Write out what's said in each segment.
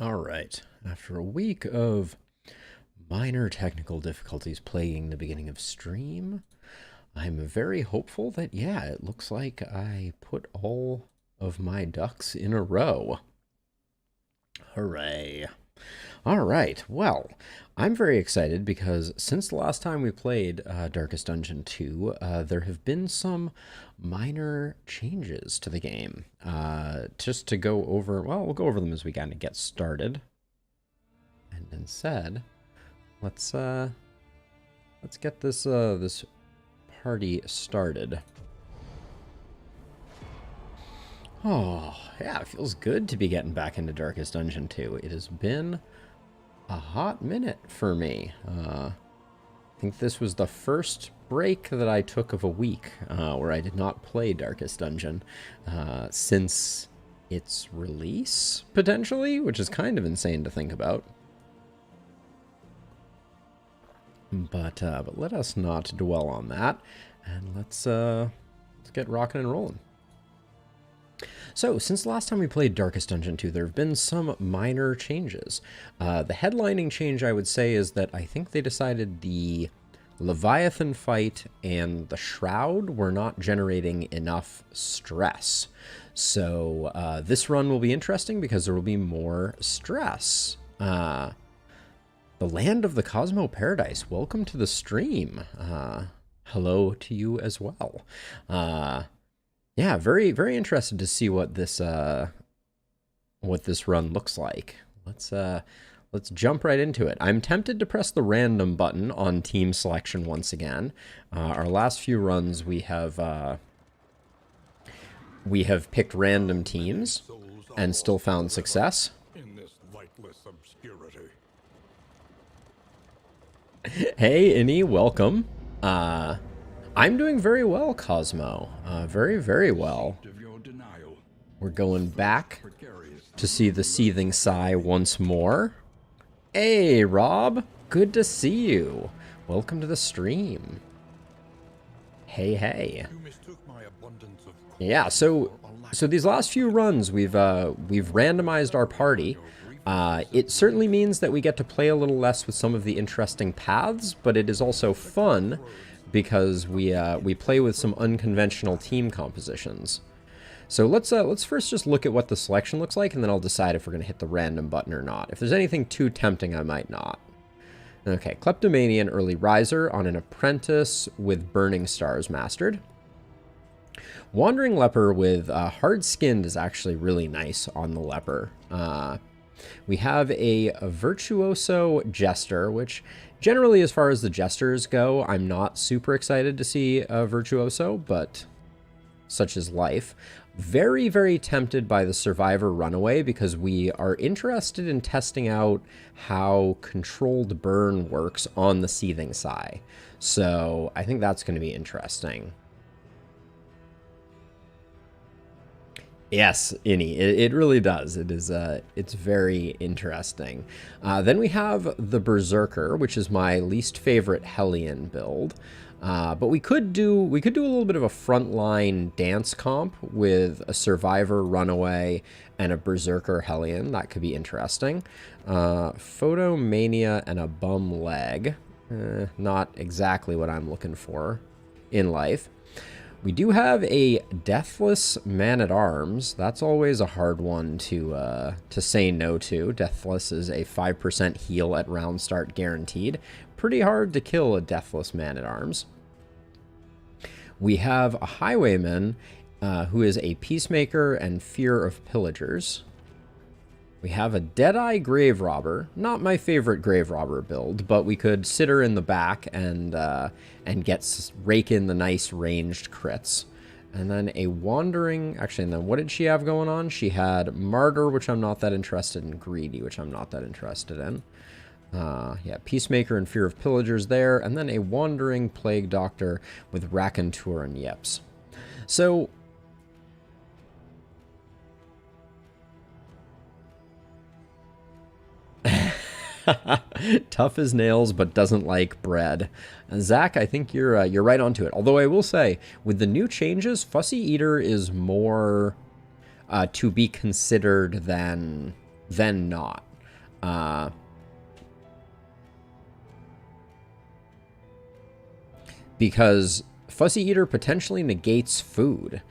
All right. After a week of minor technical difficulties plaguing the beginning of stream, I'm very hopeful that, yeah, it looks like I put all of my ducks in a row. Hooray. All right. Well, I'm very excited because since the last time we played Darkest Dungeon 2, there have been some minor changes to the game. Just to go over, well, we'll go over them as we kind of get started. And instead, let's get this this party started. Oh, yeah, it feels good to be getting back into Darkest Dungeon 2. It has been a hot minute for me. I think this was the first break that I took of a week where I did not play Darkest Dungeon since its release, potentially, which is kind of insane to think about. But let us not dwell on that, and let's get rocking and rolling. So, since the last time we played Darkest Dungeon 2, there have been some minor changes. The headlining change, I would say, is that I think they decided the Leviathan fight and the Shroud were not generating enough stress. So, this run will be interesting because there will be more stress. The Land of the Cosmo Paradise, welcome to the stream. Hello to you as well. Yeah, very, very interested to see what this run looks like. Let's jump right into it. I'm tempted to press the random button on team selection once again. Our last few runs we have picked random teams and still found success. In this lightless obscurity. Hey, Innie, welcome. I'm doing very well, Cosmo. Very, very well. We're going back to see the Seething Sigh once more. Hey, Rob. Good to see you. Welcome to the stream. Hey, hey. Yeah, so these last few runs, we've randomized our party. It certainly means that we get to play a little less with some of the interesting paths, but it is also fun because we play with some unconventional team compositions. So let's first just look at what the selection looks like, and then I'll decide if we're going to hit the random button or not. If there's anything too tempting, I might not. Okay, Kleptomanian Early Riser on an Apprentice with Burning Stars mastered. Wandering Leper with Hard Skinned is actually really nice on the Leper. We have a Virtuoso Jester, which generally, as far as the Jesters go, I'm not super excited to see a Virtuoso, but such is life. Very, very tempted by the Survivor Runaway because we are interested in testing out how controlled burn works on the Seething Sigh. So I think that's going to be interesting. Yes, Innie, it really does. It is, it's very interesting. Then we have the Berserker, which is my least favorite Hellion build. But we could do a little bit of a frontline dance comp with a Survivor Runaway and a Berserker Hellion. That could be interesting. Photomania and a Bum Leg. Not exactly what I'm looking for in life. We do have a Deathless Man-at-Arms. That's always a hard one to say no to. Deathless is a 5% heal at round start guaranteed. Pretty hard to kill a Deathless Man-at-Arms. We have a Highwayman who is a Peacemaker and Fear of Pillagers. We have a Deadeye Grave Robber. Not my favorite Grave Robber build, but we could sit her in the back and rake in the nice ranged crits. And then a Wandering... Actually, and then what did she have going on? She had Martyr, which I'm not that interested in. Greedy, which I'm not that interested in. Yeah, Peacemaker and Fear of Pillagers there. And then a Wandering Plague Doctor with Raconteur and Yeps. So... Tough as nails, but doesn't like bread. Zach, I think you're right onto it. Although I will say, with the new changes, Fussy Eater is more to be considered than not. Because Fuzzy Eater potentially negates food.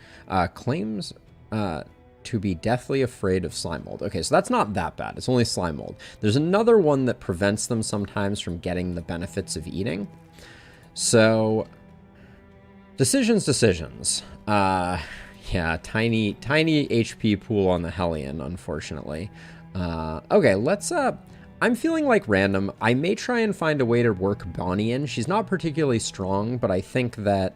Claims to be deathly afraid of slime mold. Okay, so that's not that bad. It's only slime mold. There's another one that prevents them sometimes from getting the benefits of eating. So, decisions. Yeah, tiny HP pool on the Hellion, unfortunately. Okay, let's, I'm feeling like random. I may try and find a way to work Bonnie in. She's not particularly strong, but I think that,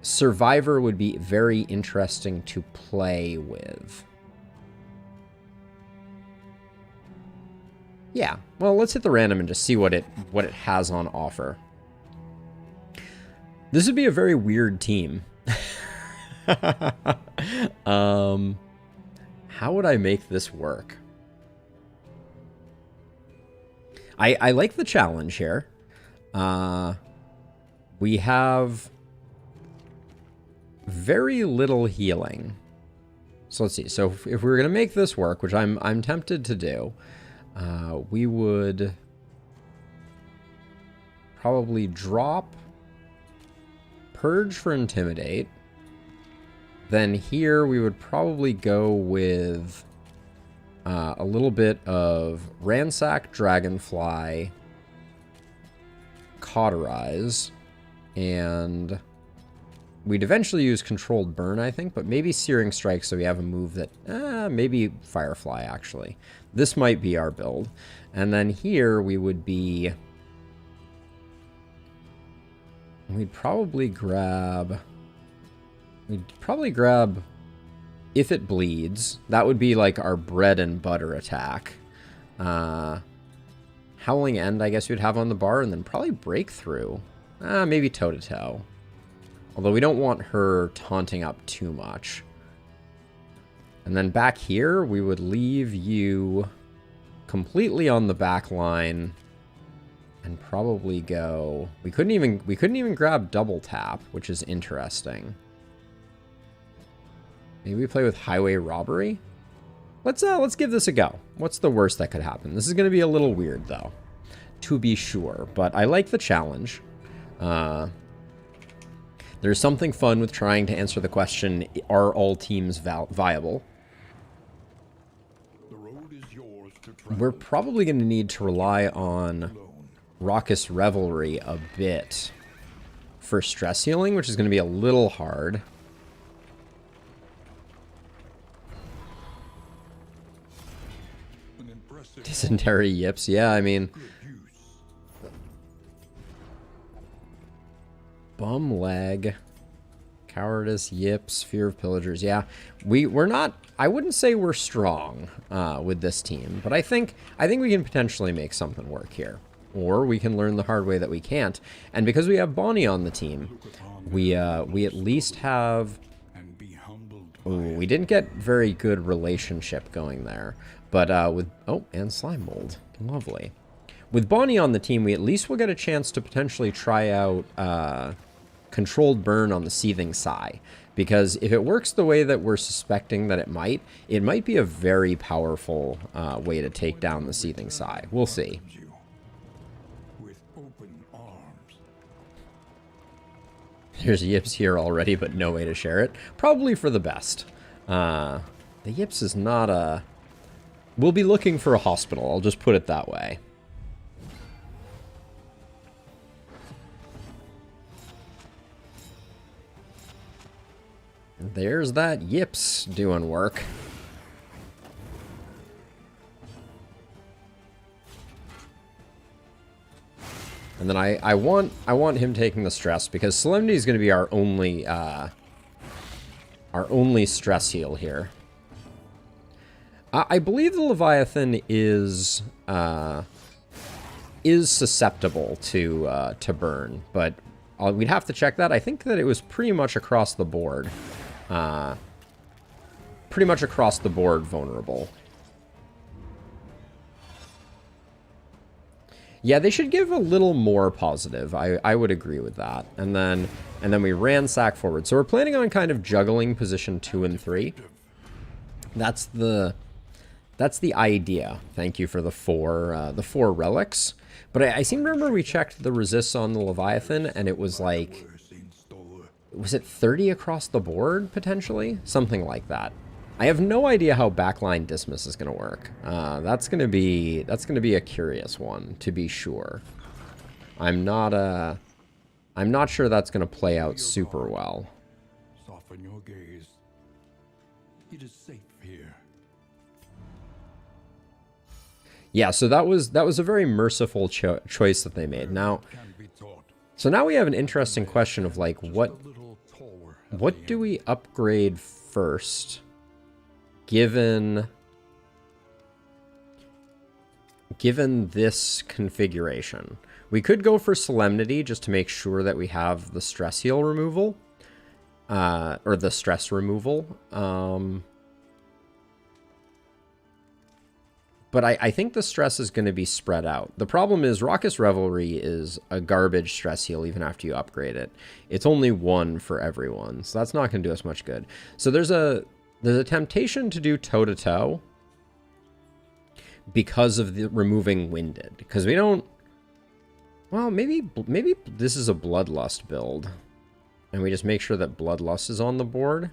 Survivor would be very interesting to play with. Yeah, well, let's hit the random and just see what it has on offer. This would be a very weird team. How would I make this work? I like the challenge here. We have very little healing. So let's see. So if we were going to make this work, which I'm tempted to do, we would probably drop Purge for Intimidate. Then here we would probably go with a little bit of Ransack, Dragonfly, Cauterize, and we'd eventually use Controlled Burn, I think, but maybe Searing Strike so we have a move that, maybe Firefly, actually. This might be our build. And then here we would be... We'd probably grab... If it bleeds, that would be like our bread and butter attack. Howling End, I guess we'd have on the bar, and then probably Breakthrough. Maybe Toe-to-Toe. Although we don't want her taunting up too much. And then back here, we would leave you completely on the back line and probably go... We couldn't even grab Double Tap, which is interesting. Maybe we play with Highway Robbery? Let's give this a go. What's the worst that could happen? This is going to be a little weird, though, to be sure. But I like the challenge. There's something fun with trying to answer the question, are all teams viable? The road is yours to We're probably going to need to rely on Raucous Revelry a bit for stress healing, which is going to be a little hard. Dysentery Yips, yeah, I mean... Bum Leg, Cowardice, Yips, Fear of Pillagers, yeah. We're not... I wouldn't say we're strong with this team, but I think we can potentially make something work here. Or we can learn the hard way that we can't. And because we have Bonnie on the team, we at least have... Ooh, we didn't get very good relationship going there. But with... Oh, and Slime Mold. Lovely. With Bonnie on the team, we at least will get a chance to potentially try out Controlled Burn on the Seething Sigh. Because if it works the way that we're suspecting that it might be a very powerful way to take down the Seething Sigh. We'll see. There's Yips here already, but no way to share it. Probably for the best. The Yips is not a... We'll be looking for a hospital, I'll just put it that way. There's that Yips doing work. And then I want him taking the stress, because Solemnity is going to be our only stress heal here. I believe the Leviathan is susceptible to burn, but we'd have to check that. I think that it was pretty much across the board. Vulnerable. Yeah, they should give a little more positive. I would agree with that. And then we ransack forward. So we're planning on kind of juggling position 2 and 3. That's the That's the idea. Thank you for the four relics. But I seem to remember we checked the resists on the Leviathan, and it was like, was it 30 across the board, potentially? Something like that. I have no idea how backline dismiss is going to work. That's going to be a curious one, to be sure. I'm not sure that's going to play out super well. Soften your gaze. It is safe here. Yeah, so that was a very merciful choice that they made. Now, so now we have an interesting question of like what do we upgrade first, given this configuration? We could go for Solemnity just to make sure that we have the stress heal removal, or the stress removal. But I think the stress is going to be spread out. The problem is Raucous Revelry is a garbage stress heal even after you upgrade it. It's only one for everyone, so that's not going to do us much good. So there's a temptation to do toe-to-toe because of the removing Winded. Because we don't... Well, maybe this is a Bloodlust build. And we just make sure that Bloodlust is on the board.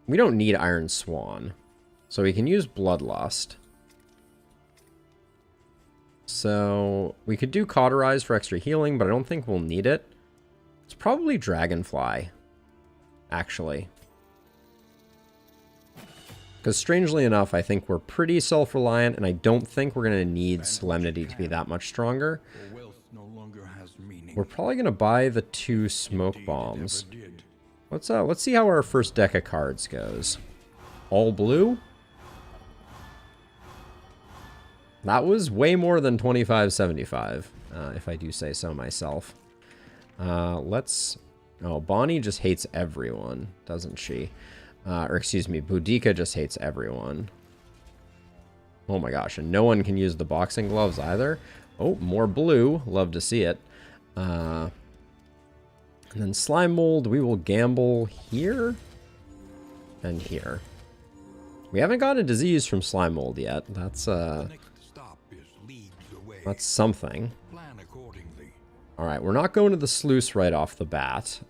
We don't need Iron Swan. So we can use Bloodlust. So we could do Cauterize for extra healing, but I don't think we'll need it. It's probably Dragonfly, actually. Because strangely enough, I think we're pretty self-reliant, and I don't think we're going to need Solemnity to be that much stronger. We're probably going to buy the 2 Smoke Bombs. Let's see how our first deck of cards goes. All blue? That was way more than 25.75, if I do say so myself. Oh, Bonnie just hates everyone, doesn't she? Or excuse me, Boudica just hates everyone. Oh my gosh, and no one can use the boxing gloves either. Oh, more blue. Love to see it. And then Slime Mold, we will gamble here and here. We haven't got a disease from Slime Mold yet. That's something. Alright, we're not going to the Sluice right off the bat.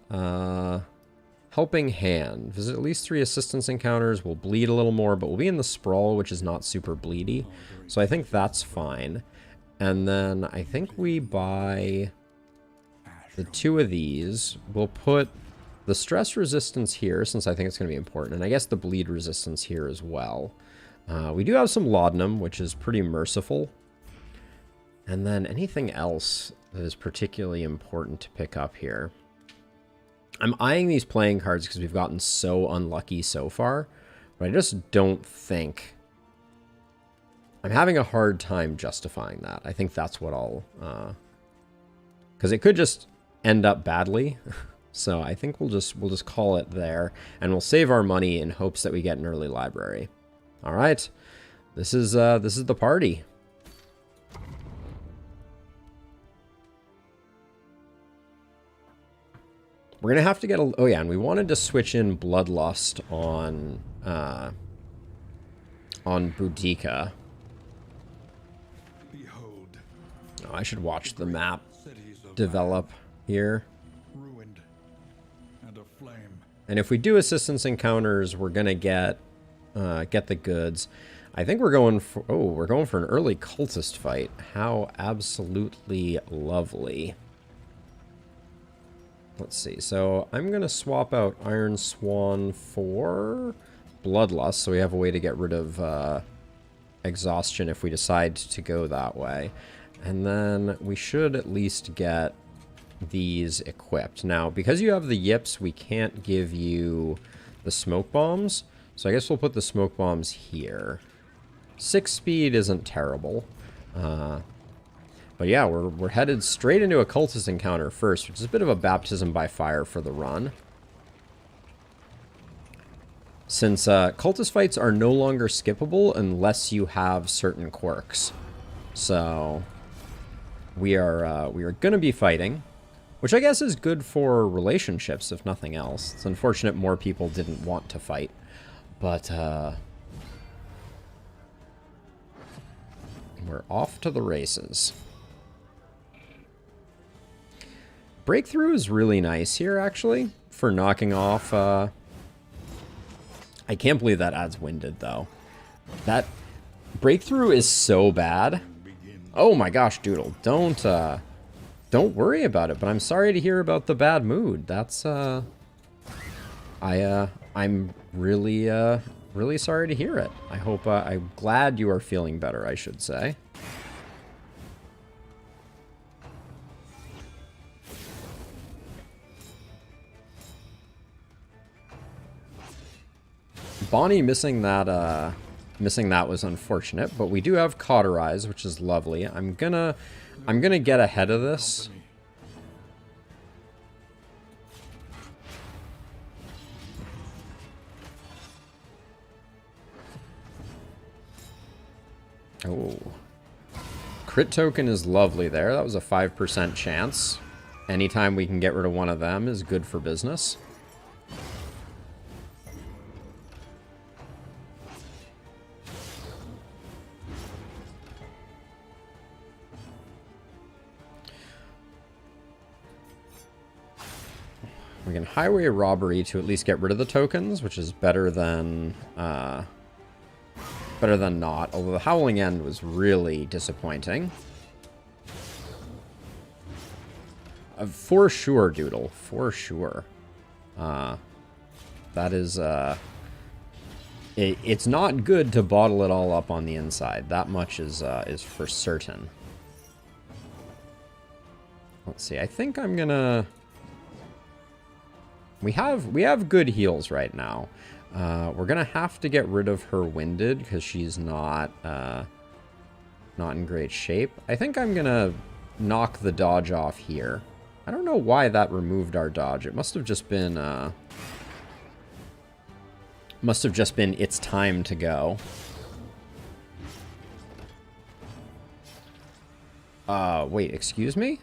Helping Hand. Visit at least 3 assistance encounters. We'll bleed a little more, but we'll be in the Sprawl, which is not super bleedy. So I think that's fine. And then I think we buy the 2 of these. We'll put the stress resistance here, since I think it's going to be important. And I guess the bleed resistance here as well. We do have some Laudanum, which is pretty merciful. And then anything else that is particularly important to pick up here. I'm eyeing these playing cards because we've gotten so unlucky so far. But I just don't think... I'm having a hard time justifying that. I think that's what I'll... because it could just end up badly. So I think we'll just call it there. And we'll save our money in hopes that we get an early library. Alright. This is the party. We're going to have to get a... Oh, yeah, and we wanted to switch in Bloodlust on Boudica. Oh, I should watch the map develop here. And if we do assistance encounters, we're going to get the goods. I think we're going for... Oh, we're going for an early cultist fight. How absolutely lovely. Let's see. So I'm going to swap out Iron Swan for Bloodlust, so we have a way to get rid of exhaustion if we decide to go that way. And then we should at least get these equipped. Now, because you have the yips, we can't give you the smoke bombs. So I guess we'll put the smoke bombs here. 6 speed isn't terrible. But yeah, we're headed straight into a cultist encounter first, which is a bit of a baptism by fire for the run. Since cultist fights are no longer skippable unless you have certain quirks. So we are going to be fighting, which I guess is good for relationships, if nothing else. It's unfortunate more people didn't want to fight. But We're off to the races. Breakthrough is really nice here, actually, for knocking off... I can't believe that adds Winded, though. That Breakthrough is so bad. Oh my gosh, Doodle. Don't worry about it, but I'm sorry to hear about the bad mood. That's, I'm really, really sorry to hear it. I hope, I'm glad you are feeling better, I should say. Bonnie missing that was unfortunate, but we do have Cauterize, which is lovely. I'm gonna get ahead of this. Oh. Crit token is lovely there. That was a 5% chance. Anytime we can get rid of one of them is good for business. We can highway robbery to at least get rid of the tokens, which is better than not. Although the Howling End was really disappointing. For sure, Doodle. For sure. That is it's not good to bottle it all up on the inside. That much is for certain. Let's see. I think I'm gonna. We have good heals right now. We're gonna have to get rid of her Winded because she's not in great shape. I think I'm gonna knock the dodge off here. I don't know why that removed our dodge. It must have just been it's time to go. Wait, excuse me?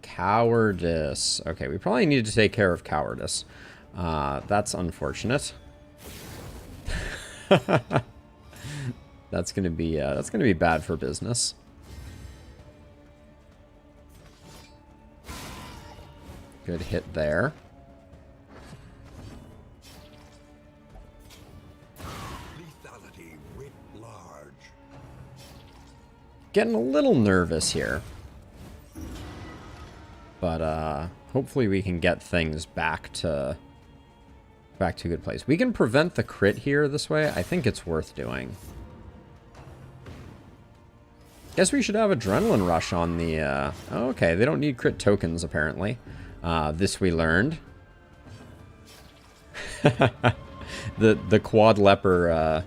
Cowardice. Okay, we probably need to take care of Cowardice. That's unfortunate. That's gonna be bad for business. Good hit there. Lethality writ large. Getting a little nervous here. But hopefully we can get things back to a good place. We can prevent the crit here this way. I think it's worth doing. Guess we should have Adrenaline Rush on the... okay, they don't need crit tokens, apparently. This we learned. The Quad Leper...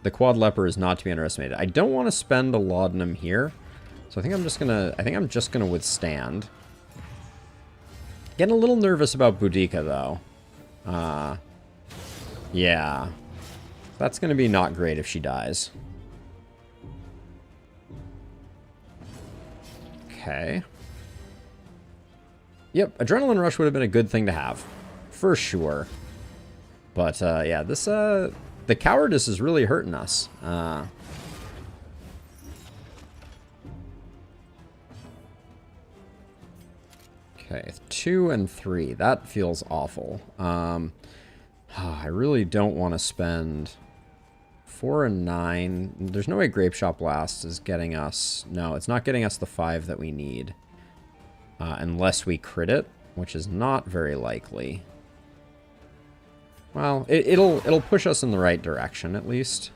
the Quad Leper is not to be underestimated. I don't want to spend a laudanum here. So I think I'm just gonna withstand. Getting a little nervous about Boudica, though. Yeah. That's gonna be not great if she dies. Okay. Yep, Adrenaline Rush would have been a good thing to have. For sure. But, yeah, this, the Cowardice is really hurting us. Okay, 2 and 3. That feels awful. I really don't want to spend 4 and 9. There's no way Grape Shot Blast is getting us... No, it's not getting us the 5 that we need. Unless we crit it, which is not very likely. Well, it'll push us in the right direction, at least.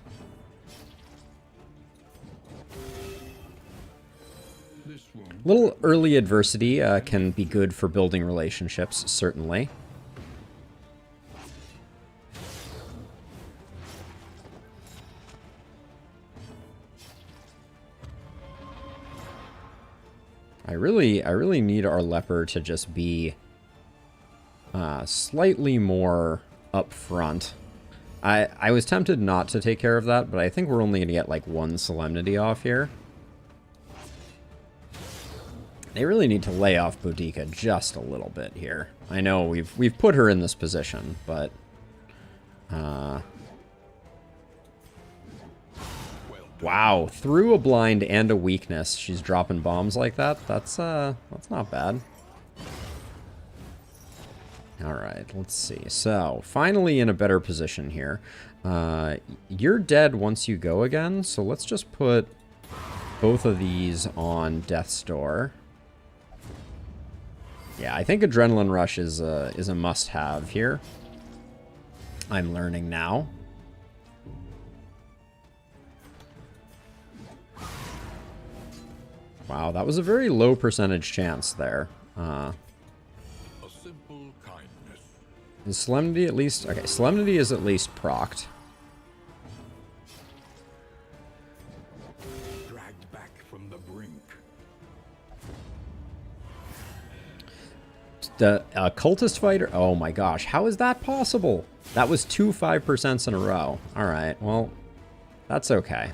Little early adversity can be good for building relationships, certainly. I really need our leper to just be slightly more upfront. I was tempted not to take care of that, but I think we're only going to get like 1 Solemnity off here. They really need to lay off Boudica just a little bit here. I know we've put her in this position, but Wow, through a blind and a weakness, she's dropping bombs like that. That's not bad. All right, let's see. So, finally in a better position here. You're dead once you go again, so let's just put both of these on Death's Door. Yeah, I think Adrenaline Rush is a must-have here. I'm learning now. Wow, that was a very low percentage chance there. A simple kindness. Is Solemnity at least... Okay, Solemnity is at least procced. Dragged back from the brink. The Cultist Fighter... Oh my gosh, how is that possible? That was 2 5% in a row. Alright, well, that's okay.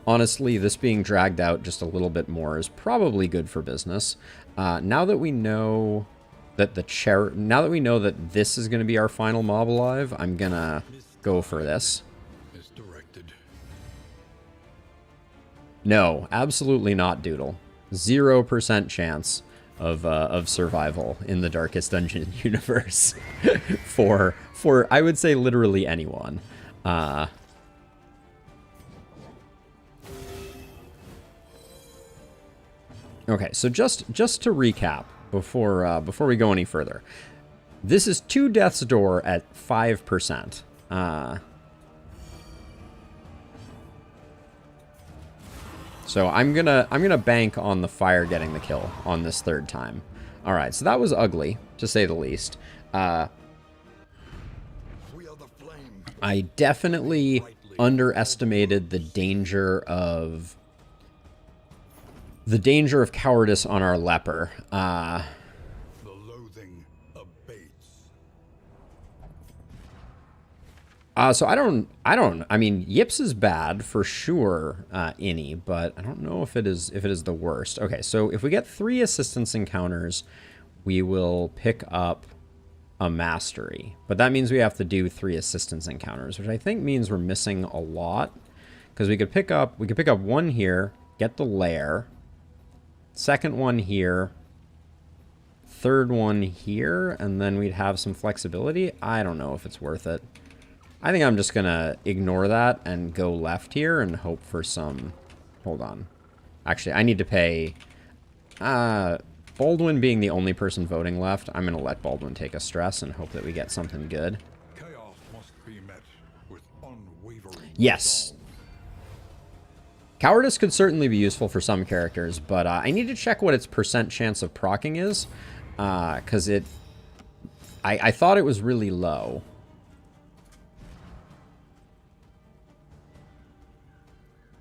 Honestly, this being dragged out just a little bit more is probably good for business. Now that we know that now that we know that this is going to be our final mob alive, I'm gonna go for this. Misdirected. No, absolutely not, Doodle. 0% chance of survival in the Darkest Dungeon universe for I would say literally anyone. Okay, so just to recap before we go any further, this is 2 Death's Door at 5%. So I'm gonna bank on the fire getting the kill on this 3rd time. All right, so that was ugly to say the least. I definitely underestimated the danger of cowardice on our leper. The loathing abates. So I mean, Yips is bad for sure, Innie, but I don't know if it is the worst. Okay, so if we get 3 assistance encounters, we will pick up a mastery. But that means we have to do 3 assistance encounters, which I think means we're missing a lot. Because we could pick up 1 here, get the lair. 2nd one here, 3rd one here, and then we'd have some flexibility. I don't know if it's worth it. I think I'm just gonna ignore that and go left here and hope for some... Hold on. Actually, I need to pay... Baldwin being the only person voting left, I'm gonna let Baldwin take a stress and hope that we get something good. Chaos must be met with unwavering Yes. Cowardice could certainly be useful for some characters, but I need to check what its % chance of proccing is, because I thought it was really low.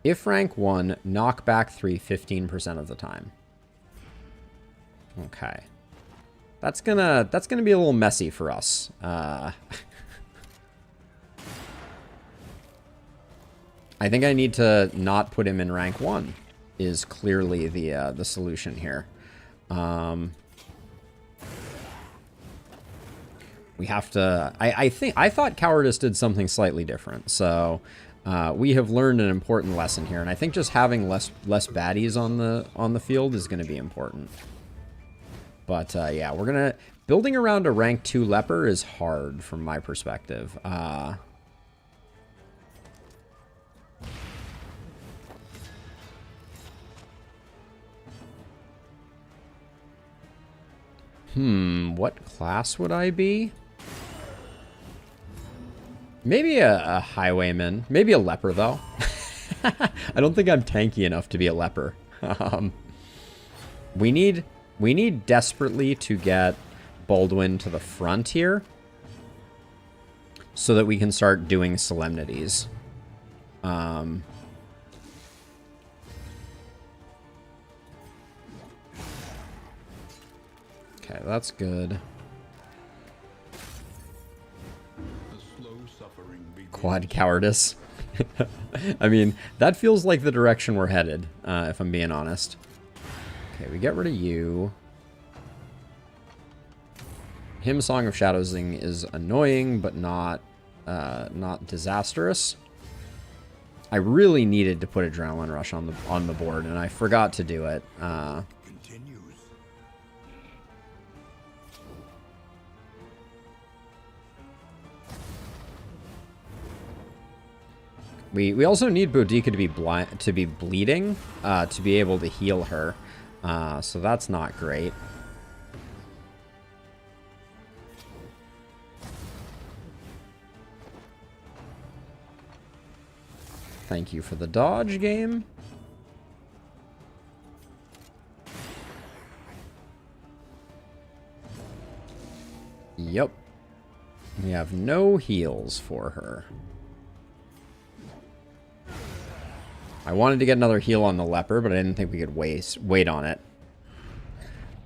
If rank 1, knock back 3 15% of the time. Okay. That's gonna be a little messy for us. I think I need to not put him in rank 1 is clearly the solution here. We have to... I thought Cowardice did something slightly different, so we have learned an important lesson here, and I think just having less baddies on the field is going to be important. But yeah, we're gonna... Building around a rank 2 leper is hard from my perspective. What class would I be? Maybe a highwayman. Maybe a leper, though. I don't think I'm tanky enough to be a leper. We need desperately to get Baldwin to the front here so that we can start doing solemnities. Okay, that's good. Quad cowardice. I mean, that feels like the direction we're headed, if I'm being honest. Okay, we get rid of you. Hymn Song of Shadowsing is annoying, but not disastrous. I really needed to put Adrenaline Rush on the board, and I forgot to do it. Continues. We also need Boudica to be bleeding to be able to heal her. So that's not great. Thank you for the dodge, game. Yep. We have no heals for her. I wanted to get another heal on the leper, but I didn't think we could wait on it.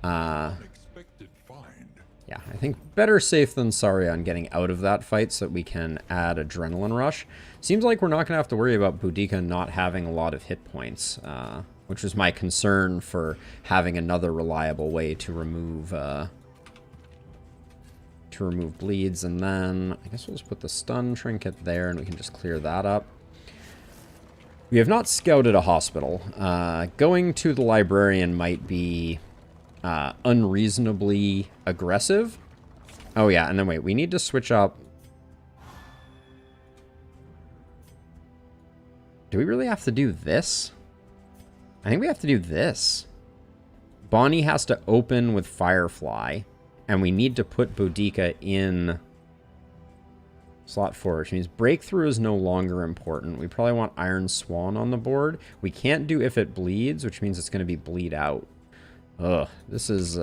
Unexpected find. Yeah, I think better safe than sorry on getting out of that fight so that we can add Adrenaline Rush. Seems like we're not going to have to worry about Boudica not having a lot of hit points, which was my concern for having another reliable way to remove bleeds. And then I guess we'll just put the stun trinket there and we can just clear that up. We have not scouted a hospital. Going to the librarian might be unreasonably aggressive. Oh yeah, and then wait, we need to switch up. Do we really have to do this? I think we have to do this. Bonnie has to open with Firefly, and we need to put Boudica in slot 4, which means Breakthrough is no longer important. We probably want Iron Swan on the board. We can't do If It Bleeds, which means it's going to be Bleed Out. Ugh, this is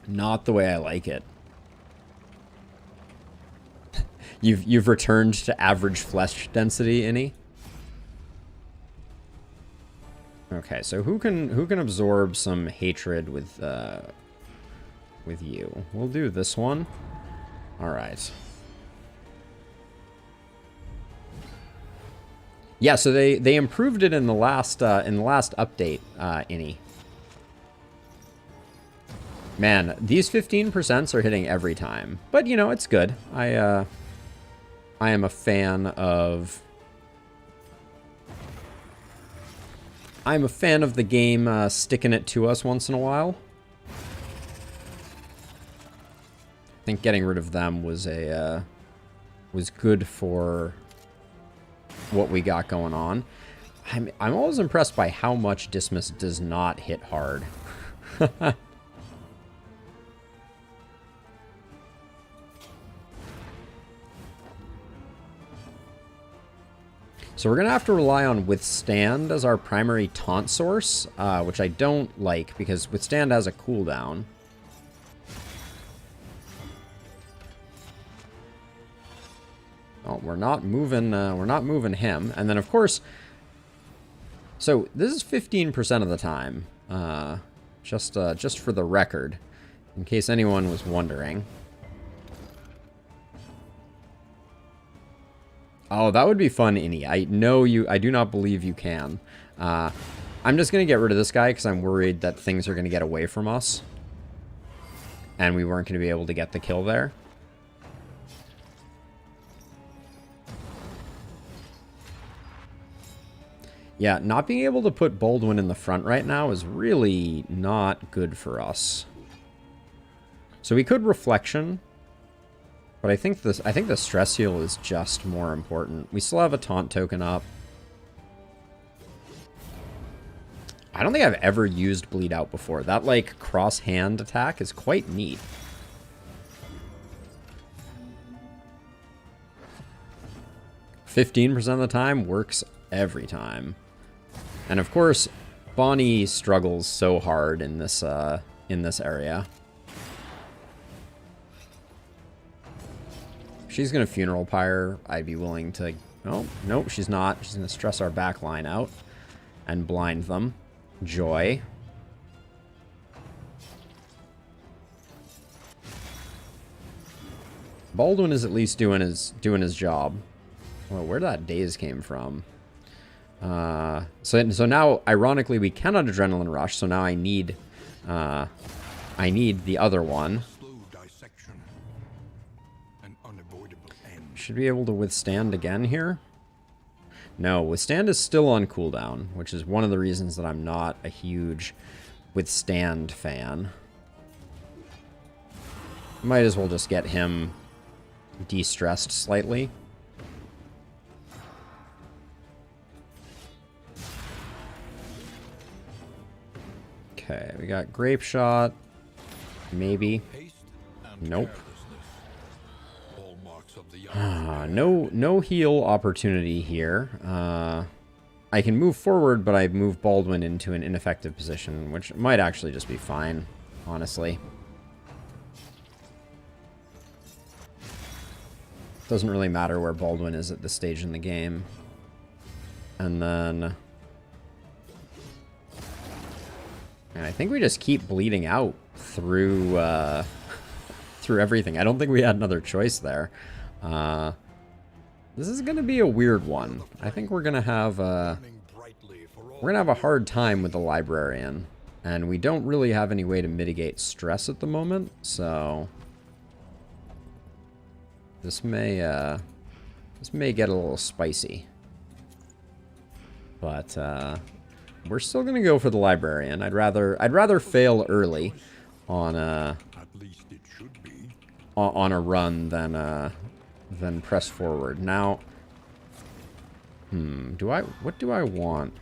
not the way I like it. You've returned to average flesh density, Innie. Okay, so who can absorb some hatred with you? We'll do this one. All right. Yeah, so they improved it in the last update, Innie. Man, these 15% are hitting every time, but you know it's good. I am a fan of. I'm a fan of the game sticking it to us once in a while. I think getting rid of them was good for what we got going on. I'm always impressed by how much Dismas does not hit hard. So we're going to have to rely on Withstand as our primary taunt source, which I don't like because Withstand has a cooldown. Oh, we're not moving him. And then of course, so this is 15% of the time, just for the record, in case anyone was wondering. Oh, that would be fun, Innie. I know you. I do not believe you can. I'm just going to get rid of this guy because I'm worried that things are going to get away from us. And we weren't going to be able to get the kill there. Yeah, not being able to put Baldwin in the front right now is really not good for us. So we could Reflection. But I think the stress heal is just more important. We still have a taunt token up. I don't think I've ever used Bleed Out before. That like cross hand attack is quite neat. %15% of the time works every time. And of course, Bonnie struggles so hard in this area. If she's going to Funeral Pyre, I'd be willing to... Oh, nope, she's not. She's going to stress our back line out and blind them. Joy. Baldwin is at least doing his job. Well, where that daze came from. So now, ironically, we cannot Adrenaline Rush, so now I need the other one. Should be able to withstand again here. No, Withstand is still on cooldown, which is one of the reasons that I'm not a huge Withstand fan. Might as well just get him de-stressed slightly. Okay, we got Grape Shot. Maybe. Nope. No heal opportunity here. I can move forward, but I move Baldwin into an ineffective position, which might actually just be fine, honestly. Doesn't really matter where Baldwin is at this stage in the game. And then... and I think we just keep bleeding out through through everything. I don't think we had another choice there. This is gonna be a weird one. I think we're gonna have a hard time with the Librarian, and we don't really have any way to mitigate stress at the moment. So this may get a little spicy, but we're still gonna go for the Librarian. I'd rather fail early on a run than press forward. Now, what do I want?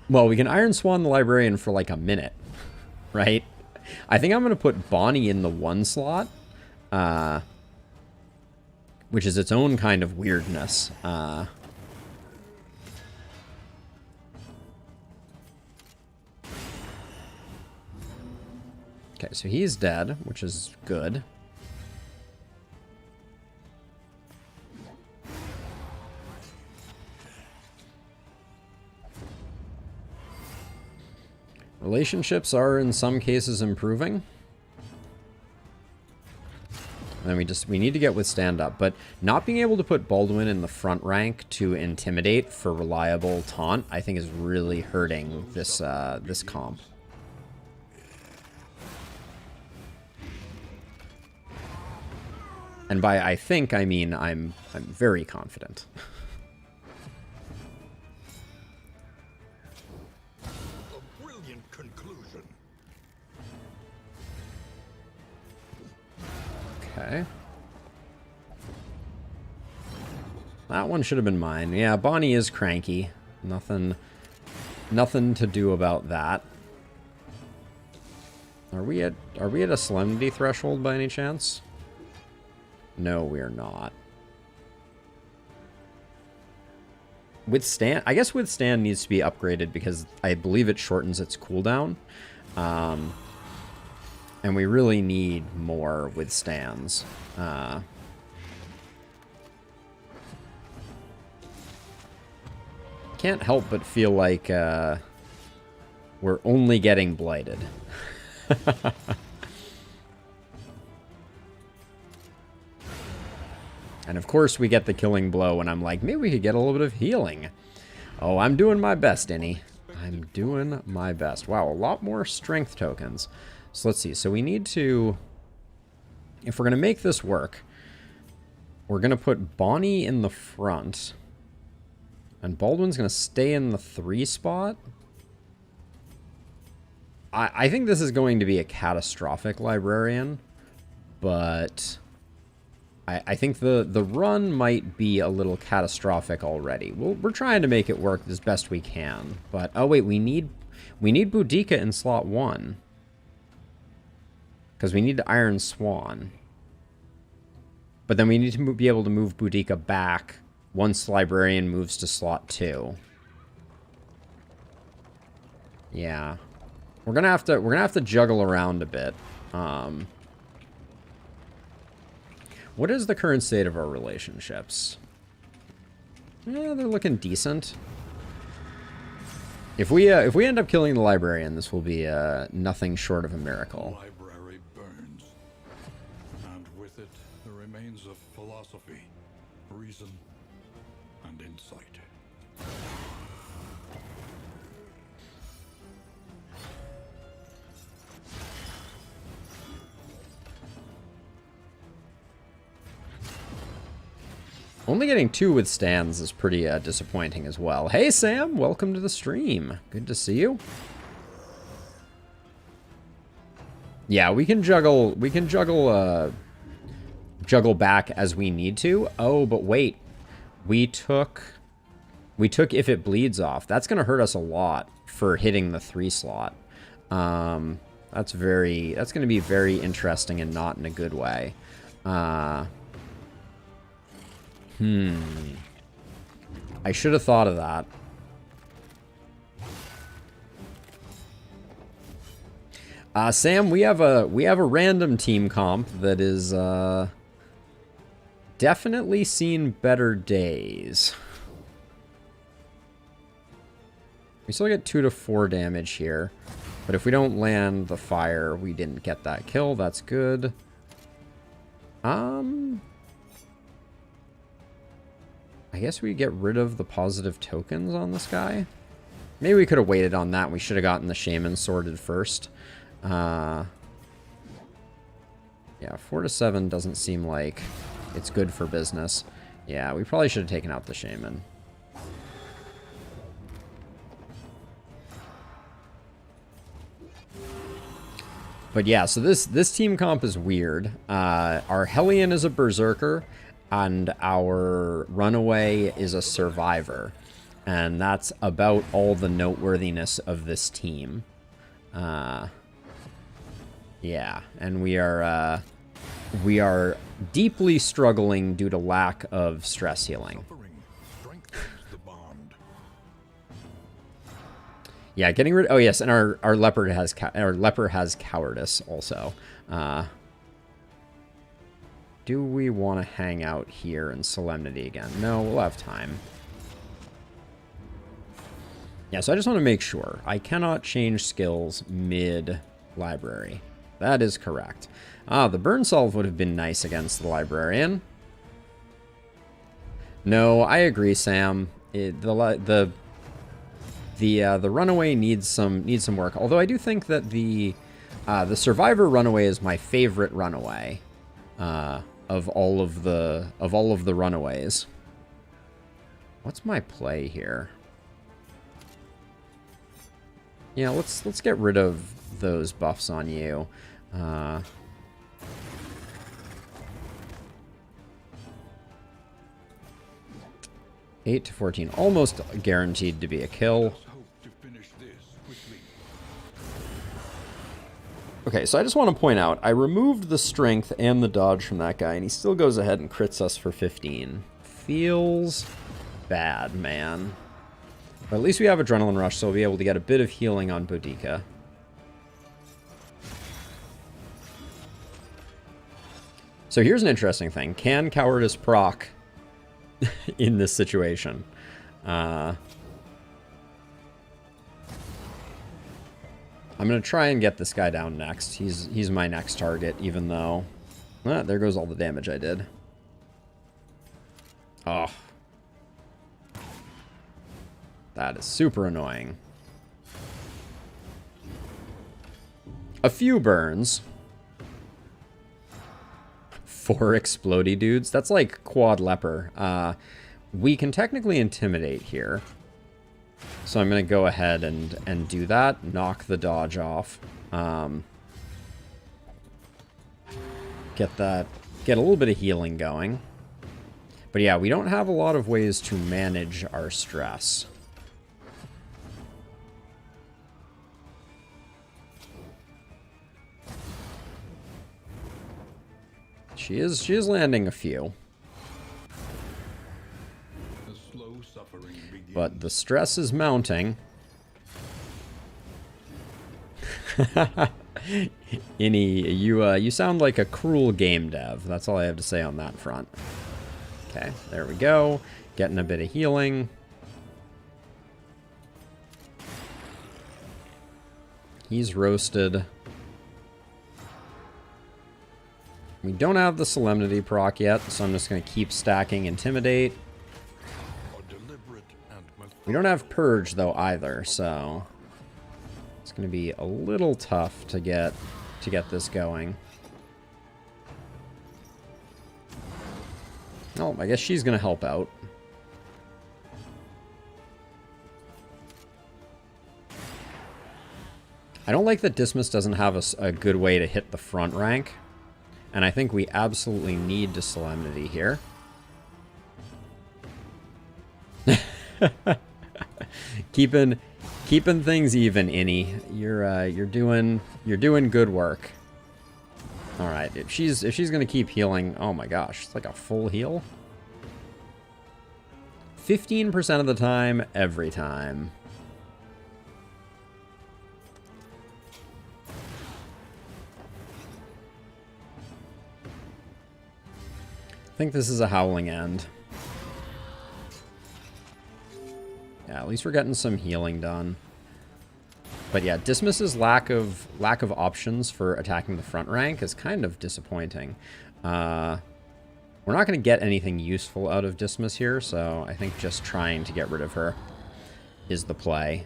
Well, we can Iron Swan the Librarian for like a minute, right? I think I'm gonna put Bonnie in the 1 slot, which is its own kind of weirdness. Okay, so he's dead, which is good. Relationships are in some cases improving. And we need to get Withstand up, but not being able to put Baldwin in the front rank to intimidate for reliable taunt, I think is really hurting this this comp. And by I think, I mean I'm very confident. A brilliant conclusion. Okay. That one should have been mine. Yeah, Bonnie is cranky. Nothing to do about that. Are we at a Solemnity threshold by any chance? No, we are not. Withstand, I guess Withstand needs to be upgraded because I believe it shortens its cooldown. And we really need more Withstands. Can't help but feel like we're only getting blighted. And of course we get the killing blow and I'm like, maybe we could get a little bit of healing. Oh, I'm doing my best, Innie. I'm doing my best. Wow, a lot more strength tokens. So let's see. So we need to... if we're going to make this work, we're going to put Bonnie in the front. And Baldwin's going to stay in the 3 spot. I think this is going to be a catastrophic Librarian. But... I think the run might be a little catastrophic already. We're trying to make it work as best we can. But, oh wait, we need Boudica in slot 1. Because we need to Iron Swan. But then we need to be able to move Boudica back once Librarian moves to slot 2. Yeah. We're gonna have to juggle around a bit. What is the current state of our relationships? Yeah, they're looking decent. If we end up killing the Librarian, this will be nothing short of a miracle. The library burns, and with it the remains of philosophy, reason, and insight. Only getting 2 withstands is pretty disappointing as well. Hey, Sam, welcome to the stream. Good to see you. Yeah, we can juggle back as we need to. Oh, but wait. We took if it bleeds off. That's going to hurt us a lot for hitting the 3 slot. That's going to be very interesting and not in a good way. I should have thought of that. Sam, we have a random team comp that is definitely seen better days. We still get 2 to 4 damage here, but if we don't land the fire, we didn't get that kill. That's good. I guess we get rid of the positive tokens on this guy. Maybe we could have waited on that. We should have gotten the shaman sorted first. Yeah, 4 to 7 doesn't seem like it's good for business. Yeah, we probably should have taken out the shaman. But yeah, so this team comp is weird. Our Hellion is a berserker, and our runaway is a survivor. And that's about all the noteworthiness of this team. Yeah, and we are deeply struggling due to lack of stress healing. Yeah, getting rid. Oh yes, and our leopard has cowardice also. Do we want to hang out here in Solemnity again? No, we'll have time. Yeah, so I just want to make sure. I cannot change skills mid-library. That is correct. The burn salve would have been nice against the librarian. No, I agree, Sam. The runaway needs some work. Although I do think that the survivor runaway is my favorite runaway of all of the runaways. What's my play here? Yeah, let's get rid of those buffs on you. 8 to 14, almost guaranteed to be a kill. Okay, so I just want to point out, I removed the strength and the dodge from that guy, and he still goes ahead and crits us for 15. Feels bad, man. But at least we have Adrenaline Rush, so we'll be able to get a bit of healing on Boudica. So here's an interesting thing. Can Cowardice proc in this situation? I'm going to try and get this guy down next. He's my next target, even though... there goes all the damage I did. Oh. That is super annoying. A few burns. 4 explodey dudes. That's like quad leper. We can technically intimidate here. So I'm going to go ahead and do that. Knock the dodge off. Get a little bit of healing going. But yeah, we don't have a lot of ways to manage our stress. She is landing a few. But the stress is mounting. Innie, you sound like a cruel game dev. That's all I have to say on that front. Okay, there we go. Getting a bit of healing. He's roasted. We don't have the Solemnity proc yet, so I'm just going to keep stacking Intimidate. We don't have Purge, though, either, so... it's going to be a little tough to get this going. Oh, I guess she's going to help out. I don't like that Dismas doesn't have a good way to hit the front rank. And I think we absolutely need to Solemnity here. keeping things even, Innie. You're doing good work. All right, if she's gonna keep healing, oh my gosh, it's like a full heal. 15% of the time, every time. I think this is a Howling End. Yeah, at least we're getting some healing done. But yeah, Dismas's lack of options for attacking the front rank is kind of disappointing. We're not going to get anything useful out of Dismas here, so I think just trying to get rid of her is the play.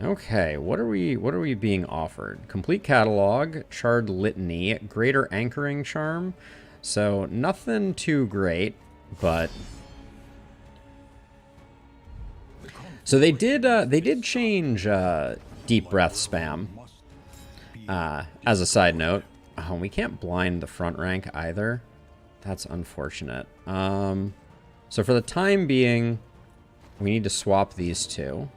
Okay, what are we being offered? Complete Catalog, Charred Litany, Greater Anchoring Charm. So nothing too great, but so they did change Deep Breath spam. As a side note, oh, we can't blind the front rank either. That's unfortunate. So for the time being, we need to swap these two.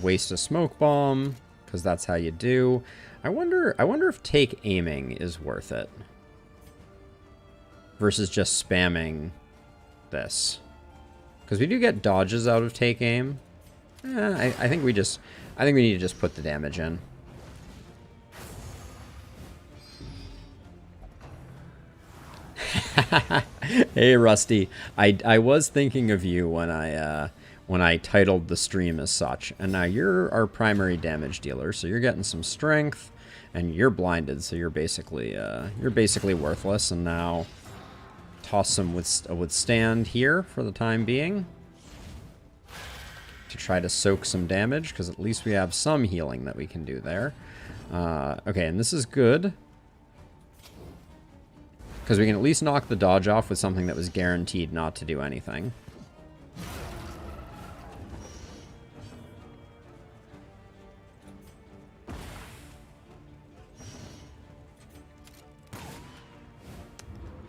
Waste a smoke bomb, because that's how you do. I wonder if take aiming is worth it versus just spamming this, because we do get dodges out of take aim. I think we need to just put the damage in. Hey Rusty, I was thinking of you when I titled the stream as such, and now you're our primary damage dealer, so you're getting some strength, and you're blinded, so you're basically worthless. And now toss some withstand here for the time being to try to soak some damage, because at least we have some healing that we can do there. Okay, and this is good, because we can at least knock the dodge off with something that was guaranteed not to do anything.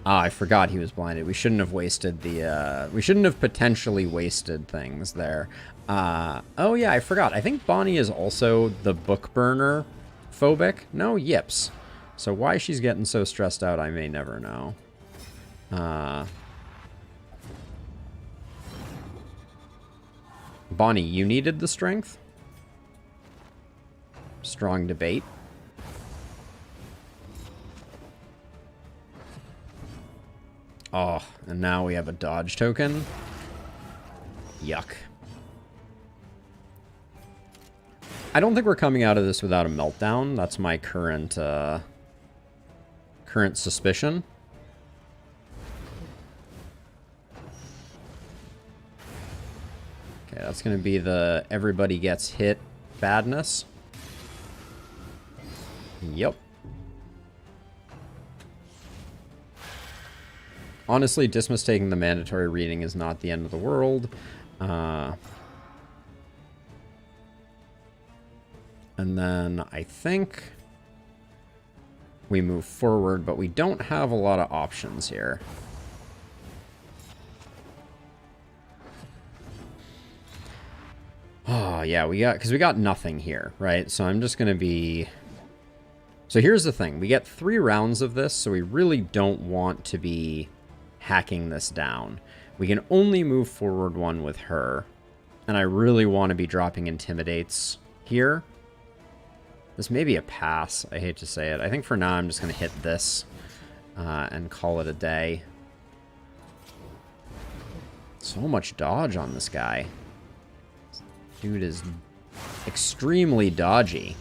Ah, I forgot he was blinded. We shouldn't have wasted the, we shouldn't have potentially wasted things there. Oh yeah, I forgot. I think Bonnie is also the book burner phobic. No, yips. So why she's getting so stressed out, I may never know. Bonnie, you needed the strength? Strong debate. Oh, and now we have a dodge token. Yuck. I don't think we're coming out of this without a meltdown. That's my current current suspicion. Okay, that's going to be the everybody gets hit badness. Yep. Honestly, Dismas taking the mandatory reading is not the end of the world. And then I think we move forward, but we don't have a lot of options here. Oh, yeah, because we got nothing here, right? So I'm just going to be... So here's the thing. We get 3 rounds of this, so we really don't want to be hacking this down. We can only move forward 1 with her, and I really want to be dropping Intimidates here. This may be a pass. I hate to say it. I think for now I'm just going to hit this and call it a day. So much dodge on this guy. Dude is extremely dodgy.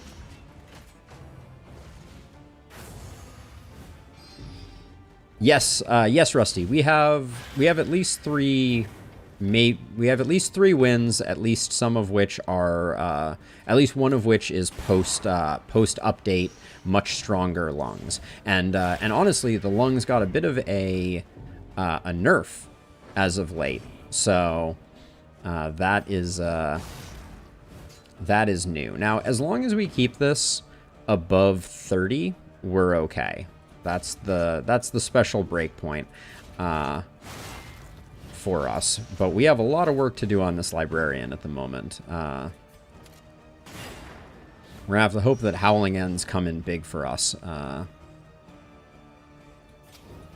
Yes, yes, Rusty. We have at least 3 we have at least 3 wins, at least some of which are, at least one of which is post update much stronger lungs. And honestly, the lungs got a bit of a nerf as of late. So that is new. Now, as long as we keep this above 30, we're okay. That's the special breakpoint for us. But we have a lot of work to do on this librarian at the moment. We're gonna have to hope that Howling Ends come in big for us. And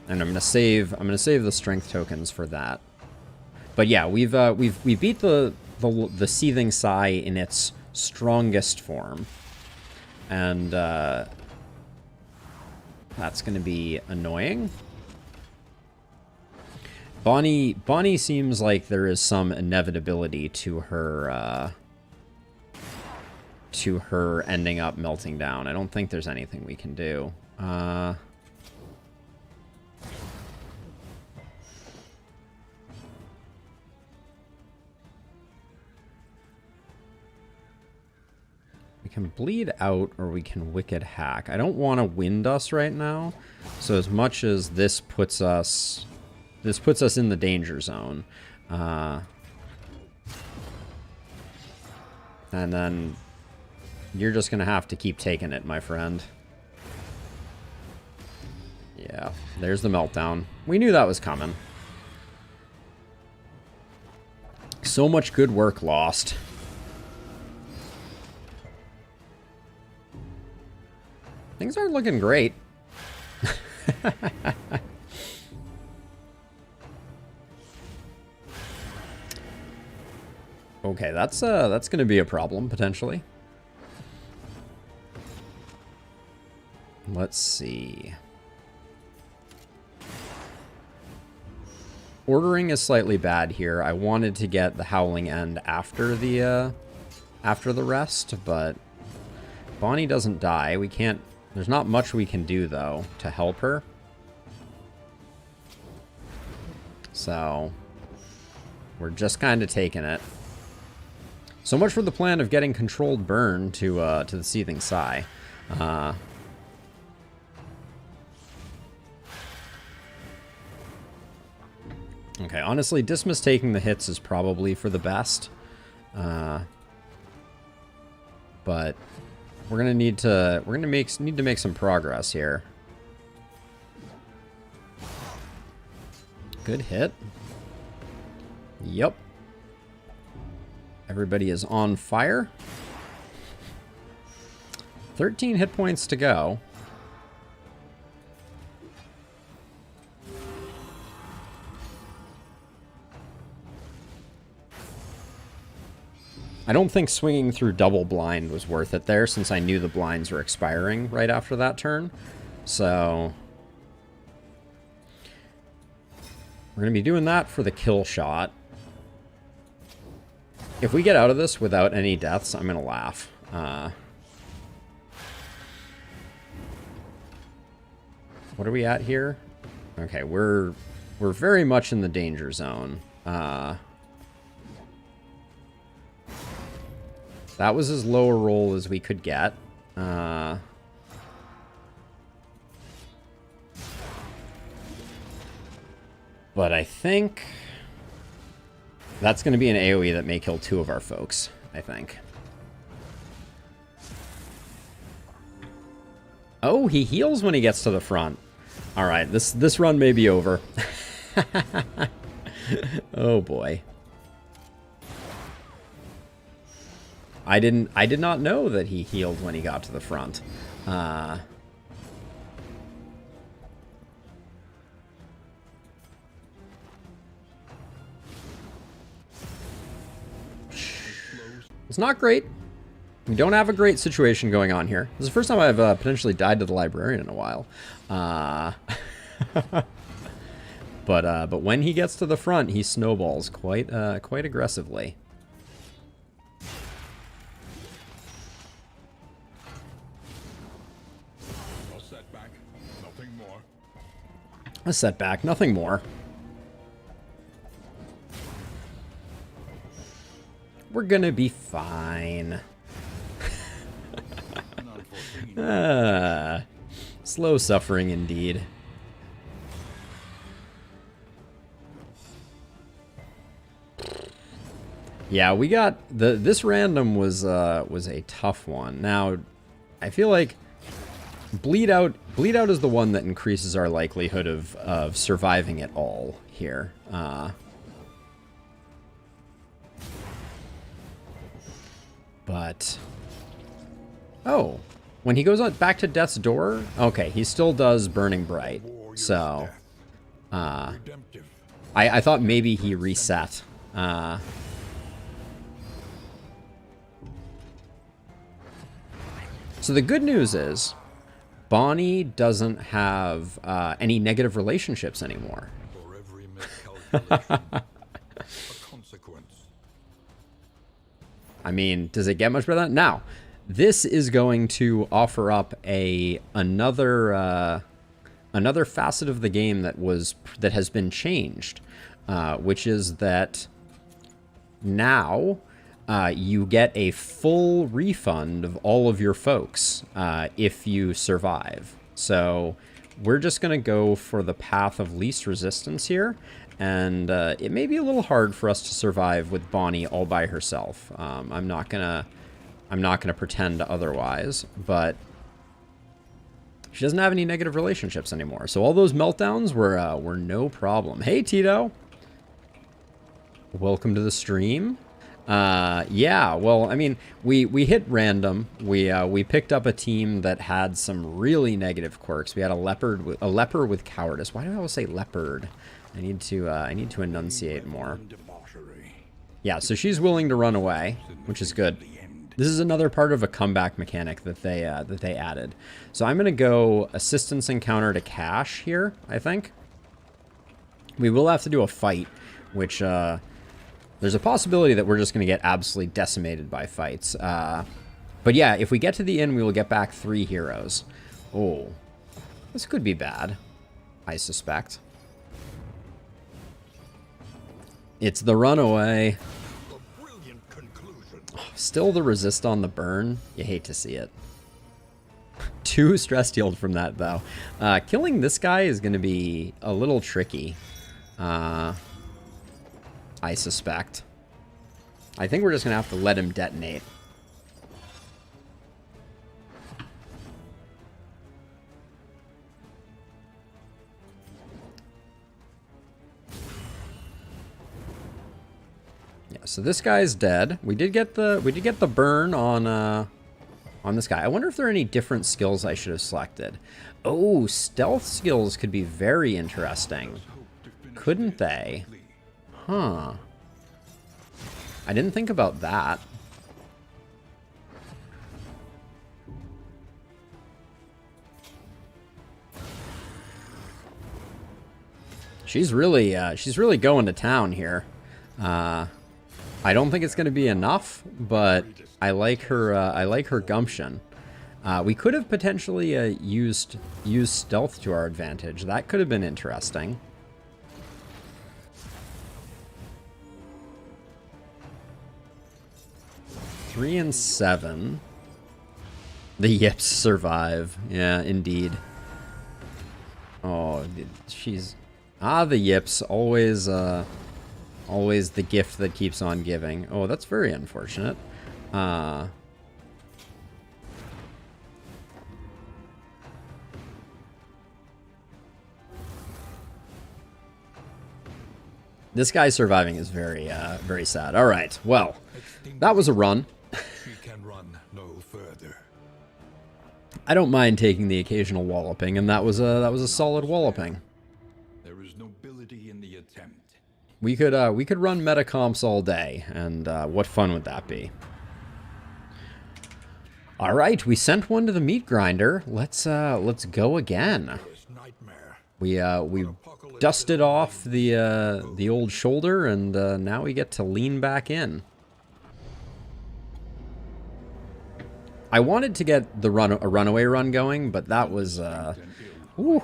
I'm gonna save the strength tokens for that. But yeah, we've beat the Seething Sigh in its strongest form, and that's gonna be annoying. Bonnie seems like there is some inevitability to her ending up melting down. I don't think there's anything we can do. We can bleed out or we can Wicked Hack. I don't want to Wind Us right now. So as much as this puts us in the danger zone. And then you're just going to have to keep taking it, my friend. Yeah, there's the meltdown. We knew that was coming. So much good work lost. Things aren't looking great. Okay, that's going to be a problem, potentially. Let's see. Ordering is slightly bad here. I wanted to get the Howling End after the rest, but Bonnie doesn't die. We can't... There's not much we can do, though, to help her. So we're just kind of taking it. So much for the plan of getting controlled burn to the Seething Sigh. Okay, honestly, Dismas taking the hits is probably for the best. But we're gonna need to make some progress here. Good hit. Yep. Everybody is on fire. 13 hit points to go. I don't think swinging through double blind was worth it there, since I knew the blinds were expiring right after that turn. So we're going to be doing that for the kill shot. If we get out of this without any deaths, I'm going to laugh. What are we at here? Okay, we're very much in the danger zone. That was as low a roll as we could get. But I think that's going to be an AoE that may kill 2 of our folks, I think. Oh, he heals when he gets to the front. All right, this run may be over. Oh boy. I did not know that he healed when he got to the front. It's not great. We don't have a great situation going on here. This is the first time I've potentially died to the librarian in a while. But when he gets to the front, he snowballs quite aggressively. A setback, nothing more. We're gonna be fine. Slow suffering indeed. Yeah, we got this random was a tough one. Now, I feel like bleed out is the one that increases our likelihood of surviving it all here. But oh, when he goes on back to Death's Door, okay, he still does Burning Bright. So I thought maybe he reset. So the good news is, Bonnie doesn't have any negative relationships anymore. For every miscalculation, a consequence. I mean, does it get much better than that? Now, this is going to offer up another facet of the game that has been changed, which is that now you get a full refund of all of your folks if you survive. So we're just going to go for the path of least resistance here. And it may be a little hard for us to survive with Bonnie all by herself. I'm not gonna pretend otherwise, but she doesn't have any negative relationships anymore. So all those meltdowns were no problem. Hey, Tito. Welcome to the stream. Yeah, well, I mean, we hit random. We picked up a team that had some really negative quirks. We had a leper with cowardice. Why do I always say leopard? I need to enunciate more. Yeah, so she's willing to run away, which is good. This is another part of a comeback mechanic that they added. So I'm gonna go assistance encounter to cash here. I think we will have to do a fight, which there's a possibility that we're just gonna get absolutely decimated by fights. But yeah, if we get to the end, we will get back 3 heroes. Oh, this could be bad, I suspect. It's the runaway. Oh, still the resist on the burn. You hate to see it. 2 stress healed from that, though. Killing this guy is going to be a little tricky. I suspect. I think we're just going to have to let him detonate. So this guy's dead. We did get the burn on this guy. I wonder if there are any different skills I should have selected. Oh, stealth skills could be very interesting. Couldn't they? Huh. I didn't think about that. She's really going to town here. I don't think it's going to be enough, but I like her gumption. We could have potentially used stealth to our advantage. That could have been interesting. Three and 7. The yips survive. Yeah, indeed. Oh, she's... the yips. Always the gift that keeps on giving. Oh, that's very unfortunate. This guy surviving is very, very sad. All right, well, that was a run. She can run no further. I don't mind taking the occasional walloping, and that was a solid walloping. There is nobility in the attempt. We could run metacomps all day, and what fun would that be? All right, we sent one to the meat grinder. Let's go again. We dusted off the old shoulder, and now we get to lean back in. I wanted to get a runaway run going, but that was ooh.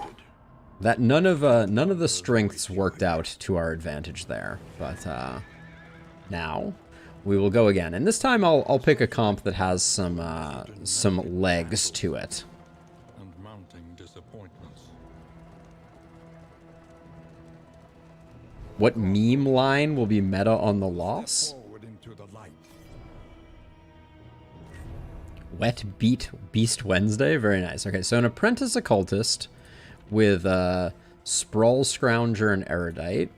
That none of the strengths worked out to our advantage there, but now we will go again. And this time I'll pick a comp that has some legs to it. And mounting disappointments. What meme line will be meta on the loss? Forward into the light. Wet Beast Wednesday? Very nice. Okay, so an Apprentice Occultist with Sprawl Scrounger and Erudite.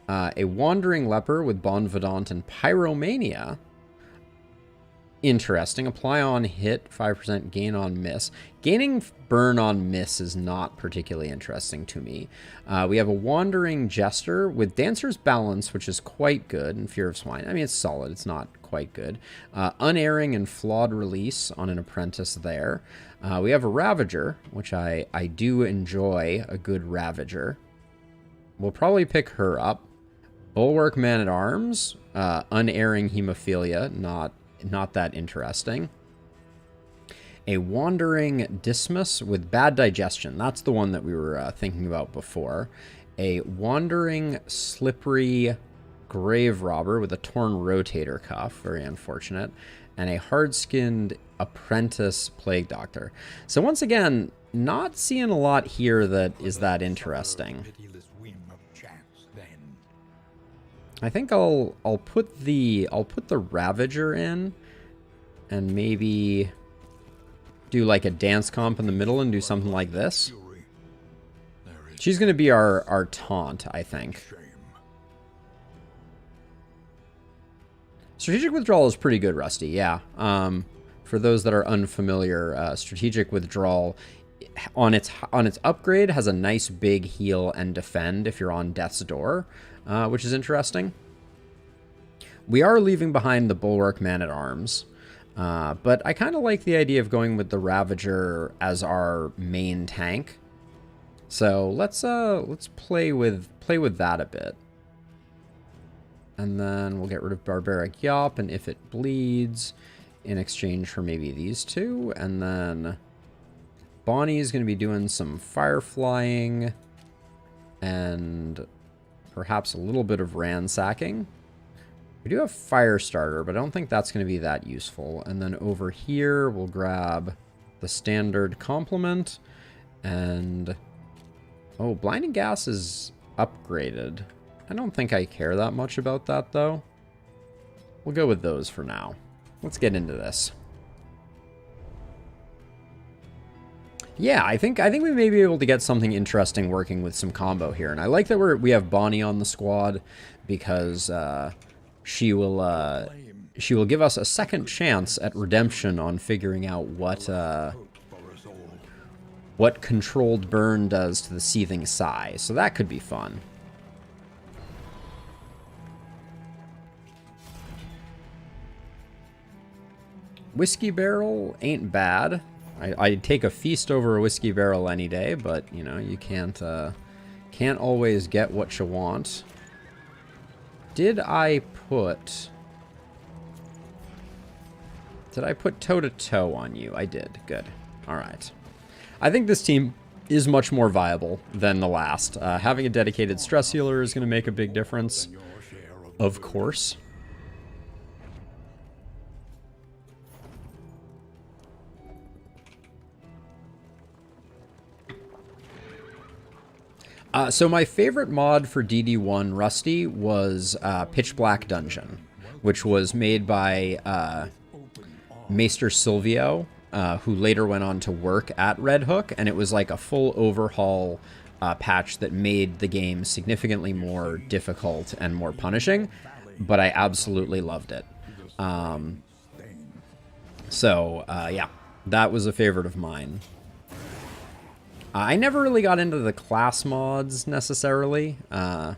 A Wandering Leper with Bon Vedant and Pyromania. Interesting. Apply on hit, 5% gain on miss. Gaining burn on miss is not particularly interesting to me. We have a Wandering Jester with Dancer's Balance, which is quite good, and Fear of Swine. I mean, it's solid. It's not quite good. Unerring and Flawed Release on an Apprentice there. We have a Ravager, which I do enjoy a good Ravager. We'll probably pick her up. Bulwark Man-at-Arms, Unerring Hemophilia, not that interesting. A Wandering Dismas with Bad Digestion. That's the one that we were thinking about before. A Wandering Slippery Grave Robber with a Torn Rotator Cuff. Very unfortunate. And a Hard-Skinned Apprentice Plague Doctor. So once again, not seeing a lot here that is that interesting. I think I'll put the Ravager in, and maybe do like a dance comp in the middle and do something like this. She's going to be our taunt, I think. Strategic Withdrawal is pretty good, Rusty. Yeah. For those that are unfamiliar, Strategic Withdrawal on its upgrade has a nice big heal and defend if you're on Death's Door. Which is interesting. We are leaving behind the Bulwark Man-at-Arms, but I kind of like the idea of going with the Ravager as our main tank. So let's play with that a bit, and then we'll get rid of Barbaric Yop, and if it bleeds, in exchange for maybe these two, and then Bonnie is going to be doing some fire flying, and perhaps a little bit of ransacking. We do have Firestarter, but I don't think that's going to be that useful. And then over here, we'll grab the standard complement. And, oh, Blinding Gas is upgraded. I don't think I care that much about that, though. We'll go with those for now. Let's get into this. Yeah, I think we may be able to get something interesting working with some combo here, and I like that we have Bonnie on the squad because she will give us a second chance at redemption on figuring out what controlled burn does to the Seething Sigh, so that could be fun. Whiskey Barrel ain't bad. I'd take a feast over a Whiskey Barrel any day, but, you know, you can't always get what you want. Did I put toe-to-toe on you? I did. Good. All right. I think this team is much more viable than the last. Having a dedicated stress healer is going to make a big difference, of course. So my favorite mod for DD1 Rusty was Pitch Black Dungeon, which was made by Maester Silvio, who later went on to work at Red Hook, and it was like a full overhaul patch that made the game significantly more difficult and more punishing, but I absolutely loved it. Yeah, that was a favorite of mine. I never really got into the class mods necessarily. I'm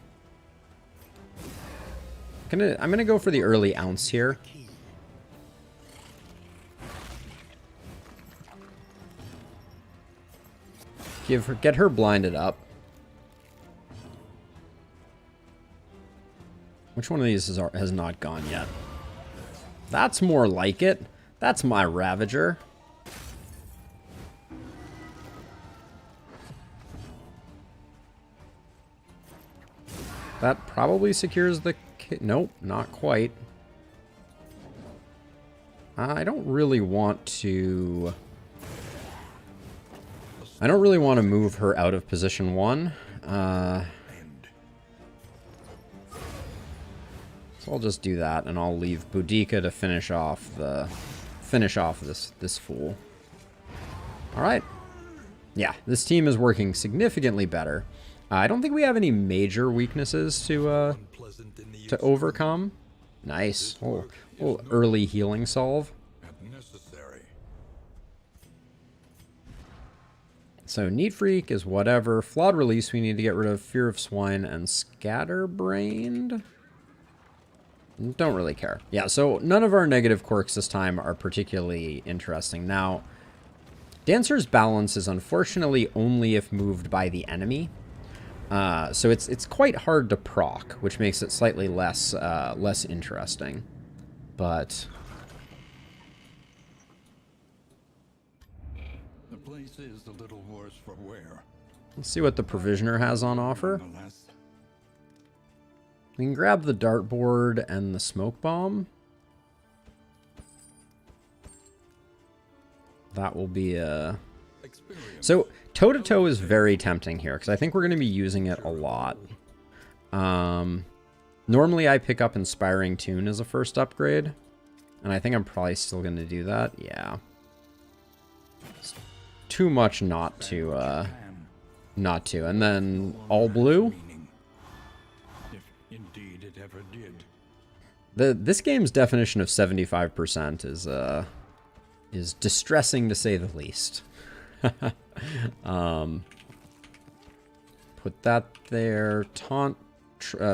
gonna go for the early ounce here. Get her blinded up. Which one of these has not gone yet? That's more like it. That's my Ravager. That probably secures the... Nope, not quite. I don't really want to... I don't really want to move her out of position 1. So I'll just do that, and I'll leave Boudica to finish off this fool. All right. Yeah, this team is working significantly better. I don't think we have any major weaknesses to overcome. Nice. Little early healing solve. So Neat Freak is whatever. Flawed Release, we need to get rid of Fear of Swine and Scatterbrained. Don't really care. Yeah, so none of our negative quirks this time are particularly interesting. Now, Dancer's Balance is unfortunately only if moved by the enemy. So it's quite hard to proc, which makes it slightly less interesting. But the place is a little worse for wear. Let's see what the Provisioner has on offer. We can grab the Dartboard and the Smoke Bomb. That will be a... So, Toe-to-Toe is very tempting here, because I think we're going to be using it a lot. Normally I pick up Inspiring Tune as a first upgrade, and I think I'm probably still going to do that. Yeah. It's too much not to. And then All Blue. Indeed it ever did. This game's definition of 75% is distressing to say the least. Put that there. Taunt,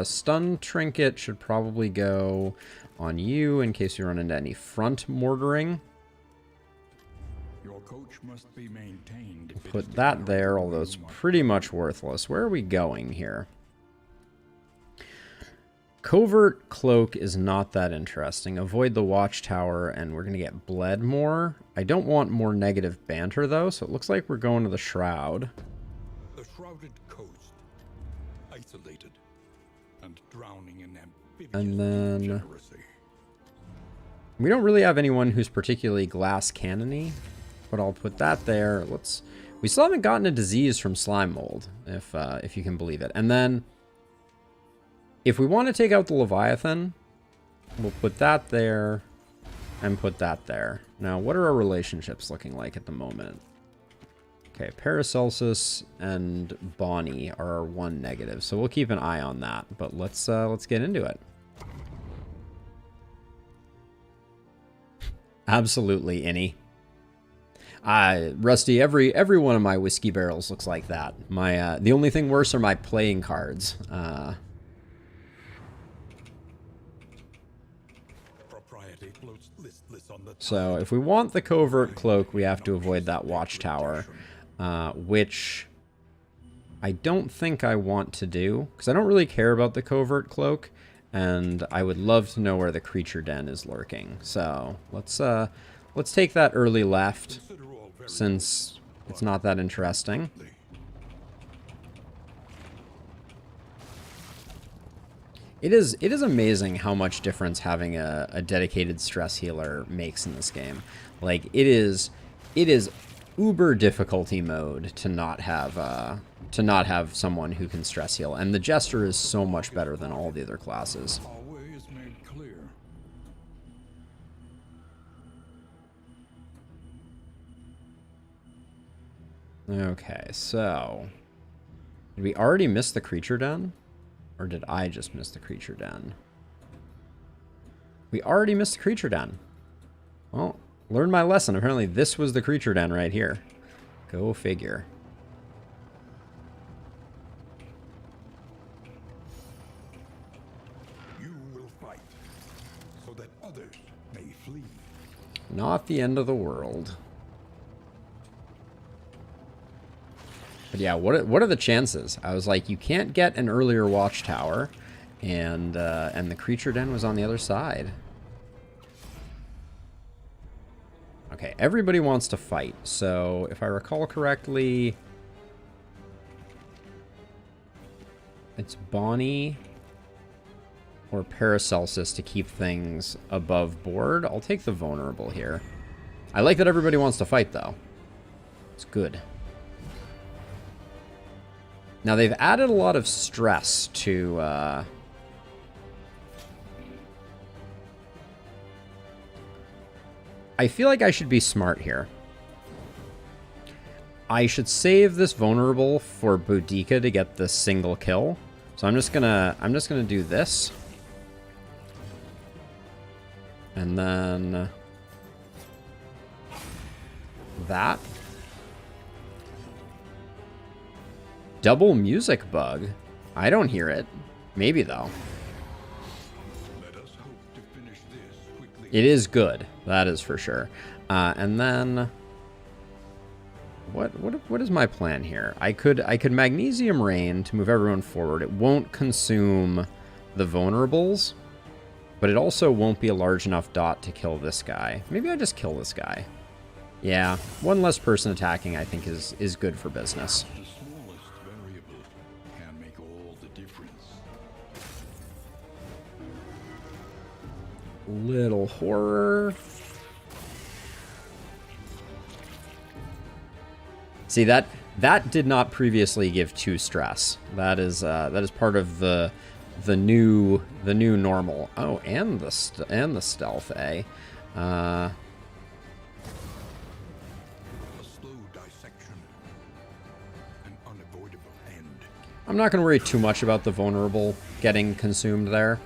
Stun Trinket should probably go on you in case you run into any front mortaring. Your coach must be maintained. Put that there, although it's pretty much worthless. Where are we going here? Covert Cloak is not that interesting. Avoid the Watchtower, and we're going to get bled more. I don't want more negative banter, though, so it looks like we're going to the Shroud. The shrouded coast, isolated and drowning in amphibious And then degeneracy. we don't really have anyone who's particularly glass cannony, but I'll put that there. We still haven't gotten a disease from slime mold, if you can believe it. And then if we want to take out the Leviathan, we'll put that there and put that there. Now, what are our relationships looking like at the moment? Okay, Paracelsus and Bonnie are our one negative, so we'll keep an eye on that. But let's get into it. Absolutely, Innie. Rusty, every one of my whiskey barrels looks like that. My the only thing worse are my playing cards. So if we want the Covert Cloak, we have to avoid that Watchtower, which I don't think I want to do, because I don't really care about the Covert Cloak, and I would love to know where the Creature Den is lurking. So let's take that early left, since it's not that interesting. It is amazing how much difference having a dedicated stress healer makes in this game. Like, it is uber difficulty mode to not have someone who can stress heal, and the Jester is so much better than all the other classes. Always made clear. Okay, so did we already miss the Creature Den? Or did I just miss the Creature Den? We already missed the Creature Den. Well, learned my lesson. Apparently this was the Creature Den right here. Go figure. You will fight so that others may flee. Not the end of the world. But yeah, what are the chances? I was like, you can't get an earlier Watchtower, and the Creature Den was on the other side. Okay, everybody wants to fight, so if I recall correctly, it's Bonnie or Paracelsus to keep things above board. I'll take the vulnerable here. I like that everybody wants to fight, though. It's good. Now, they've added a lot of stress to... I feel like I should be smart here. I should save this vulnerable for Boudica to get the single kill. So I'm just gonna do this. And then that. Double music bug. I don't hear it. Maybe though. It is good. That is for sure. And then what is my plan here? I could magnesium rain to move everyone forward. It won't consume the vulnerables, but it also won't be a large enough dot to kill this guy. Maybe I just kill this guy. Yeah, one less person attacking I think is good for business. The smallest variable can make all the difference. Little horror. See, that did not previously give 2 stress. That is part of the new normal. Oh, and the stealth, eh? A slow dissection, an unavoidable end. I'm not going to worry too much about the vulnerable getting consumed there.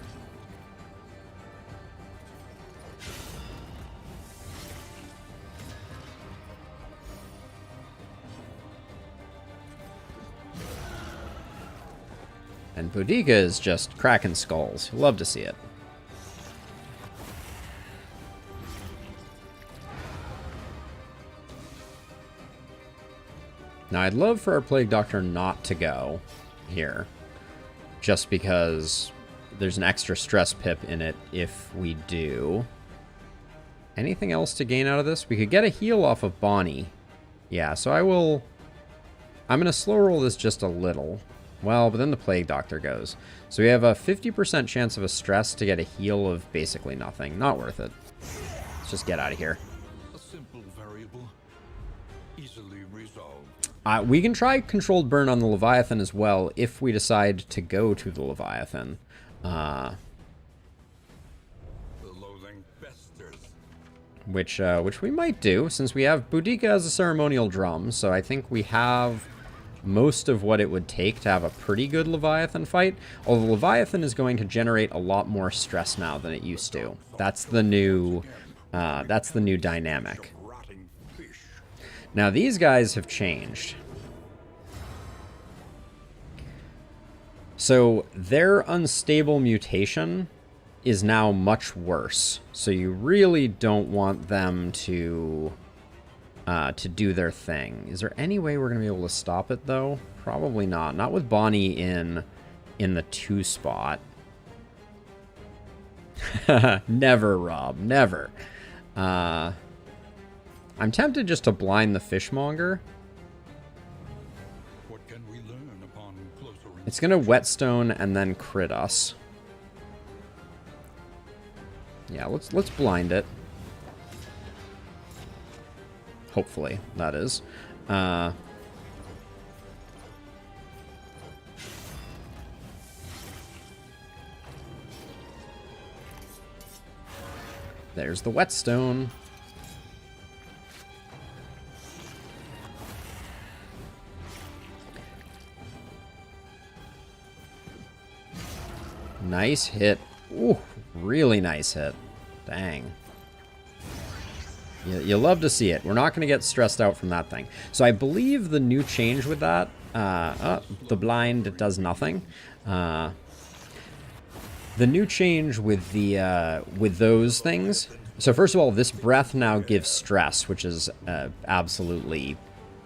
And Boudica is just cracking skulls. Love to see it. Now, I'd love for our Plague Doctor not to go here, just because there's an extra stress pip in it if we do. Anything else to gain out of this? We could get a heal off of Bonnie. Yeah, so I'm going to slow roll this just a little. Well, but then the Plague Doctor goes. So we have a 50% chance of a stress to get a heal of basically nothing. Not worth it. Let's just get out of here. A simple variable, easily resolved. We can try Controlled Burn on the Leviathan as well if we decide to go to the Leviathan. The loathing festers. Which we might do, since we have Boudica as a ceremonial drum, so I think we have most of what it would take to have a pretty good Leviathan fight. Although Leviathan is going to generate a lot more stress now than it used to. That's the new dynamic. Now these guys have changed. So their unstable mutation is now much worse. So you really don't want them to do their thing. Is there any way we're going to be able to stop it, though? Probably not. Not with Bonnie in the 2 spot. Never, Rob. Never. I'm tempted just to blind the Fishmonger. What can we learn upon closer It's going to whetstone and then crit us. Yeah, let's blind it. Hopefully, that is. There's the whetstone. Nice hit. Ooh, really nice hit. Dang. You love to see it. We're not going to get stressed out from that thing. So I believe the new change with that, the blind does nothing. The new change with the with those things. So first of all, this breath now gives stress, which is absolutely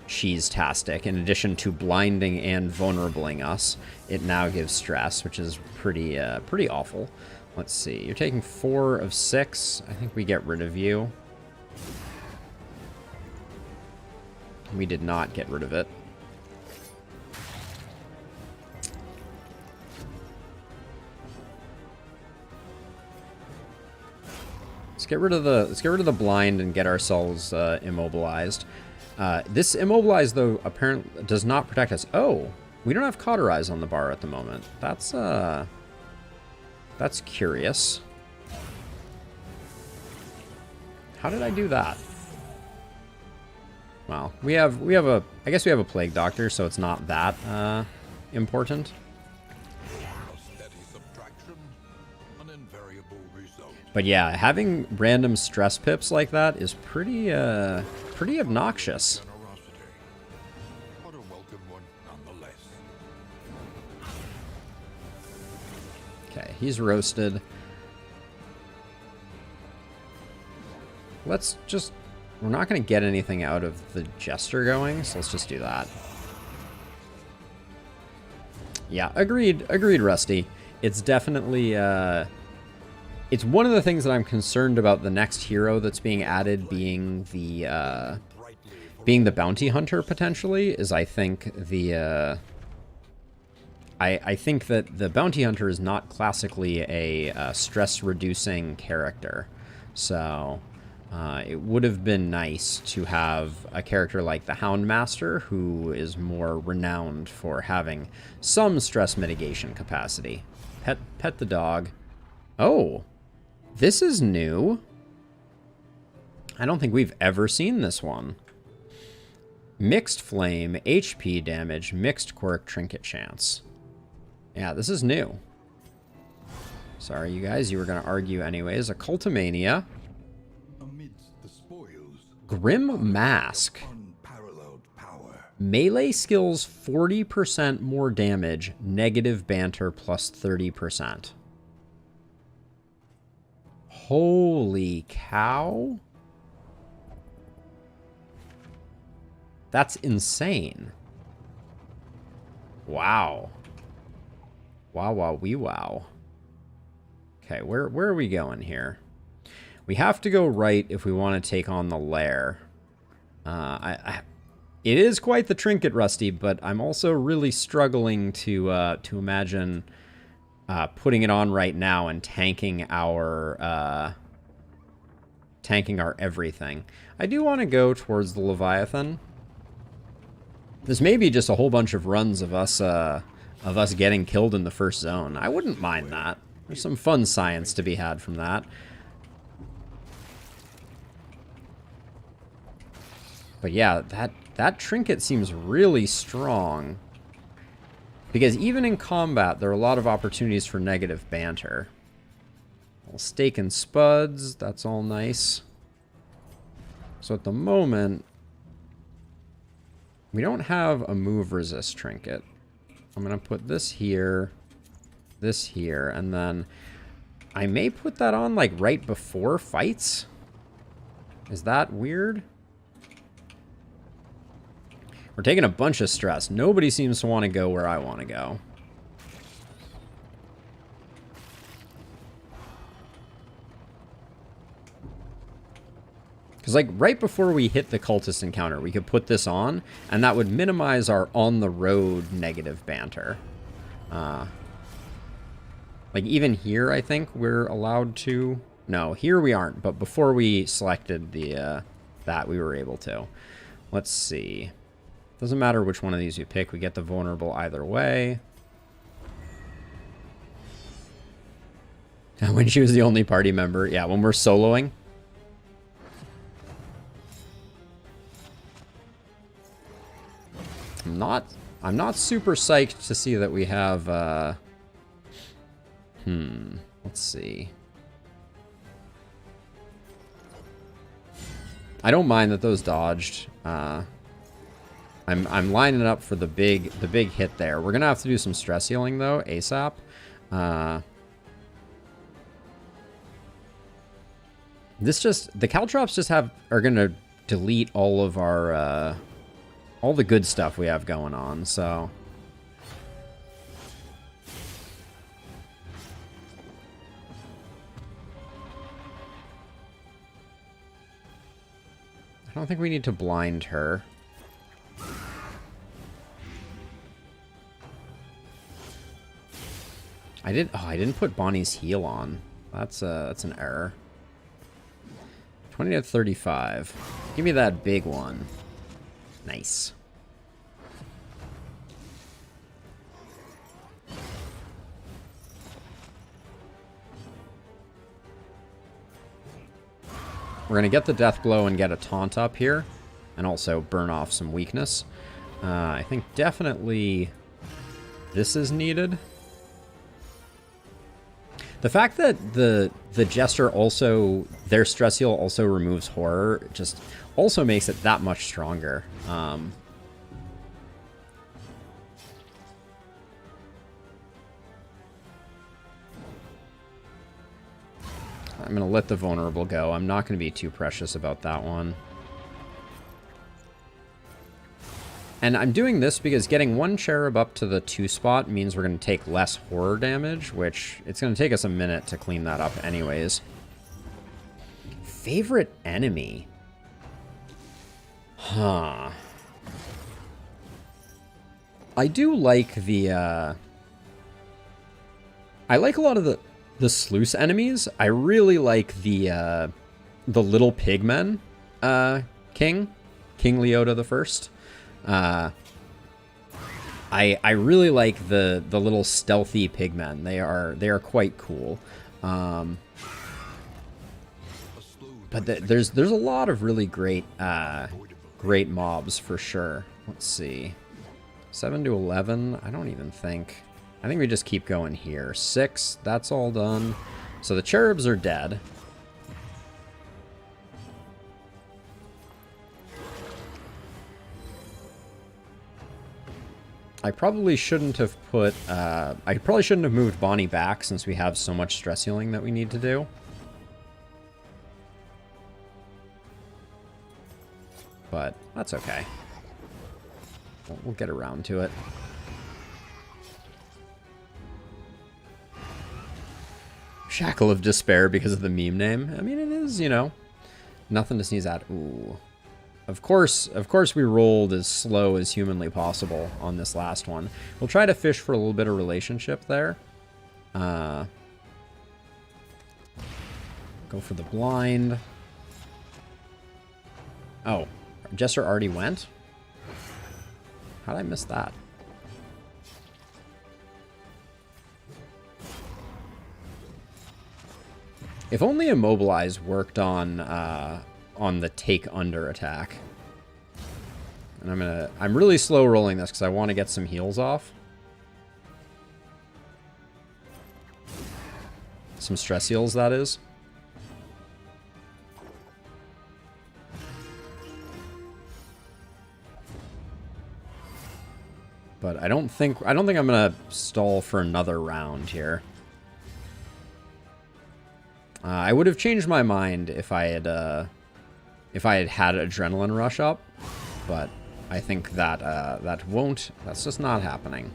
cheese-tastic. In addition to blinding and vulnerabling us, it now gives stress, which is pretty awful. Let's see. You're taking 4 of 6. I think we get rid of you. We did not get rid of it. Let's get rid of the blind and get ourselves immobilized. This immobilize though apparently does not protect us. Oh, we don't have cauterize on the bar at the moment. That's curious. How did I do that? Well, we have a I guess we have a plague doctor, so it's not that important. But yeah, having random stress pips like that is pretty obnoxious. Okay, he's roasted. Let's just... We're not going to get anything out of the Jester going, so let's just do that. Yeah, agreed, Rusty. It's definitely... It's one of the things that I'm concerned about the next hero that's being added being the bounty hunter potentially, is I think the I think that the bounty hunter is not classically a stress reducing character. So it would have been nice to have a character like the Houndmaster, who is more renowned for having some stress mitigation capacity. Pet the dog. Oh. This is new. I don't think we've ever seen this one. Mixed flame, HP damage, mixed quirk, trinket chance. Yeah, this is new. Sorry, you guys, you were going to argue anyways. Occultomania. Grim Mask. Melee skills 40% more damage, negative banter plus 30%. Holy cow. That's insane. Wow. Wow, wow, wee wow. Okay, where are we going here? We have to go right if we want to take on the lair. It is quite the trinket, Rusty, but I'm also really struggling to imagine... putting it on right now and tanking our everything. I do want to go towards the Leviathan. This may be just a whole bunch of runs of us getting killed in the first zone. I wouldn't mind that. There's some fun science to be had from that. But yeah, that trinket seems really strong. Because even in combat, there are a lot of opportunities for negative banter. Well, steak and spuds, that's all nice. So at the moment, we don't have a move resist trinket. I'm going to put this here, and then I may put that on like right before fights. Is that weird? We're taking a bunch of stress. Nobody seems to want to go where I want to go. Because, like, right before we hit the cultist encounter, we could put this on, and that would minimize our on-the-road negative banter. Like, even here, I think we're allowed to... No, here we aren't, but before we selected the that, we were able to. Let's see... Doesn't matter which one of these you pick. We get the vulnerable either way. When she was the only party member. Yeah, when we're soloing. I'm not super psyched to see that we have let's see. I don't mind that those dodged. I'm lining up for the big hit there. We're gonna have to do some stress healing though, ASAP. The caltrops just are gonna delete all of our all the good stuff we have going on, so I don't think we need to blind her. I didn't put Bonnie's heal on. That's an error. 20 to 35. Give me that big one. Nice. We're going to get the death blow and get a taunt up here. And also burn off some weakness. I think definitely this is needed. The fact that the Jester also, their stress heal also removes horror, just also makes it that much stronger. I'm going to let the vulnerable go. I'm not going to be too precious about that one. And I'm doing this because getting one cherub up to the 2 spot means we're going to take less horror damage, which it's going to take us a minute to clean that up anyways. Favorite enemy? Huh. I do like the, I like a lot of the sluice enemies. I really like the little pigmen, King Leota the First. I really like the little stealthy pigmen. They are quite cool. But there's a lot of really great great mobs for sure. Let's see. 7 to 11. I don't even think. I think we just keep going here. 6. That's all done. So the cherubs are dead. I probably shouldn't have put, I probably shouldn't have moved Bonnie back since we have so much stress healing that we need to do. But that's okay. We'll get around to it. Shackle of Despair because of the meme name. I mean, it is, you know, nothing to sneeze at. Ooh. Of course we rolled as slow as humanly possible on this last one. We'll try to fish for a little bit of relationship there. Go for the blind. Oh, Jester already went? How'd I miss that? If only Immobilize worked on the take under attack. And I'm really slow rolling this because I want to get some heals off. Some stress heals, that is. But I don't think I'm gonna stall for another round here. I would have changed my mind if I had had Adrenaline Rush up, but I think that that's just not happening.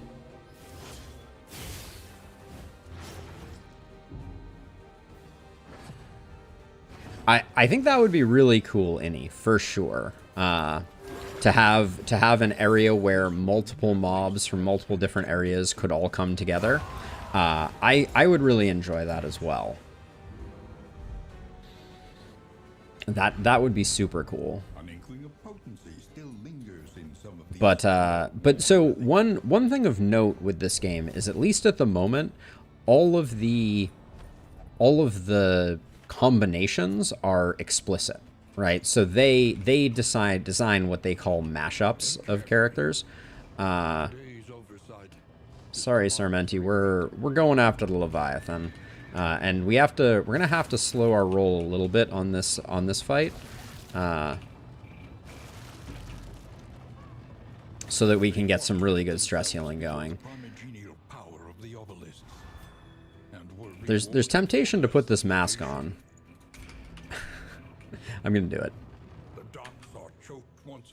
I think that would be really cool, Innie, for sure. To have an area where multiple mobs from multiple different areas could all come together. I would really enjoy that as well. That would be super cool. But so one thing of note with this game is, at least at the moment, all of the combinations are explicit, right? So they design what they call mashups of characters. Sorry, Sarmenti, we're going after the Leviathan. And we're gonna have to slow our roll a little bit on this fight, so that we can get some really good stress healing going. There's temptation to put this mask on. I'm gonna do it.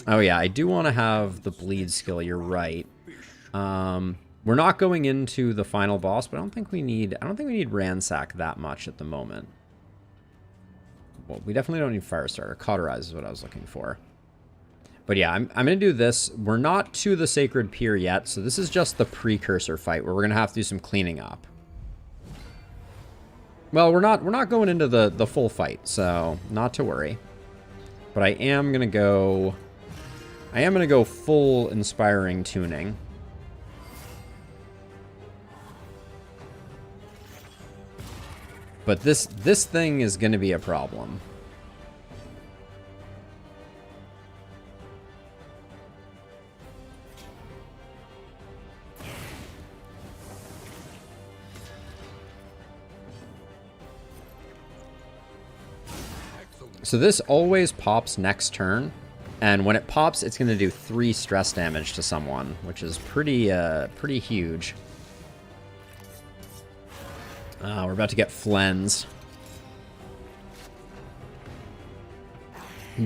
Oh yeah, I do want to have the bleed skill. You're right. We're not going into the final boss, but I don't think we need Ransack that much at the moment. Well, we definitely don't need Firestarter. Cauterize is what I was looking for. But yeah, I'm going to do this. We're not to the Sacred Pier yet, so this is just the precursor fight where we're going to have to do some cleaning up. Well, we're not going into the full fight, so not to worry. But I am gonna go full inspiring tuning. But this thing is gonna be a problem. So this always pops next turn, and when it pops, it's going to do 3 stress damage to someone, which is pretty huge. We're about to get Flens.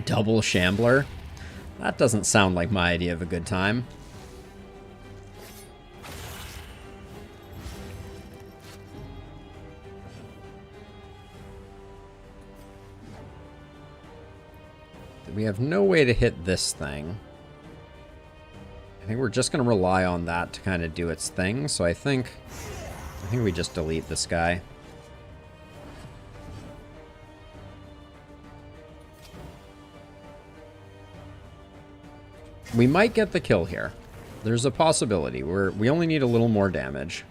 Double Shambler? That doesn't sound like my idea of a good time. We have no way to hit this thing. I think we're just going to rely on that to kind of do its thing, so I think we just delete this guy. We might get the kill here. There's a possibility. We only need a little more damage.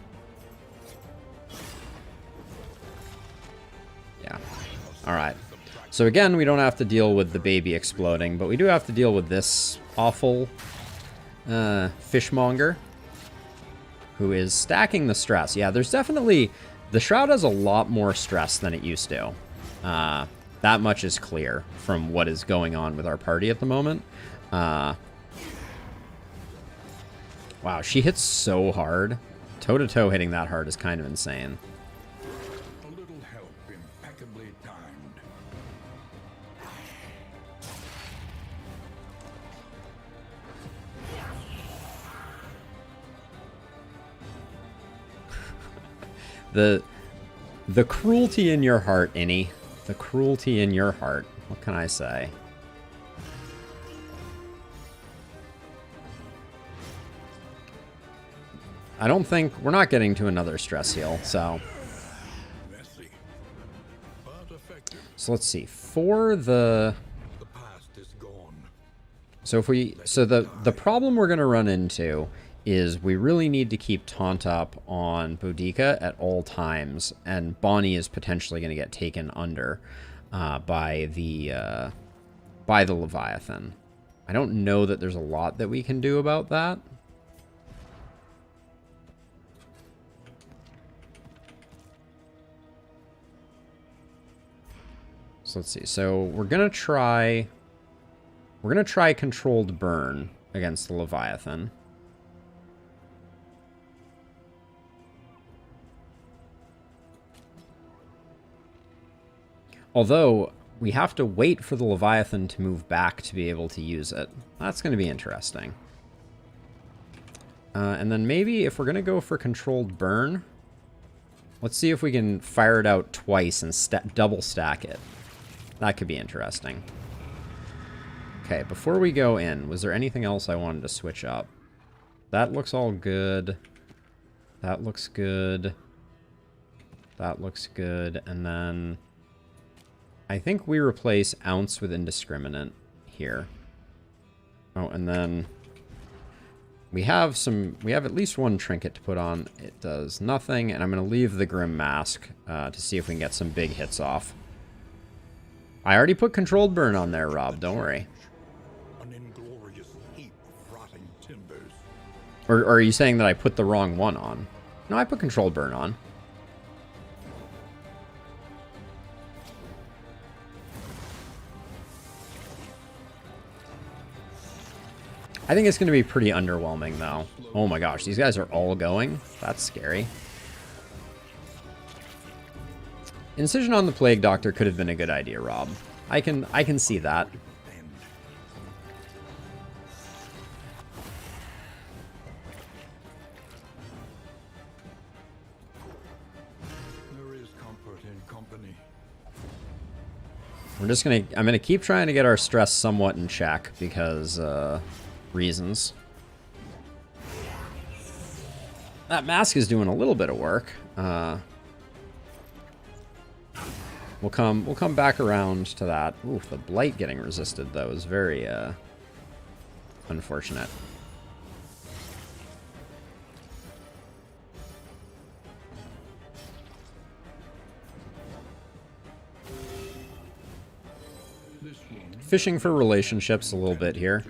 Yeah. All right. So again, we don't have to deal with the baby exploding, but we do have to deal with this awful fishmonger who is stacking the stress. Yeah, there's definitely... The Shroud has a lot more stress than it used to. That much is clear from what is going on with our party at the moment. Wow, she hits so hard. Toe-to-toe hitting that hard is kind of insane. A little help impeccably timed. The cruelty in your heart, Innie. The cruelty in your heart. What can I say? I don't think... We're not getting to another stress heal, so... Messy, but effective. So let's see. For the... The past is gone. So if we... So the problem we're going to run into is we really need to keep Taunt up on Boudica at all times, and Bonnie is potentially going to get taken under by the Leviathan. I don't know that there's a lot that we can do about that. So let's see. So we're gonna try controlled burn against the Leviathan. Although, we have to wait for the Leviathan to move back to be able to use it. That's going to be interesting. And then maybe if we're going to go for controlled burn, let's see if we can fire it out twice and double stack it. That could be interesting. Okay, before we go in, was there anything else I wanted to switch up? That looks all good. That looks good. That looks good. And then... I think we replace Ounce with Indiscriminate here. Oh, and then we have at least one trinket to put on. It does nothing, and I'm going to leave the Grim Mask to see if we can get some big hits off. I already put Controlled Burn on there, Rob. Don't worry. An inglorious heap of rotting timbers. Or are you saying that I put the wrong one on? No, I put Controlled Burn on. I think it's going to be pretty underwhelming, though. Oh my gosh, these guys are all going? That's scary. Incision on the Plague Doctor could have been a good idea, Rob. I can see that. There is comfort in company. I'm gonna keep trying to get our stress somewhat in check because, reasons. That mask is doing a little bit of work. We'll come back around to that. Ooh, the blight getting resisted though is very unfortunate. Fishing for relationships a little bit here.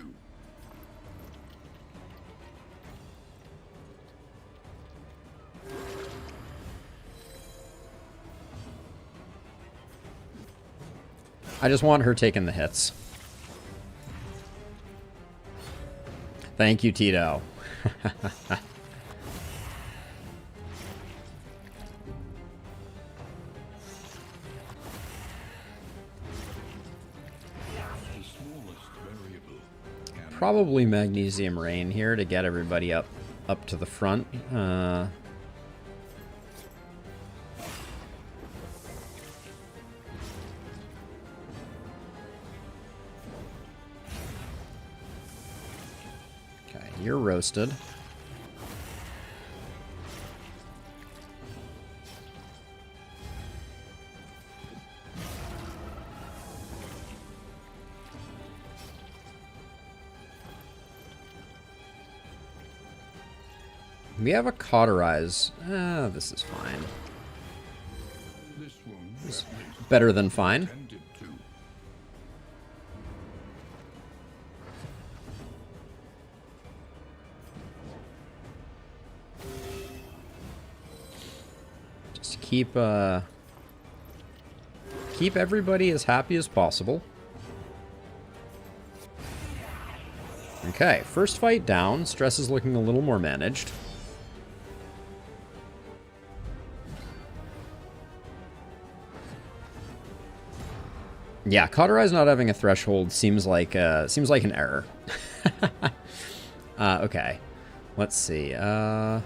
I just want her taking the hits. Thank you, Tito. Probably Magnesium Rain here to get everybody up to the front. Okay, you're roasted. We have a cauterize. This is fine. It's better than fine. Just keep everybody as happy as possible. Okay, first fight down. Stress is looking a little more managed. Yeah, Cauterize not having a threshold seems like an error. Okay, let's see. How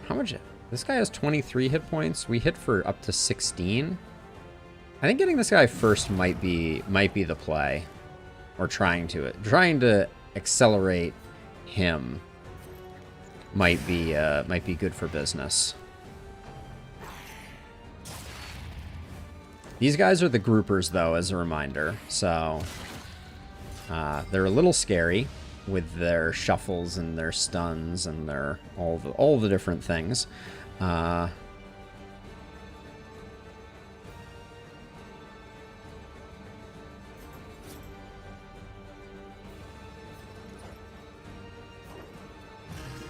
much? This guy has 23 hit points. We hit for up to 16. I think getting this guy first might be the play, or trying to accelerate him might be good for business. These guys are the groupers, though, as a reminder. So they're a little scary with their shuffles and their stuns and their all the different things. I'm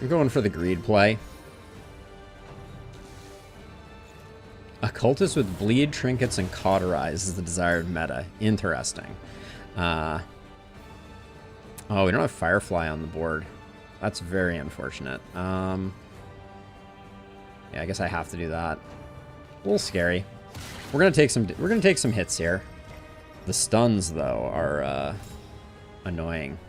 going for the greed play. Occultist with bleed, trinkets, and cauterize is the desired meta. Interesting. Oh, we don't have Firefly on the board. That's very unfortunate. Yeah, I guess I have to do that. A little scary. We're gonna take some hits here. The stuns though are annoying.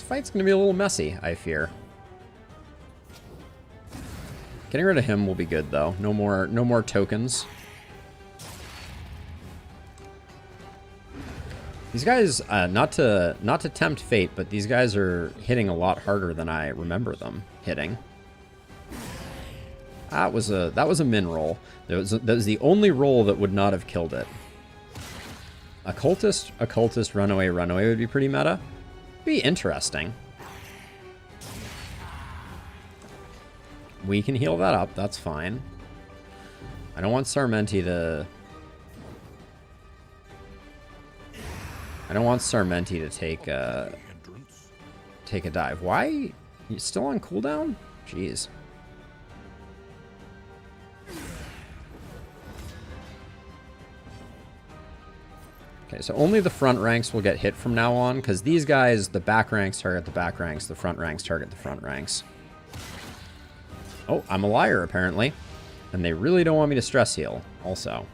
Fight's gonna be a little messy, I fear. Getting rid of him will be good though. No more tokens. These guys, not to tempt fate, but these guys are hitting a lot harder than I remember them hitting. That was a min roll. That was the only roll that would not have killed it. Occultist, runaway would be pretty meta. Be interesting. We can heal that up. That's fine. I don't want Sarmenti to... I don't want Sarmenti to take a dive. Why? You still on cooldown? Jeez. Okay, so only the front ranks will get hit from now on, because these guys, the back ranks target the back ranks, the front ranks target the front ranks. Oh, I'm a liar, apparently. And they really don't want me to stress heal, also.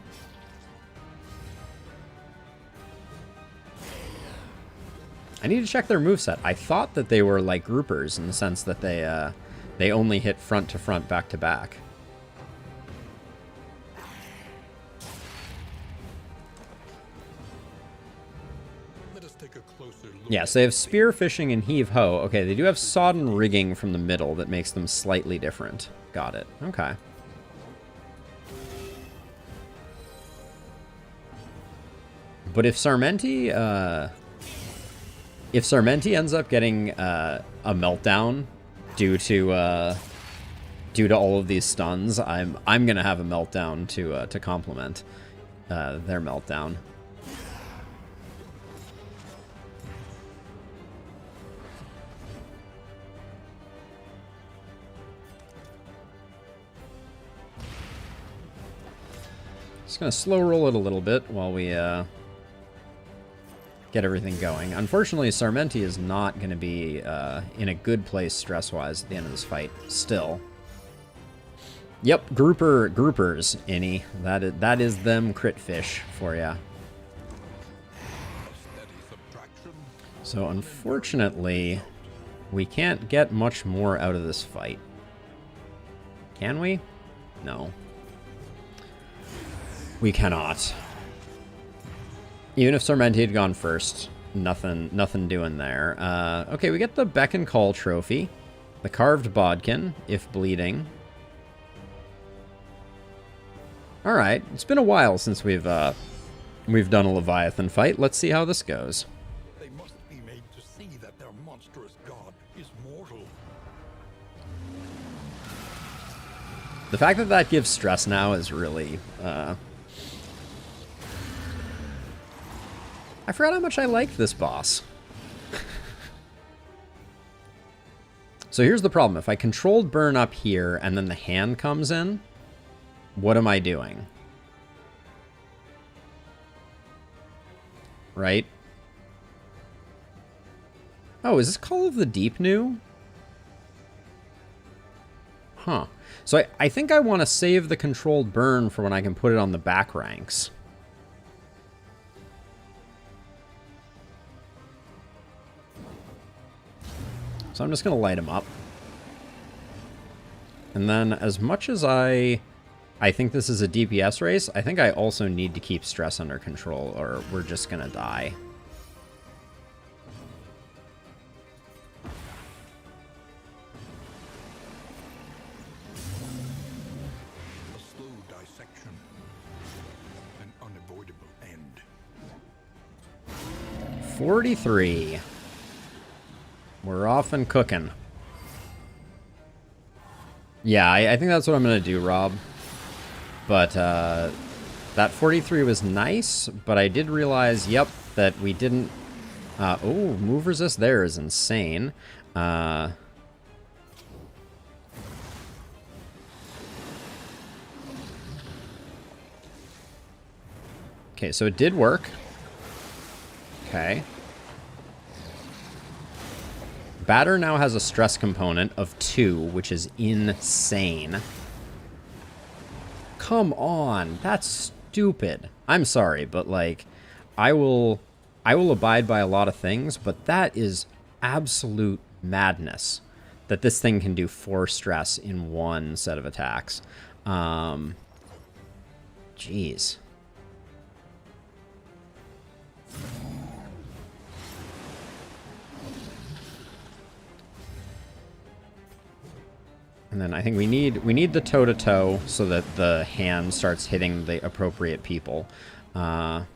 I need to check their moveset. I thought that they were like groupers in the sense that they only hit front to front, back to back. take a closer look. Yeah, so they have spear fishing and heave ho. Okay, they do have sodden rigging from the middle that makes them slightly different. Got it. Okay. But if Sarmenti ends up getting a meltdown due to all of these stuns, I'm gonna have a meltdown to complement their meltdown. Just gonna slow roll it a little bit while we get everything going. Unfortunately, Sarmenti is not going to be in a good place stress-wise at the end of this fight. Still. Yep, groupers, Innie. That is them crit fish for ya. So unfortunately, we can't get much more out of this fight. Can we? No. We cannot. Even if Sarmenti had gone first, nothing doing there. Okay, we get the Beck and Call trophy. The carved bodkin, if bleeding. Alright, it's been a while since we've done a Leviathan fight. Let's see how this goes. They must be made to see that their monstrous god is mortal. The fact that that gives stress now is really... I forgot how much I liked this boss. So here's the problem. If I controlled burn up here and then the hand comes in, what am I doing? Right? Oh, is this Call of the Deep new? Huh. So I think I want to save the controlled burn for when I can put it on the back ranks. So I'm just going to light him up. And then as much as I think this is a DPS race, I think I also need to keep stress under control or we're just going to die. A slow dissection. An unavoidable end. 43. We're off and cooking. Yeah, I think that's what I'm going to do, Rob. But that 43 was nice, but I did realize, yep, that we didn't... oh, move resist there is insane. Okay, so it did work. Okay. Batter now has a stress component of 2, which is insane. Come on, that's stupid. I'm sorry, but like, I will abide by a lot of things, but that is absolute madness that this thing can do 4 stress in one set of attacks. Jeez. And then I think we need the toe-to-toe so that the hand starts hitting the appropriate people. That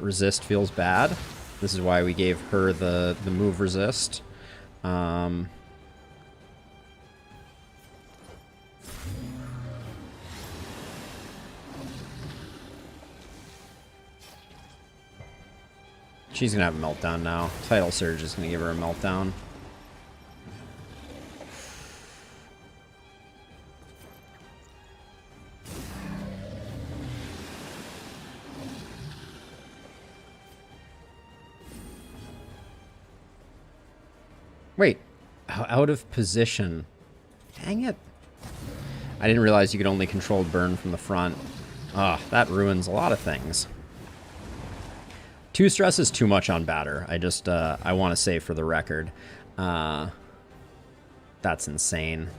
resist feels bad. This is why we gave her the move resist. She's gonna have a meltdown now. Tidal Surge is gonna give her a meltdown. Wait, out of position. Dang it. I didn't realize you could only control burn from the front. Ah, that ruins a lot of things. 2 stress is too much on batter. I just, I want to say for the record. That's insane.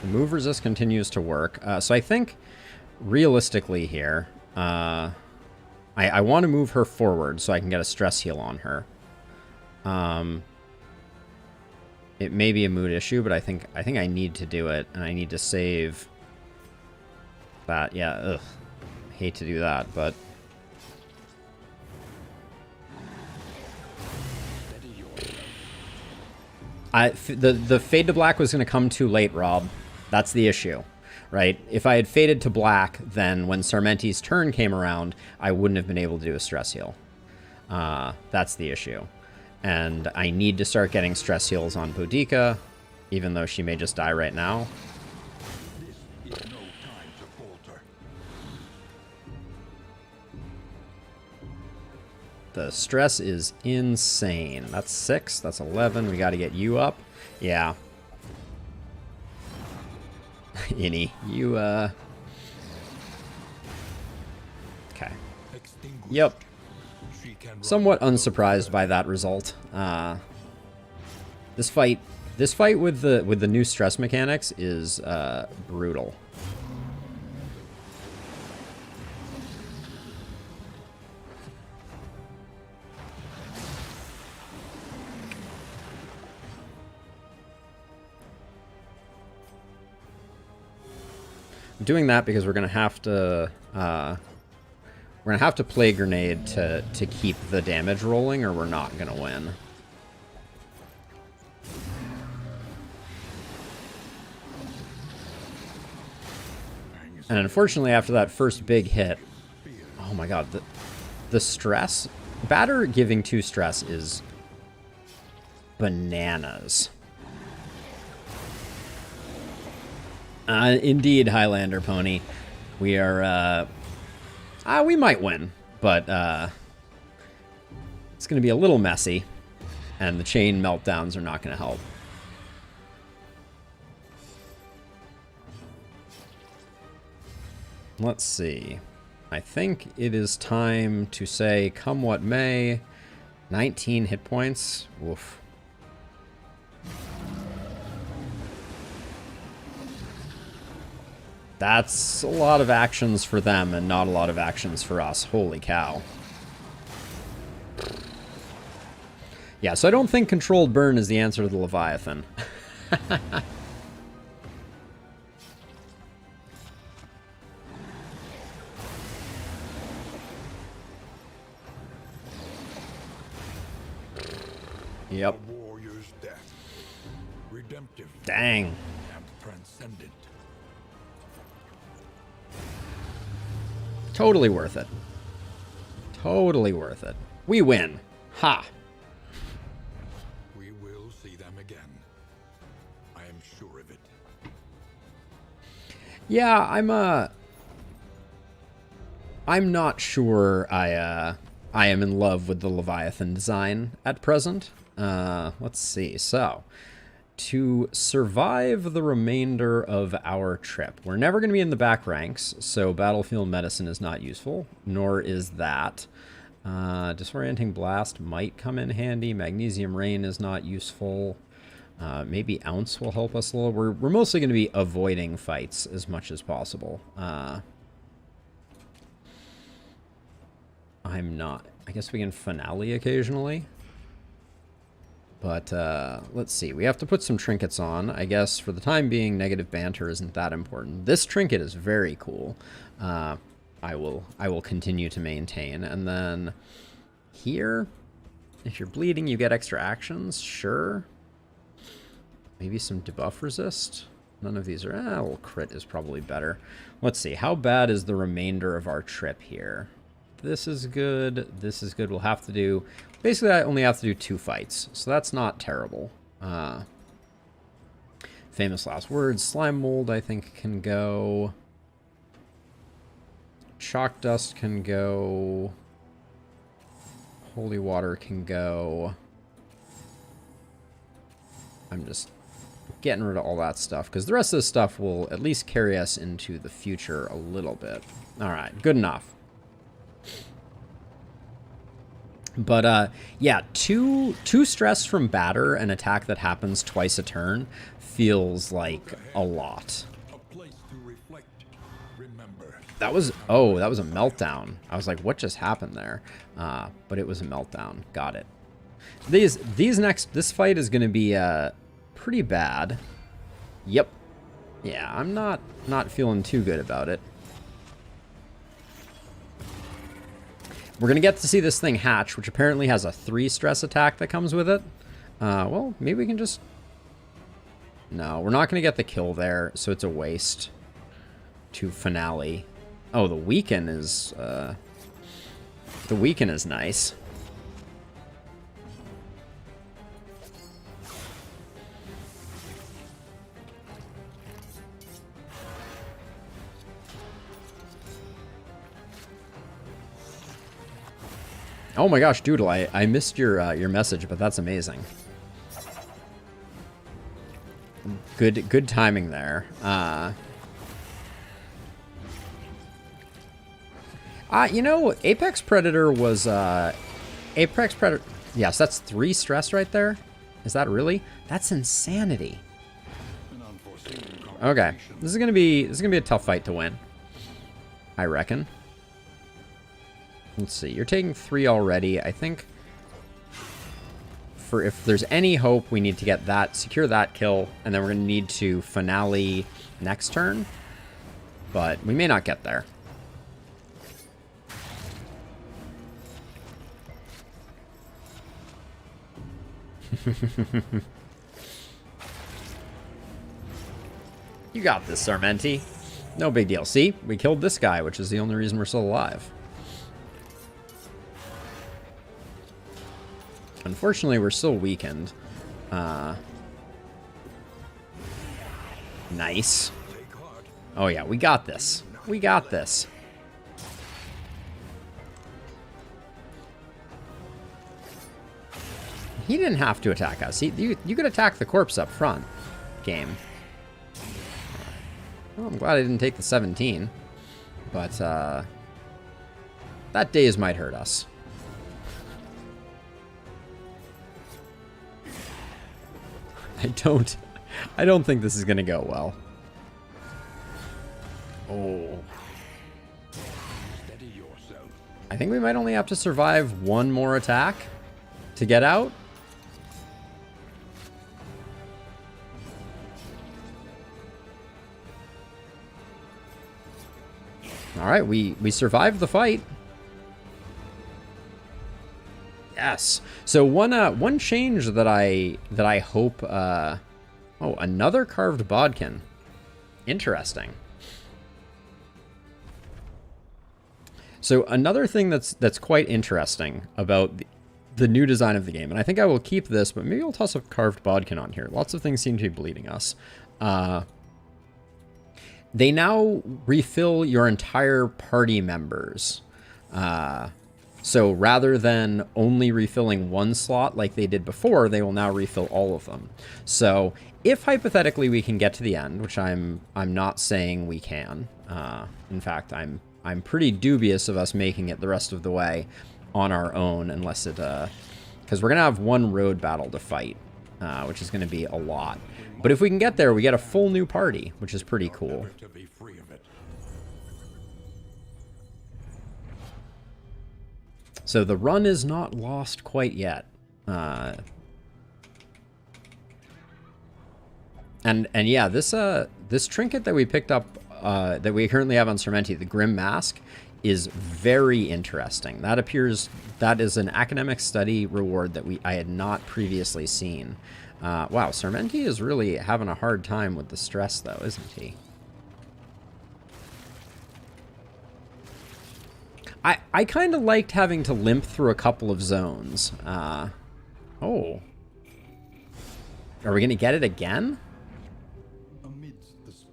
The move resist continues to work. So I think, realistically here, I want to move her forward so I can get a stress heal on her. It may be a mood issue, but I think I need to do it, and I need to save that. Yeah, ugh. I hate to do that, but... The fade to black was going to come too late, Rob. That's the issue, right? If I had faded to black, then when Sarmenti's turn came around, I wouldn't have been able to do a stress heal. That's the issue. And I need to start getting stress heals on Boudica, even though she may just die right now. This is no time to falter. The stress is insane. That's 6. That's 11. We got to get you up. Yeah. Innie, you, Okay. Yep. Somewhat unsurprised by that result. This fight with the new stress mechanics is brutal. I'm doing that because we're gonna have to play grenade to keep the damage rolling, or we're not gonna win. And unfortunately, after that first big hit, oh my god, the stress, batter giving 2 stress is bananas. Indeed, Highlander Pony. We are, we might win, but, it's going to be a little messy, and the chain meltdowns are not going to help. Let's see. I think it is time to say, come what may, 19 hit points. Oof. That's a lot of actions for them and not a lot of actions for us. Holy cow. Yeah, so I don't think controlled burn is the answer to the Leviathan. Yep. A warrior's death. Redemptive. Dang. And transcendent. Totally worth it. Totally worth it. We win. Ha. We will see them again. I am sure of it. Yeah, I'm not sure I am in love with the Leviathan design at present. Let's see. So, to survive the remainder of our trip, we're never going to be in the back ranks, so Battlefield Medicine is not useful, nor is that. Disorienting Blast might come in handy. Magnesium Rain is not useful. Maybe Ounce will help us a little. We're mostly going to be avoiding fights as much as possible. I'm not. I guess we can Finale occasionally. But, let's see. We have to put some trinkets on. I guess for the time being, negative banter isn't that important. This trinket is very cool. I will continue to maintain. And then here, if you're bleeding, you get extra actions. Sure. Maybe some debuff resist. None of these are... a little crit is probably better. Let's see. How bad is the remainder of our trip here? This is good. This is good. We'll have to do... Basically, I only have to do 2 fights, so that's not terrible. Famous last words. Slime mold, I think, can go. Chalk dust can go. Holy water can go. I'm just getting rid of all that stuff, because the rest of the stuff will at least carry us into the future a little bit. All right, good enough. But yeah, two stress from batter, an attack that happens twice a turn, feels like a lot. A place to reflect. Remember. That was a meltdown. I was like, what just happened there? But it was a meltdown. Got it. This fight is gonna be pretty bad. Yep. Yeah, I'm not feeling too good about it. We're going to get to see this thing hatch, which apparently has a 3 stress attack that comes with it. Well, maybe we can just... No, we're not going to get the kill there, so it's a waste to finale. Oh, the weaken is... the weaken is nice. Oh my gosh, Doodle, I missed your message, but that's amazing. Good timing there. You know, Apex Predator was Apex Predator. Yes, that's 3 stress right there. Is that really? That's insanity. Okay, this is gonna be a tough fight to win, I reckon. Let's see, you're taking 3 already. I think for if there's any hope, we need to get that, secure that kill, and then we're going to need to finale next turn. But we may not get there. You got this, Sarmenti. No big deal. See, we killed this guy, which is the only reason we're still alive. Unfortunately, we're still weakened. Nice. Oh yeah, we got this. We got this. He didn't have to attack us. You could attack the corpse up front, game. Well, I'm glad I didn't take the 17. But, that daze might hurt us. I don't think this is gonna go well. Oh. I think we might only have to survive 1 more attack to get out. All right, we survived the fight. Yes. So one change that I hope. Oh, another carved bodkin. Interesting. So another thing that's quite interesting about the new design of the game, and I think I will keep this, but maybe I'll toss a carved bodkin on here. Lots of things seem to be bleeding us. They now refill your entire party members. So rather than only refilling 1 slot like they did before, they will now refill all of them. So if hypothetically we can get to the end, which I'm not saying we can. In fact, I'm pretty dubious of us making it the rest of the way on our own, unless it because we're gonna have 1 road battle to fight, which is gonna be a lot. But if we can get there, we get a full new party, which is pretty cool. So the run is not lost quite yet. And yeah, this trinket that we picked up, that we currently have on Sermenti, the Grim Mask, is very interesting. That is an academic study reward that I had not previously seen. Wow, Sermenti is really having a hard time with the stress, though, isn't he? I kind of liked having to limp through a couple of zones. Oh. Are we going to get it again?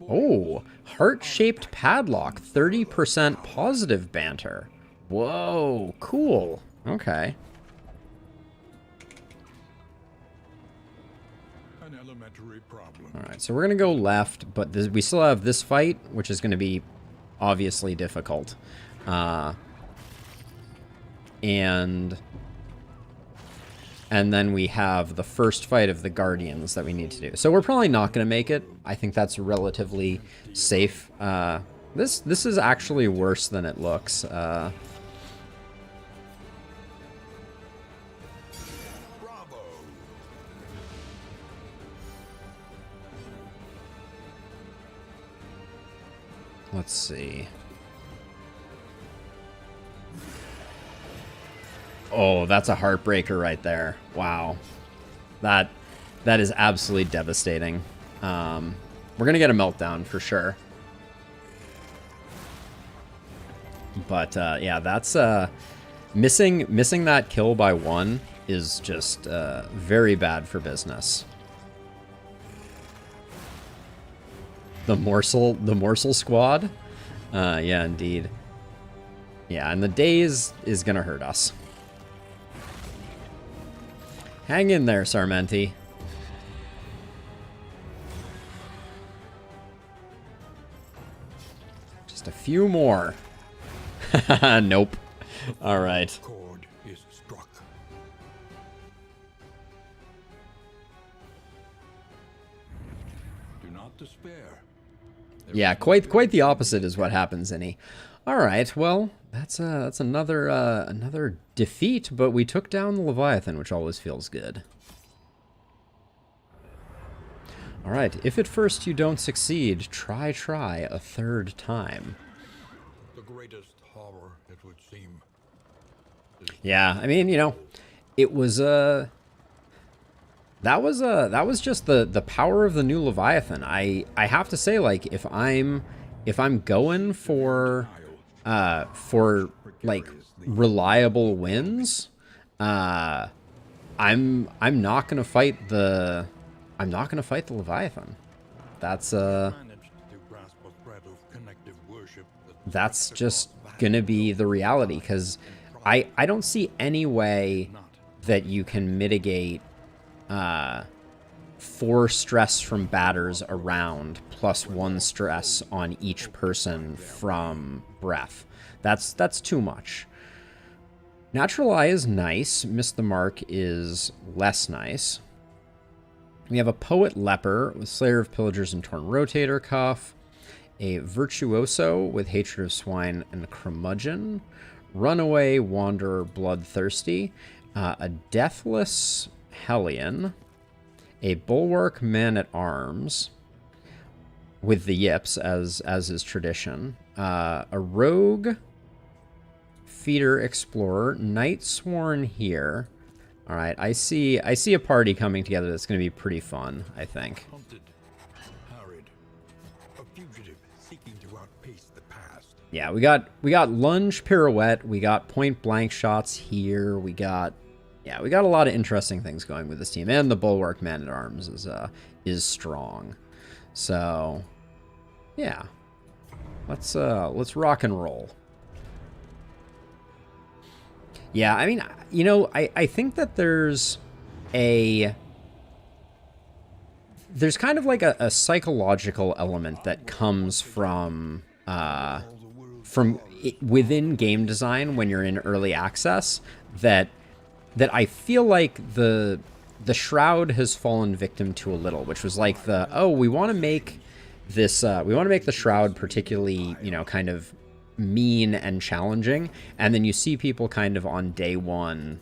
Oh, heart-shaped padlock, 30% positive banter. Whoa, cool. Okay. An elementary problem. All right, so we're going to go left, but we still have this fight, which is going to be obviously difficult. And And then we have the first fight of the Guardians that we need to do. So we're probably not going to make it. I think that's relatively safe. This is actually worse than it looks. Let's see. Oh, that's a heartbreaker right there. Wow. That is absolutely devastating. We're going to get a meltdown for sure. But yeah, that's missing that kill by 1 is just very bad for business. The morsel squad? Yeah, indeed. Yeah, and the daze is gonna hurt us. Hang in there, Sarmenti. Just a few more. Nope. All right. Chord is struck. Do not despair. Yeah, quite the opposite is what happens, Innie. All right, well, that's another defeat, but we took down the Leviathan, which always feels good. All right, if at first you don't succeed, try a third time. The greatest horror, it would seem. Yeah, I mean, you know, it was that was just the power of the new Leviathan. I have to say, like, if I'm going for like reliable wins, I'm not gonna fight the Leviathan. That's just gonna be the reality, because I don't see any way that you can mitigate 4 stress from batters around plus 1 stress on each person from breath. That's too much. Natural Eye is nice. Miss the Mark is less nice. We have a Poet Leper with Slayer of Pillagers and Torn Rotator Cuff. A Virtuoso with Hatred of Swine and Curmudgeon. Runaway Wanderer Bloodthirsty. A Deathless Hellion. A Bulwark Man-at-Arms with the yips, as is tradition. A Rogue Feeder Explorer. Night Sworn here. All right, I see a party coming together that's going to be pretty fun, I think. Hunted, harried, a fugitive seeking to outpace the past. Yeah, we got lunge pirouette, we got point blank shots here, we got a lot of interesting things going with this team, and the Bulwark Man-at-Arms is strong. So, yeah. Let's rock and roll. Yeah, I mean, you know, I think that there's kind of like a psychological element that comes from within game design when you're in early access that I feel like the Shroud has fallen victim to a little, which was like we want to make this the Shroud particularly, you know, kind of mean and challenging, and then you see people kind of on day 1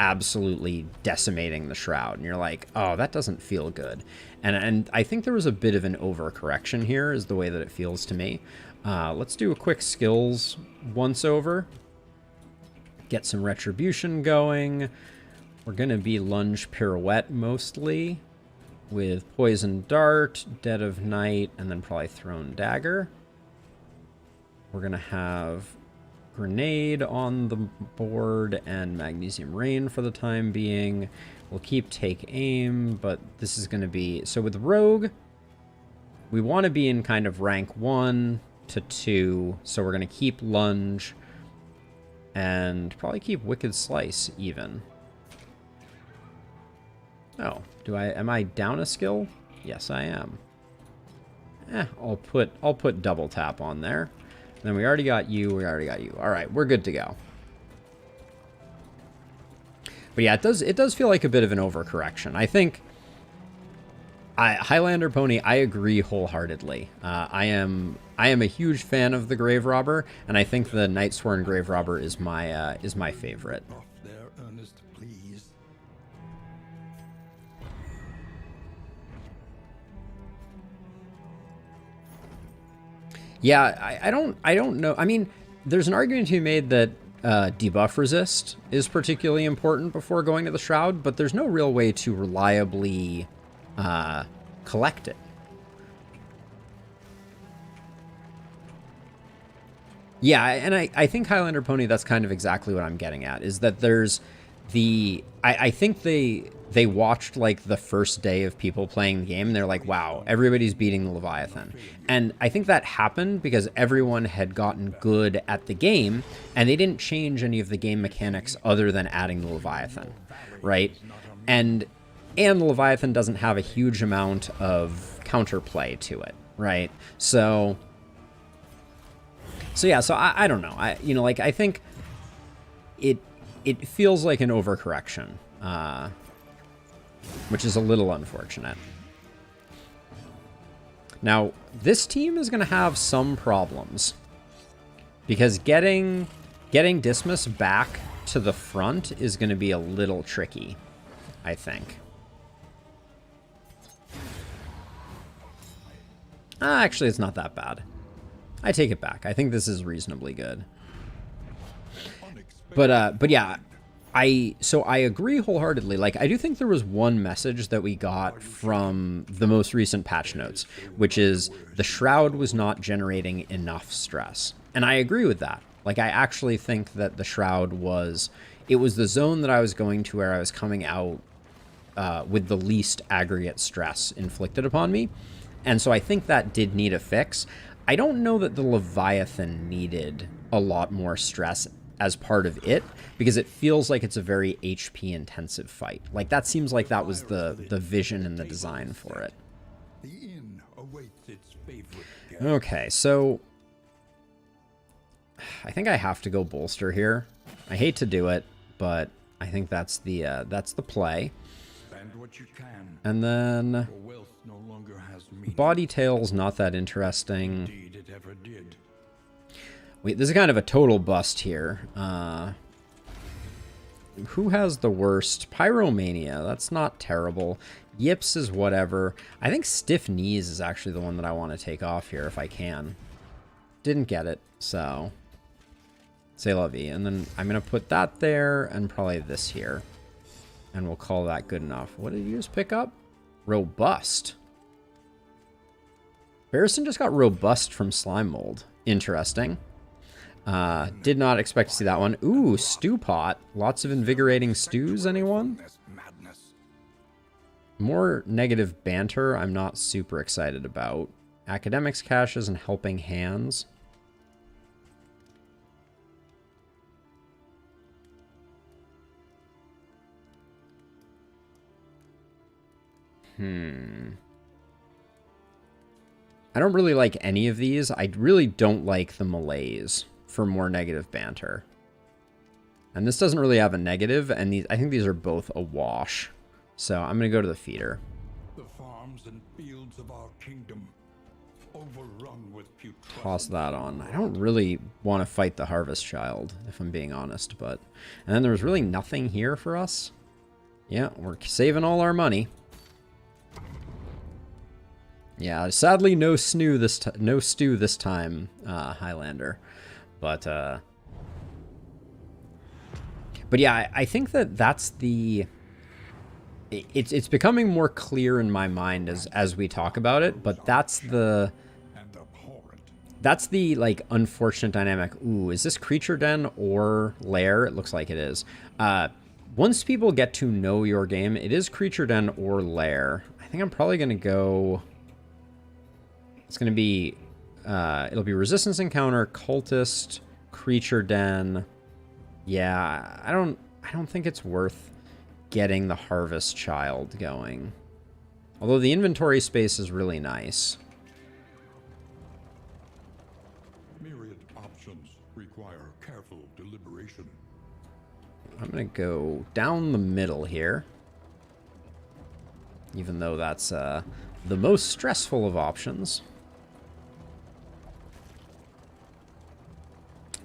absolutely decimating the Shroud, and you're like, oh, that doesn't feel good. And I think there was a bit of an overcorrection here, is the way that it feels to me. Let's do a quick skills once over. Get some retribution going. We're gonna be lunge pirouette mostly, with poison dart, dead of night, and then probably thrown dagger. We're going to have grenade on the board and magnesium rain for the time being. We'll keep take aim, but this is going to be... So with rogue, we want to be in kind of rank 1 to 2. So we're going to keep lunge and probably keep wicked slice even. Oh, am I down a skill? Yes, I am. I'll put double tap on there. Then we already got you. All right, we're good to go. But yeah, it does feel like a bit of an overcorrection. I think Highlander Pony, I agree wholeheartedly. I am a huge fan of the Grave Robber, and I think the Nightsworn Grave Robber is my favorite. Off there, Ernest, please. Yeah, I don't know. I mean, there's an argument to be made that debuff resist is particularly important before going to the Shroud, but there's no real way to reliably collect it. Yeah, and I think Highlander Pony, that's kind of exactly what I'm getting at, is that there's the... I think they watched, like, the first day of people playing the game, and they're like, wow, everybody's beating the Leviathan. And I think that happened because everyone had gotten good at the game, and they didn't change any of the game mechanics other than adding the Leviathan, right? And the Leviathan doesn't have a huge amount of counterplay to it, right? So yeah, so I don't know. I think it feels like an overcorrection, which is a little unfortunate. Now, this team is going to have some problems because getting Dismas back to the front is going to be a little tricky, I think. Actually, it's not that bad. I take it back. I think this is reasonably good. But yeah, I agree wholeheartedly. Like, I do think there was one message that we got from the most recent patch notes, which is the Shroud was not generating enough stress. And I agree with that. Like, I actually think that the Shroud was the zone that I was going to where I was coming out with the least aggregate stress inflicted upon me. And so I think that did need a fix. I don't know that the Leviathan needed a lot more stress as part of it, because it feels like it's a very HP intensive fight. Like, that seems like that was the vision and the design for it. Okay, so I think I have to go bolster here. I hate to do it, but I think that's the play. And then Body Tail's not that interesting. Wait, this is kind of a total bust here. Who has the worst? Pyromania, that's not terrible. Yips is whatever. I think Stiff Knees is actually the one that I want to take off here if I can. Didn't get it, so... C'est la vie. And then I'm going to put that there and probably this here. And we'll call that good enough. What did you just pick up? Robust. Barristan just got Robust from Slime Mold. Interesting. Did not expect to see that one. Ooh, Stew Pot. Lots of invigorating stews, anyone? More negative banter I'm not super excited about. Academics caches and helping hands. I don't really like any of these. I really don't like the Malaise for more negative banter. And this doesn't really have a negative, and I think these are both a wash. So I'm going to go to the feeder. The farms and fields of our kingdom, overrun with putrescence. Toss that on. I don't really want to fight the Harvest Child, if I'm being honest, but... And then there was really nothing here for us. Yeah, we're saving all our money. Yeah, sadly no stew this time, Highlander. But yeah, I think that's the... It's becoming more clear in my mind as we talk about it, but that's the like unfortunate dynamic. Ooh, is this Creature Den or Lair? It looks like it is. Once people get to know your game, it is Creature Den or Lair. I think I'm probably gonna go... It's going to be, it'll be Resistance Encounter, Cultist, Creature Den. Yeah, I don't think it's worth getting the Harvest Child going. Although the inventory space is really nice. Myriad options require careful deliberation. I'm going to go down the middle here. Even though that's the most stressful of options.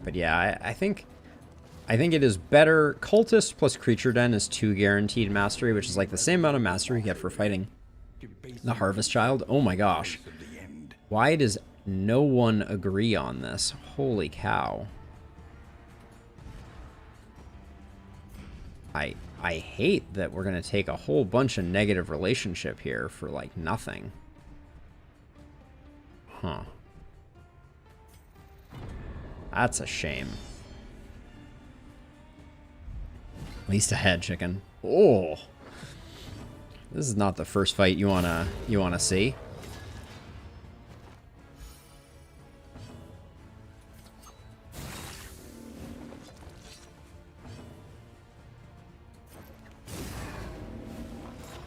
But yeah, I think it is better. Cultist plus Creature Den is 2 guaranteed mastery, which is like the same amount of mastery you get for fighting the Harvest Child. Oh my gosh. Why does no one agree on this? Holy cow. I hate that we're going to take a whole bunch of negative relationship here for, like, nothing. Huh. That's a shame. At least ahead, chicken. Oh. This is not the first fight you wanna see.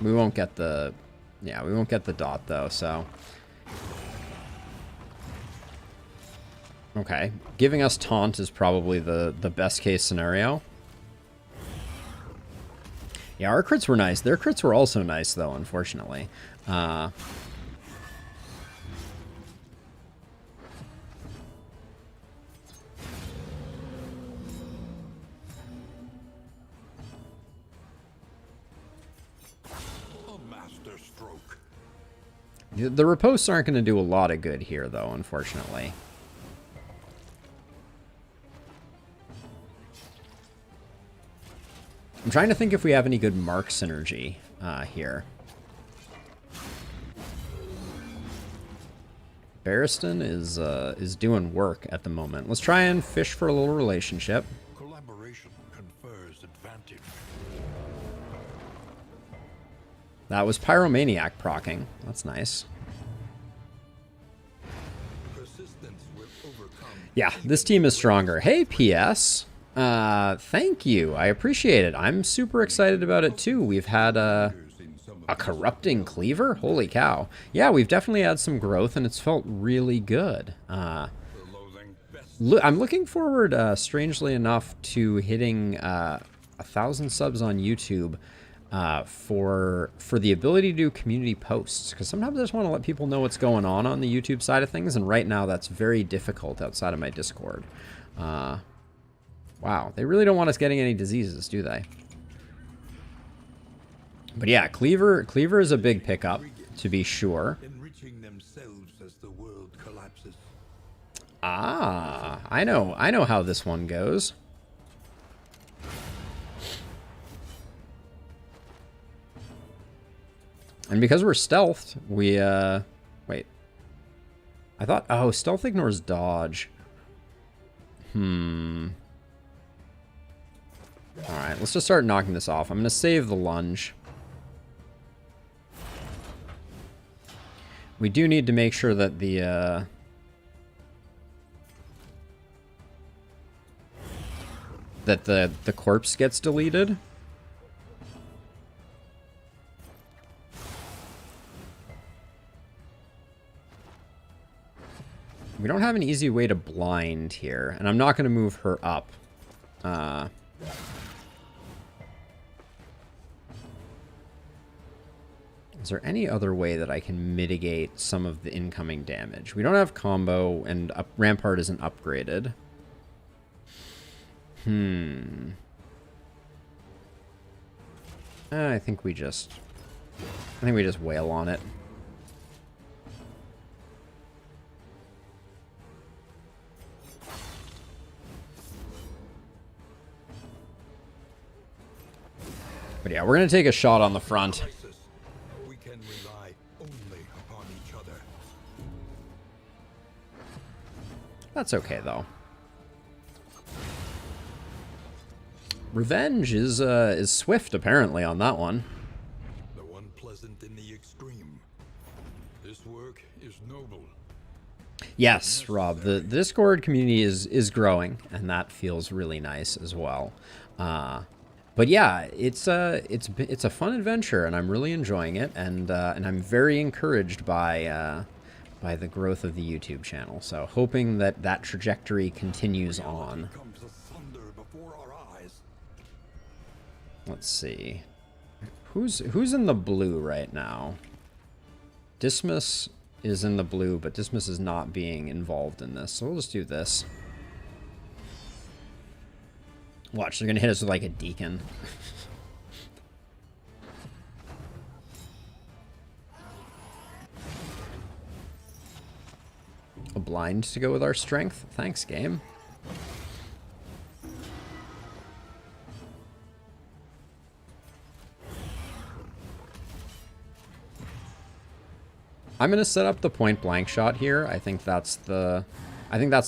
We won't get the... Yeah, we won't get the dot, though, so... Okay. Giving us taunt is probably the best case scenario. Yeah, our crits were nice. Their crits were also nice, though, unfortunately. The riposts aren't going to do a lot of good here, though, unfortunately. I'm trying to think if we have any good mark synergy here. Barristan is doing work at the moment. Let's try and fish for a little relationship. Collaboration confers advantage. That was Pyromaniac proccing. That's nice. Persistence will overcome. Yeah, this team is stronger. Hey, PS. Thank you. I appreciate it. I'm super excited about it, too. We've had a corrupting cleaver? Holy cow. Yeah, we've definitely had some growth, and it's felt really good. I'm looking forward, strangely enough, to hitting 1,000 subs on YouTube. For the ability to do community posts, because sometimes I just want to let people know what's going on the YouTube side of things, and right now that's very difficult outside of my Discord. Wow, they really don't want us getting any diseases, do they? But yeah, Cleaver is a big pickup, to be sure. Enriching themselves as the world collapses. Ah, I know how this one goes. And because we're stealthed, we, wait. I thought, oh, stealth ignores dodge. Alright, let's just start knocking this off. I'm going to save the lunge. We do need to make sure that the corpse gets deleted. We don't have an easy way to blind here, and I'm not going to move her up. Is there any other way that I can mitigate some of the incoming damage? We don't have combo, and Rampart isn't upgraded. I think we just wail on it. But yeah, we're going to take a shot on the front. We can rely only upon each other. That's okay, though. Revenge is swift, apparently, on that one. The one pleasant in the extreme. This work is noble. Yes, Rob, the Discord community is growing, and that feels really nice as well. But yeah, it's a fun adventure, and I'm really enjoying it, and I'm very encouraged by the growth of the YouTube channel. So hoping that trajectory continues on. Let's see. Who's in the blue right now? Dismas is in the blue, but Dismas is not being involved in this. So we'll just do this. Watch, they're going to hit us with like a deacon. A blind to go with our strength. Thanks, game. I'm gonna set up the point blank shot here. I think that's the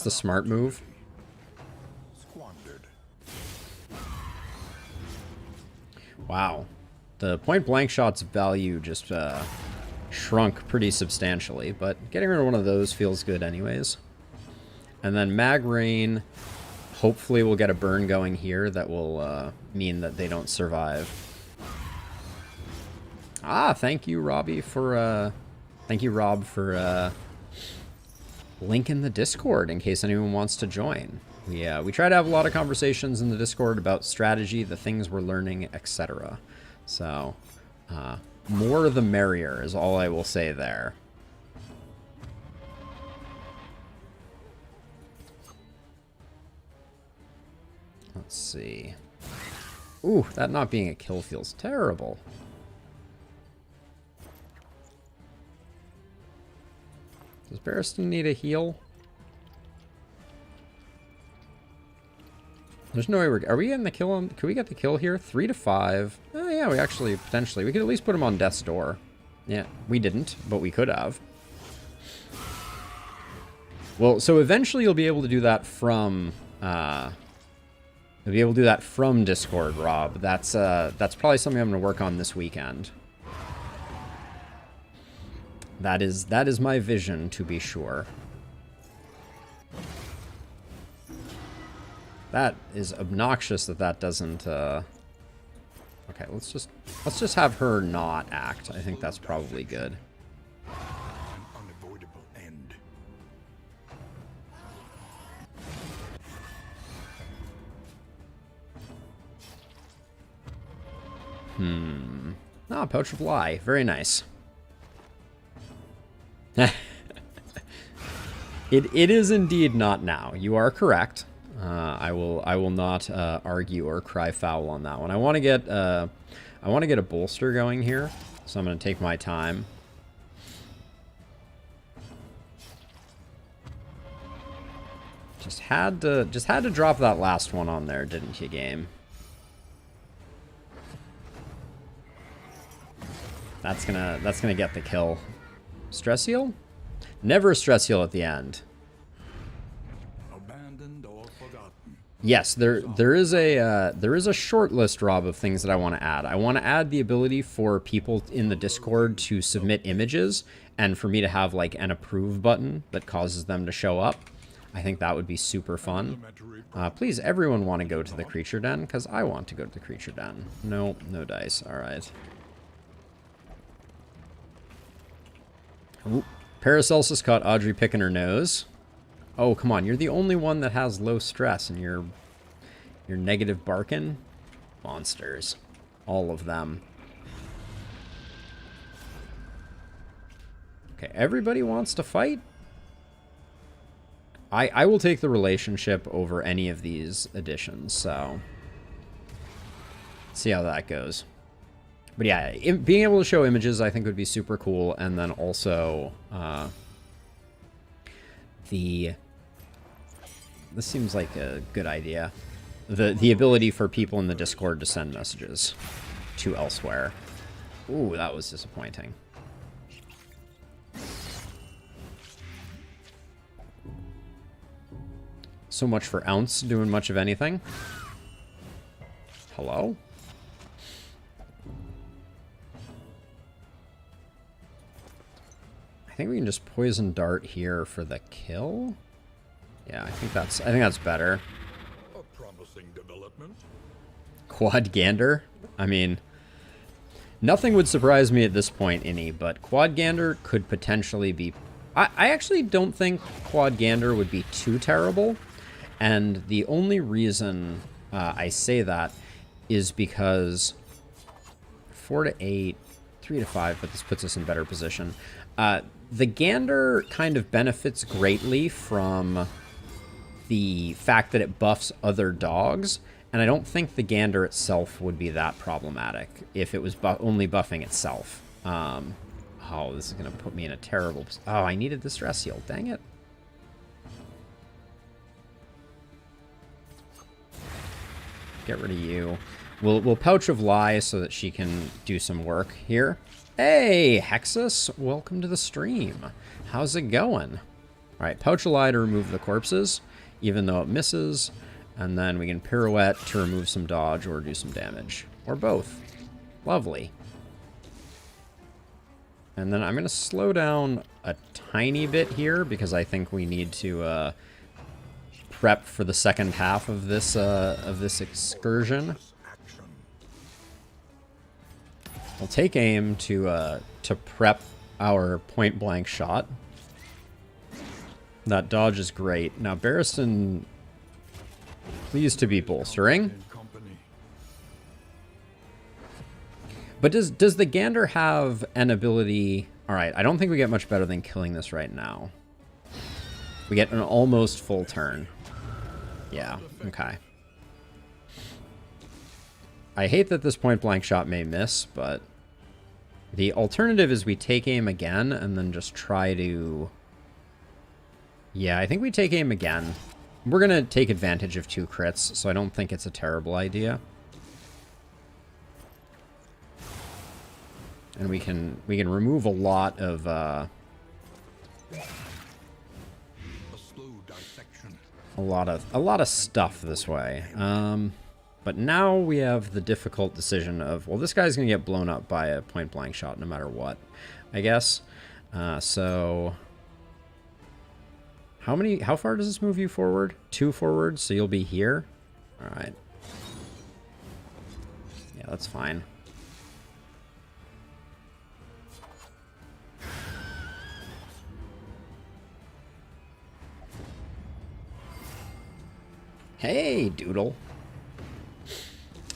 smart move. Wow, the point blank shot's value just shrunk pretty substantially, but getting rid of one of those feels good anyways. And then Mag Rain, hopefully we'll get a burn going here that will mean that they don't survive. Ah, thank you, Robbie, for thank you, Rob, for linking the Discord in case anyone wants to join. We try to have a lot of conversations in the Discord about strategy, the things we're learning, etc. So, more the merrier is all I will say there. Let's see. Ooh, that not being a kill feels terrible. Does Barristan need a heal? There's no way we're... Are we getting the kill on... Can we get the kill here? 3 to 5. Oh, yeah, we actually... Potentially. We could at least put him on death's door. Yeah, we didn't, but we could have. Well, so eventually you'll be able to do that from... You'll be able to do that from Discord, Rob. That's probably something I'm going to work on this weekend. That is my vision, to be sure. That is obnoxious that doesn't, Okay, let's just have her not act. I think that's probably good. An unavoidable end. Ah, Pouch of Lie. Very nice. It is indeed not now. You are correct. I will not argue or cry foul on that one. I want to get a bolster going here, so I'm going to take my time. Just had to drop that last one on there, didn't you, game? That's gonna get the kill. Stress heal? Never a stress heal at the end. Abandoned or forgotten. Yes, there is a short list, Rob, of things that I want to add. I want to add the ability for people in the Discord to submit images and for me to have like an approve button that causes them to show up. I think that would be super fun. Please, everyone want to go to the Creature Den, because I want to go to the Creature Den. No dice. All right. Ooh, Paracelsus caught Audrey picking her nose. Oh, come on. You're the only one that has low stress, and you're negative barking. Monsters. All of them. Okay, everybody wants to fight? I will take the relationship over any of these additions, so... see how that goes. But yeah, being able to show images I think would be super cool, and then also this seems like a good idea. The ability for people in the Discord to send messages to elsewhere. Ooh, that was disappointing. So much for Ounce doing much of anything. Hello? I think we can just poison dart here for the kill. Yeah, I think that's better. A promising development. Quad Gander? I mean, nothing would surprise me at this point, but Quad Gander could potentially be... I actually don't think Quad Gander would be too terrible. And the only reason I say that is because 4 to 8, 3 to 5, but this puts us in better position. The Gander kind of benefits greatly from the fact that it buffs other dogs, and I don't think the Gander itself would be that problematic if it was only buffing itself. Oh, this is going to put me in a terrible... Oh, I needed the stress heal. Dang it. Get rid of you. We'll Pouch of Lie so that she can do some work here. Hey, Hexus, welcome to the stream. How's it going? All right, Pouch of Lie to remove the corpses, even though it misses. And then we can Pirouette to remove some dodge or do some damage. Or both. Lovely. And then I'm going to slow down a tiny bit here because I think we need to prep for the second half of this excursion. We'll take aim to prep our point-blank shot. That dodge is great. Now, Barristan, pleased to be bolstering. But does the Gander have an ability... Alright, I don't think we get much better than killing this right now. We get an almost full turn. Yeah, okay. I hate that this point-blank shot may miss, but... The alternative is we take aim again and then just try to... Yeah, I think we take aim again. We're going to take advantage of 2 crits, so I don't think it's a terrible idea. And we can remove a lot of a lot of stuff this way. But now we have the difficult decision of, well, this guy's gonna get blown up by a point blank shot no matter what, I guess. So how far does this move you forward? 2 forward, so you'll be here. All right. Yeah, that's fine. Hey, Doodle.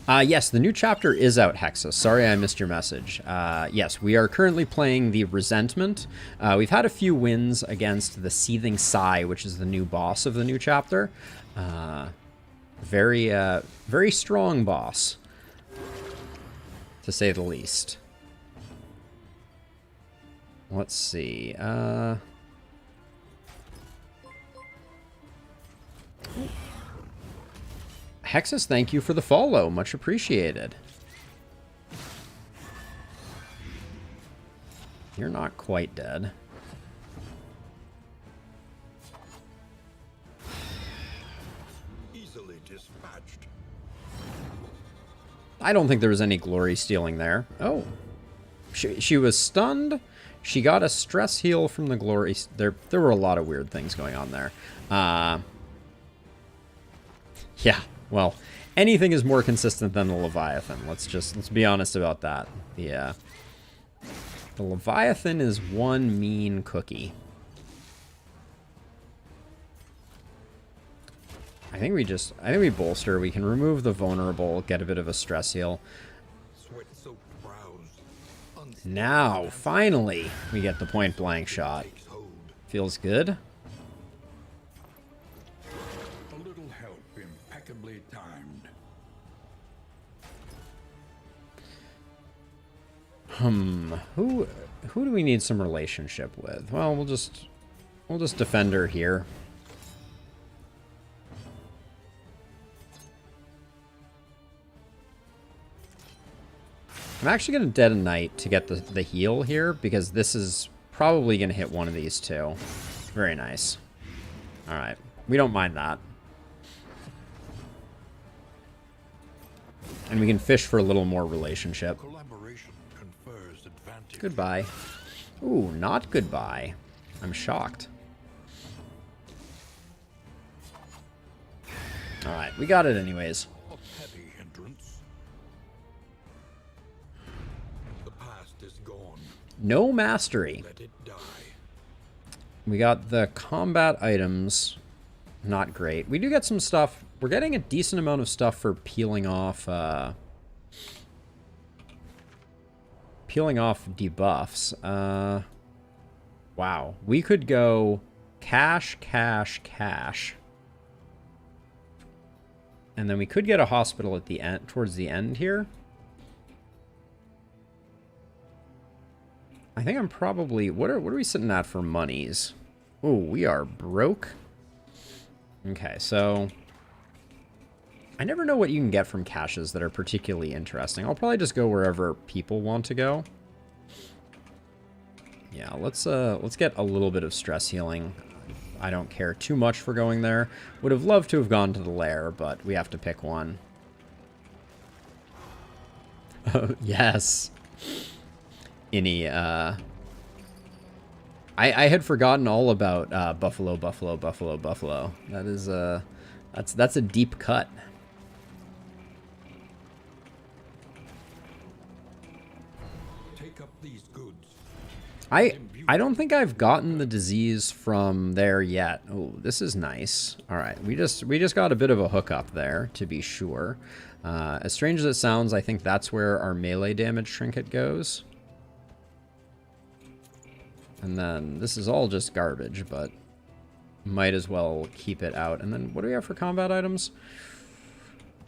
Yes, the new chapter is out, Hexus. Sorry I missed your message. Yes, we are currently playing the Resentment. We've had a few wins against the Seething Sigh, which is the new boss of the new chapter. Very strong boss, to say the least. Let's see. Hexus, thank you for the follow. Much appreciated. You're not quite dead. Easily dispatched. I don't think there was any glory stealing there. Oh. She was stunned. She got a stress heal from the glory. There were a lot of weird things going on there. Yeah. Well, anything is more consistent than the Leviathan. Let's be honest about that. The Leviathan is one mean cookie. I think we bolster. We can remove the vulnerable, get a bit of a stress heal. Now, finally, we get the point blank shot. Feels good. Who do we need some relationship with? Well, we'll just defend her here. I'm actually going to Dead of Night to get the heal here, because this is probably going to hit one of these two. Very nice. Alright, we don't mind that. And we can fish for a little more relationship. Goodbye. Ooh, not goodbye. I'm shocked. Alright, we got it anyways. No mastery. We got the combat items. Not great. We do get some stuff. We're getting a decent amount of stuff for peeling off peeling off debuffs. Wow. We could go cash, cash, cash. And then we could get a hospital at the end, towards the end here. I think I'm probably... What are we sitting at for monies? Oh, we are broke. Okay, so... I never know what you can get from caches that are particularly interesting. I'll probably just go wherever people want to go. Yeah, let's get a little bit of stress healing. I don't care too much for going there. Would have loved to have gone to the lair, but we have to pick one. Yes. Any, I had forgotten all about Buffalo. That is that's a deep cut. Take up these goods. I don't think I've gotten the disease from there yet. Oh, this is nice. All right, we just got a bit of a hookup there, to be sure. As strange as it sounds, I think that's where our melee damage trinket goes. And then this is all just garbage, but might as well keep it out. And then what do we have for combat items?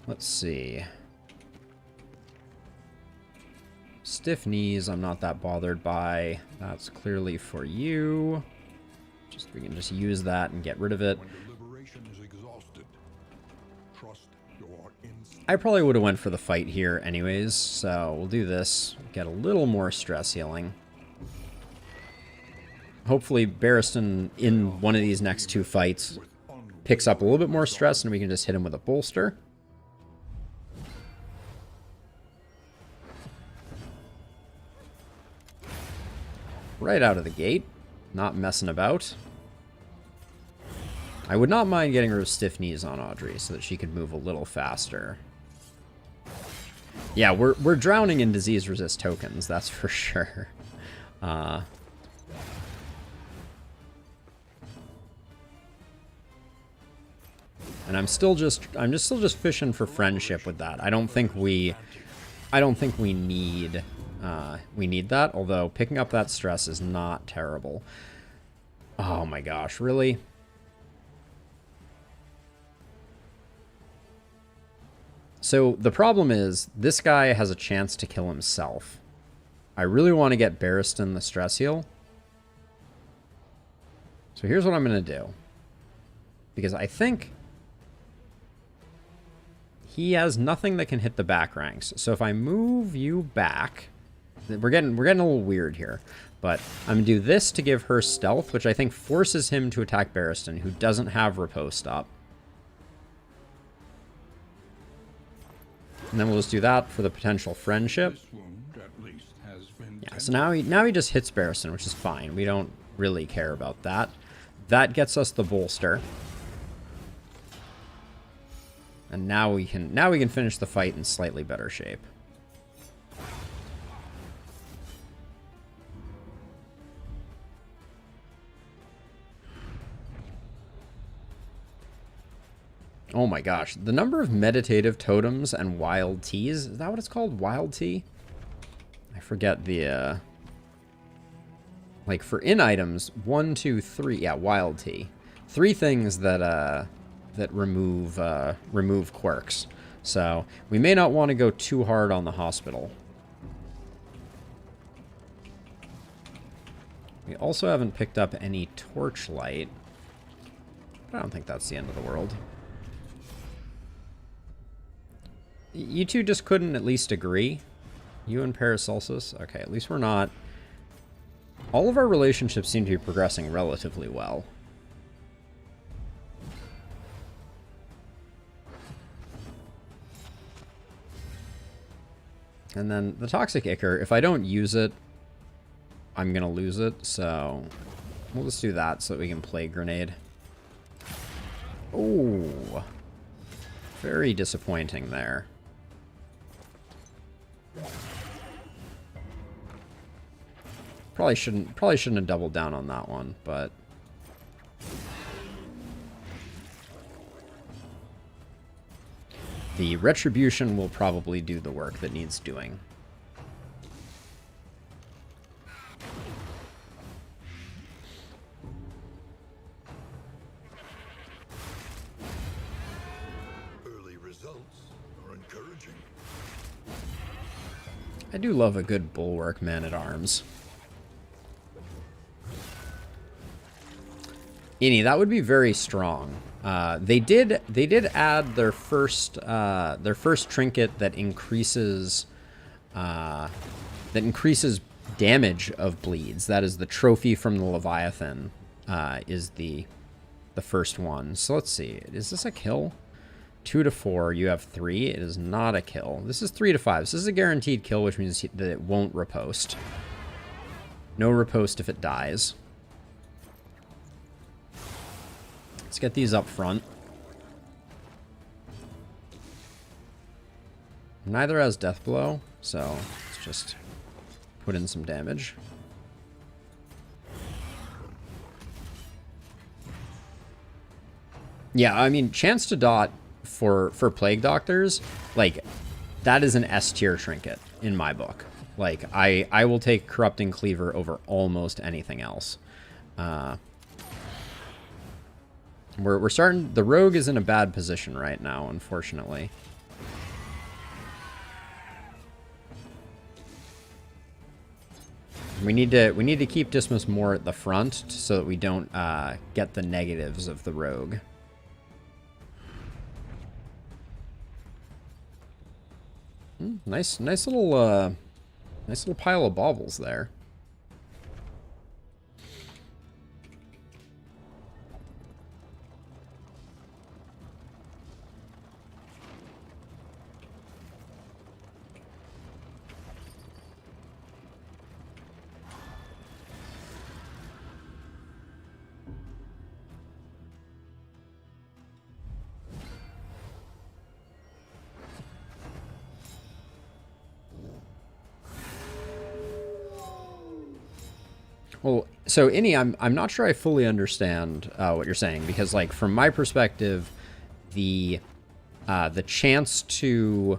Let's see. Stiff knees, I'm not that bothered by. That's clearly for you. We can just use that and get rid of it. When deliberation is exhausted, trust your instinct. I probably would have went for the fight here anyways, so we'll do this. Get a little more stress healing. Hopefully Barristan in one of these next two fights picks up a little bit more stress and we can just hit him with a bolster. Right out of the gate. Not messing about. I would not mind getting rid of stiff knees on Audrey so that she could move a little faster. Yeah, we're drowning in disease resist tokens, that's for sure. And I'm still just fishing for friendship with that. I don't think we need that, although picking up that stress is not terrible. Oh my gosh, really? So the problem is this guy has a chance to kill himself. I really want to get Barristan the stress heal. So here's what I'm going to do. Because I think he has nothing that can hit the back ranks. So if I move you back, we're getting a little weird here. But I'm going to do this to give her stealth, which I think forces him to attack Barristan, who doesn't have riposte up. And then we'll just do that for the potential friendship. This wound at least has been Yeah, so now he just hits Barristan, which is fine. We don't really care about that. That gets us the bolster. And now we can finish the fight in slightly better shape. Oh my gosh, the number of meditative totems and wild teas, is that what it's called? Wild tea? I forget the, like for in items, 1, 2, 3, yeah, wild tea. 3 things that, that remove quirks. So we may not want to go too hard on the hospital. We also haven't picked up any torchlight. But I don't think that's the end of the world. You two just couldn't at least agree? You and Paracelsus? Okay, at least we're not. All of our relationships seem to be progressing relatively well. And then the Toxic Ichor, if I don't use it, I'm going to lose it. So we'll just do that so that we can Plague Grenade. Oh, very disappointing there. Probably shouldn't have doubled down on that one, but the Retribution will probably do the work that needs doing. I do love a good bulwark man-at-arms. Ini, that would be very strong. They did add their first trinket that increases damage of bleeds. That is the trophy from the Leviathan. Is the first one. So let's see. Is this a kill? 2 to 4. You have 3. It is not a kill. This is 3 to 5. So this is a guaranteed kill, which means that it won't riposte. No riposte if it dies. Let's get these up front. Neither has death blow, so let's just put in some damage. Yeah, I mean, chance to dot for Plague Doctors, like, that is an S tier trinket in my book. Like, I will take Corrupting Cleaver over almost anything else. We're starting... The Rogue is in a bad position right now, unfortunately. We need to keep Dismas more at the front so that we don't get the negatives of the Rogue. Nice little pile of baubles there. Well, so Ini, I'm not sure I fully understand what you're saying, because, like, from my perspective, the chance to,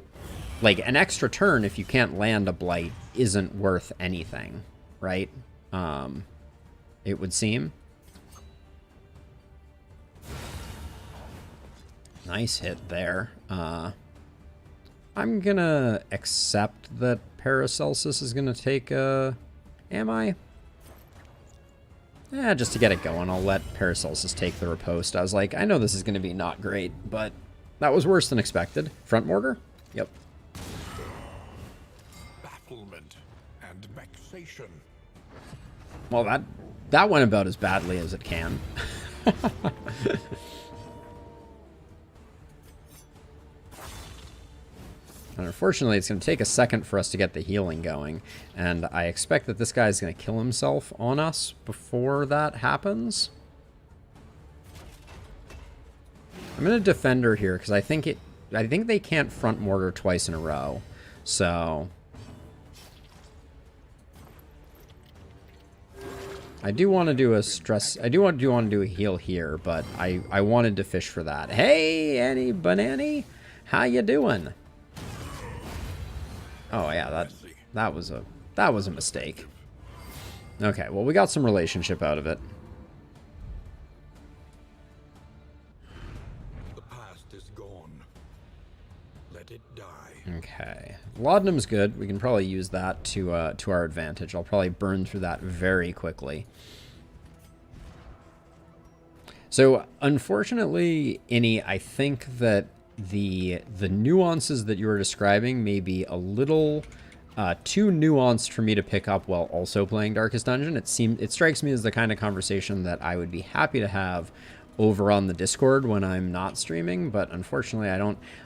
like, an extra turn if you can't land a blight isn't worth anything, right? It would seem. Nice hit there. I'm gonna accept that Paracelsus is gonna take am I? Yeah, just to get it going, I'll let Paracelsus take the riposte. I was like, I know this is going to be not great, but that was worse than expected. Front mortar? Yep. Bafflement and vexation. Well, that went about as badly as it can. And unfortunately, it's going to take a second for us to get the healing going. And I expect that this guy's going to kill himself on us before that happens. I'm going to Defender here because I think they can't front mortar twice in a row. So I do want to do a stress. I do want to do a heal here, but I wanted to fish for that. Hey, Annie Banani, how you doing? Oh yeah, that was a mistake. Okay, well, we got some relationship out of it. The past is gone. Let it die. Okay, laudanum's good. We can probably use that to our advantage. I'll probably burn through that very quickly. So unfortunately, Ini, I think that the nuances that you were describing may be a little too nuanced for me to pick up while also playing Darkest Dungeon. It strikes me as the kind of conversation that I would be happy to have over on the Discord when I'm not streaming, but unfortunately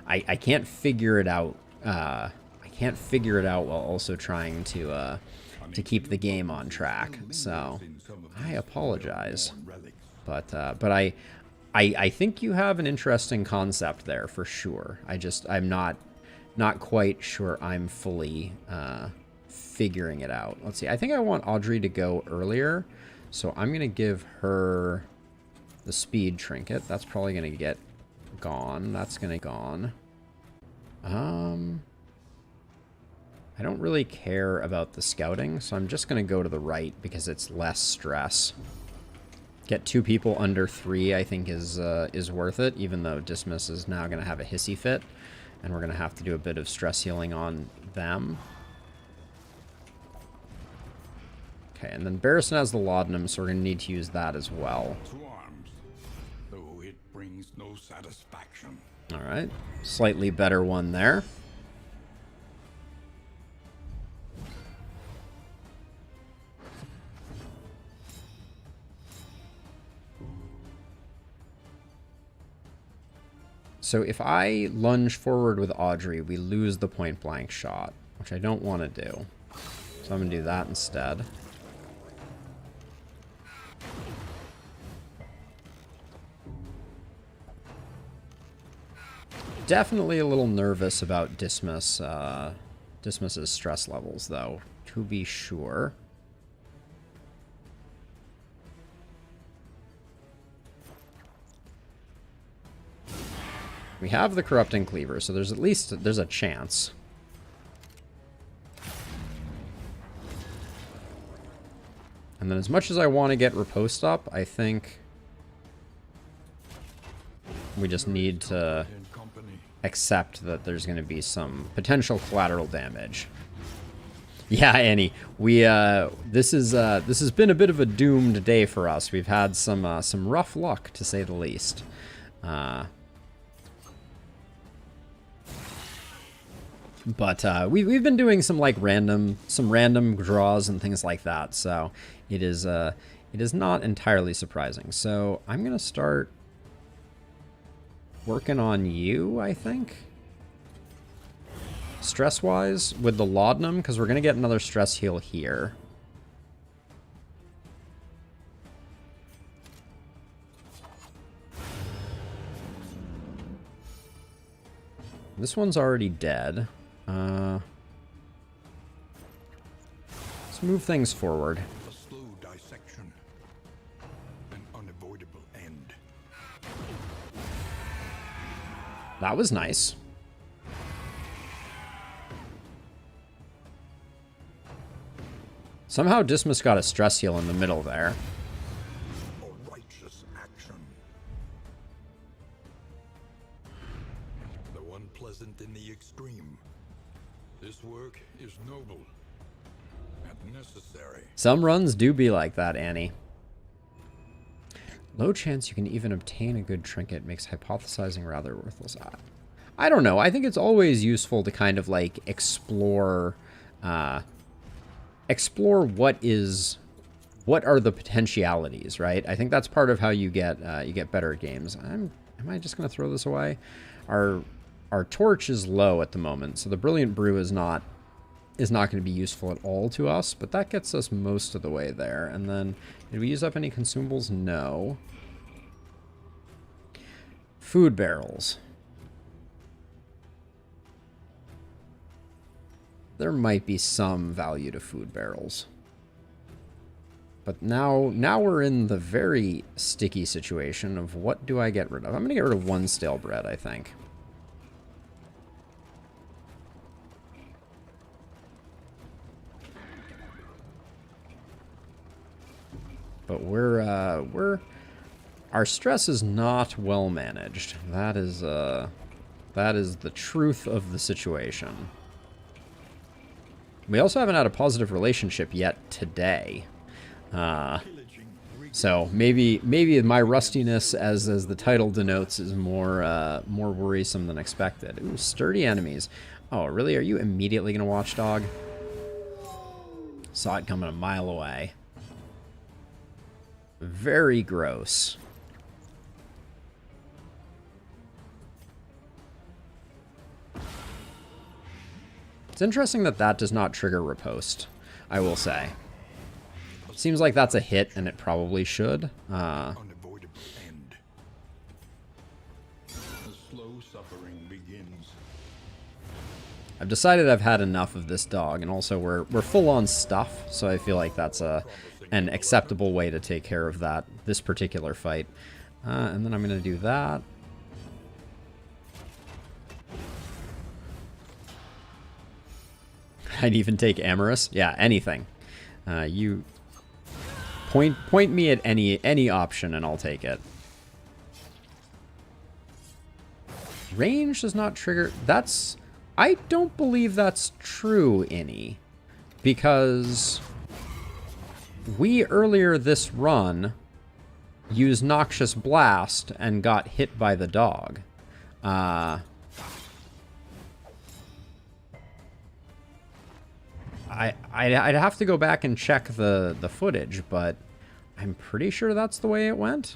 I can't figure it out. I can't figure it out while also trying to keep the game on track. So I apologize, but I think you have an interesting concept there for sure. I'm not quite sure I'm fully figuring it out. Let's see. I think I want Audrey to go earlier, so I'm gonna give her the speed trinket. That's probably gonna get gone. That's gonna get gone. I don't really care about the scouting, so I'm just gonna go to the right because it's less stress. Get 2 people under 3, I think, is worth it, even though Dismas is now going to have a hissy fit. And we're going to have to do a bit of stress healing on them. Okay, and then Barristan has the laudanum, so we're going to need to use that as well. To arms, though it brings no satisfaction. Alright, slightly better one there. So if I lunge forward with Audrey, we lose the point blank shot, which I don't want to do. So I'm going to do that instead. Definitely a little nervous about Dismas, Dismas's stress levels, though, to be sure. We have the Corrupting Cleaver, so there's at least a chance. And then as much as I want to get Riposte up, I think we just need to accept that there's going to be some potential collateral damage. Yeah, Annie, we this has been a bit of a doomed day for us. We've had some rough luck, to say the least. But we've been doing some random draws and things like that, so it is not entirely surprising. So I'm gonna start working on you, I think, stress-wise with the laudanum, because we're gonna get another stress heal here. This one's already dead. Let's move things forward. A slow dissection, an unavoidable end. That was nice. Somehow Dismas got a stress heal in the middle there. A righteous action. Though unpleasant in the extreme, this work is noble and necessary. Some runs do be like that, Annie. Low chance you can even obtain a good trinket makes hypothesizing rather worthless. I don't know. I think it's always useful to kind of like explore what are the potentialities, right? I think that's part of how you get better at games. Am I just gonna throw this away? Our torch is low at the moment, so the Brilliant Brew is not going to be useful at all to us, but that gets us most of the way there. And then, did we use up any consumables? No. Food barrels. There might be some value to food barrels. But now we're in the very sticky situation of what do I get rid of? I'm going to get rid of one stale bread, I think. But our stress is not well managed. That is the truth of the situation. We also haven't had a positive relationship yet today. So maybe my rustiness, as the title denotes, is more worrisome than expected. Ooh, sturdy enemies. Oh, really? Are you immediately gonna watchdog? Saw it coming a mile away. Very gross. It's interesting that that does not trigger riposte, I will say. Seems like that's a hit, and it probably should. Unavoidable end. The slow suffering begins. I've decided I've had enough of this dog, and also we're full on stuff, so I feel like that's an acceptable way to take care of this particular fight. And then I'm going to do that. I'd even take Amorous. Yeah, anything. You point me at any option and I'll take it. Range does not trigger... That's... I don't believe that's true, Innie. Because we, earlier this run, used Noxious Blast and got hit by the dog. I'd have to go back and check the footage, but I'm pretty sure that's the way it went.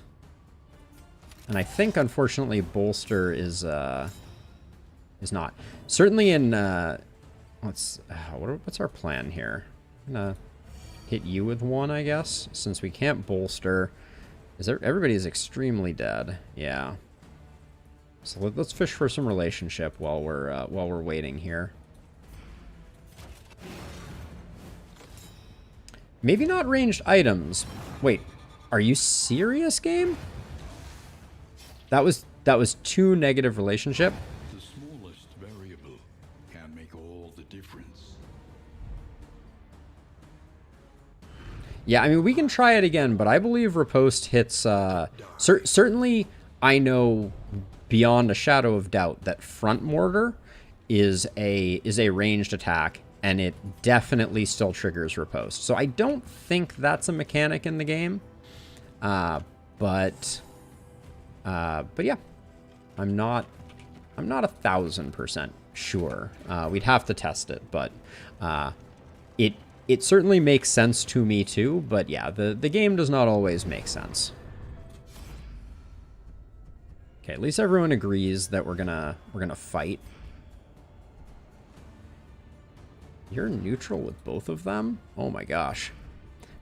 And I think, unfortunately, Bolster is not. Certainly in what's our plan here? I'm gonna hit you with one, I guess, since we can't bolster. Everybody's extremely dead. Yeah. So let's fish for some relationship while we're waiting here. Maybe not ranged items. Wait, are you serious, game? That was 2 negative relationship. The smallest variable can make all the difference. Yeah, I mean, we can try it again, but I believe riposte hits... certainly, I know beyond a shadow of doubt that front mortar is a ranged attack, and it definitely still triggers riposte. So I don't think that's a mechanic in the game. But yeah, I'm not 1000% sure. We'd have to test it, but it certainly makes sense to me too. But yeah, the game does not always make sense. Okay, at least everyone agrees that we're gonna fight. You're neutral with both of them? Oh my gosh.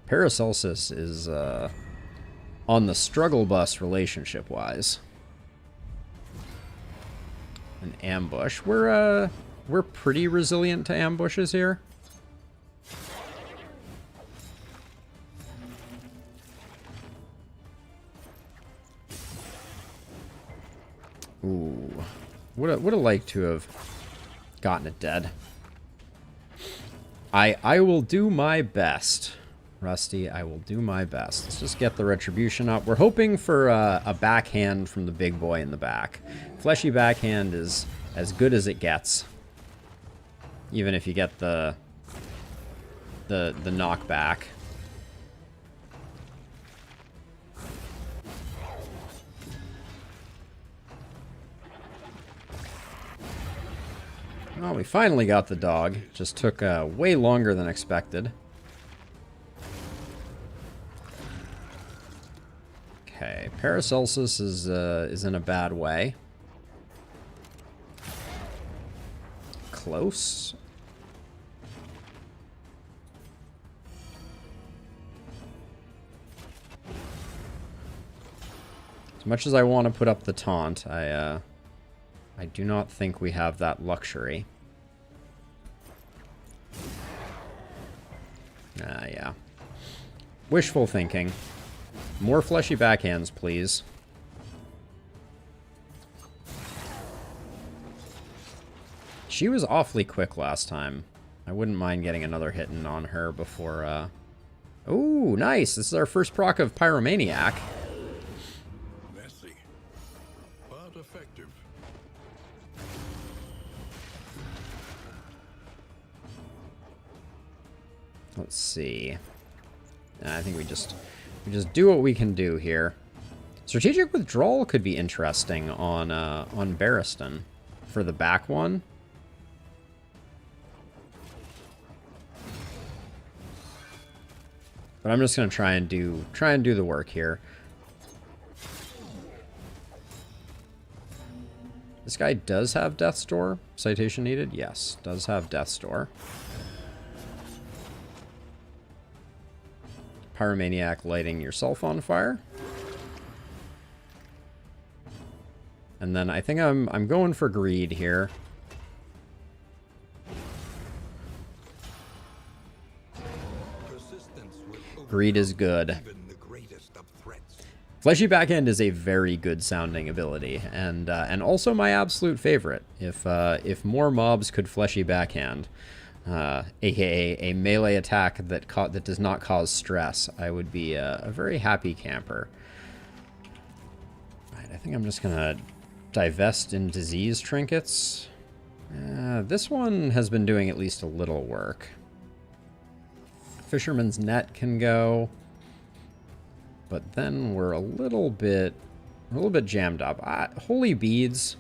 Paracelsus is on the struggle bus relationship-wise. An ambush. We're pretty resilient to ambushes here. Ooh. Would have liked to have gotten it dead. I will do my best. Rusty, I will do my best. Let's just get the retribution up. We're hoping for a backhand from the big boy in the back. Fleshy backhand is as good as it gets. Even if you get the knockback. Well, we finally got the dog. Just took way longer than expected. Okay, Paracelsus is in a bad way. Close. As much as I want to put up the taunt, I do not think we have that luxury. Yeah. Wishful thinking. More fleshy backhands, please. She was awfully quick last time. I wouldn't mind getting another hit in on her before... Ooh, nice! This is our first proc of Pyromaniac. Messy, but effective. Let's see. I think we just do what we can do here. Strategic Withdrawal could be interesting on Barristan for the back one. But I'm just gonna try and do the work here. This guy does have Death's Door. Citation needed? Yes, does have Death's Door. Pyromaniac lighting yourself on fire. And then I think I'm going for greed here. Greed is good. Fleshy Backhand is a very good sounding ability, and also my absolute favorite. If more mobs could Fleshy Backhand, aka a melee attack that does not cause stress, I would be a very happy camper. Right, I think I'm just gonna Divest in disease trinkets. This one has been doing at least a little work. Fisherman's net can go. But then we're a little bit jammed up. Holy beads.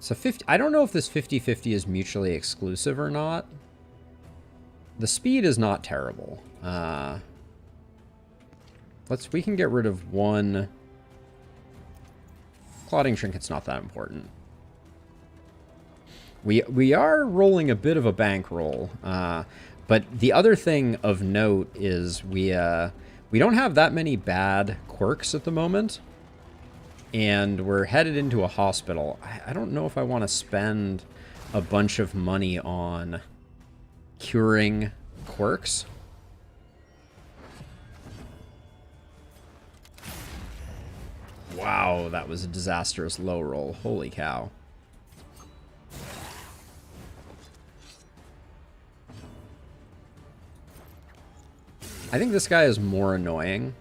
So 50, I don't know if this 50-50 is mutually exclusive or not. The speed is not terrible. We can get rid of one. Clotting trinket's not that important. We are rolling a bit of a bankroll, but the other thing of note is we don't have that many bad quirks at the moment, and we're headed into a hospital. I don't know if I want to spend a bunch of money on curing quirks. Wow, that was a disastrous low roll. Holy cow. I think this guy is more annoying.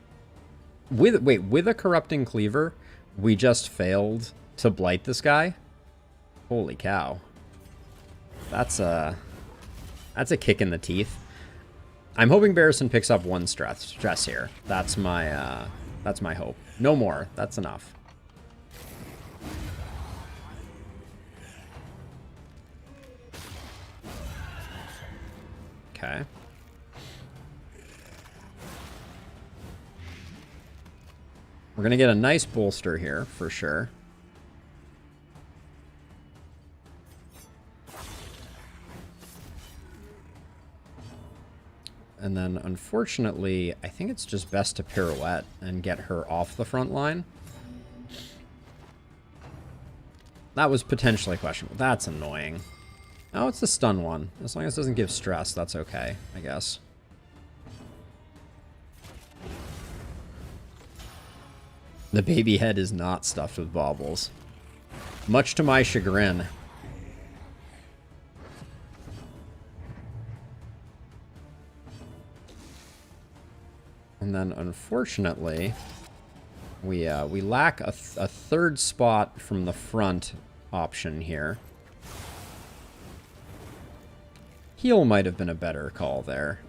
With a corrupting cleaver, we just failed to blight this guy. Holy cow. That's a kick in the teeth. I'm hoping Barrison picks up one stress here. That's my hope. No more. That's enough. Okay. We're going to get a nice bolster here, for sure. And then, unfortunately, I think it's just best to pirouette and get her off the front line. That was potentially questionable. That's annoying. Oh, it's the stun one. As long as it doesn't give stress, that's okay, I guess. The baby head is not stuffed with baubles. Much to my chagrin. And then, unfortunately, we lack a third spot from the front option here. Heal might have been a better call there.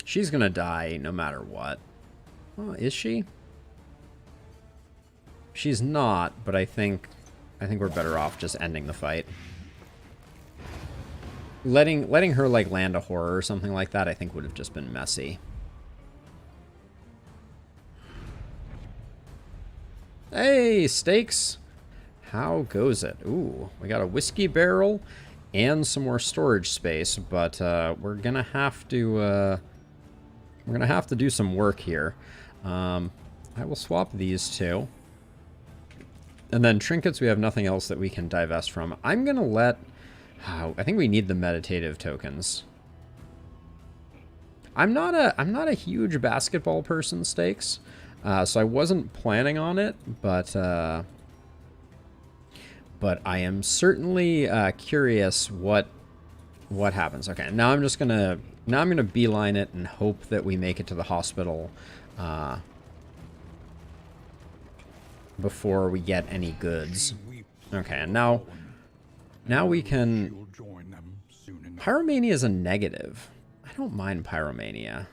She's gonna die no matter what. Oh, is she? She's not, but I think we're better off just ending the fight. Letting her like land a horror or something like that, I think would have just been messy. Hey, Stakes! How goes it? Ooh, we got a whiskey barrel and some more storage space, but we're gonna have to do some work here. I will swap these two. And then trinkets, we have nothing else that we can divest from. I'm gonna let... I think we need the meditative tokens. I'm not a huge basketball person, Stakes. So I wasn't planning on it, but I am certainly curious what happens. Okay, now I'm gonna beeline it and hope that we make it to the hospital before we get any goods. Okay, and now we can... Pyromania is a negative. I don't mind Pyromania.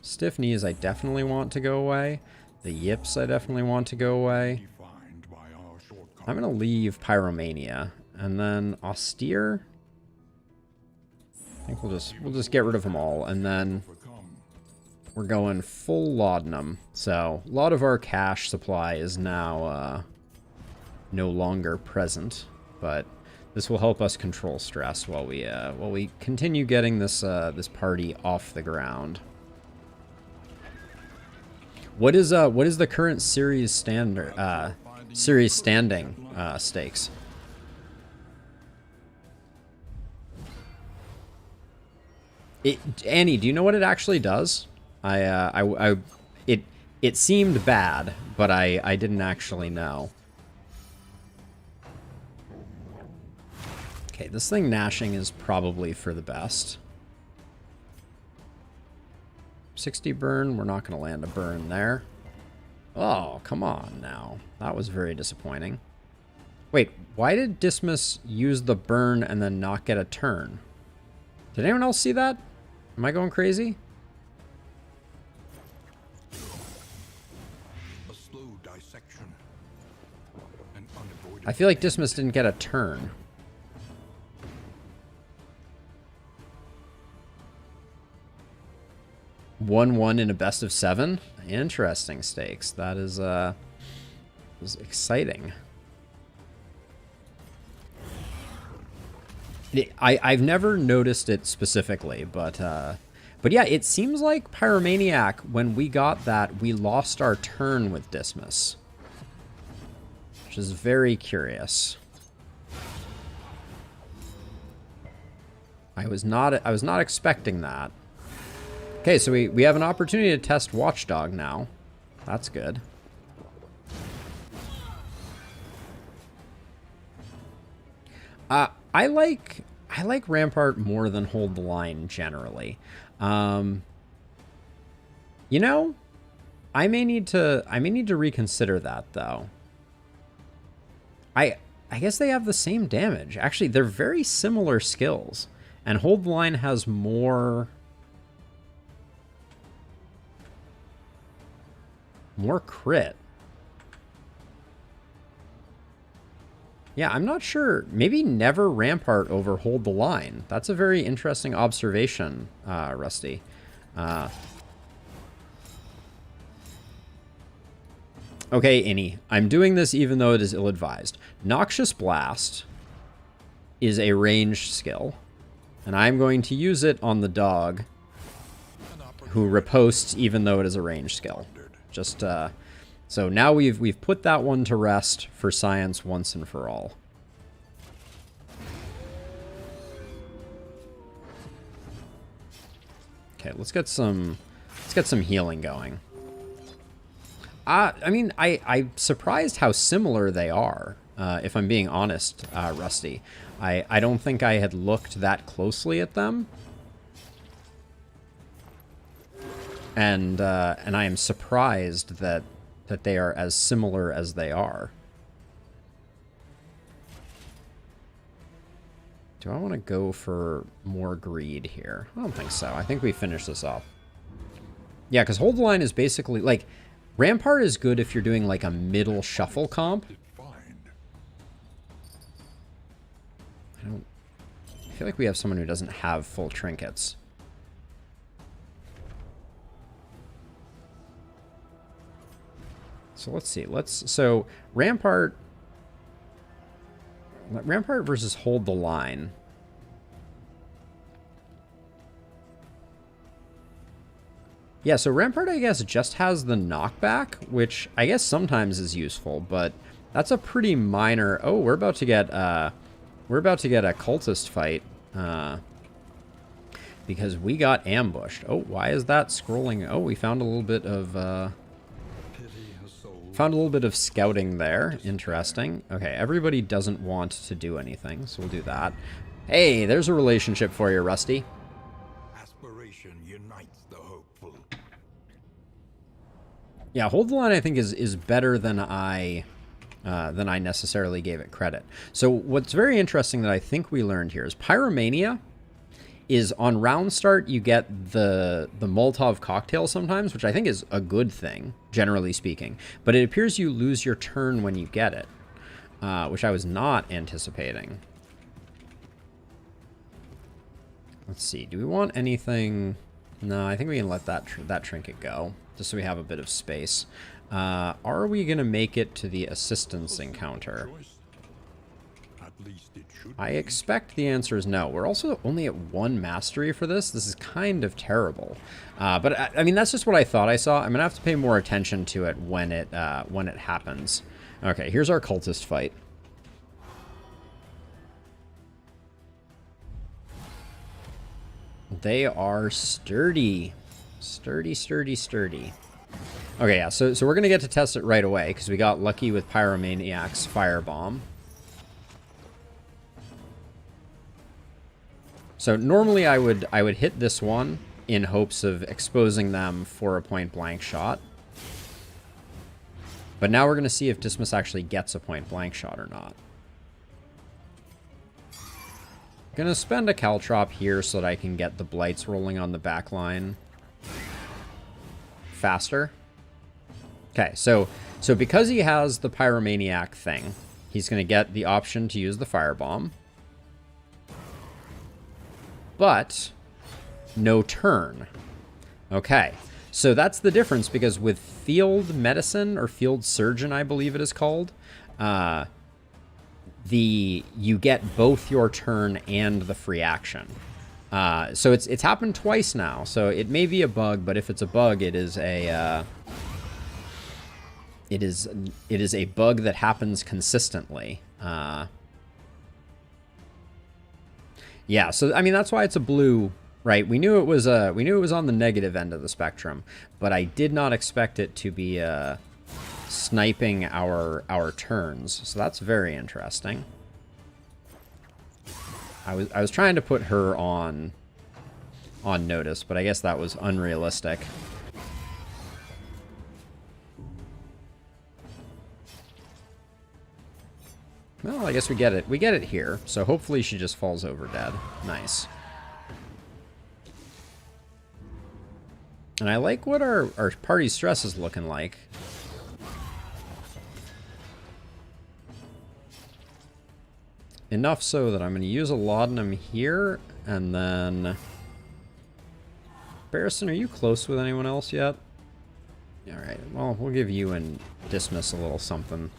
Stiff knees I definitely want to go away. The yips I definitely want to go away. I'm going to leave Pyromania. And then Austere... I think we'll just get rid of them all, and then we're going full laudanum. So a lot of our cash supply is now no longer present, but this will help us control stress while we continue getting this this party off the ground. What is the current series standing stakes? Annie, do you know what it actually does? It seemed bad, but I didn't actually know. Okay, this thing gnashing is probably for the best. 60 burn, we're not going to land a burn there. Oh, come on now. That was very disappointing. Wait, why did Dismas use the burn and then not get a turn? Did anyone else see that? Am I going crazy? A slow dissection. An unavoidable I feel like Dismas didn't get a turn. One in a best of 7? Interesting stakes. That is exciting. I've never noticed it specifically, but yeah, it seems like Pyromaniac, when we got that, we lost our turn with Dismas, which is very curious. I was not expecting that. Okay, so we have an opportunity to test Watchdog now. That's good. I like Rampart more than Hold the Line generally. You know, I may need to reconsider that though. I guess they have the same damage. Actually, they're very similar skills, and Hold the Line has more crit. Yeah, I'm not sure. Maybe never Rampart over Hold the Line. That's a very interesting observation, Rusty. Okay, Innie. I'm doing this even though it is ill-advised. Noxious Blast is a ranged skill, and I'm going to use it on the dog who riposts even though it is a ranged skill. Just, so now we've put that one to rest for science once and for all. Okay, let's get some healing going. I mean, I'm surprised how similar they are, if I'm being honest, Rusty. I don't think I had looked that closely at them. And I am surprised that they are as similar as they are. Do I want to go for more greed here? I don't think so. I think we finish this off. Yeah, because Hold the Line is basically, like, Rampart is good if you're doing, like, a middle shuffle comp. I feel like we have someone who doesn't have full trinkets. So let's see. So Rampart versus Hold the Line. Yeah, so Rampart, I guess, just has the knockback, which I guess sometimes is useful, but that's a pretty minor. Oh, we're about to get a cultist fight, because we got ambushed. Oh, why is that scrolling? Oh, we found a little bit of scouting there. Interesting. Okay, everybody doesn't want to do anything, so we'll do that. Hey, there's a relationship for you, Rusty. Aspiration unites the hopeful. Yeah, Hold the Line, I think, is better than I necessarily gave it credit. So what's very interesting that I think we learned here is Pyromania is on round start, you get the Molotov cocktail sometimes, which I think is a good thing, generally speaking. But it appears you lose your turn when you get it, which I was not anticipating. Let's see. Do we want anything? No, I think we can let that trinket go, just so we have a bit of space. Are we going to make it to the assistance encounter? I expect the answer is no. We're also only at 1 mastery for this. This is kind of terrible. But I mean, that's just what I thought I saw. I'm going to have to pay more attention to it when it happens. Okay, here's our cultist fight. They are sturdy. Sturdy, sturdy, sturdy. Okay, yeah, so we're going to get to test it right away because we got lucky with Pyromaniac's firebomb. So normally I would hit this one in hopes of exposing them for a point-blank shot. But now we're going to see if Dismas actually gets a point-blank shot or not. Going to spend a Caltrop here so that I can get the Blights rolling on the back line faster. Okay, so because he has the Pyromaniac thing, he's going to get the option to use the Firebomb. But no turn. Okay, so that's the difference, because with Field Medicine, or Field Surgeon, I believe it is called, you get both your turn and the free action. So it's happened twice now, so it may be a bug, but if it's a bug, it is a it is a bug that happens consistently. Yeah, so I mean that's why it's a blue, right? We knew it was on the negative end of the spectrum, but I did not expect it to be sniping our turns. So that's very interesting. I was trying to put her on notice, but I guess that was unrealistic. Well, I guess we get it. We get it here. So hopefully she just falls over dead. Nice. And I like what our party stress is looking like. Enough so that I'm going to use a laudanum here, and then... Barristan, are you close with anyone else yet? Alright, well, we'll give you and Dismas a little something.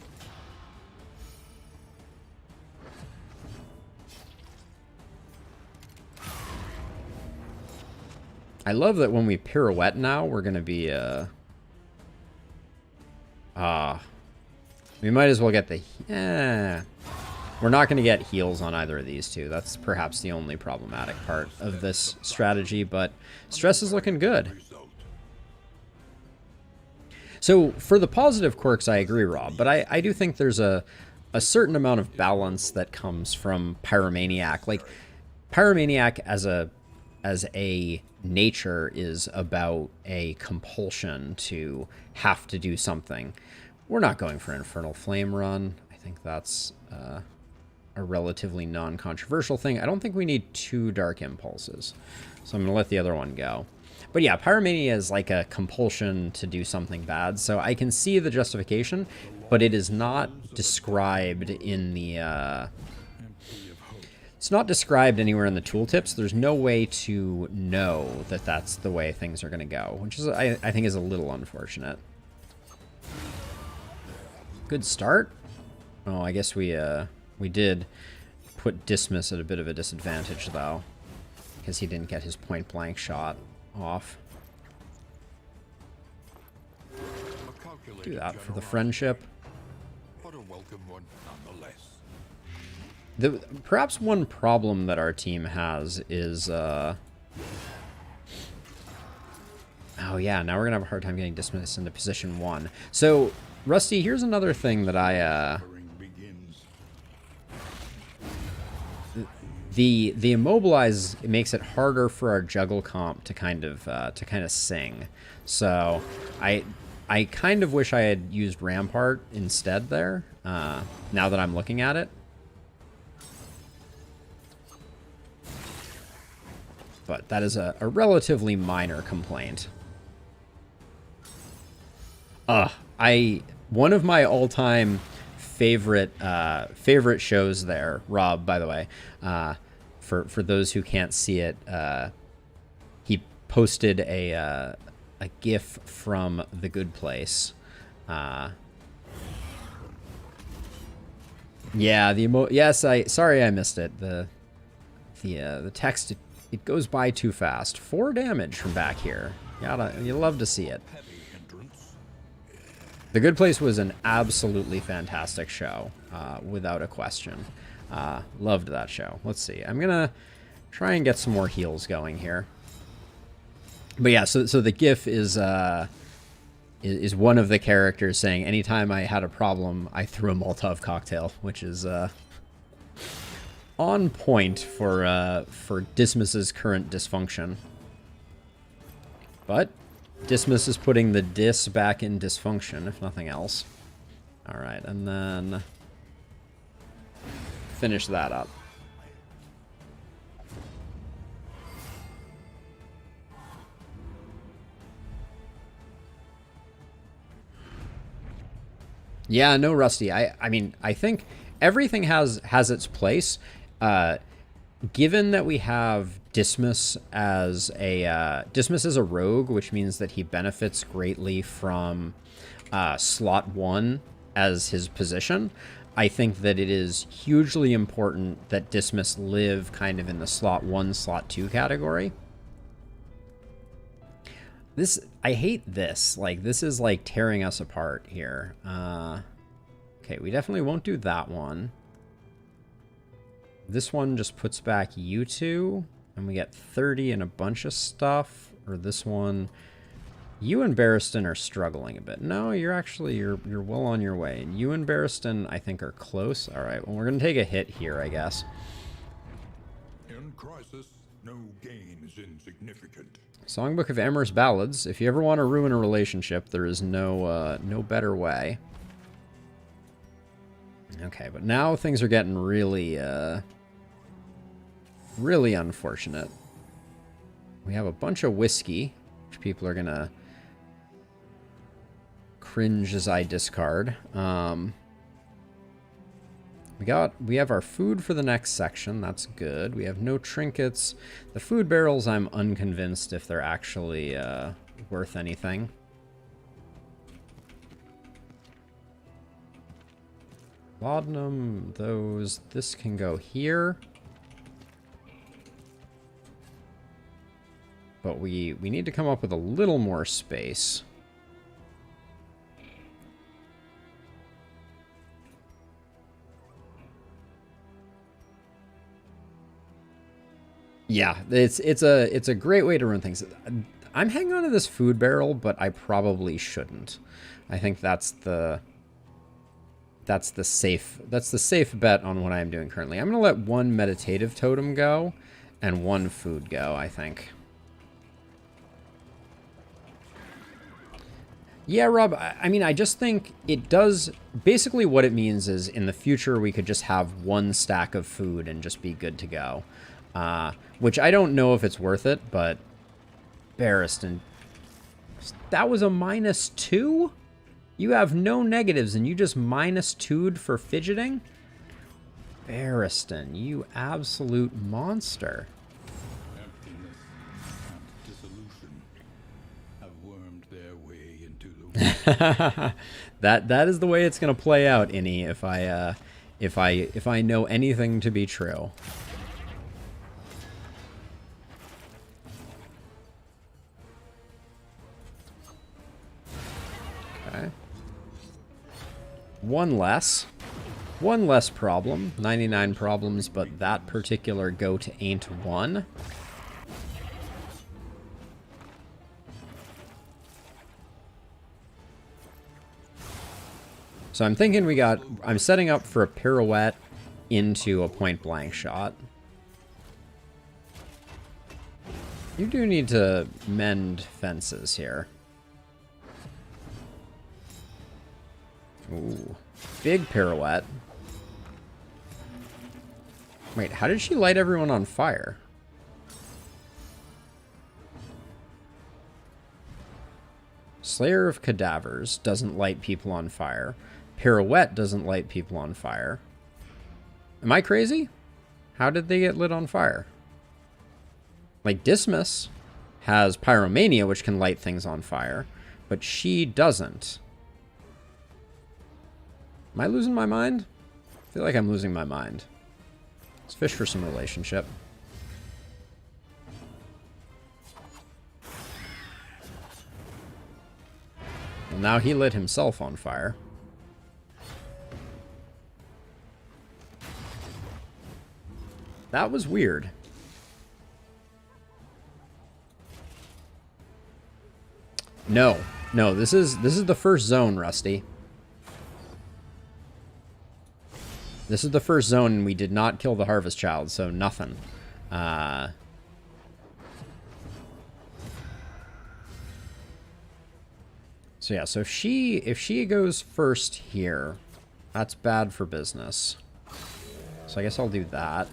I love that when we pirouette now, we're going to be, we might as well get the... We're not going to get heals on either of these two. That's perhaps the only problematic part of this strategy, but stress is looking good. So for the positive quirks, I agree, Rob, but I do think there's a certain amount of balance that comes from Pyromaniac. Like, Pyromaniac as a nature is about a compulsion to have to do something. We're not going for an Infernal Flame run. I think that's a relatively non-controversial thing. I don't think we need 2 Dark Impulses, so I'm going to let the other one go. But yeah, Pyromania is like a compulsion to do something bad, so I can see the justification, but it is not described in the... It's not described anywhere in the tooltips. There's no way to know that that's the way things are going to go, which is, I think, is a little unfortunate. Good start. Oh, I guess we did put Dismas at a bit of a disadvantage, though, because he didn't get his point-blank shot off. Do that for the friendship. But a welcome one nonetheless. Perhaps one problem that our team has is... Oh yeah, now we're going to have a hard time getting Dismas into position 1. So, Rusty, here's another thing that I... The immobilize makes it harder for our juggle comp to kind of sing. So I kind of wish I had used Rampart instead there. Now that I'm looking at it, but that is a relatively minor complaint. One of my all-time favorite shows there, Rob, by the way, for those who can't see it, he posted a GIF from The Good Place. Yeah, sorry I missed it. The text, it goes by too fast. 4 damage from back here. You love to see it. The Good Place was an absolutely fantastic show, without a question. Loved that show. Let's see. I'm gonna try and get some more heals going here. But yeah, so the GIF is one of the characters saying, anytime I had a problem, I threw a Molotov cocktail, which is on point for Dismas's current dysfunction. But Dismas is putting the dis back in dysfunction, if nothing else. All right, and then finish that up. Yeah, no, Rusty. I mean, I think everything has its place. Given that we have Dismas as a rogue, which means that he benefits greatly from slot 1 as his position, I think that it is hugely important that Dismas live kind of in the slot 1, slot 2 category. I hate this. Like, this is like tearing us apart here. Okay, we definitely won't do that one. This one just puts back you two, and we get 30 and a bunch of stuff. Or this one, you and Barristan are struggling a bit. No, you're well on your way. And you and Barristan, I think, are close. All right, well, we're gonna take a hit here, I guess. In crisis, no gain is insignificant. Songbook of Amorous Ballads. If you ever want to ruin a relationship, there is no better way. Okay, but now things are getting really, really unfortunate. We have a bunch of whiskey, which people are gonna cringe as I discard. We have our food for the next section. That's good. We have no trinkets. The food barrels, I'm unconvinced if they're actually worth anything. Laudanum, those. This can go here. But we need to come up with a little more space. Yeah, it's a great way to run things. I'm hanging on to this food barrel, but I probably shouldn't. I think that's the safe bet on what I'm doing currently. I'm gonna let one meditative totem go and one food go, I think. Yeah, Rob, I mean, I just think it does... Basically what it means is in the future we could just have one stack of food and just be good to go. Which I don't know if it's worth it, but... Barristan... That was a -2? You have no negatives and you just -2'd for fidgeting? Barristan, you absolute monster. Emptiness and dissolution have wormed their way into the that is the way it's gonna play out, Innie, if I know anything to be true. Okay. One less problem. 99 problems, but that particular goat ain't one. So I'm thinking I'm setting up for a pirouette into a point blank shot. You do need to mend fences here. Ooh, big pirouette. Wait, how did she light everyone on fire? Slayer of Cadavers doesn't light people on fire. Pirouette doesn't light people on fire. Am I crazy? How did they get lit on fire? Like, Dismas has Pyromania, which can light things on fire, but she doesn't. Am I losing my mind? I feel like I'm losing my mind. Let's fish for some relationship. Well, now he lit himself on fire. That was weird. No, this is the first zone, Rusty. This is the first zone, and we did not kill the Harvest Child, so nothing. So yeah, so if she goes first here, that's bad for business. So I guess I'll do that.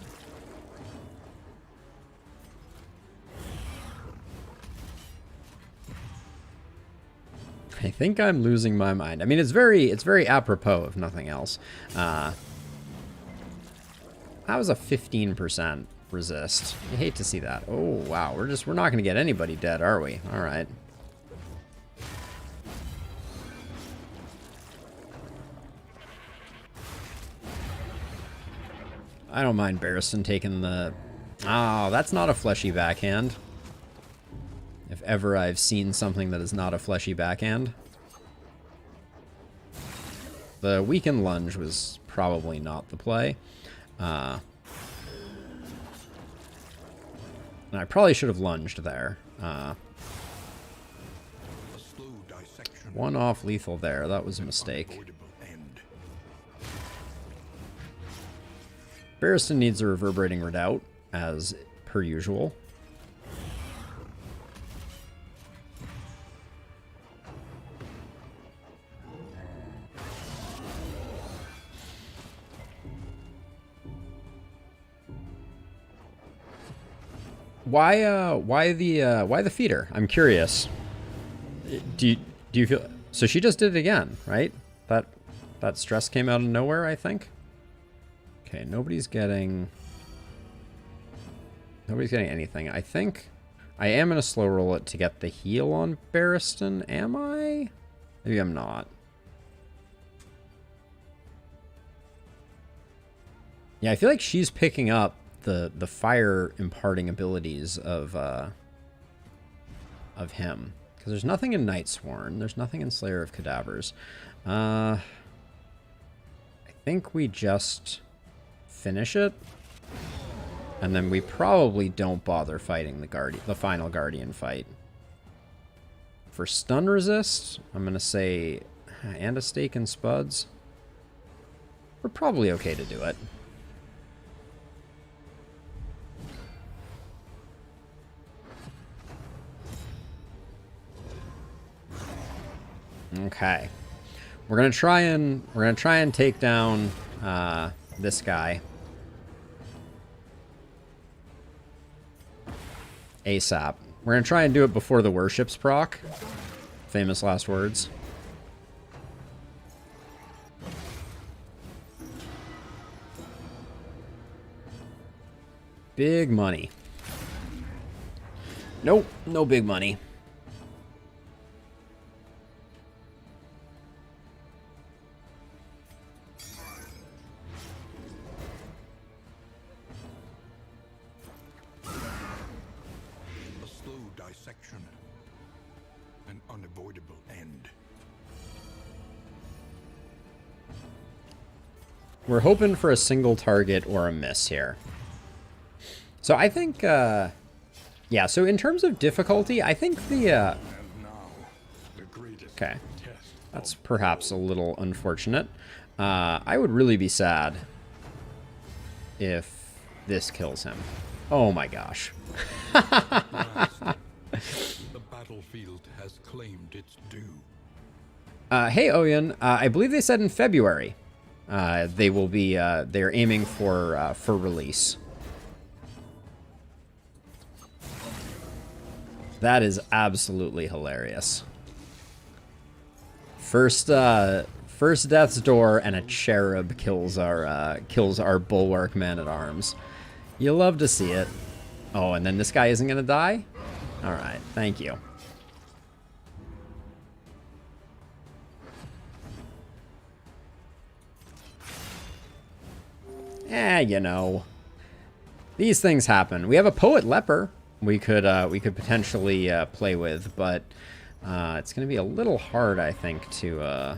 I think I'm losing my mind. I mean, it's very apropos, if nothing else. That was a 15% resist. You hate to see that. Oh, wow. We're not going to get anybody dead, are we? All right. I don't mind Barristan taking the... Oh, that's not a fleshy backhand. If ever I've seen something that is not a fleshy backhand. The weakened lunge was probably not the play. And I probably should have lunged there. One off lethal there. That was a mistake. Barristan needs a reverberating redoubt, as per usual. Why the feeder? I'm curious. Do you feel... So she just did it again, right? That stress came out of nowhere, I think. Okay, nobody's getting anything. I think I am going to slow roll it to get the heal on Barristan. Am I? Maybe I'm not. Yeah, I feel like she's picking up the fire imparting abilities of him. Because there's nothing in Nightsworn. There's nothing in Slayer of Cadavers. I think we just... finish it, and then we probably don't bother fighting the final Guardian fight. For stun resist, I'm gonna say, and a stake and spuds. We're probably okay to do it. Okay, we're gonna try and take down this guy. ASAP. We're going to try and do it before the worships proc. Famous last words. Big money. Nope, no big money. An unavoidable end. We're hoping for a single target or a miss here. So I think, yeah, so in terms of difficulty, I think the okay, that's perhaps a little unfortunate. I would really be sad if this kills him. Oh my gosh. The battlefield has claimed its due. Hey, Oyen, I believe they said in February they will be, they're aiming for release. That is absolutely hilarious. First death's door and a cherub kills our bulwark man-at-arms. You love to see it. Oh, and then this guy isn't gonna die? Alright, thank you. You know. These things happen. We have a Poet Leper we could potentially play with, but it's gonna be a little hard, I think, to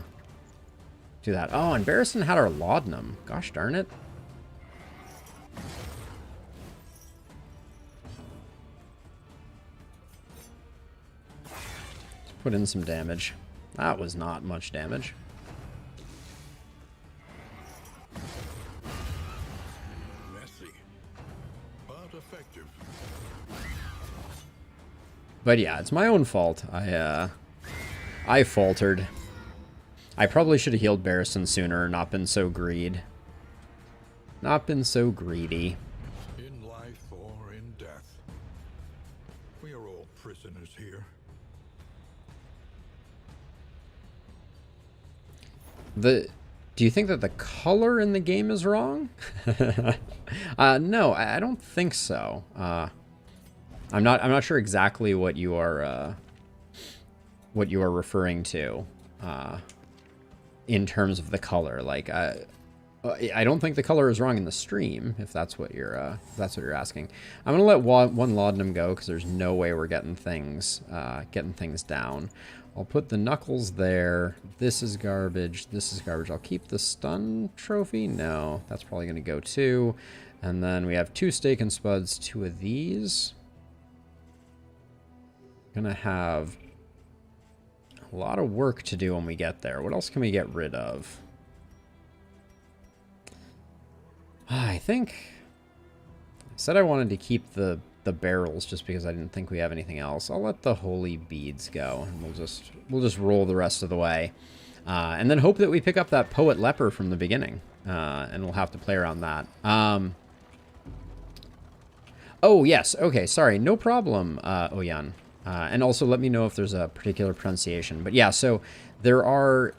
do that. Oh, and Barristan had our Laudanum. Gosh darn it. Put in some damage. That was not much damage. effective. But yeah, it's my own fault. I faltered. I probably should have healed Barristan sooner, not been so greedy. Not been so greedy. In life or in death, we are all prisoners here. Do you think that the color in the game is wrong? No, I don't think so. I'm not sure exactly what you are referring to in terms of the color. Like I don't think the color is wrong in the stream, if that's what you're asking. I'm gonna let one laudanum go because there's no way we're getting things down. I'll put the knuckles there. This is garbage. This is garbage. I'll keep the stun trophy. No, that's probably gonna go too. And then we have 2 steak and spuds, 2 of these. Gonna have a lot of work to do when we get there. What else can we get rid of? I think I said I wanted to keep the barrels just because I didn't think we have anything else. I'll let the holy beads go, and we'll just roll the rest of the way, and then hope that we pick up that poet leper from the beginning, and we'll have to play around that. Oh yes, okay, sorry, no problem, Oyan. And also let me know if there's a particular pronunciation. But yeah, so there are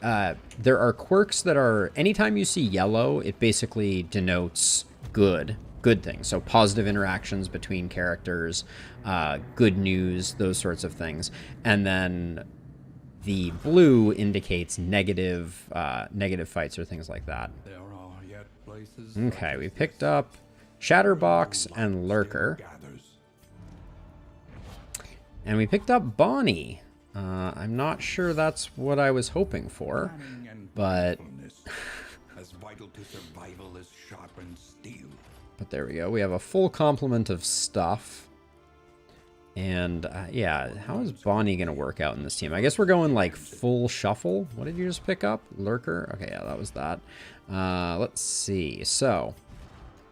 quirks that are, anytime you see yellow, it basically denotes good things. So positive interactions between characters, good news, those sorts of things. And then the blue indicates negative fights or things like that. There are yet places. Okay, we picked up Chatterbox and Lurker. And we picked up Bonnie. I'm not sure that's what I was hoping for, but as vital to survival as sharpened steel. But there we go. We have a full complement of stuff. And yeah, how is Bonnie going to work out in this team? I guess we're going like full shuffle. What did you just pick up? Lurker? Okay, yeah, that was that. Let's see. So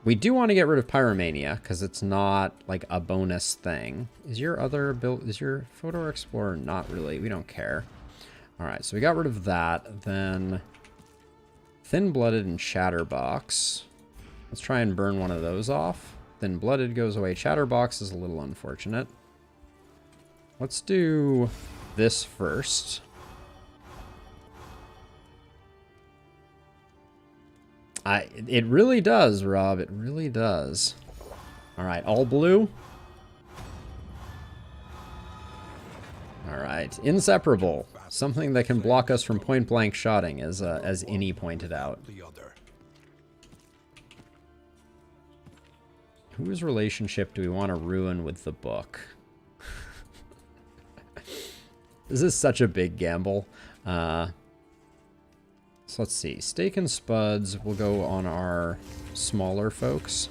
we do want to get rid of Pyromania because it's not like a bonus thing. Is your other build, is your Photo Explorer? Not really. We don't care. All right, so we got rid of that. Then Thin-Blooded and Chatterbox. Let's try and burn one of those off. Thin-Blooded goes away. Chatterbox is a little unfortunate. Let's do this first. It really does, Rob. It really does. All right, all blue. All right, inseparable. Something that can block us from point-blank shotting, as Innie pointed out. Whose relationship do we want to ruin with the book? This is such a big gamble. So let's see. Steak and Spuds will go on our smaller folks.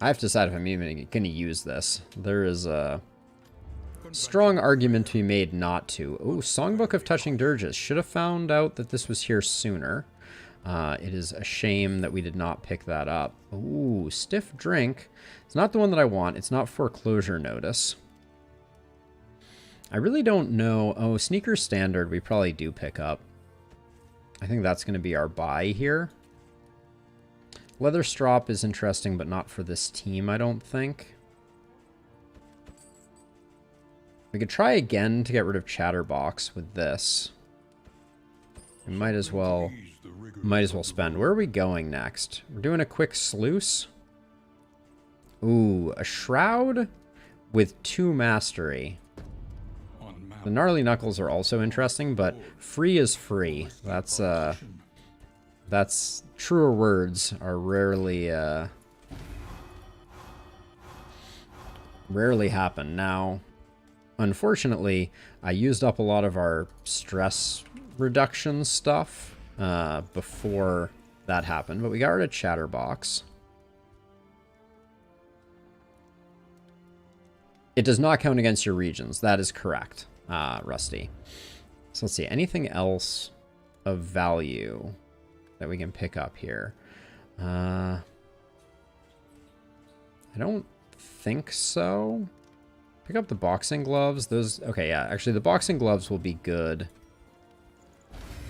I have to decide if I'm even going to use this. There is a strong argument to be made not to. Oh, Songbook of Touching Dirges. Should have found out that this was here sooner. It is a shame that we did not pick that up. Ooh, Stiff Drink. It's not the one that I want. It's not Foreclosure Notice. I really don't know. Oh, Sneaker Standard we probably do pick up. I think that's going to be our buy here. Leather Strop is interesting, but not for this team, I don't think. We could try again to get rid of Chatterbox with this. We might as well spend. Where are we going next? We're doing a quick sluice. Ooh, a Shroud with 2 Mastery. The Gnarly Knuckles are also interesting, but free is free. That's truer words are rarely happen. Now, unfortunately, I used up a lot of our stress reduction stuff before that happened, but we got rid of Chatterbox. It does not count against your regions. That is correct, Rusty. So let's see, anything else of value that we can pick up here? I don't think so. Pick up the boxing gloves. Those, okay, yeah, actually the boxing gloves will be good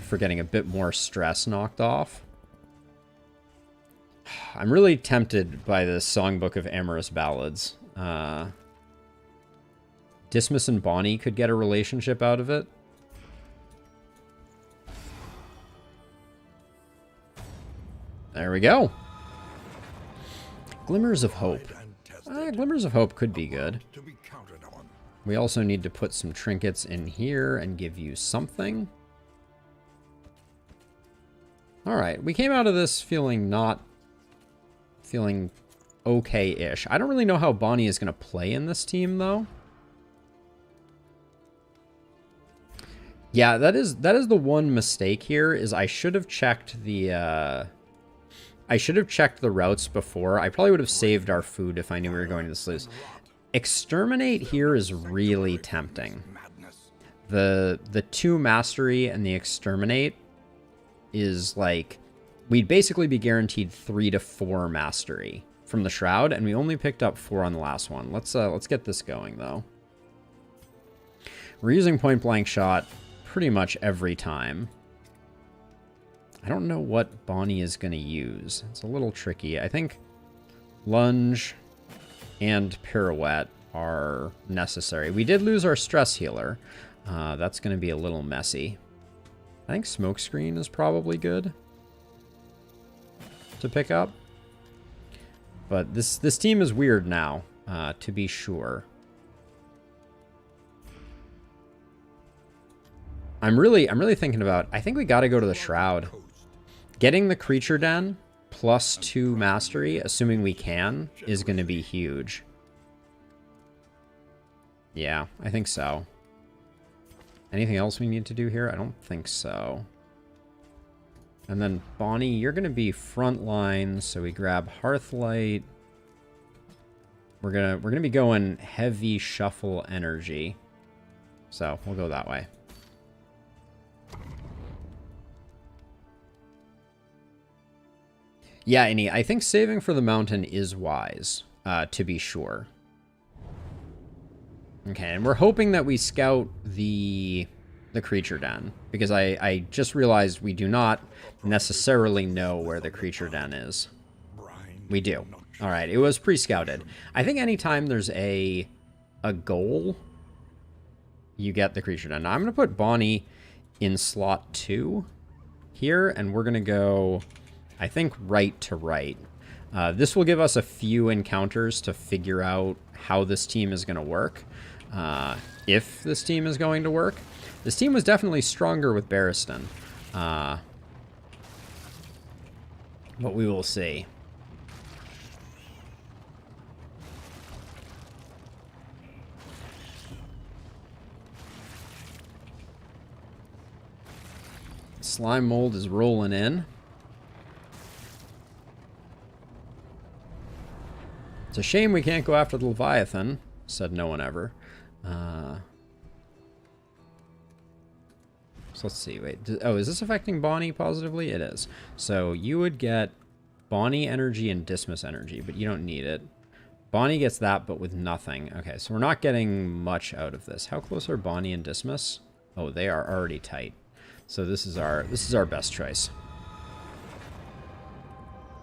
for getting a bit more stress knocked off. I'm really tempted by the Songbook of Amorous Ballads. Dismas and Bonnie could get a relationship out of it. There we go. Glimmers of Hope. Glimmers of Hope could be good. We also need to put some trinkets in here and give you something. Alright, we came out of this feeling okay-ish. I don't really know how Bonnie is going to play in this team, though. Yeah, that is the one mistake here, is I should have checked the routes before. I probably would have saved our food if I knew we were going to this lose. Exterminate here is really tempting. The 2 mastery and the exterminate is like, we'd basically be guaranteed 3 to 4 mastery from the shroud, and we only picked up 4 on the last one. Let's get this going though. We're using point blank shot pretty much every time. I don't know what Bonnie is going to use. It's a little tricky. I think lunge and pirouette are necessary. We did lose our stress healer. That's going to be a little messy. I think smokescreen is probably good to pick up. But this team is weird now, to be sure. I'm really thinking about, I think we got to go to the Shroud. Getting the Creature Den plus 2 mastery, assuming we can, is going to be huge. Yeah, I think so. Anything else we need to do here? I don't think so. And then Bonnie, you're going to be front line, so we grab Hearthlight. We're gonna be going heavy shuffle energy. So we'll go that way. Yeah, Annie, I think saving for the mountain is wise, to be sure. Okay, and we're hoping that we scout the creature den, because I just realized we do not necessarily know where the creature den is. We do. All right, it was pre-scouted. I think anytime there's a goal, you get the creature den. Now, I'm going to put Bonnie in slot 2 here, and we're going to go, I think, right to right. This will give us a few encounters to figure out how this team is going to work. If this team is going to work. This team was definitely stronger with Barristan. But we will see. Slime mold is rolling in. It's a shame we can't go after the Leviathan, said no one ever. So let's see, wait. Oh, is this affecting Bonnie positively? It is. So you would get Bonnie energy and Dismas energy, but you don't need it. Bonnie gets that, but with nothing. Okay, so we're not getting much out of this. How close are Bonnie and Dismas? Oh, they are already tight. So this is our best choice.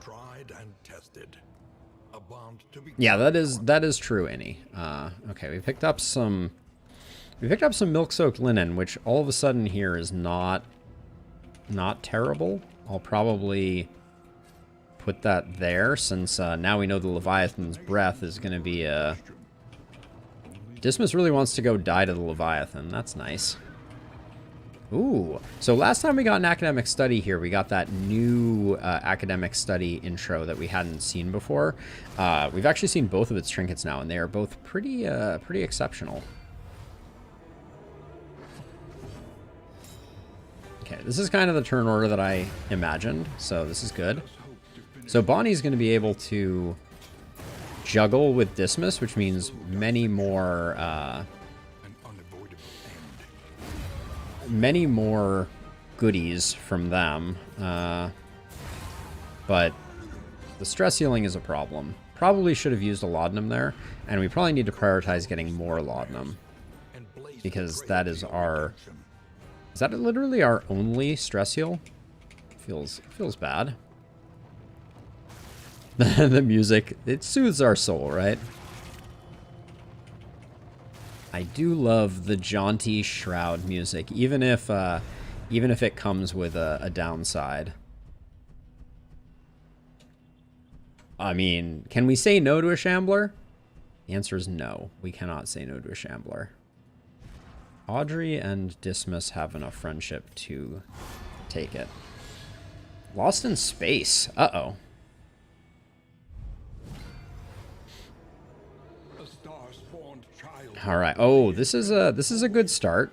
Tried and tested. A bond to be Yeah, that is true, Annie. Okay, we picked up some milk-soaked linen, which all of a sudden here is not terrible. I'll probably put that there, since now we know the Leviathan's breath is going to be a... Dismas really wants to go die to the Leviathan. That's nice. Ooh. So last time we got an academic study here, we got that new academic study intro that we hadn't seen before. We've actually seen both of its trinkets now, and they are both pretty exceptional. Okay, this is kind of the turn order that I imagined, so this is good. So Bonnie's going to be able to juggle with Dismas, which means many more many more goodies from them. But the stress healing is a problem. Probably should have used a laudanum there, and we probably need to prioritize getting more laudanum, because that is our... Is that literally our only stress heal? Feels bad. The music, it soothes our soul, right? I do love the jaunty shroud music, even if it comes with a downside. I mean, can we say no to a shambler? The answer is no. We cannot say no to a shambler. Audrey and Dismas have enough friendship to take it. Lost in space. Uh-oh. All right. Oh, this is a good start.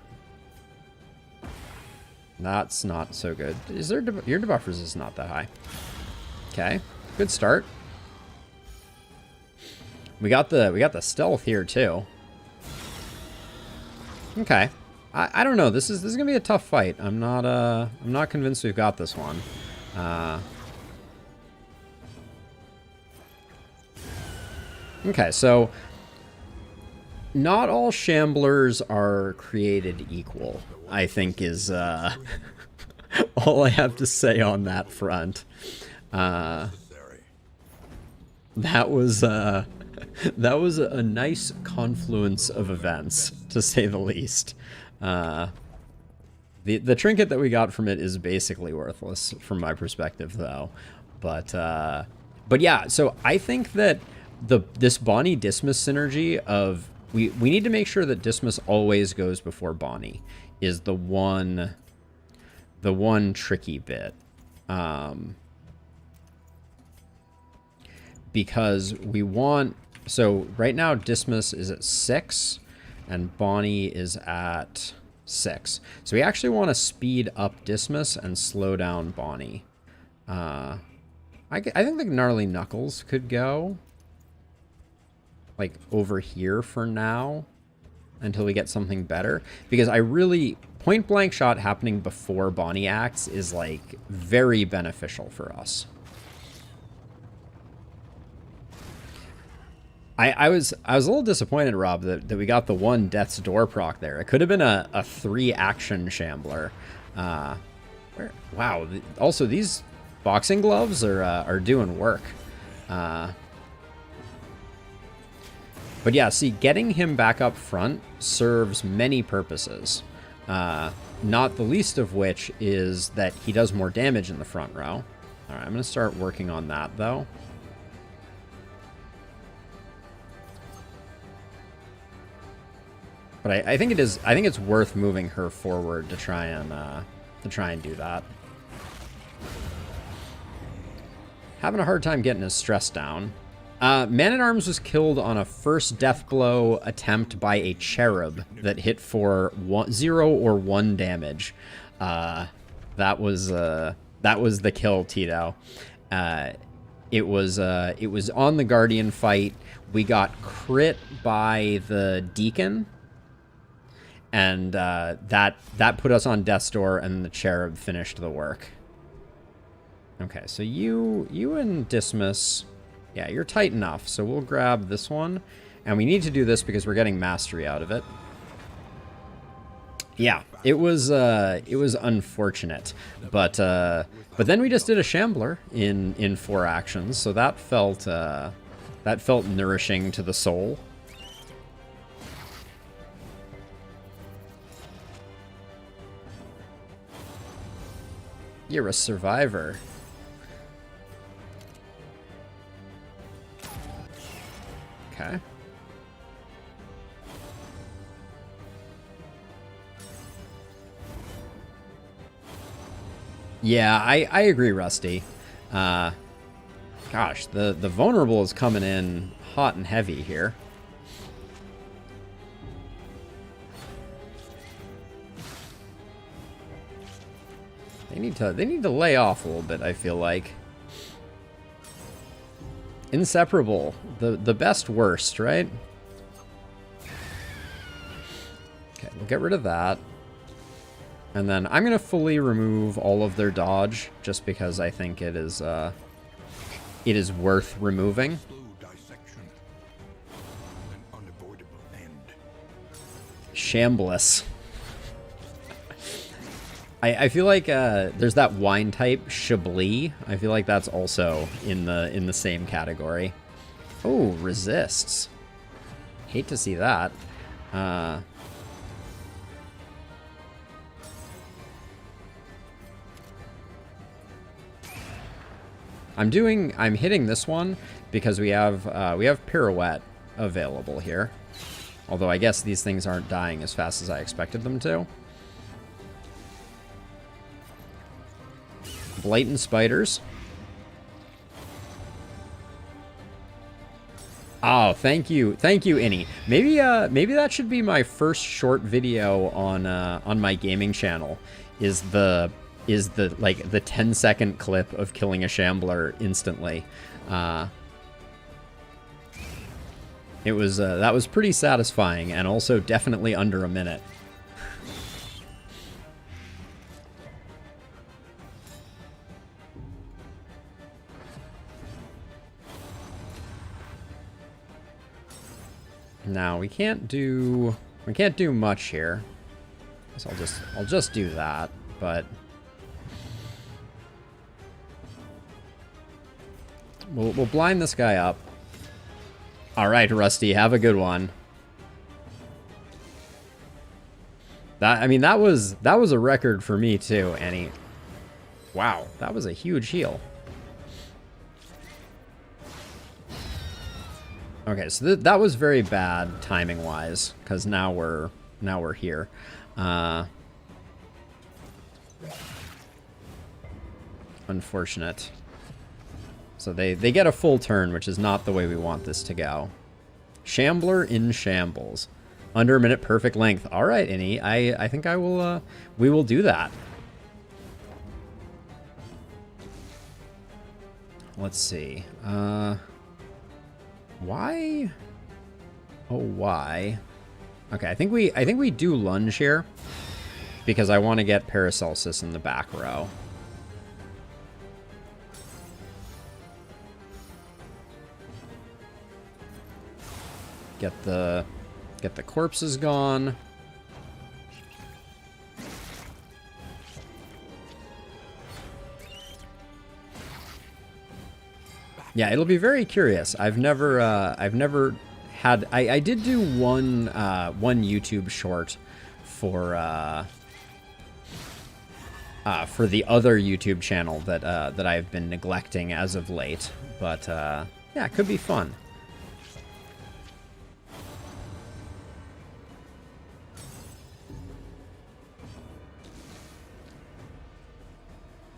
That's not so good. Is there your debuffers is not that high. Okay. Good start. We got the stealth here too. Okay. I don't know. This is gonna be a tough fight. I'm not convinced we've got this one. Okay, so not all shamblers are created equal, I think is all I have to say on that front. That was a nice confluence of events, to say the least. The trinket that we got from it is basically worthless from my perspective, though. But yeah, so I think that this Bonnie Dismas synergy of we need to make sure that Dismas always goes before Bonnie is the one tricky bit. Because we want, so right now Dismas is at 6 and Bonnie is at 6. So we actually want to speed up Dismas and slow down Bonnie. I think like Gnarly Knuckles could go like over here for now until we get something better, because I really, point blank shot happening before Bonnie acts is like very beneficial for us. I was a little disappointed, Rob, that we got the one Death's Door proc there. It could have been a 3-action shambler. Wow. Also, these boxing gloves are doing work. But yeah, see, getting him back up front serves many purposes. Not the least of which is that he does more damage in the front row. All right, I'm going to start working on that, though. But I think it's worth moving her forward to try and do that. Having a hard time getting his stress down. Man-at-Arms was killed on a first death blow attempt by a cherub that hit for 0 or 1 damage. That was the kill, Tito. It was on the Guardian fight. We got crit by the Deacon. And that put us on Death's Door, and the cherub finished the work. Okay, so you and Dismas, yeah, you're tight enough. So we'll grab this one, and we need to do this because we're getting mastery out of it. Yeah, it was unfortunate, but then we just did a shambler in 4 actions, so that felt nourishing to the soul. You're a survivor. Okay. Yeah, I agree, Rusty. Gosh, the vulnerable is coming in hot and heavy here. They need to lay off a little bit, I feel like. Inseparable. The best worst, right? Okay, we'll get rid of that. And then I'm going to fully remove all of their dodge, just because I think it is worth removing. Slow dissection. An unavoidable end. Shambless. I feel like there's that wine type, Chablis. I feel like that's also in the same category. Oh, resists. Hate to see that. I'm hitting this one because we have pirouette available here. Although I guess these things aren't dying as fast as I expected them to. Blatant spiders. Oh, thank you, Innie. Maybe that should be my first short video on my gaming channel. Is the 10-second clip of killing a shambler instantly. It was that was pretty satisfying, and also definitely under a minute. Now we can't do much here. So I'll just do that, but we'll blind this guy up. All right, Rusty, have a good one. That was a record for me too, Annie. Wow, that was a huge heal. Okay, so that was very bad timing-wise, because now we're here. Unfortunate. So they get a full turn, which is not the way we want this to go. Shambler in shambles. Under a minute, perfect length. All right, Innie. I think we will do that. Let's see. Why? Oh, why? Okay, I think we do lunge here because I want to get Paracelsus in the back row. Get the corpses gone. Yeah, it'll be very curious. I've never had. I did do one YouTube short for the other YouTube channel that I've been neglecting as of late. But yeah, it could be fun.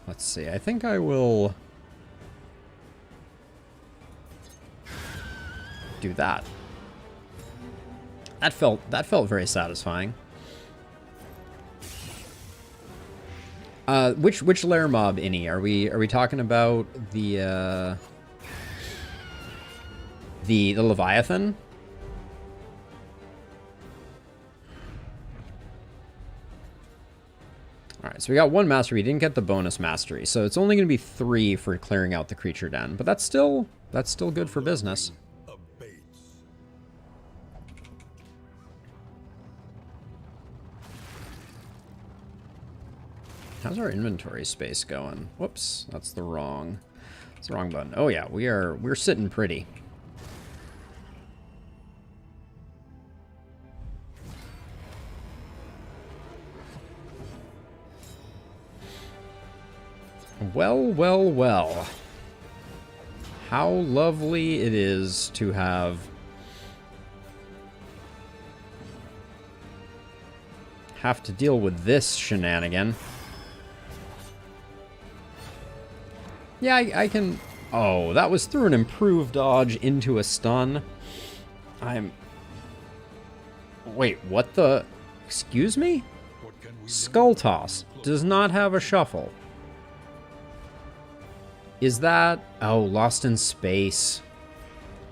Let's see. I think I will do that. That felt very satisfying. Which lair mob, Innie? Are we talking about the Leviathan? Alright, so we got one mastery. We didn't get the bonus mastery, so it's only going to be 3 for clearing out the creature den. But that's still good for business. How's our inventory space going? Whoops, that's the wrong button. Oh yeah, we're sitting pretty. Well, well, well. How lovely it is to have to deal with this shenanigan. Yeah, I can... Oh, that was through an improved dodge into a stun. Wait, what the... Excuse me? Skull Toss does not have a shuffle. Is that... Oh, Lost in Space.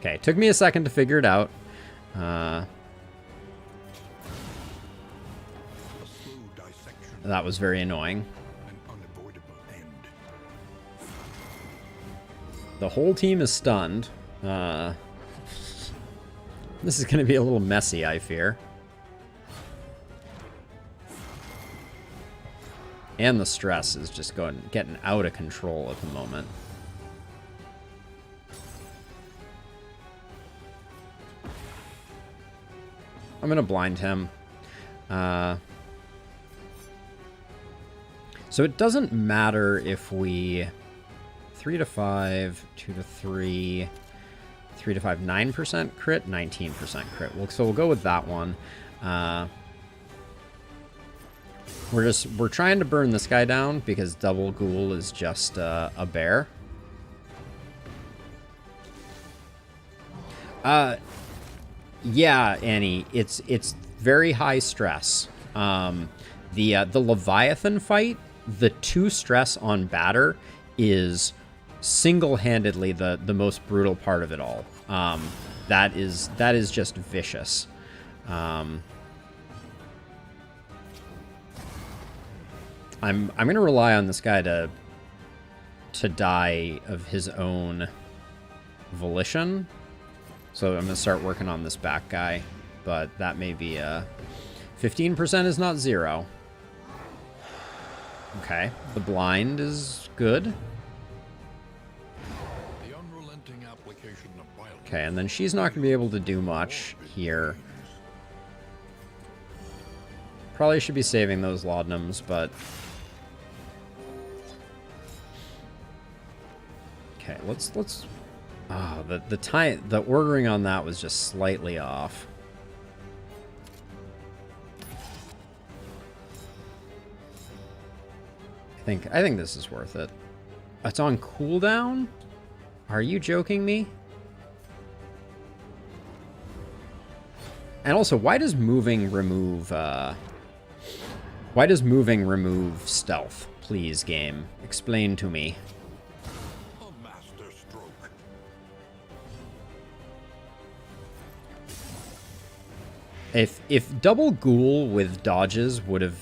Okay, took me a second to figure it out. That was very annoying. An unavoidable end. The whole team is stunned. This is going to be a little messy, I fear. And the stress is just getting out of control at the moment. I'm going to blind him. So it doesn't matter if we 3 to 5, 2 to 3, 3 to 5, 9% crit, 19% crit. So we'll go with that one. We're trying to burn this guy down because double ghoul is just a bear. Yeah, Annie, it's very high stress. The Leviathan fight, the 2 stress on batter is single-handedly the most brutal part of it all. That is just vicious. I'm gonna rely on this guy to die of his own volition. So I'm gonna start working on this back guy, but that may be 15% is not 0. Okay, the blind is good. The unrelenting application of violence. Okay, and then she's not gonna be able to do much here. Probably should be saving those laudanums, but okay, let's the ordering on that was just slightly off. I think this is worth it. It's on cooldown? Are you joking me? And also, why does moving remove stealth? Please, game. Explain to me. A master stroke. If double ghoul with dodges would have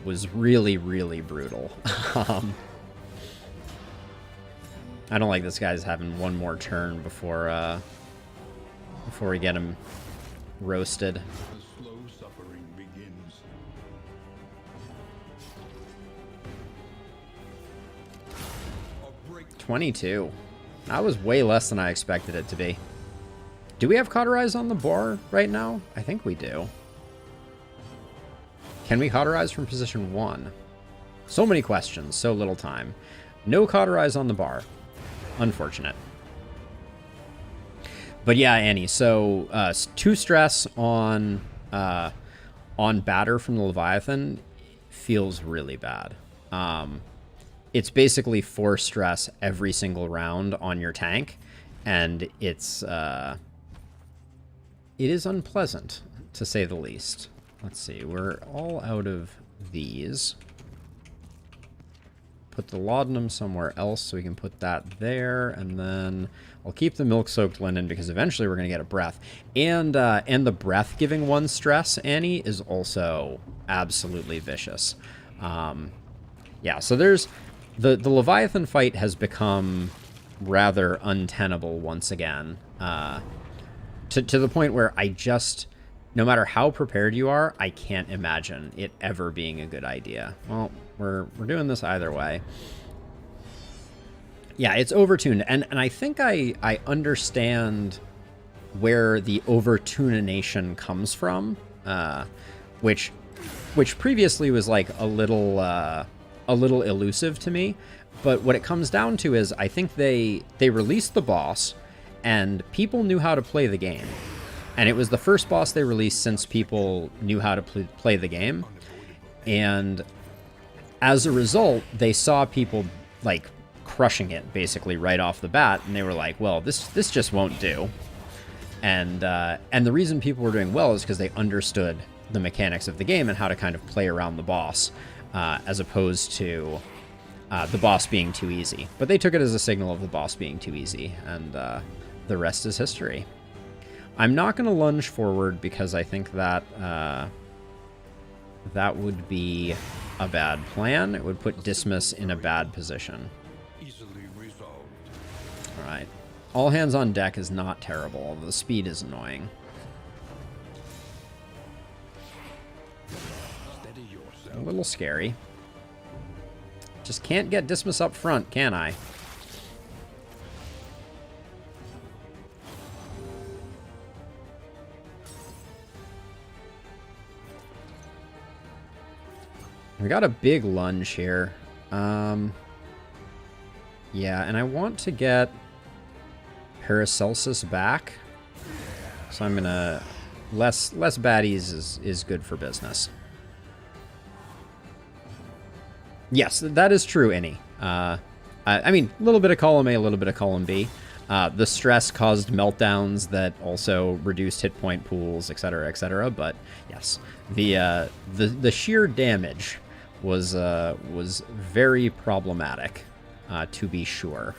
was really, really brutal. I don't like this guy's having one more turn before we get him roasted. The slow suffering begins. 22. That was way less than I expected it to be. Do we have cauterize on the bar right now? I think we do. Can we cauterize from position 1? So many questions, so little time. No cauterize on the bar. Unfortunate. But yeah, Annie, so 2 stress on batter from the Leviathan feels really bad. It's basically 4 stress every single round on your tank, and it is unpleasant, to say the least. Let's see, we're all out of these. Put the laudanum somewhere else so we can put that there, and then I'll keep the milk-soaked linen because eventually we're going to get a breath. And the breath giving 1 stress, Annie, is also absolutely vicious. Yeah, so there's... The Leviathan fight has become rather untenable once again. To the point where I just... No matter how prepared you are, I can't imagine it ever being a good idea. Well, we're doing this either way. Yeah, it's overtuned, and I think I understand where the overtunination comes from, which previously was like a little elusive to me. But what it comes down to is I think they released the boss, and people knew how to play the game. And it was the first boss they released since people knew how to play the game. And as a result, they saw people, like, crushing it, basically, right off the bat. And they were like, well, this just won't do. And the reason people were doing well is because they understood the mechanics of the game and how to kind of play around the boss, as opposed to the boss being too easy. But they took it as a signal of the boss being too easy. And the rest is history. I'm not going to lunge forward because I think that that would be a bad plan. It would put Dismas in a bad position. Easily resolved. Alright. All hands on deck is not terrible, although the speed is annoying. Steady yourself. A little scary. Just can't get Dismas up front, can I? We got a big lunge here. Yeah, and I want to get Paracelsus back. So I'm gonna... Less baddies is good for business. Yes, that is true, Innie. I mean, a little bit of column A, a little bit of column B. The stress caused meltdowns that also reduced hit point pools, etc., etc. But yes, the sheer damage was very problematic, to be sure.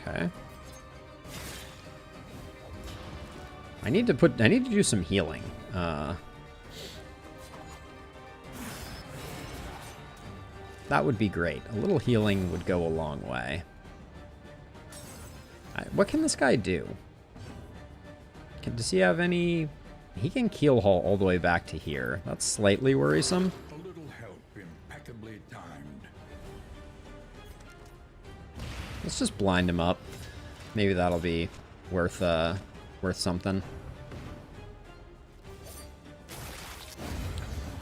Okay. I need to do some healing. That would be great. A little healing would go a long way. What can this guy do? Does he have any... He can keel haul all the way back to here. That's slightly worrisome. A little help, impeccably timed. Let's just blind him up. Maybe that'll be worth something.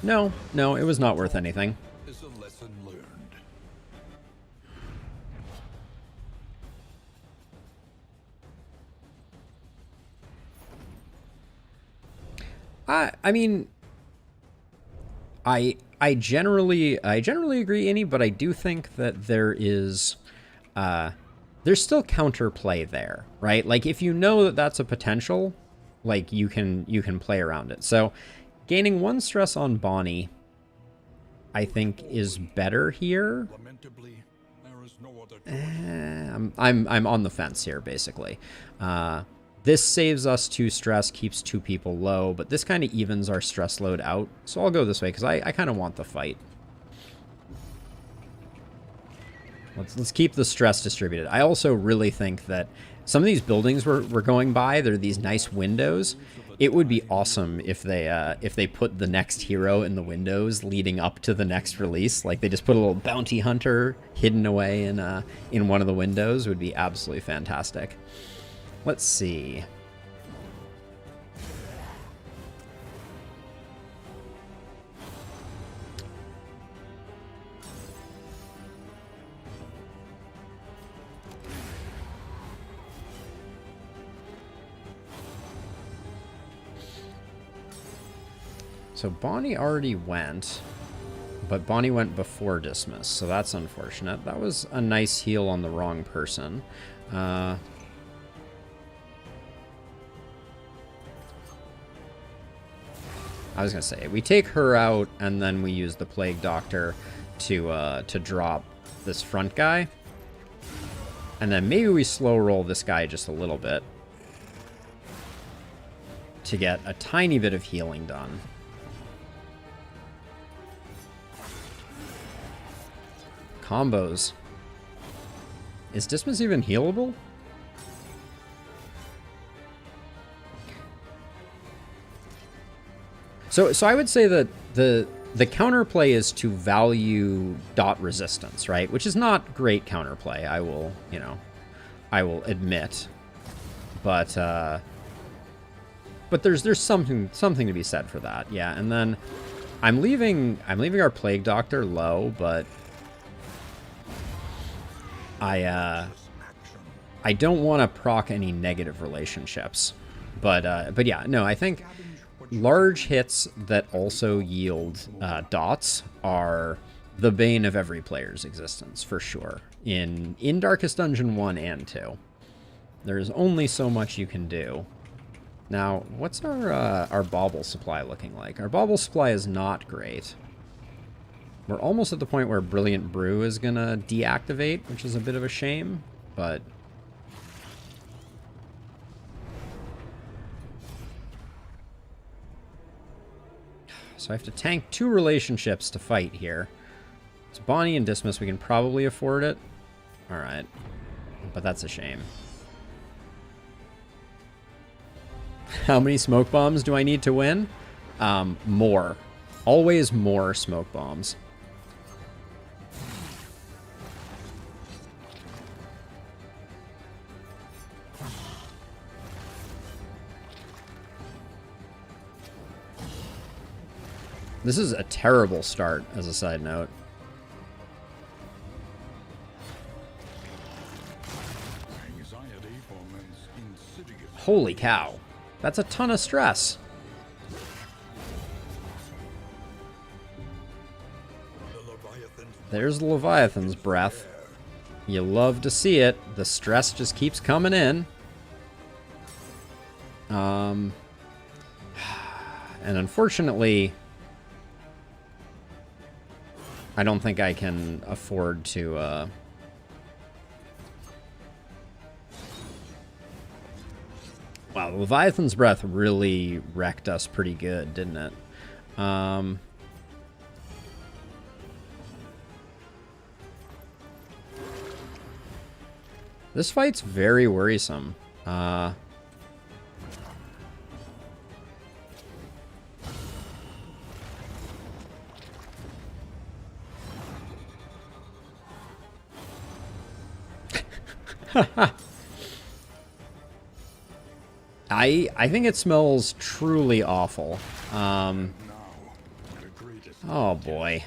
No, it was not worth anything. Is a lesson learned. I mean, I generally agree, Innie, but I do think that there's still counterplay there, right? Like if you know that that's a potential, like you can play around it. So gaining 1 stress on Bonnie, I think, is better here. Lamentably, there is no other I'm on the fence here, basically. This saves us 2 stress, keeps 2 people low, but this kind of evens our stress load out. So I'll go this way, because I kind of want the fight. Let's keep the stress distributed. I also really think that some of these buildings we're going by, they're these nice windows. It would be awesome if they put the next hero in the windows leading up to the next release. Like they just put a little bounty hunter hidden away in one of the windows. It would be absolutely fantastic. Let's see. So Bonnie already went, but Bonnie went before Dismas, so that's unfortunate. That was a nice heal on the wrong person. I was gonna say, we take her out, and then we use the Plague Doctor to drop this front guy. And then maybe we slow roll this guy just a little bit to get a tiny bit of healing done. Combos. Is Dismas even healable? So I would say that the counterplay is to value dot resistance, right? Which is not great counterplay, I will admit. But there's something to be said for that. Yeah, and then I'm leaving our Plague Doctor low, but I don't want to proc any negative relationships. But yeah, no, I think large hits that also yield dots are the bane of every player's existence, for sure. In Darkest Dungeon 1 and 2. There's only so much you can do. Now, what's our bauble supply looking like? Our bauble supply is not great. We're almost at the point where Brilliant Brew is going to deactivate, which is a bit of a shame, but... So I have to tank 2 relationships to fight here. It's Bonnie and Dismas. We can probably afford it. Alright. But that's a shame. How many smoke bombs do I need to win? More. Always more smoke bombs. This is a terrible start, as a side note. Holy cow. That's a ton of stress. There's the Leviathan's breath. You love to see it. The stress just keeps coming in. And unfortunately, I don't think I can afford to, Wow, the Leviathan's breath really wrecked us pretty good, didn't it? This fight's very worrisome. I think it smells truly awful. Oh boy.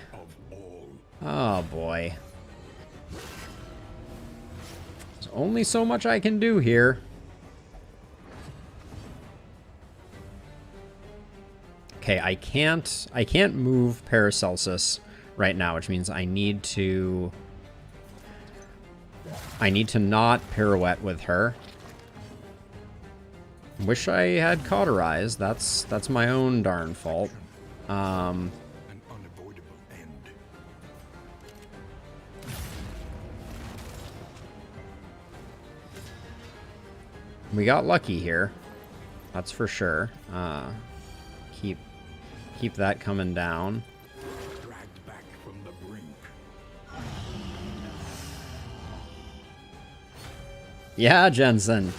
Oh boy. There's only so much I can do here. Okay, I can't move Paracelsus right now, which means I need to not pirouette with her. Wish I had cauterized. That's my own darn fault. An unavoidable end. We got lucky here. That's for sure. Keep that coming down. Dragged back from the brink. Yeah, Jensen.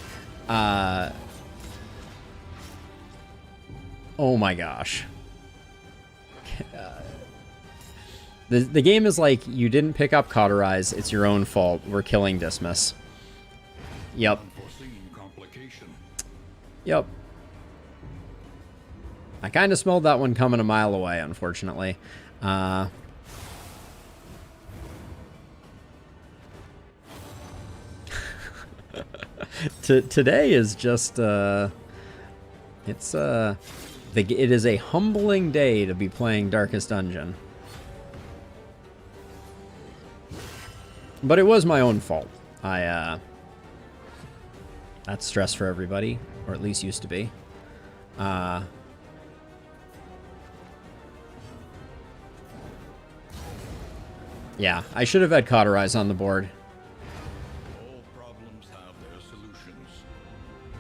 Oh my gosh. The game is like, you didn't pick up Cauterize, it's your own fault. We're killing Dismas. Yep. Unforeseen complication. Yep. I kind of smelled that one coming a mile away, unfortunately. Today is just, it is a humbling day to be playing Darkest Dungeon. But it was my own fault. That's stress for everybody, or at least used to be. Yeah, I should have had Cauterize on the board. All problems have their solutions.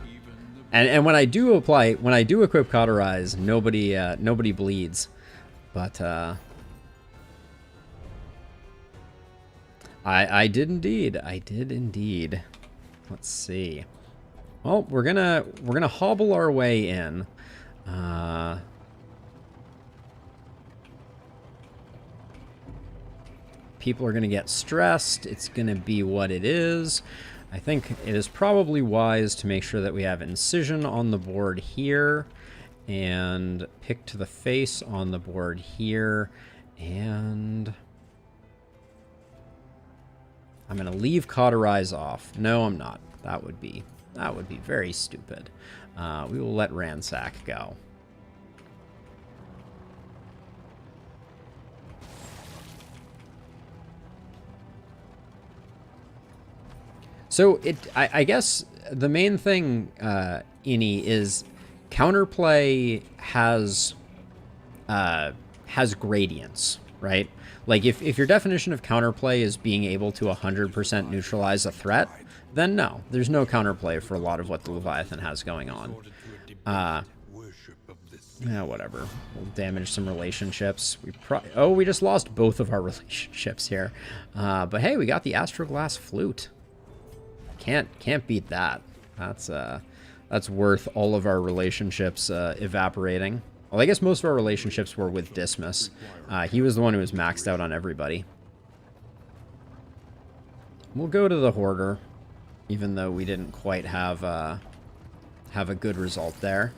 Even the And when I do equip Cauterize, nobody bleeds. But I did indeed. Let's see. Well, we're gonna hobble our way in. People are gonna get stressed. It's gonna be what it is. I think it is probably wise to make sure that we have Incision on the board here, and Pick to the Face on the board here, and I'm gonna leave Cauterize off. No, I'm not. That would be very stupid. We will let Ransack go. So I guess the main thing, Ini, is counterplay has gradients, right? Like if your definition of counterplay is being able to 100% neutralize a threat, then no, there's no counterplay for a lot of what the Leviathan has going on. worship of this Yeah, whatever. We'll damage some relationships. We just lost both of our relationships here. But hey, we got the Astroglass Flute. Can't beat that. That's worth all of our relationships evaporating. Well, I guess most of our relationships were with Dismas. He was the one who was maxed out on everybody. We'll go to the Hoarder, even though we didn't quite have a good result there.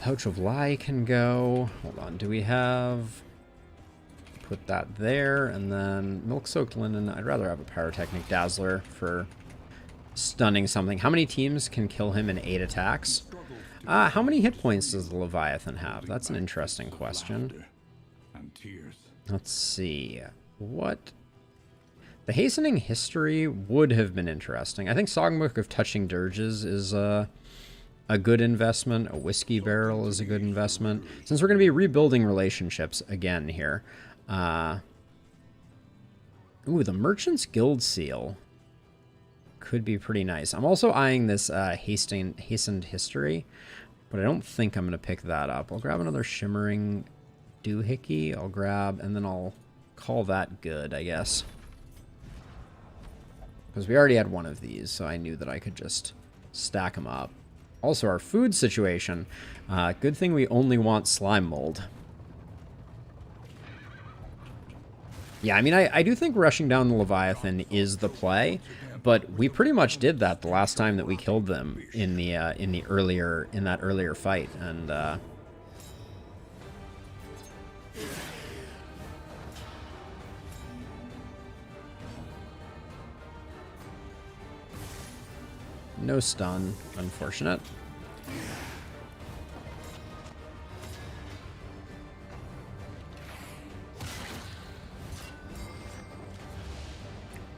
Pouch of Lie can go. Hold on, do we have... Put that there, and then Milk-Soaked Linen. I'd rather have a Pyrotechnic Dazzler for stunning something. How many teams can kill him in 8 attacks? How many hit points does the Leviathan have? That's an interesting question. Let's see. What... The Hastening History would have been interesting. I think Songbook of Touching Dirges is a good investment. A Whiskey Barrel is a good investment. Since we're going to be rebuilding relationships again here. Ooh, the Merchant's Guild Seal could be pretty nice. I'm also eyeing this Hastened History, but I don't think I'm going to pick that up. I'll grab another Shimmering Doohickey. I'll grab, and then I'll call that good, I guess. Because we already had one of these, so I knew that I could just stack them up. Also, our food situation. Good thing we only want Slime Mold. Yeah, I mean, I do think rushing down the Leviathan is the play, but we pretty much did that the last time that we killed them in that earlier fight, and no stun, unfortunate.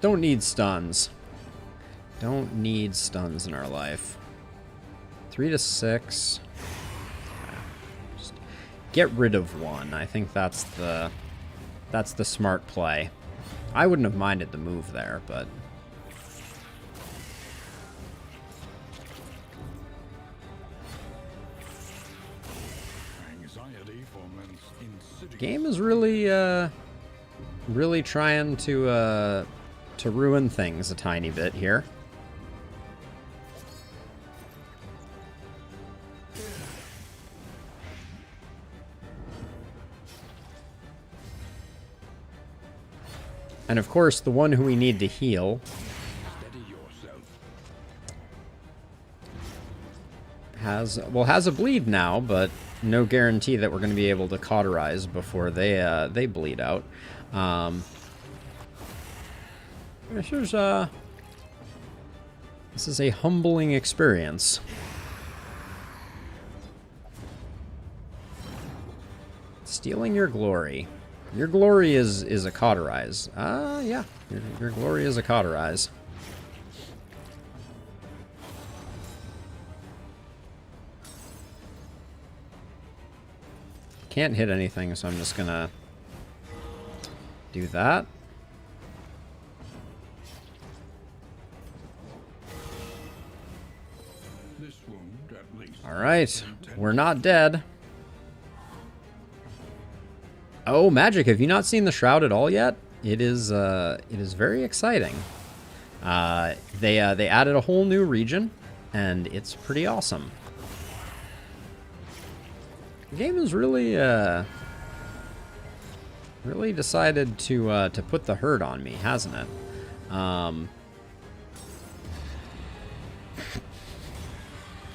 Don't need stuns. Don't need stuns in our life. 3 to 6. Just get rid of one. I think that's the smart play. I wouldn't have minded the move there, but game is really trying to ruin things a tiny bit here. And of course, the one who we need to heal has a bleed now, but no guarantee that we're going to be able to cauterize before they bleed out. This is a humbling experience. Stealing your glory. Your glory is a cauterize. Yeah. Your glory is a cauterize. Can't hit anything, so I'm just gonna do that. Alright, we're not dead. Oh, magic, have you not seen the Shroud at all yet? It is very exciting. They added a whole new region, and it's pretty awesome. The game has really decided to put the hurt on me, hasn't it?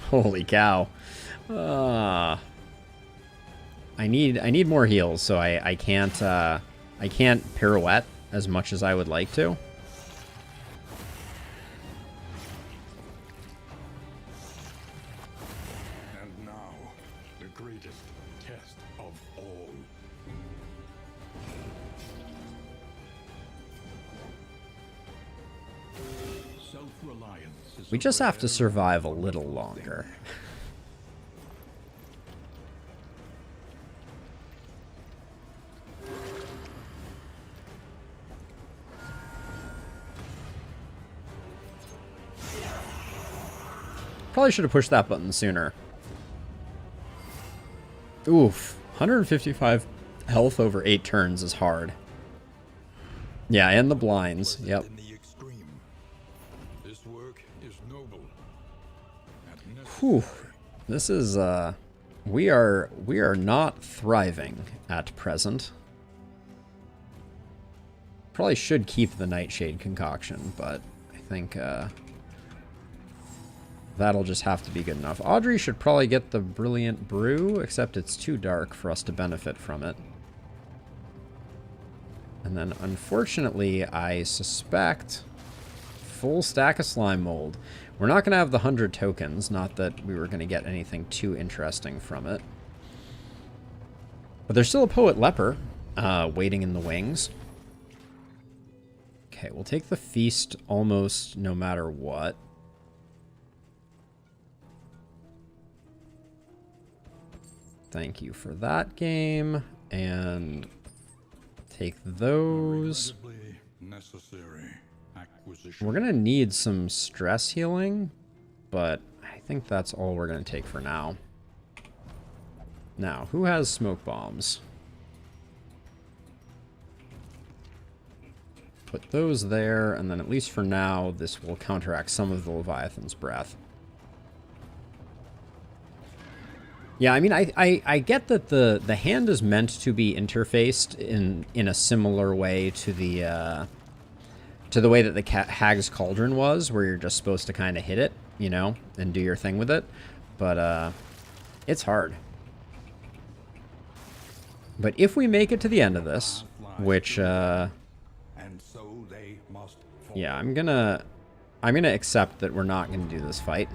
Holy cow. I need more heals, so I can't pirouette as much as I would like to. And now, the greatest test of all. Self-reliance. We just have to survive a little longer. Probably should have pushed that button sooner. Oof. 155 health over 8 turns is hard. Yeah, and the blinds. Yep. This work is noble and necessary. Whew. This is we are not thriving at present. Probably should keep the Nightshade concoction, but I think that'll just have to be good enough. Audrey should probably get the Brilliant Brew, except it's too dark for us to benefit from it. And then, unfortunately, I suspect full stack of slime mold. We're not going to have the 100 tokens, not that we were going to get anything too interesting from it. But there's still a Poet Leper waiting in the wings. Okay, we'll take the Feast almost no matter what. Thank you for that game. And take those. We're going to need some stress healing, but I think that's all we're going to take for now. Now, who has smoke bombs? Put those there, and then at least for now, this will counteract some of the Leviathan's breath. Yeah, I mean, I get that the hand is meant to be interfaced in a similar way to the way that the Hag's Cauldron was, where you're just supposed to kind of hit it, you know, and do your thing with it. But it's hard. But if we make it to the end of this, which yeah, I'm gonna accept that we're not gonna do this fight.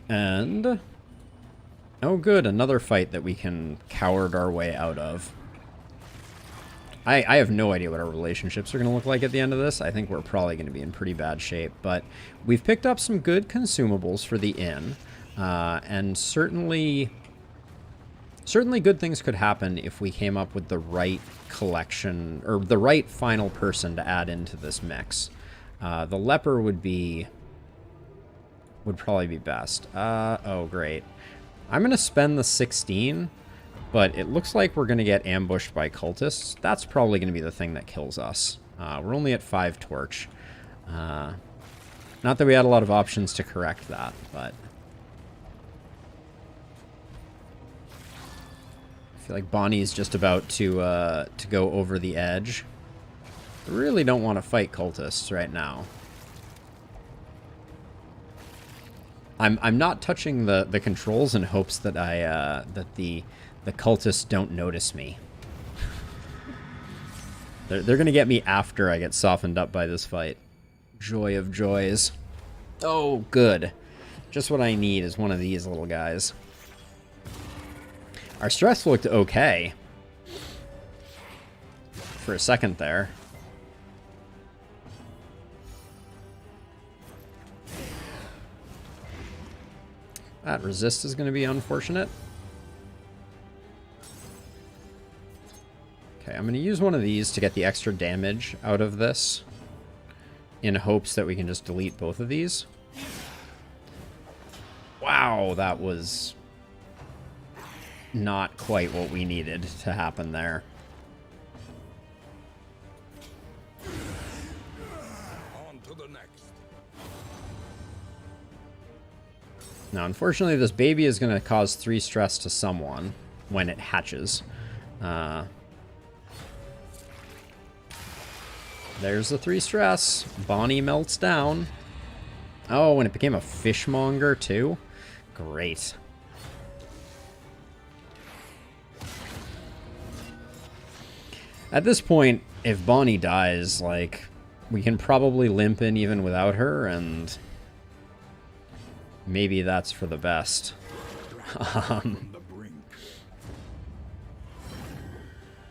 And oh good, another fight that we can coward our way out of. I have no idea what our relationships are going to look like at the end of this. I think we're probably going to be in pretty bad shape, but we've picked up some good consumables for the inn, and certainly good things could happen if we came up with the right collection, or the right final person to add into this mix. The leper would probably be best. Oh great. I'm going to spend the 16, but it looks like we're going to get ambushed by cultists. That's probably going to be the thing that kills us. We're only at 5 torch. Not that we had a lot of options to correct that, but I feel like Bonnie's just about to go over the edge. I really don't want to fight cultists right now. I'm not touching the controls in hopes that that the cultists don't notice me. They're gonna get me after I get softened up by this fight. Joy of joys. Oh, good. Just what I need is one of these little guys. Our stress looked okay for a second there. That resist is going to be unfortunate. Okay, I'm going to use one of these to get the extra damage out of this, in hopes that we can just delete both of these. Wow, that was not quite what we needed to happen there. On to the next. Now, unfortunately, this baby is going to cause 3 stress to someone when it hatches. There's the 3 stress. Bonnie melts down. Oh, and it became a fishmonger, too? Great. At this point, if Bonnie dies, like, we can probably limp in even without her, and maybe that's for the best.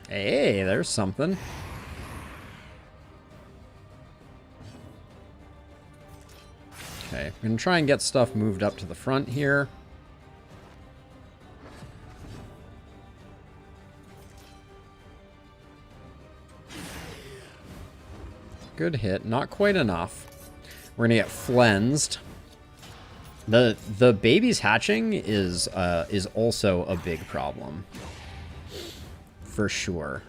Hey, there's something. Okay, I'm going to try and get stuff moved up to the front here. Good hit. Not quite enough. We're gonna get flensed. The babies hatching is also a big problem. For sure.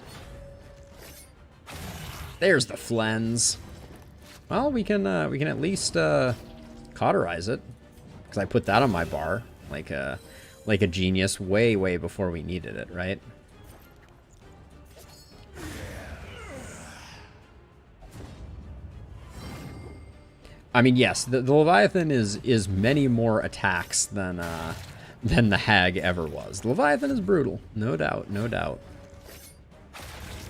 There's the flens. Well, we can at least cauterize it, because I put that on my bar like a genius way before we needed it, right? I mean, yes, the Leviathan is many more attacks than the Hag ever was. The Leviathan is brutal, no doubt, no doubt.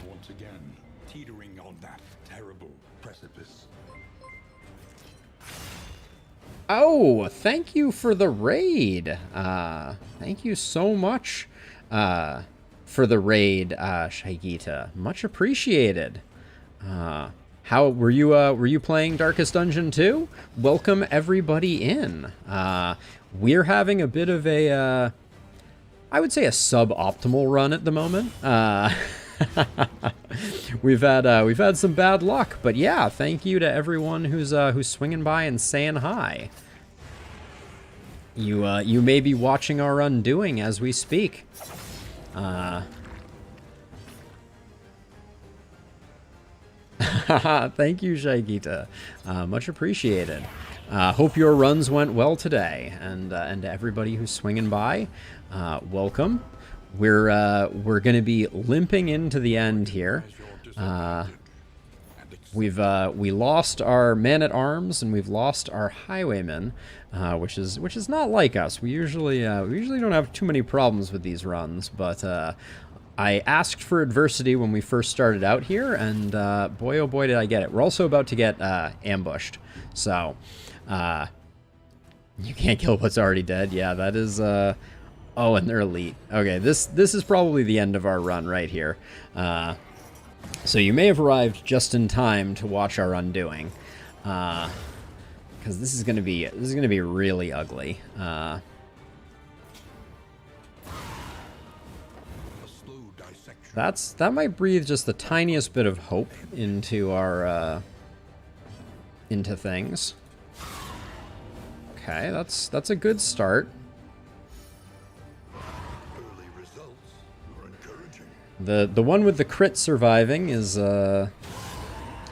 Once again, teetering on that terrible precipice. Oh, thank you for the raid. Thank you so much for the raid, Shaigita. Much appreciated. How were you playing Darkest Dungeon 2? Welcome everybody in. We're having a bit of a I would say a suboptimal run at the moment. We've had some bad luck, but yeah, thank you to everyone who's swinging by and saying hi. You may be watching our undoing as we speak. Thank you, Shaigita. Much appreciated. Hope your runs went well today, and to everybody who's swinging by, welcome. We're gonna be limping into the end here. We lost our man-at-arms and we've lost our highwaymen, which is not like us. We usually don't have too many problems with these runs, but I asked for adversity when we first started out here, and boy oh boy did I get it. We're also about to get ambushed, so you can't kill what's already dead. Yeah, that is oh, and they're elite. Okay, this is probably the end of our run right here. So you may have arrived just in time to watch our undoing, because this is gonna be really ugly. That might breathe just the tiniest bit of hope into our into things. Okay, that's a good start. Early results were encouraging. The one with the crit surviving is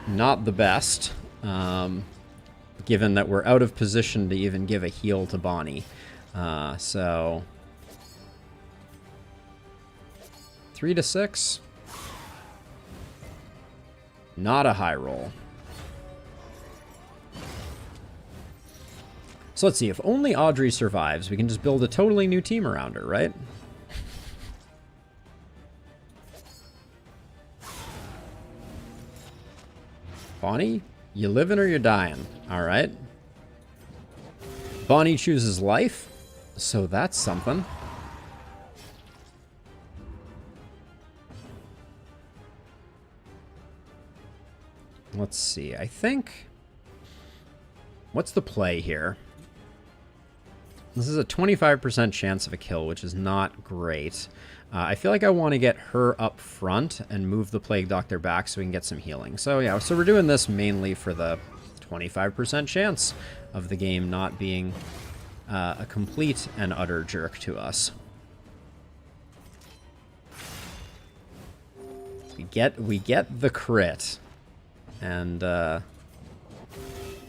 not the best, given that we're out of position to even give a heal to Bonnie. So 3 to 6. Not a high roll. So let's see, if only Audrey survives, we can just build a totally new team around her, right? Bonnie, you living or you're dying? All right. Bonnie chooses life, so that's something. Let's see, I think... What's the play here? This is a 25% chance of a kill, which is not great. I feel like I want to get her up front and move the Plague Doctor back so we can get some healing. So yeah, so we're doing this mainly for the 25% chance of the game not being a complete and utter jerk to us. We get the crit, and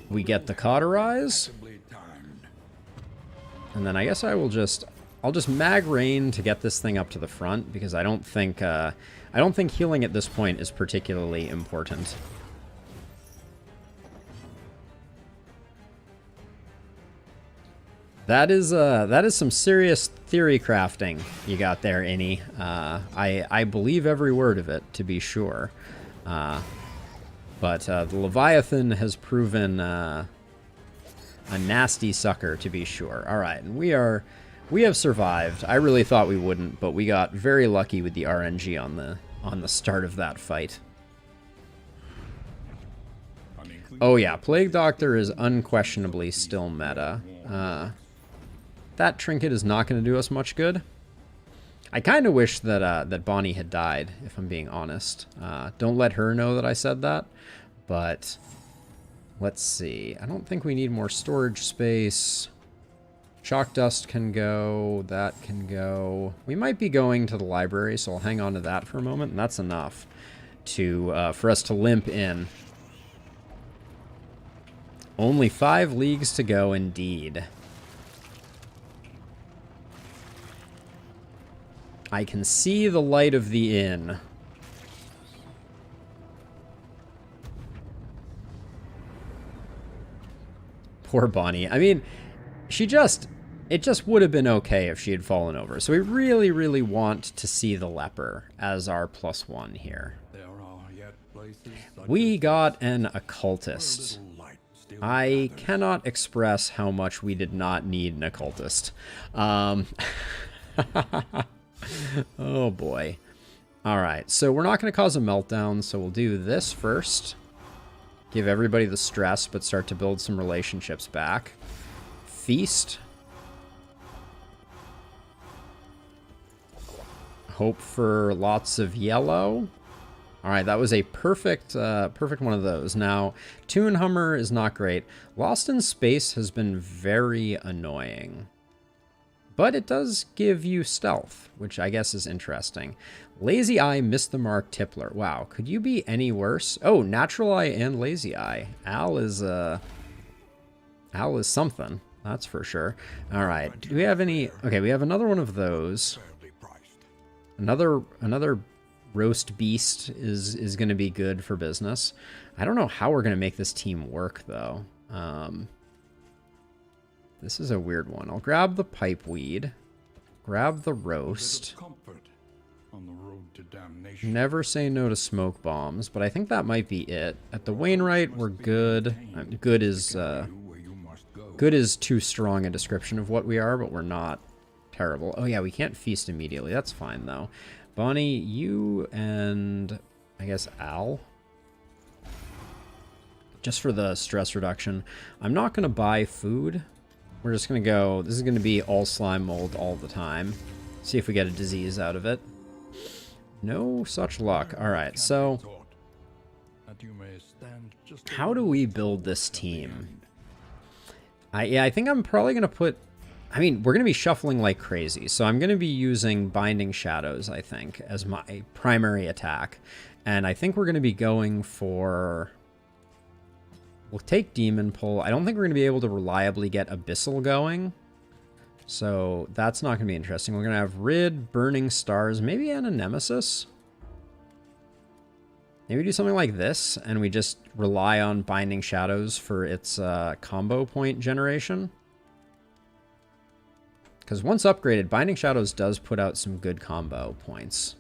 we get the cauterize. And then I guess I'll just mag rain to get this thing up to the front, because I don't think healing at this point is particularly important. That is some serious theory crafting you got there, Innie. I believe every word of it, to be sure. But the Leviathan has proven a nasty sucker, to be sure. All right, and we have survived. I really thought we wouldn't, but we got very lucky with the RNG on the start of that fight. Oh yeah, Plague Doctor is unquestionably still meta. That trinket is not going to do us much good. I kind of wish that that Bonnie had died, if I'm being honest. Don't let her know that I said that, but Let's see. I don't think we need more storage space. Chalk dust can go. That can go. We might be going to the library, so I'll hang on to that for a moment, and that's enough to for us to limp in. Only 5 leagues to go, indeed. I can see the light of the inn. Poor Bonnie. I mean, it just would have been okay if she had fallen over. So we really, really want to see the leper as our +1 here. We got an occultist. I cannot express how much we did not need an occultist. Oh boy. Alright, so we're not going to cause a meltdown, so we'll do this first. Give everybody the stress, but start to build some relationships back. Feast. Hope for lots of yellow. Alright, that was a perfect one of those. Now, Toon Hummer is not great. Lost in Space has been very annoying. But it does give you stealth, which I guess is interesting. Lazy Eye missed the mark Tippler. Wow, could you be any worse? Oh, Natural Eye and Lazy Eye. Al is something, that's for sure. All right, do we have any? Okay, we have another one of those. Another roast beast is going to be good for business. I don't know how we're going to make this team work though. This is a weird one. I'll grab the pipeweed, grab the roast. Never say no to smoke bombs, but I think that might be it. At the Wainwright, we're good. Good is too strong a description of what we are, but we're not terrible. Oh yeah, we can't feast immediately. That's fine though. Bonnie, you and I guess Al. Just for the stress reduction. I'm not going to buy food. We're just going to go, this is going to be all slime mold all the time. See if we get a disease out of it. No such luck. Alright, so how do we build this team? I think I'm probably going to put, I mean, we're going to be shuffling like crazy. So I'm going to be using Binding Shadows, I think, as my primary attack. And I think we're going to be going for... We'll take Demon Pull. I don't think we're going to be able to reliably get Abyssal going. So that's not going to be interesting. We're going to have Rid, Burning Stars, maybe and a Nemesis. Maybe do something like this, and we just rely on Binding Shadows for its combo point generation. Because once upgraded, Binding Shadows does put out some good combo points.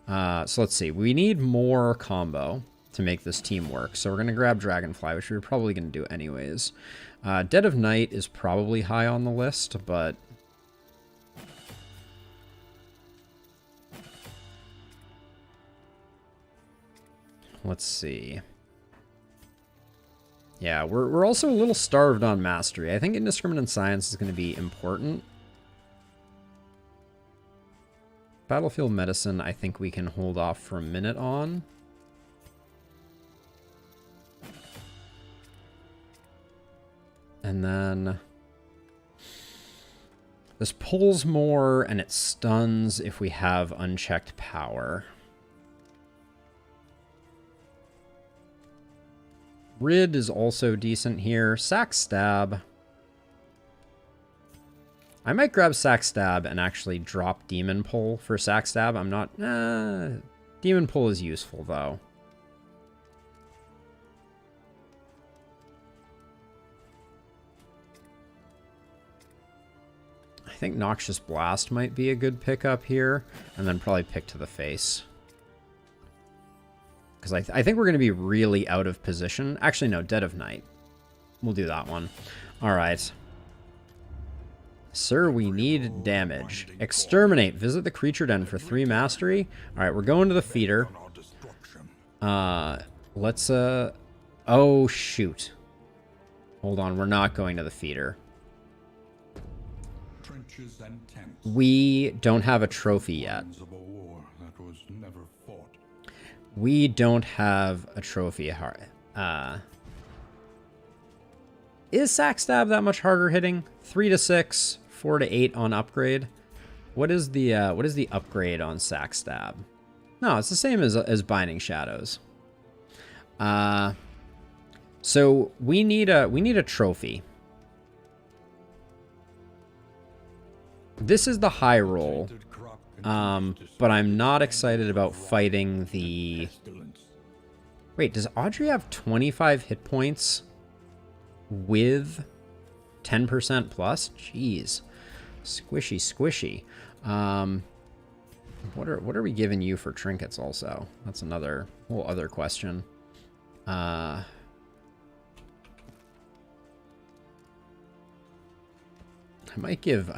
So let's see. We need more combo to make this team work. So we're going to grab Dragonfly, which we're probably going to do anyways. Dead of Night is probably high on the list, but... Let's see. Yeah, we're also a little starved on Mastery. I think Indiscriminate Science is going to be important. Battlefield Medicine, I think we can hold off for a minute on. And then this pulls more and it stuns if we have unchecked power. Rid is also decent here. Sack Stab. I might grab Sack Stab and actually drop Demon Pull for Sack Stab. I'm not... Demon Pull is useful though. I think Noxious Blast might be a good pickup here, and then probably pick to the face. Because I think we're going to be really out of position. Actually, no, Dead of Night. We'll do that one. Alright. Sir, we need damage. Exterminate. Visit the Creature Den for 3 mastery. Alright, we're going to the feeder. Let's, oh, shoot. Hold on, we're not going to the feeder. We don't have a trophy yet. We don't have a trophy. Is Sack Stab that much harder hitting? 3 to 6, 4 to 8 on upgrade. What is the upgrade on Sack Stab? No, it's the same as Binding Shadows. So we need a trophy. This is the high roll. But I'm not excited about fighting the... Wait, does Audrey have 25 hit points with 10% plus? Jeez. Squishy, squishy. What are we giving you for trinkets also? That's another whole other question. I might give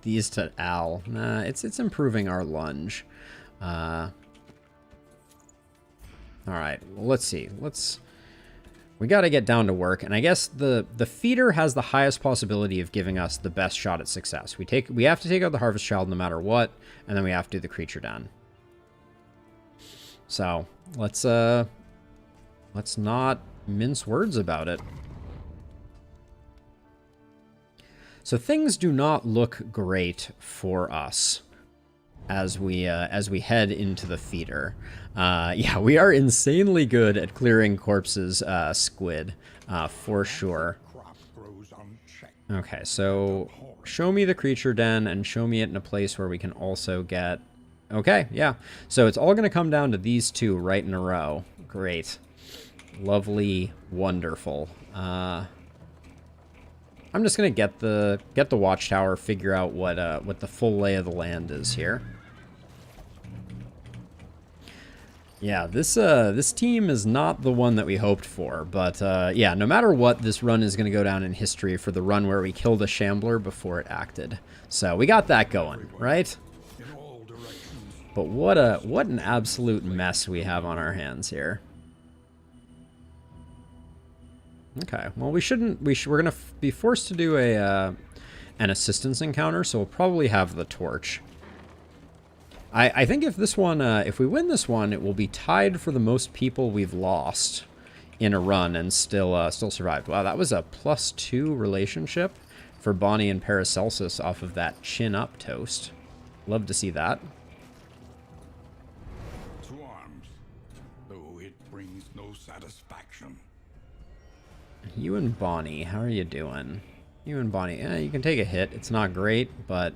these to Al. Nah, it's improving our lunge. All right, well, let's see. We got to get down to work, and I guess the feeder has the highest possibility of giving us the best shot at success. We have to take out the Harvest Child no matter what, and then we have to do the Creature Den. So let's not mince words about it. So things do not look great for us as we head into the feeder. Yeah, we are insanely good at clearing corpses, Squid, for sure. Okay, so show me the Creature Den and show me it in a place where we can also get... Okay, yeah. So it's all going to come down to these two right in a row. Great. Lovely, wonderful. I'm just gonna get the watchtower, figure out what the full lay of the land is here. Yeah, this team is not the one that we hoped for, but yeah, no matter what, this run is gonna go down in history for the run where we killed a Shambler before it acted. So we got that going, right? But what an absolute mess we have on our hands here. Okay, well, we're gonna be forced to do an assistance encounter, so we'll probably have the torch. I think if this one, if we win this one, it will be tied for the most people we've lost in a run and still survived. Wow, that was a +2 relationship for Bonnie and Paracelsus off of that chin up toast. Love to see that. To arms, though it brings no satisfaction. You and Bonnie, how are you doing? You and Bonnie, you can take a hit. It's not great, but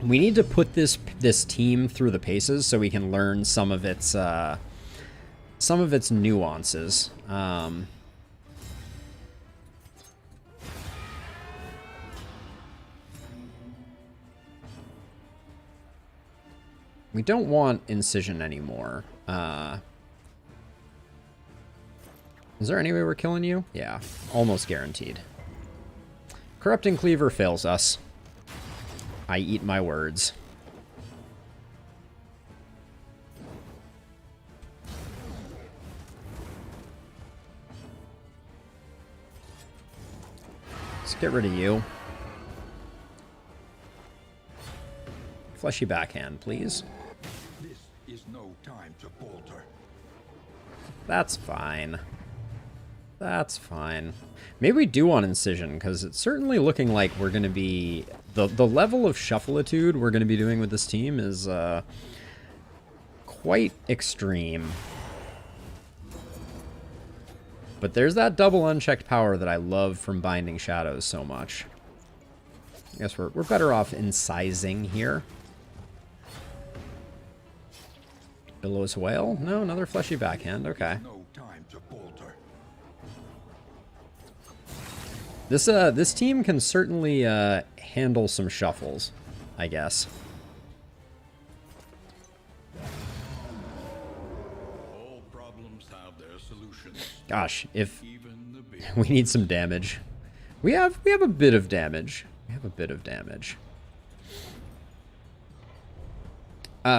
we need to put this team through the paces so we can learn some of its nuances. We don't want Incision anymore. Is there any way we're killing you? Yeah, almost guaranteed. Corrupting Cleaver fails us. I eat my words. Let's get rid of you. Fleshy backhand, please. This is no time to falter. That's fine. That's fine. Maybe we do want Incision, because it's certainly looking like we're going to be... The level of shuffleitude we're going to be doing with this team is quite extreme. But there's that double unchecked power that I love from Binding Shadows so much. I guess we're better off incising here. Billows Whale? No, another fleshy backhand. Okay. No time to falter. This team can certainly handle some shuffles, I guess. All problems have their solutions. Gosh, if Even the big we need some damage. We have a bit of damage. We have a bit of damage.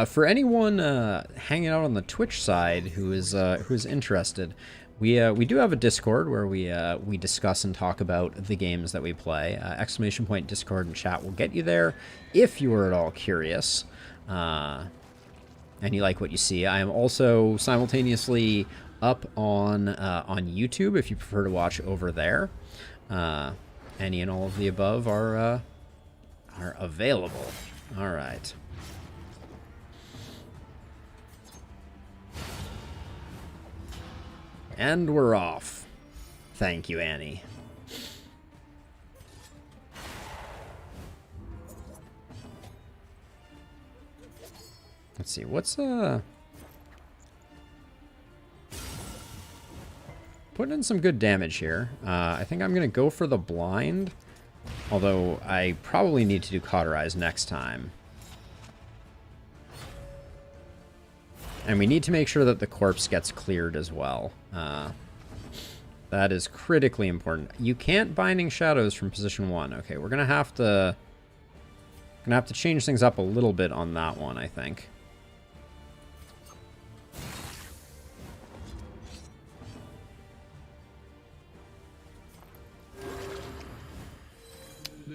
For anyone hanging out on the Twitch side who's interested, we do have a Discord where we discuss and talk about the games that we play. ! Discord and chat will get you there if you are at all curious, and you like what you see. I am also simultaneously up on YouTube if you prefer to watch over there. Any and all of the above are available. All right. And we're off. Thank you, Annie. Let's see, what's putting in some good damage here. I think I'm gonna go for the blind, although I probably need to do cauterize next time. And we need to make sure that the corpse gets cleared as well. That is critically important. You can't Binding Shadows from position 1. Okay, we're gonna have to change things up a little bit on that one, I think.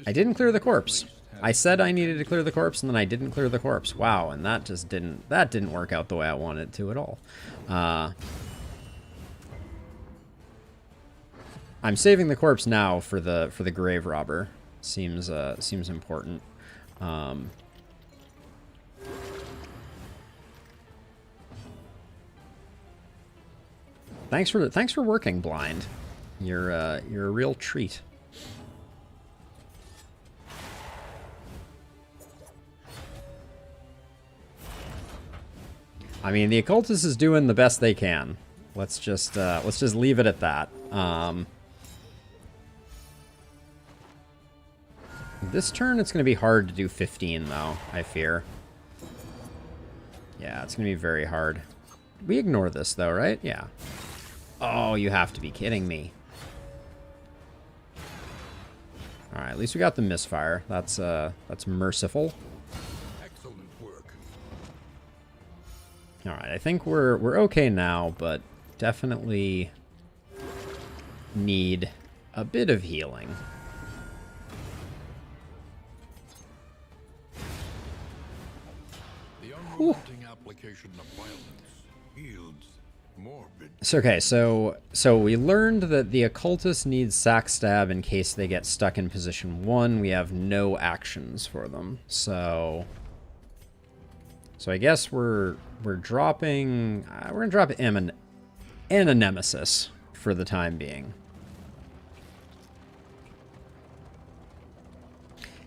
I didn't clear the corpse. I said I needed to clear the corpse, and then I didn't clear the corpse. Wow, and that just didn't work out the way I wanted it to at all. I'm saving the corpse now for the grave robber. Seems important. Thanks for working, blind. You're a real treat. I mean, the occultist is doing the best they can. Let's just leave it at that. This turn, it's going to be hard to do 15, though, I fear. Yeah, it's going to be very hard. We ignore this, though, right? Yeah. Oh, you have to be kidding me. All right, at least we got the misfire. That's merciful. Excellent work. All right, I think we're okay now, but definitely need a bit of healing. The unrelenting application of violence yields morbid. So we learned that the occultist needs sack stab in case they get stuck in position 1. We have no actions for them. So I guess we're dropping. We're gonna drop and a nemesis for the time being.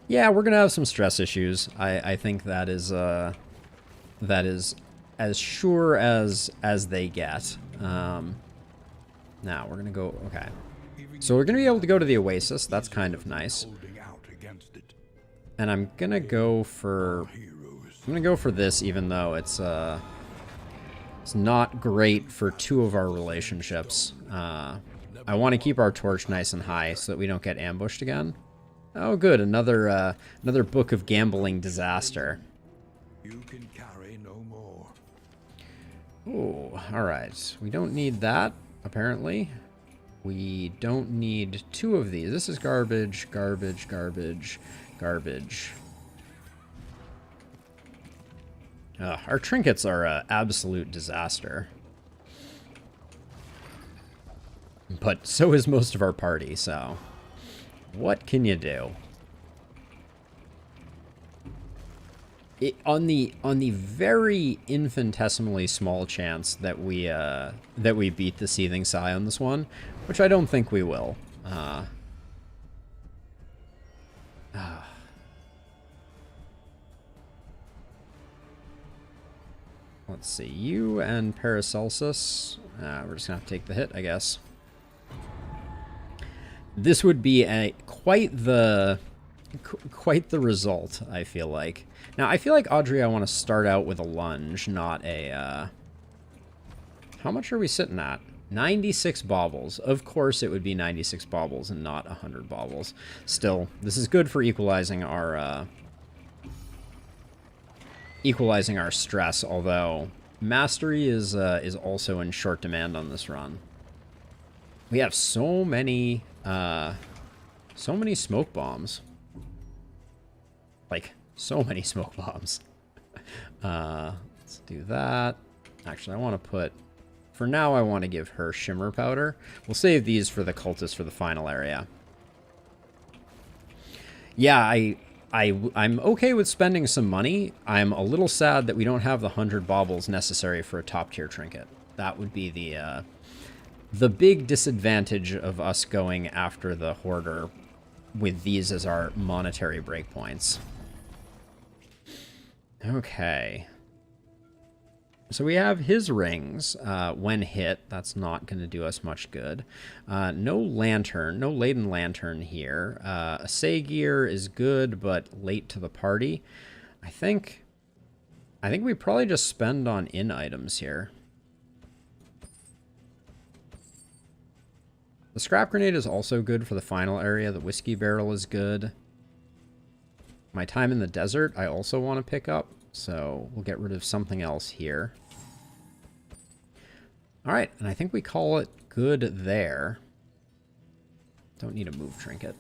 Yeah, we're gonna have some stress issues. I think that is as sure as they get. Now we're gonna go. Okay, so we're gonna be able to go to the Oasis. That's kind of nice. And I'm gonna go for this, even though it's not great for 2 of our relationships. I want to keep our torch nice and high so that we don't get ambushed again. Oh, good, another book of gambling disaster. You can carry no more. Ooh, all right. We don't need that, apparently. We don't need 2 of these. This is garbage, garbage, garbage, garbage. Our trinkets are an absolute disaster. But so is most of our party, so what can you do? On the very infinitesimally small chance that we beat the Seething Sigh on this one, which I don't think we will. Let's see, you and Paracelsus. We're just gonna have to take the hit, I guess. This would be quite the result, I feel like. Now, I feel like, Audrey, I want to start out with a lunge, not a... How much are we sitting at? 96 baubles. Of course it would be 96 baubles and not 100 baubles. Still, this is good for equalizing our stress, although mastery is also in short demand on this run. We have so many smoke bombs. Like, so many smoke bombs. Let's do that. Actually, I want to put For now, I want to give her Shimmer Powder. We'll save these for the cultists for the final area. Yeah, I'm okay with spending some money. I'm a little sad that we don't have the 100 baubles necessary for a top-tier trinket. That would be the big disadvantage of us going after the Hoarder with these as our monetary breakpoints. Okay. So we have his rings. When hit, that's not going to do us much good. No lantern, no laden lantern here. A Sagear is good, but late to the party. I think we probably just spend on in items here. The scrap grenade is also good for the final area. The whiskey barrel is good. My time in the desert, I also want to pick up. So we'll get rid of something else here. All right, and I think we call it good there. Don't need a move trinket.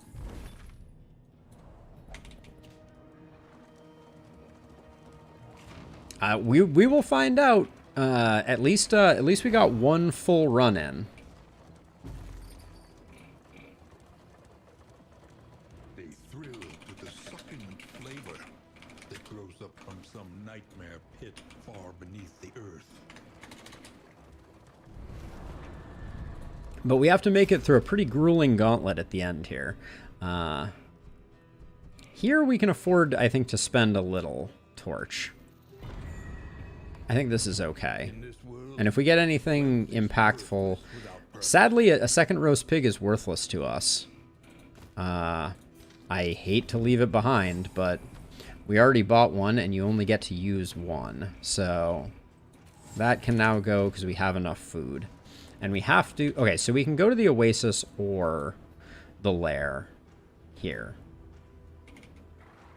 We will find out. At least we got one full run in. They thrill with the succulent flavor that grows up from some nightmare pit far beneath the earth. But we have to make it through a pretty grueling gauntlet at the end here. Here we can afford, I think, to spend a little torch. I think this is okay. And if we get anything impactful... Sadly, a second roast pig is worthless to us. I hate to leave it behind, but we already bought one, and you only get to use one. So that can now go because we have enough food. And we have to... Okay, so we can go to the Oasis or the Lair here.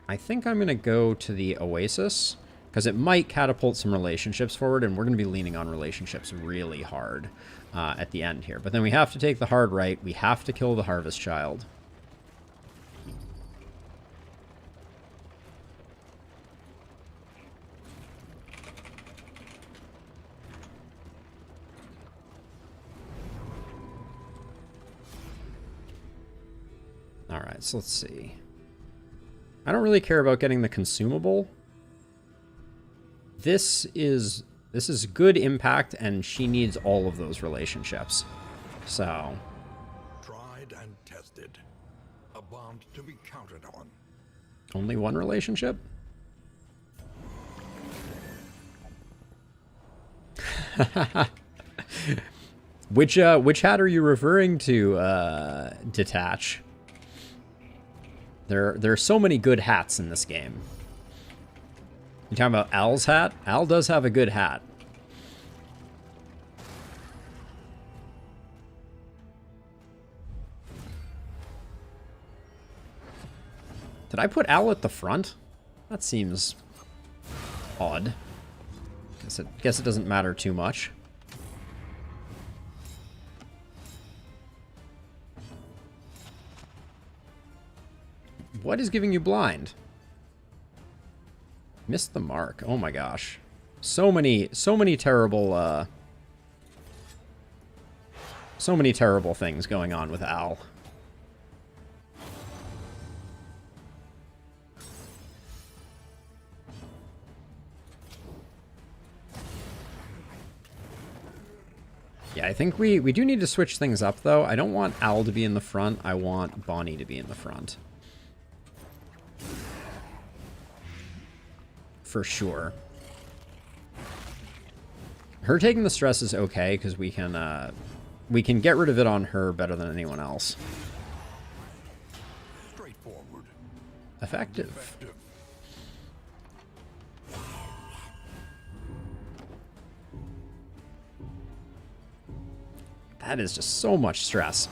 I think I'm going to go to the Oasis because it might catapult some relationships forward, and we're going to be leaning on relationships really hard at the end here. But then we have to take the hard right. We have to kill the Harvest Child. Alright, so let's see. I don't really care about getting the consumable. This is good impact, and she needs all of those relationships. So. Tried and tested. A bond to be counted on. Only one relationship? Which hat are you referring to, Detach? There are so many good hats in this game. You talking about Al's hat? Al does have a good hat. Did I put Al at the front? That seems odd. Guess it doesn't matter too much. What is giving you blind? Missed the mark. Oh my gosh. So many terrible things going on with Al. Yeah, I think we do need to switch things up though. I don't want Al to be in the front. I want Bonnie to be in the front. For sure. Her taking the stress is okay because we can get rid of it on her better than anyone else. Straightforward. Effective. That is just so much stress.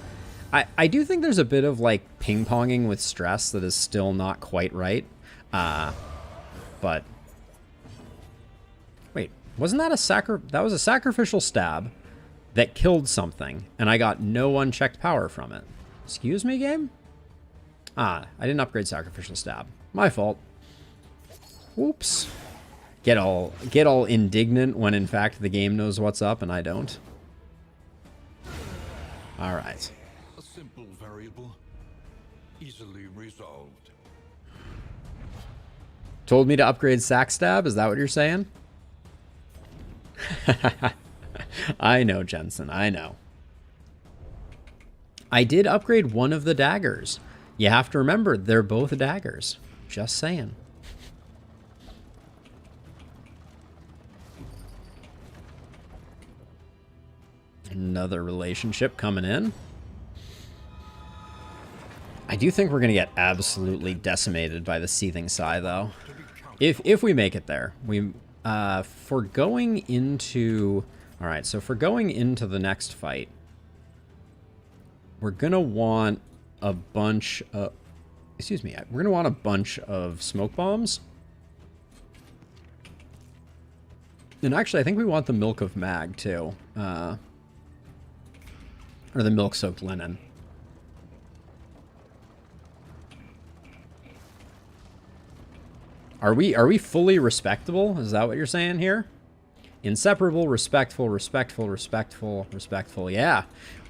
I do think there's a bit of like ping-ponging with stress that is still not quite right. But wait, wasn't that that was a sacrificial stab that killed something, and I got no unchecked power from it. Excuse me, game? I didn't upgrade sacrificial stab. My fault. Whoops. Get all indignant when in fact the game knows what's up and I don't. All right. A simple variable, easily resolved. Told me to upgrade Sackstab? Is that what you're saying? I know, Jensen. I know. I did upgrade one of the daggers. You have to remember, they're both daggers. Just saying. Another relationship coming in. I do think we're going to get absolutely decimated by the Seething Sigh, though. If we make it there. For going into... Alright, so for going into the next fight, we're going to want a bunch of... Excuse me. We're going to want a bunch of smoke bombs. And actually, I think we want the Milk of Mag, too. Or the Milk-Soaked Linen. Are we fully respectable? Is that what you're saying here? Inseparable, respectful, respectful, respectful, respectful. Yeah,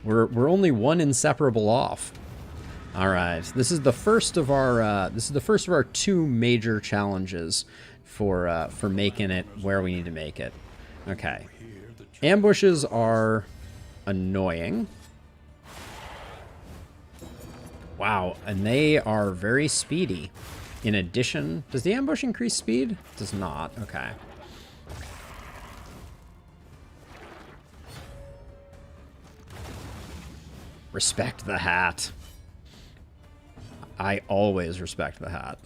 we're only one inseparable off. All right, this is the first of our two major challenges for making it where we need to make it. Okay, ambushes are annoying. Wow, and they are very speedy. In addition, does the ambush increase speed? It does not. Okay. Respect the hat. I always respect the hat.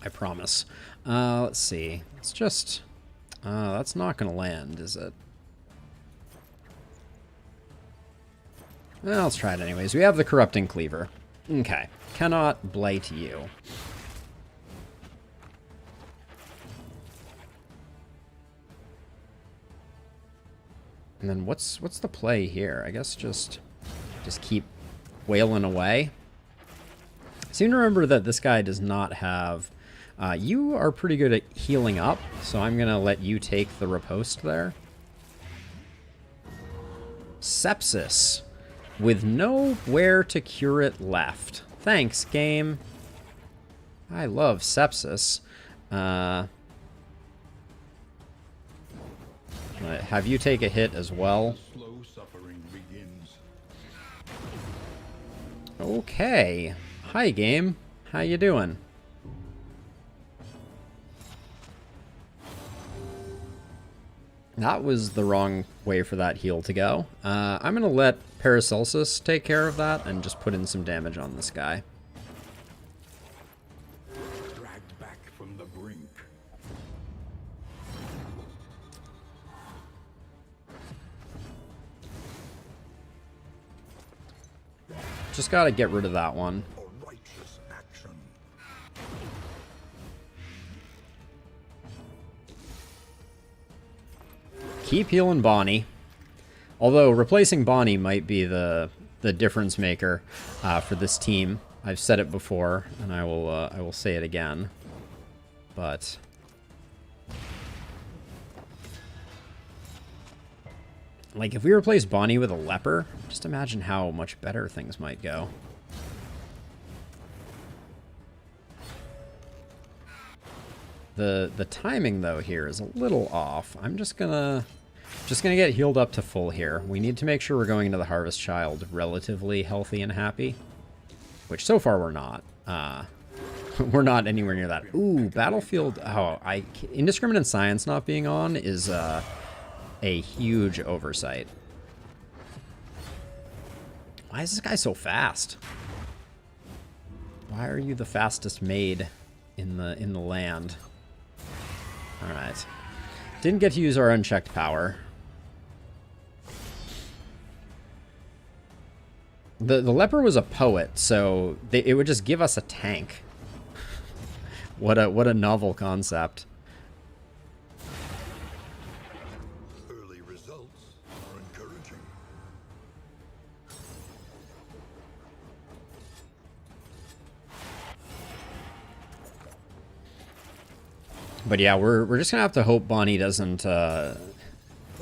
I promise. Let's see. It's just... that's not going to land, is it? Well, let's try it anyways. We have the Corrupting Cleaver. Okay. Cannot blight you. And then what's the play here? I guess just keep wailing away. I seem to remember that this guy does not have... you are pretty good at healing up, so I'm going to let you take the riposte there. Sepsis. With nowhere to cure it left. Thanks, game. I love sepsis. Have you take a hit as well? Slow suffering begins. Okay. Hi, game. How you doing? That was the wrong way for that heal to go. I'm going to let Paracelsus take care of that and just put in some damage on this guy. Dragged back from the brink. Just got to get rid of that one. A righteous action. Keep healing Bonnie. Although replacing Bonnie might be the difference maker for this team. I've said it before, and I will say it again. But like, if we replace Bonnie with a leper, just imagine how much better things might go. The timing though here is a little off. I'm just gonna get healed up to full here. We need to make sure we're going into the Harvest Child relatively healthy and happy, which so far we're not. We're not anywhere near that. Ooh, Battlefield. Oh, Indiscriminate Science not being on is a huge oversight. Why is this guy so fast? Why are you the fastest maid in the land? All right. Didn't get to use our unchecked power. The leper was a poet, so it would just give us a tank. What a novel concept. Early results are encouraging. But yeah, we're just gonna have to hope Bonnie doesn't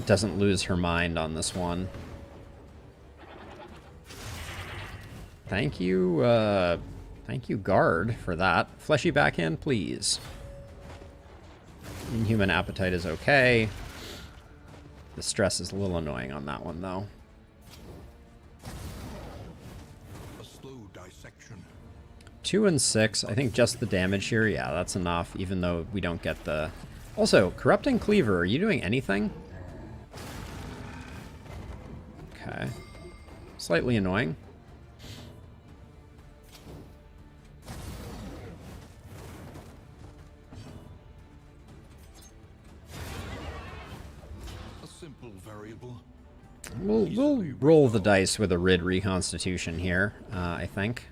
doesn't lose her mind on this one. Thank you, guard, for that. Fleshy backhand, please. Inhuman appetite is okay. The stress is a little annoying on that one, though. A slow dissection. 2 and 6. I think just the damage here, yeah, that's enough, even though we don't get the... Also, Corrupting Cleaver, are you doing anything? Okay. Slightly annoying. A simple variable. We'll roll the dice with a Rid Reconstitution here, I think.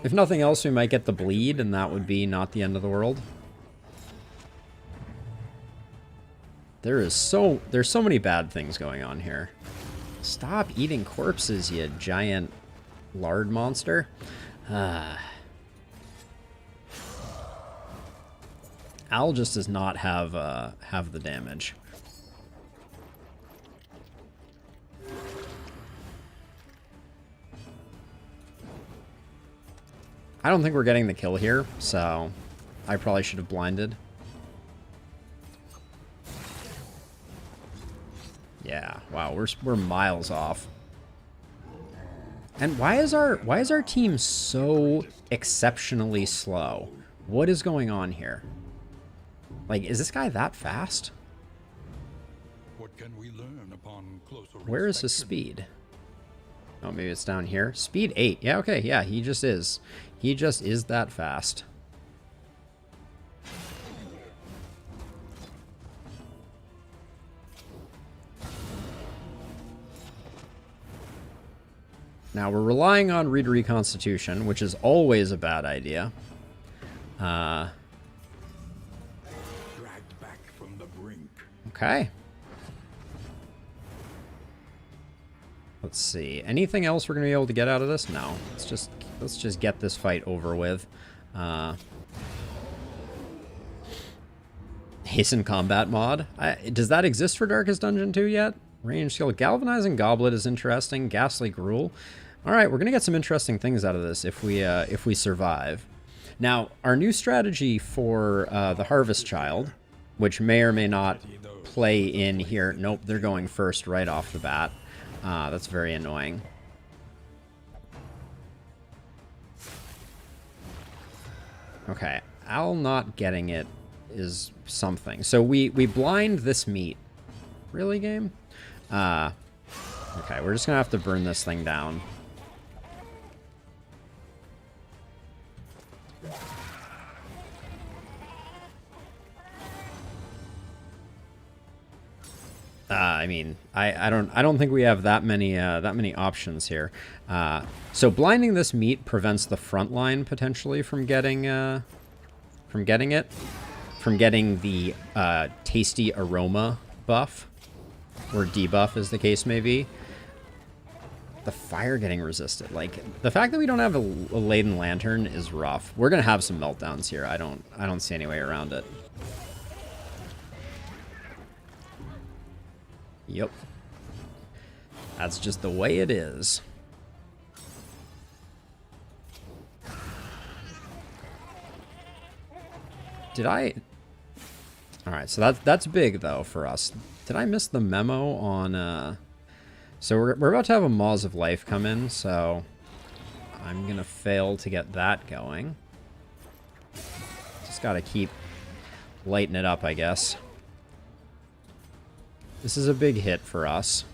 If nothing else, we might get the bleed, and that would be not the end of the world. There's so many bad things going on here. Stop eating corpses, you giant lard monster. Al just does not have the damage. I don't think we're getting the kill here, so I probably should have blinded. Yeah, wow, we're miles off. And why is our team so exceptionally slow? What is going on here? Like, is this guy that fast? What can we learn upon closer Where is his inspection? speed? Oh, maybe it's down here. Speed 8. Yeah, okay, yeah, he just is. He just is that fast. Now, we're relying on Read Reconstitution, which is always a bad idea. Dragged back from the brink. Okay. Let's see. Anything else we're going to be able to get out of this? No. Let's just get this fight over with. Hasten Combat mod. Does that exist for Darkest Dungeon 2 yet? Range skill. Galvanizing Goblet is interesting. Ghastly Gruel. All right, we're going to get some interesting things out of this if we survive. Now, our new strategy for the Harvest Child, which may or may not play in here. Nope, they're going first right off the bat. That's very annoying. Okay, Al not getting it is something. So we blind this meat. Really, game? Okay, we're just gonna have to burn this thing down. I mean, I don't think we have that many options here. So blinding this meat prevents the front line potentially from getting the tasty aroma buff, or debuff as the case may be. The fire getting resisted, like the fact that we don't have a laden lantern is rough. We're gonna have some meltdowns here. I don't see any way around it. Yep. That's just the way it is. Did I... Alright, so that's big, though, for us. Did I miss the memo on... So we're about to have a Maws of Life come in, so... I'm gonna fail to get that going. Just gotta keep lighting it up, I guess. This is a big hit for us.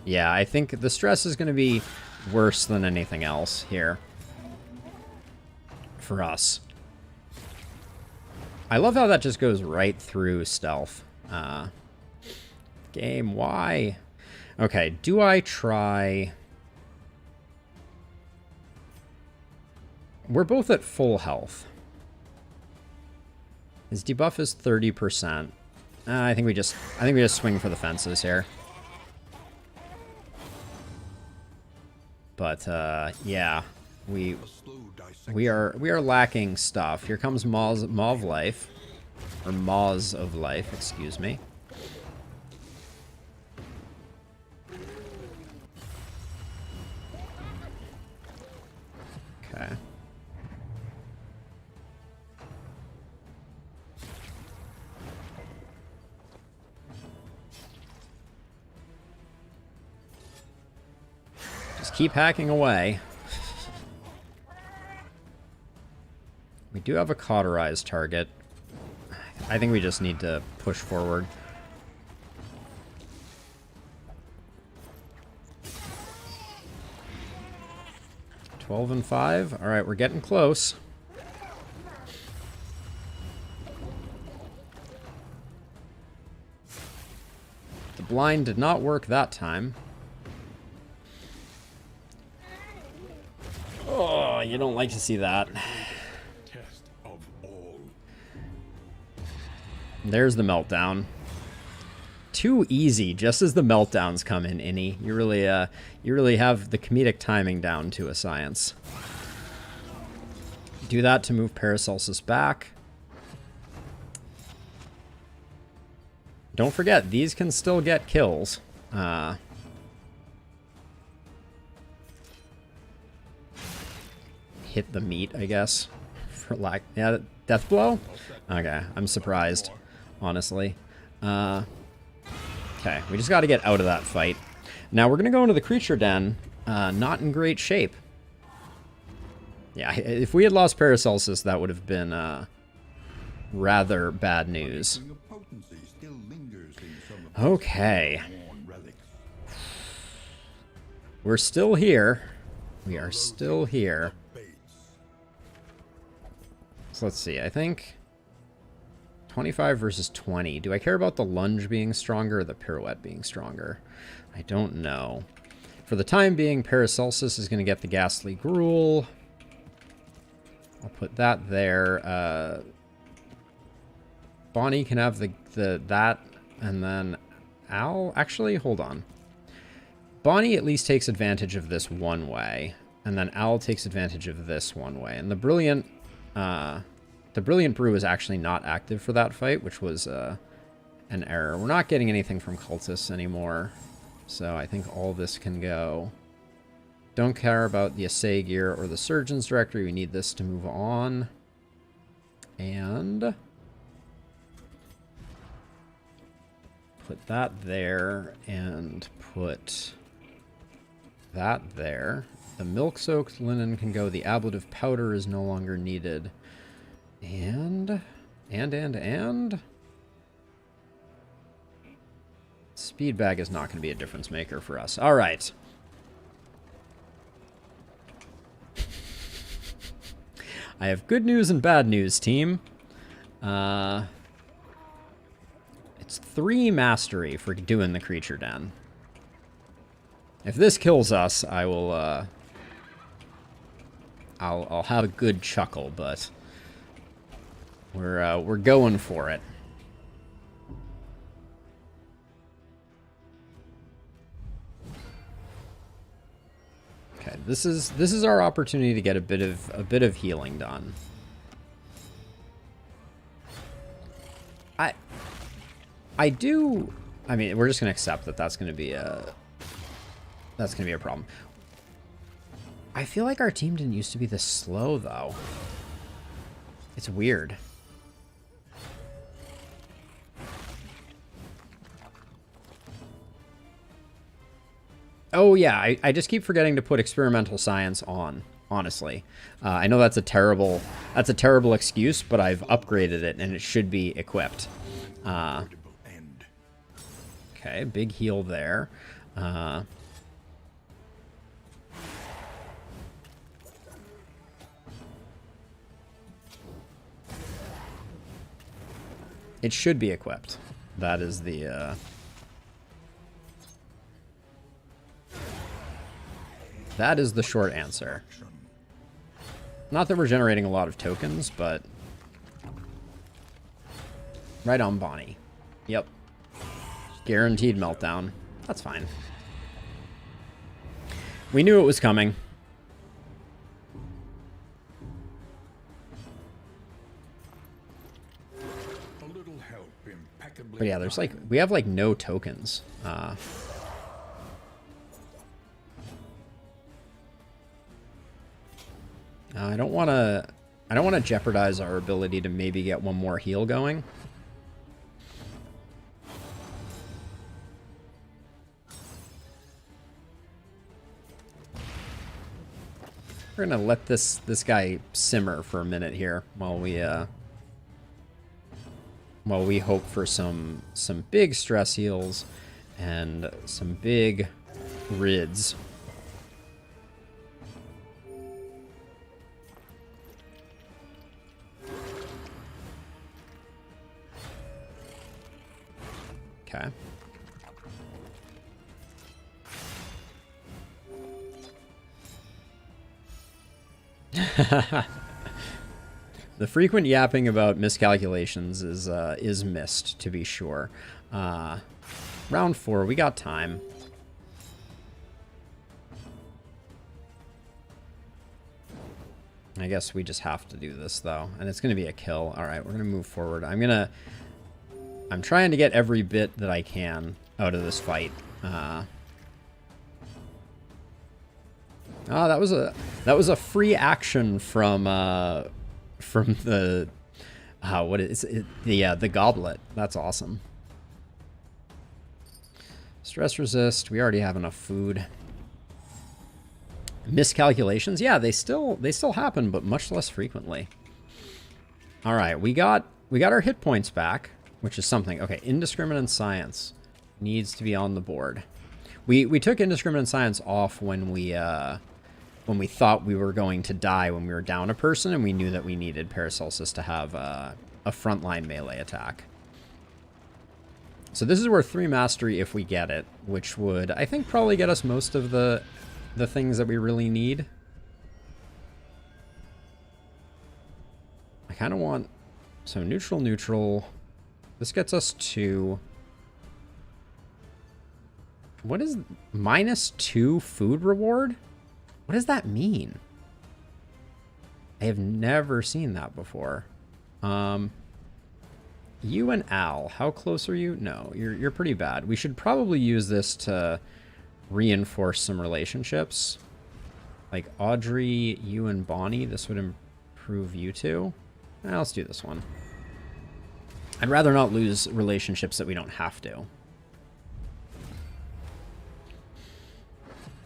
Yeah, I think the stress is going to be worse than anything else here. For us. I love how that just goes right through stealth. Game, why? Okay, do I try... We're both at full health. His debuff is 30%. I think we just swing for the fences here. But yeah, We are lacking stuff. Here comes Maw of Life. Or Maws of Life, excuse me. Okay. Just keep hacking away. We do have a cauterized target. I think we just need to push forward. $12 and $5. All right, we're getting close. The blind did not work that time. Oh, you don't like to see that. There's the meltdown. Too easy, just as the meltdowns come in, Innie. You really have the comedic timing down to a science. Do that to move Paracelsus back. Don't forget, these can still get kills. Hit the meat, I guess. For lack, yeah, death blow? Okay, I'm surprised. Honestly. Okay, we just got to get out of that fight. Now we're going to go into the creature den, not in great shape. Yeah, if we had lost Paracelsus, that would have been rather bad news. Okay. We're still here. We are still here. So let's see, I think 25 versus 20. Do I care about the lunge being stronger or the pirouette being stronger? I don't know. For the time being, Paracelsus is going to get the Ghastly Gruel. I'll put that there. Bonnie can have that, and then Al... Actually, hold on. Bonnie at least takes advantage of this one way, and then Al takes advantage of this one way. And the Brilliant Brew is actually not active for that fight, which was an error. We're not getting anything from cultists anymore, so I think all this can go. Don't care about the assay gear or the surgeon's directory. We need this to move on. And put that there and put that there. The milk-soaked linen can go. The ablative powder is no longer needed. And speed bag is not going to be a difference maker for us. All right. I have good news and bad news, team. It's 3 mastery for doing the creature den. If this kills us, I will I'll have a good chuckle, but we're going for it. Okay, this is our opportunity to get a bit of healing done. I mean, we're just gonna accept that that's gonna be a problem. I feel like our team didn't used to be this slow, though. It's weird. Oh yeah, I just keep forgetting to put experimental science on, honestly. I know that's a terrible excuse, but I've upgraded it and it should be equipped. Okay, big heal there. It should be equipped. That is the that is the short answer. Not that we're generating a lot of tokens, but right on, Bonnie. Yep. Guaranteed meltdown. That's fine. We knew it was coming. But yeah, there's like, we have like no tokens. I don't want to jeopardize our ability to maybe get one more heal going. We're gonna let this guy simmer for a minute here while we hope for some big stress heals and some big rids. Okay. The frequent yapping about miscalculations is missed, to be sure. Round 4, we got time. I guess we just have to do this, though. And it's going to be a kill. All right, we're going to move forward. I'm trying to get every bit that I can out of this fight. Oh, that was a free action from the what is it? The goblet. That's awesome. Stress resist. We already have enough food. Miscalculations. Yeah, they still happen, but much less frequently. All right, we got our hit points back, which is something. Okay, indiscriminate science needs to be on the board. We took indiscriminate science off when we thought we were going to die when we were down a person, and we knew that we needed Paracelsus to have a frontline melee attack. So this is worth 3 mastery if we get it, which would, I think, probably get us most of the things that we really need. I kind of want... So neutral, neutral. This gets us to... What is... -2 food reward? What does that mean? I have never seen that before. You and Al, how close are you? No, you're pretty bad. We should probably use this to reinforce some relationships. Like Audrey, you and Bonnie, this would improve you two. Let's do this one. I'd rather not lose relationships that we don't have to.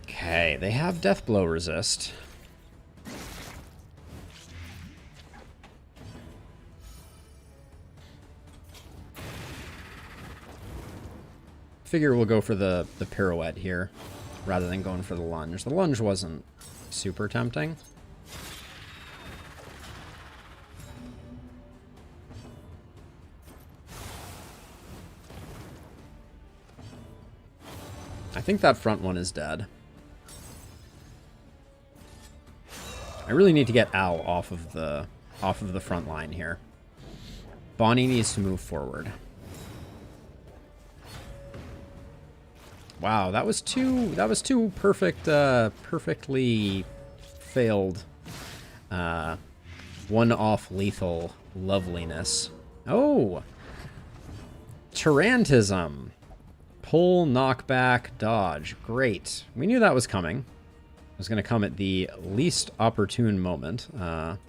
Okay, they have death blow resist. Figure we'll go for the pirouette here rather than going for the lunge. The lunge wasn't super tempting. I think that front one is dead. I really need to get Al off of the front line here. Bonnie needs to move forward. Wow, that was two perfectly failed one-off lethal loveliness. Oh, Tarantism. Pull, knockback, dodge. Great. We knew that was coming. It was going to come at the least opportune moment. And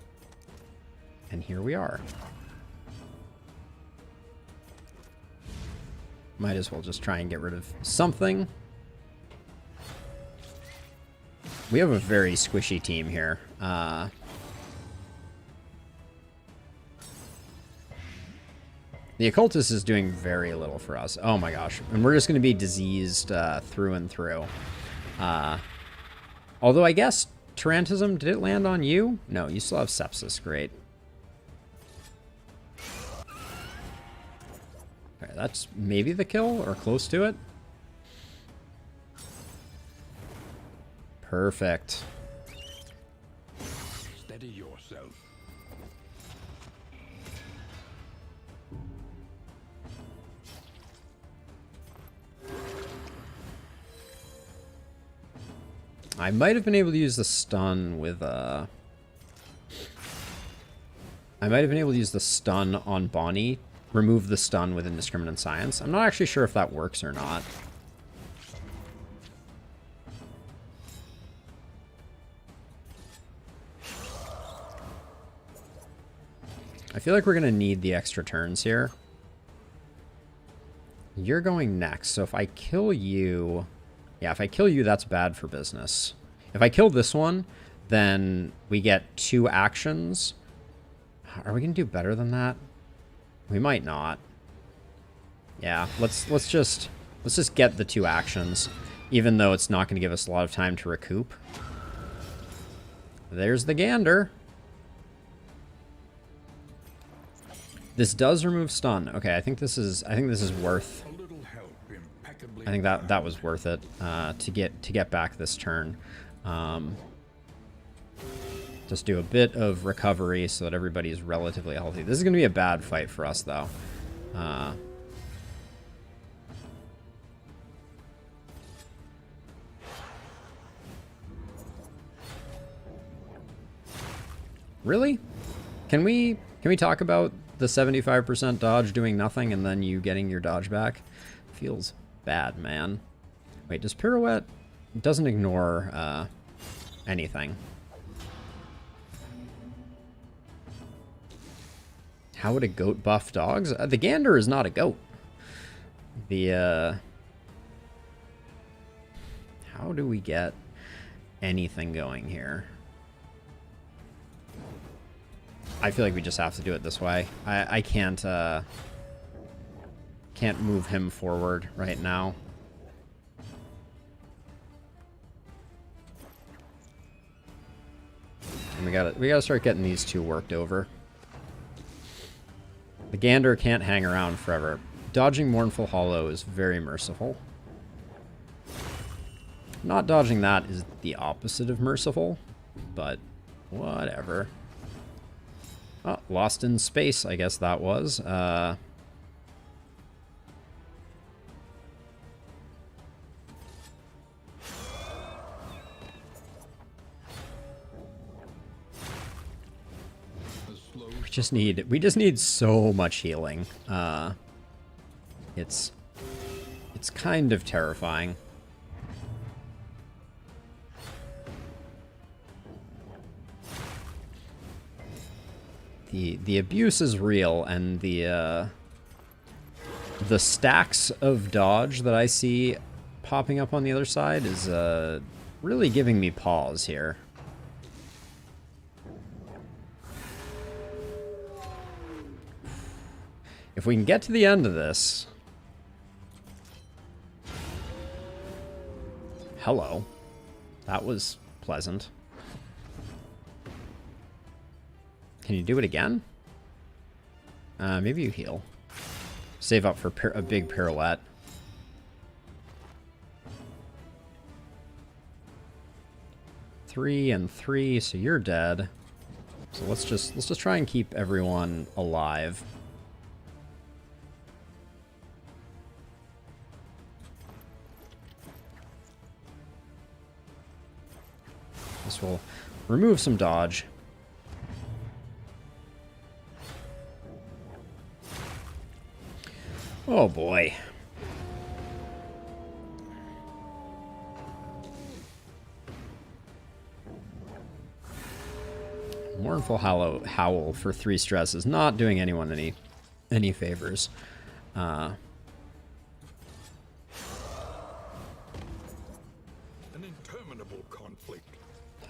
here we are. Might as well just try and get rid of something. We have a very squishy team here. The occultist is doing very little for us. Oh my gosh. And we're just going to be diseased through and through. Although I guess Tarantism, did it land on you? No, you still have sepsis. Great. Okay, that's maybe the kill or close to it. Perfect. Steady yourself. I might have been able to use the stun with I might have been able to use the stun on Bonnie remove the stun with Indiscriminate Science. I'm not actually sure if that works or not. I feel like we're going to need the extra turns here. You're going next, so if I kill you... Yeah, if I kill you, that's bad for business. If I kill this one, then we get 2 actions. Are we going to do better than that? We might not. Yeah, let's just get the 2 actions, even though it's not going to give us a lot of time to recoup. There's the gander. This does remove stun. Okay, I think this is worth. I think that was worth it to get back this turn. Just do a bit of recovery so that everybody's relatively healthy. This is going to be a bad fight for us, though. Really? Can we talk about the 75% dodge doing nothing and then you getting your dodge back? Feels bad, man. Wait, does pirouette... It doesn't ignore anything. How would a goat buff dogs? The gander is not a goat. The, how do we get anything going here? I feel like we just have to do it this way. I can't move him forward right now. And we gotta start getting these 2 worked over. The gander can't hang around forever. Dodging Mournful Hollow is very merciful. Not dodging that is the opposite of merciful, but whatever. Oh, lost in space, I guess that was. We just need so much healing. It's kind of terrifying. The abuse is real, and the stacks of dodge that I see popping up on the other side is really giving me pause here. If we can get to the end of this... Hello. That was pleasant. Can you do it again? Maybe you heal. Save up for a big pirouette. Three and 3, so you're dead. So let's just try and keep everyone alive. This will remove some dodge. Oh boy. Mournful Howl for 3 stress is not doing anyone any favors. An interminable conflict.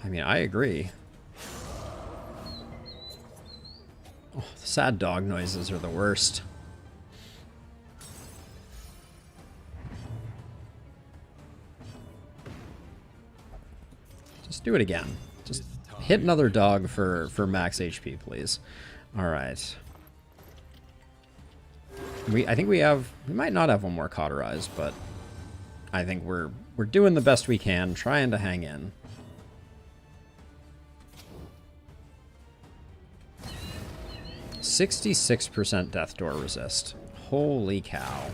I mean, I agree. Oh, the sad dog noises are the worst. Just do it again. Just hit another dog for max HP, please. All right. I think we might not have one more cauterized, but I think we're doing the best we can, trying to hang in. %66% death door resist. Holy cow.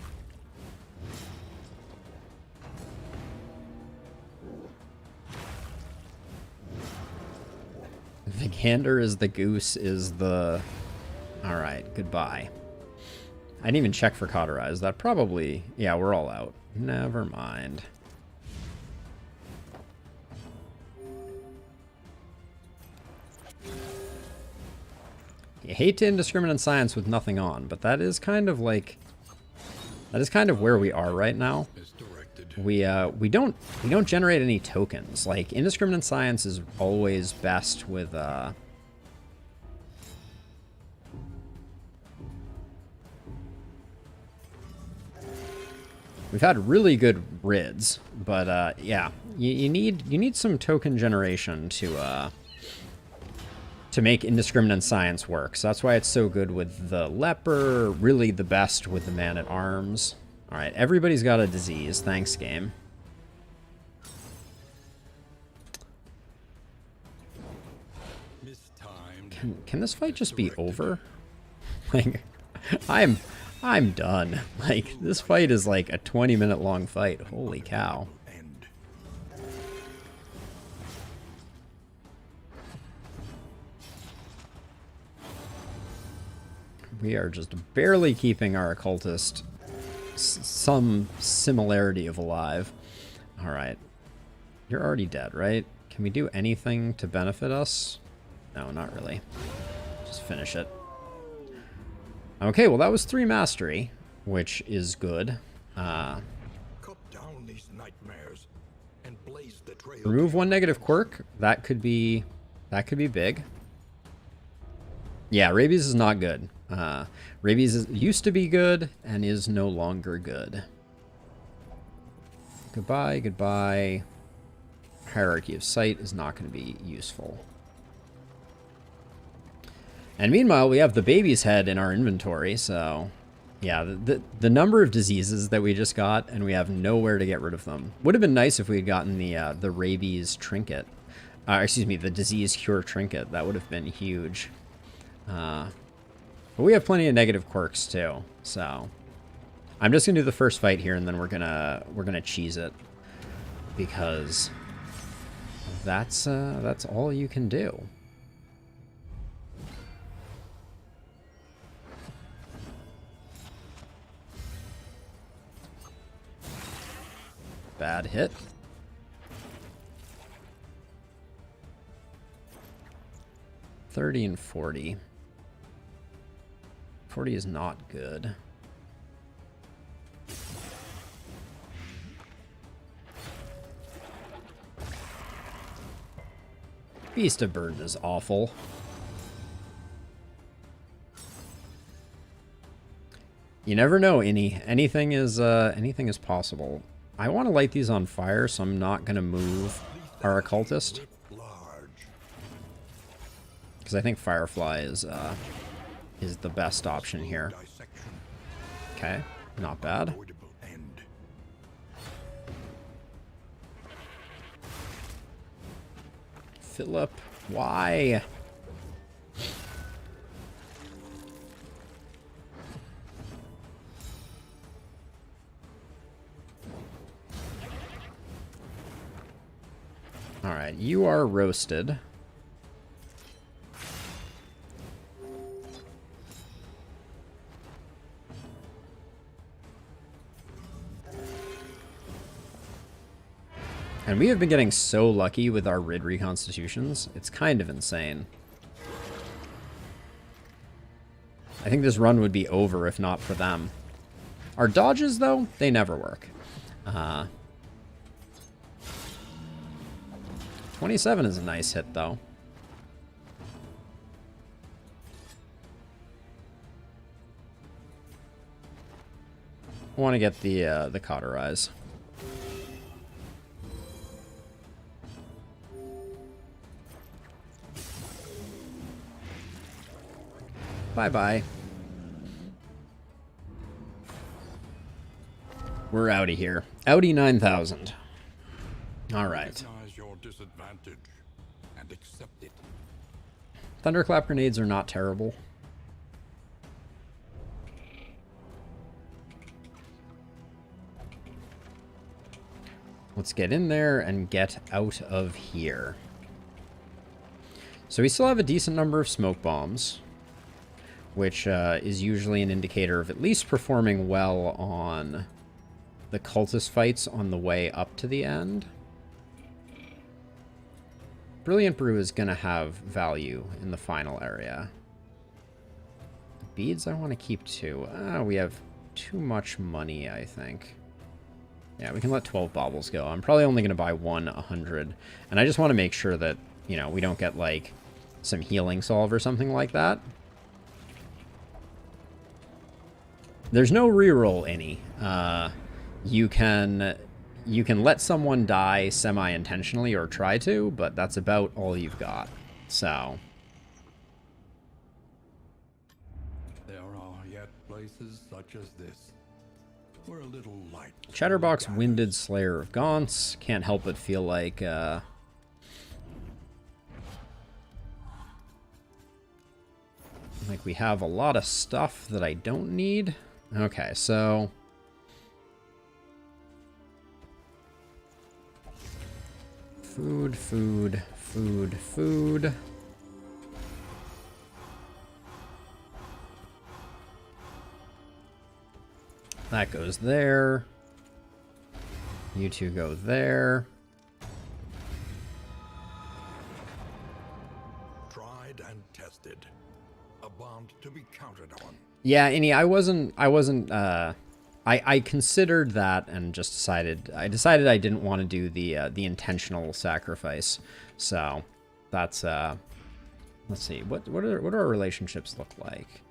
The gander is the goose is the... Alright, goodbye. didn't even check for cauterize. That probably... Yeah, we're all out. Never mind. You hate to indiscriminate science with nothing on, but that is kind of like... That is kind of where we are right now. We don't generate any tokens. Like, indiscriminate science is always best with we've had really good rids, but yeah, you need some token generation to make indiscriminate science work. So that's why it's so good with the leper, really the best with the man-at-arms. All right, everybody's got a disease. Thanks, game. Can this fight just be over? Like, I'm done. Like, this fight is like a 20-minute long fight. Holy cow. We are just barely keeping our occultist some similarity of alive. All right. You're already dead, right? Can we do anything to benefit us? No, not really. Just finish it. Okay, well that was 3 mastery, which is good. Cut down these nightmares and blaze the trail. Remove 1 negative quirk. That could be big. Yeah, rabies is not good. Rabies used to be good and is no longer good. Goodbye, goodbye. Hierarchy of Sight is not going to be useful. And meanwhile, we have the baby's head in our inventory, so... Yeah, the number of diseases that we just got, and we have nowhere to get rid of them. Would have been nice if we had gotten the rabies trinket. Excuse me, the disease cure trinket. That would have been huge. But we have plenty of negative quirks too, so I'm just gonna do the first fight here, and then we're gonna cheese it, because that's all you can do. Bad hit. $30 and $40. 40 is not good. Beast of Burden is awful. You never know, anything is possible. I want to light these on fire, so I'm not gonna move our occultist, because I think Firefly is the best option here. Okay, not bad. Philip, why? All right, you are roasted. And we have been getting so lucky with our Rid reconstitutions. It's kind of insane. I think this run would be over if not for them. Our dodges, though, they never work. 27 is a nice hit, though. I want to get the cauterize. Bye-bye. We're out of here. Audi 9000. All right. Recognize your disadvantage and accept it. Thunderclap grenades are not terrible. Let's get in there and get out of here. So we still have a decent number of smoke bombs. which is usually an indicator of at least performing well on the cultist fights on the way up to the end. Brilliant Brew is going to have value in the final area. The beads I want to keep too. We have too much money, I think. Yeah, we can let 12 baubles go. I'm probably only going to buy 100. And I just want to make sure that, you know, we don't get, like, some healing salve or something like that. There's no reroll any. You can let someone die semi-intentionally or try to, but that's about all you've got. So there are yet places such as this where a little light. Chatterbox, Winded Slayer of Gaunts. Can't help but feel like we have a lot of stuff that I don't need. Okay, so food, food, food, food. That goes there. You two go there. Tried and tested. A bond to be counted on. Yeah, Innie, I considered that and just decided I didn't want to do the intentional sacrifice. So that's let's see, what do our relationships look like?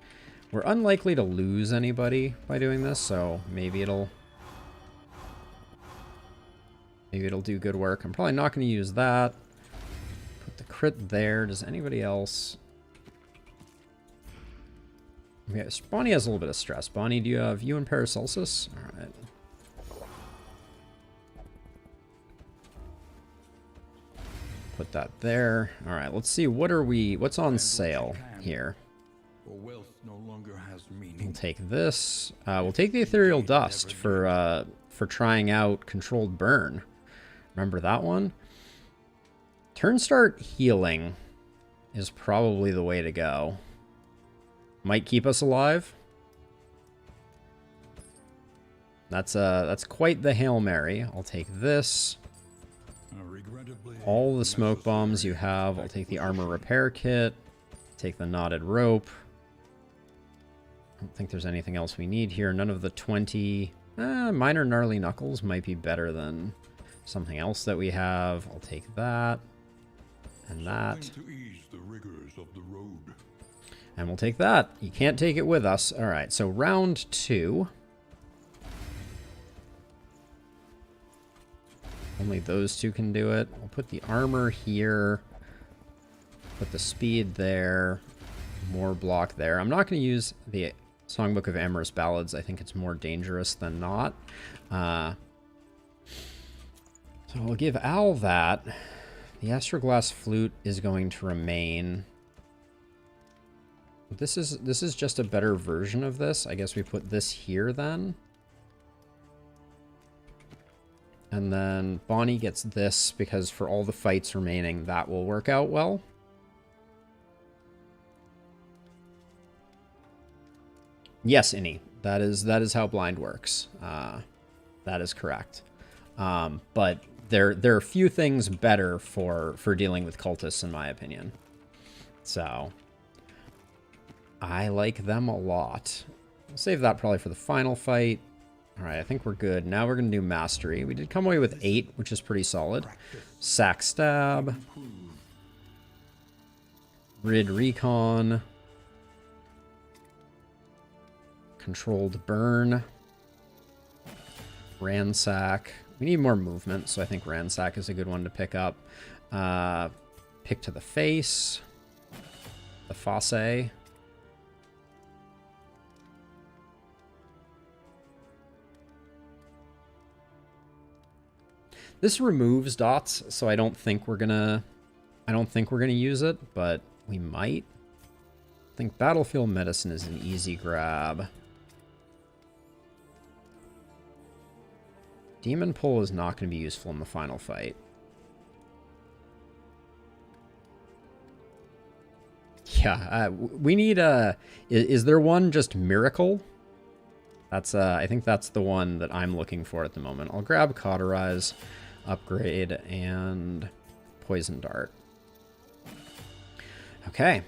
We're unlikely to lose anybody by doing this, so maybe it'll do good work. I'm probably not going to use that. Put the crit there. Does anybody else? Okay, Bonnie has a little bit of stress. Bonnie, do you have you and Paracelsus? All right. Put that there. All right, let's see. What's on sale here? Wealth no longer has meaning. We'll take this. We'll take the Ethereal Dust for trying out Controlled Burn. Remember that one? Turn start healing is probably the way to go. Might keep us alive. That's quite the Hail Mary. I'll take this. All the smoke bombs you have. I'll take the armor repair kit. Take the knotted rope. I don't think there's anything else we need here. None of the 20... minor gnarly knuckles might be better than something else that we have. I'll take that. And that. To ease the rigors of the road. And we'll take that. You can't take it with us. Alright, so round 2. Only those two can do it. We'll put the armor here. Put the speed there. More block there. I'm not going to use the Songbook of Amorous Ballads. I think it's more dangerous than not. So I'll give Al that. The Astroglass Flute is going to remain. This is just a better version of this. I guess we put this here then. And then Bonnie gets this because for all the fights remaining, that will work out well. Yes, Innie. That is how blind works. That is correct. But there are few things better for dealing with cultists, in my opinion. So I like them a lot. We'll save that probably for the final fight. All right, I think we're good. Now we're going to do Mastery. We did come away with 8, which is pretty solid. Sack Stab. Rid Recon. Controlled Burn. Ransack. We need more movement, so I think Ransack is a good one to pick up. Pick to the Face. The Fosse. This removes dots, so I don't think we're gonna use it, but we might. I think Battlefield Medicine is an easy grab. Demon Pull is not going to be useful in the final fight. Yeah, we need is there one just miracle? That's I think that's the one that I'm looking for at the moment. I'll grab Cauterize, upgrade, and Poison Dart. Okay.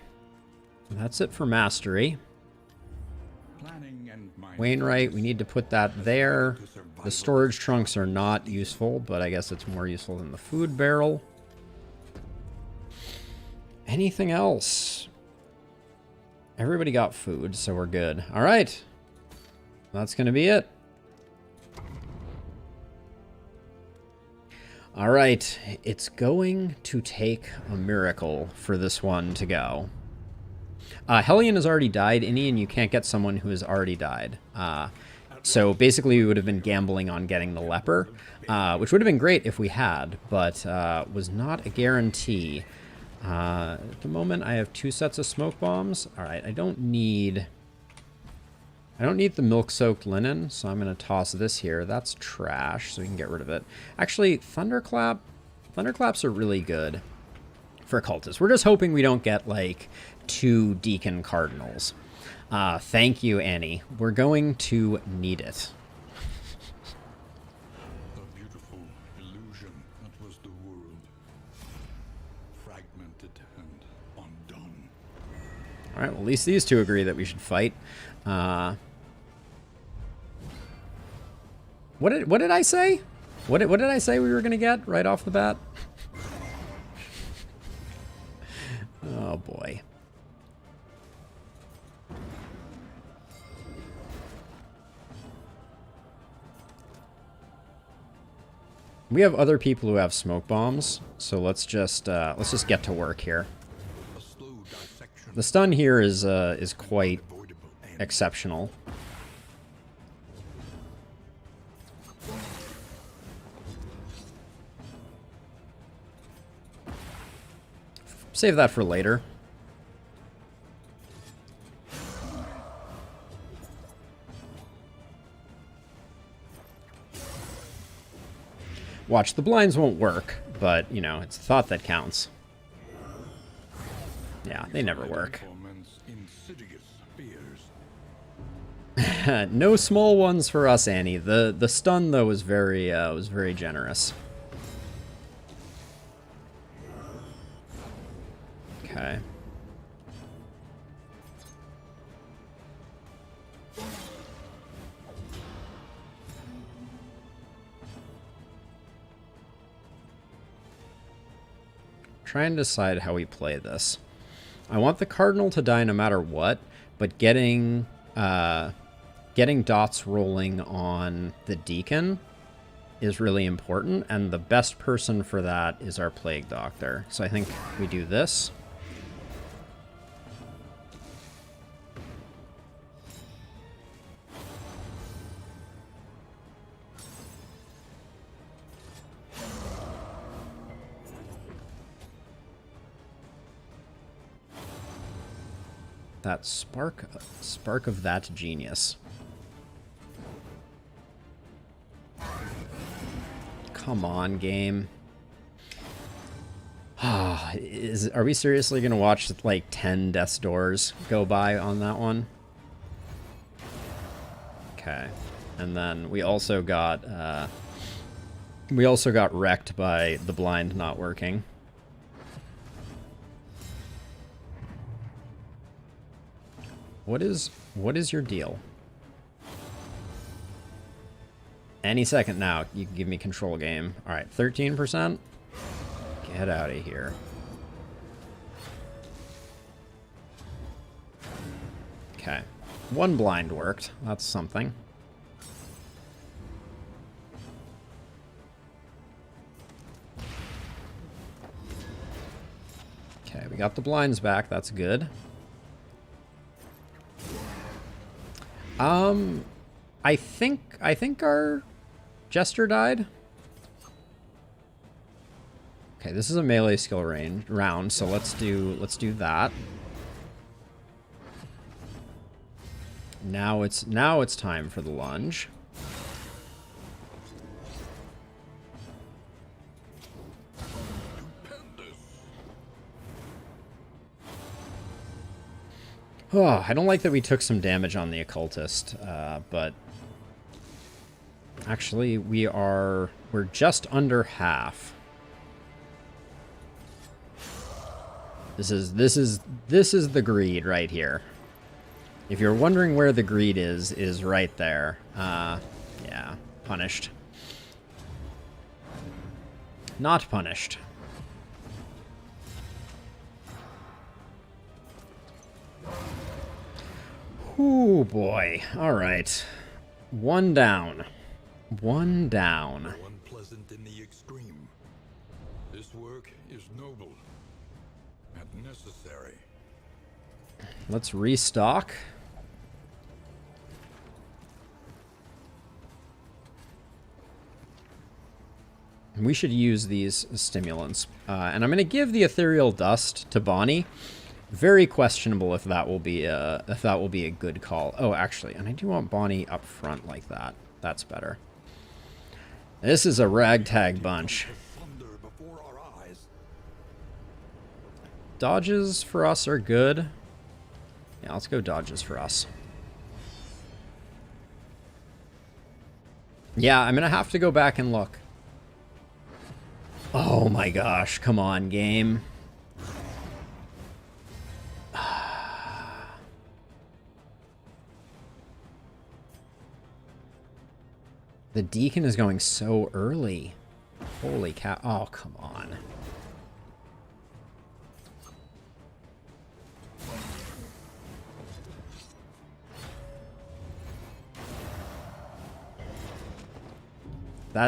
That's it for Mastery. Wainwright, we need to put that there. The storage trunks are not useful, but I guess it's more useful than the food barrel. Anything else? Everybody got food, so we're good. All right. That's going to be it. All right. It's going to take a miracle for this one to go. Hellion has already died, Innie, and you can't get someone who has already died. So basically we would have been gambling on getting the Leper, which would have been great if we had, but was not a guarantee. At the moment, I have 2 sets of smoke bombs. All right, I don't need the milk-soaked linen, so I'm going to toss this here. That's trash, so we can get rid of it. Actually, Thunderclaps are really good for cultists. We're just hoping we don't get, like, 2 Deacon Cardinals. Thank you, Annie. We're going to need it. A beautiful illusion that was the world. Fragmented and undone. All right, well, at least these two agree that we should fight. What did I say? What did I say we were gonna get right off the bat? Oh boy. We have other people who have smoke bombs, so let's just get to work here. The stun here is quite exceptional. Save that for later. Watch, the blinds won't work, but, you know, it's a thought that counts. Yeah, they never work. No small ones for us, Annie. The stun, though, was very generous. Okay. Try and decide how we play this. I want the Cardinal to die no matter what, but getting dots rolling on the Deacon is really important, and the best person for that is our Plague Doctor. So I think we do this. That spark of that genius. Come on, game. Are we seriously gonna watch like 10 Death's Doors go by on that one? Okay, and then we also got wrecked by the blind not working. What is your deal? Any second now, you can give me control game. All right, 13%. Get out of here. Okay, 1 blind worked. That's something. Okay, we got the blinds back. That's good. I think our Jester died. Okay, this is a melee skill round, so let's do that. Now it's time for the lunge. Oh, I don't like that we took some damage on the occultist, but actually we're just under half. This is the greed right here. If you're wondering where the greed is right there. Yeah, punished. Not punished. Ooh, boy. All right. One down. One down. Unpleasant in the extreme. This work is noble and necessary. Let's restock. We should use these stimulants. And I'm going to give the ethereal dust to Bonnie. Very questionable if that will be a good call. Oh, actually, and I do want Bonnie up front like that. That's better. This is a ragtag bunch. Dodges for us are good. Yeah, let's go dodges for us. Yeah, I'm gonna have to go back and look. Oh my gosh, come on, game. The Deacon is going so early. Holy cow. Oh, come on.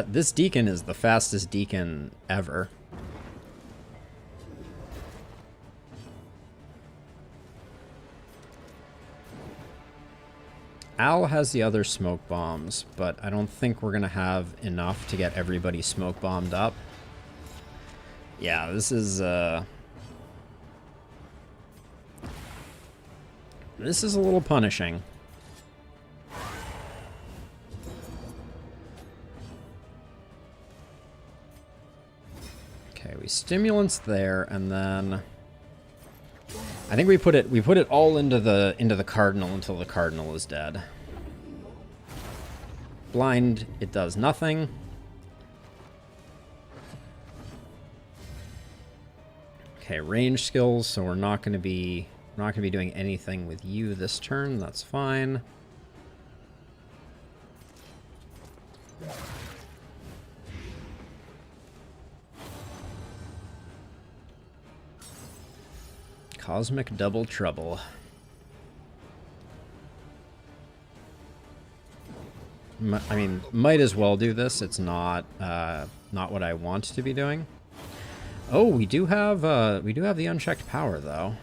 This Deacon is the fastest Deacon ever. Al has the other smoke bombs, but I don't think we're gonna have enough to get everybody smoke bombed up. Yeah, this is a little punishing. Okay, we stimulants there, and then I think we put it all into the Cardinal until the Cardinal is dead. Blind, it does nothing. Okay, range skills, so we're not gonna be doing anything with you this turn, that's fine. Cosmic Double Trouble. I mean, might as well do this. It's not what I want to be doing. Oh, we do have the unchecked power though.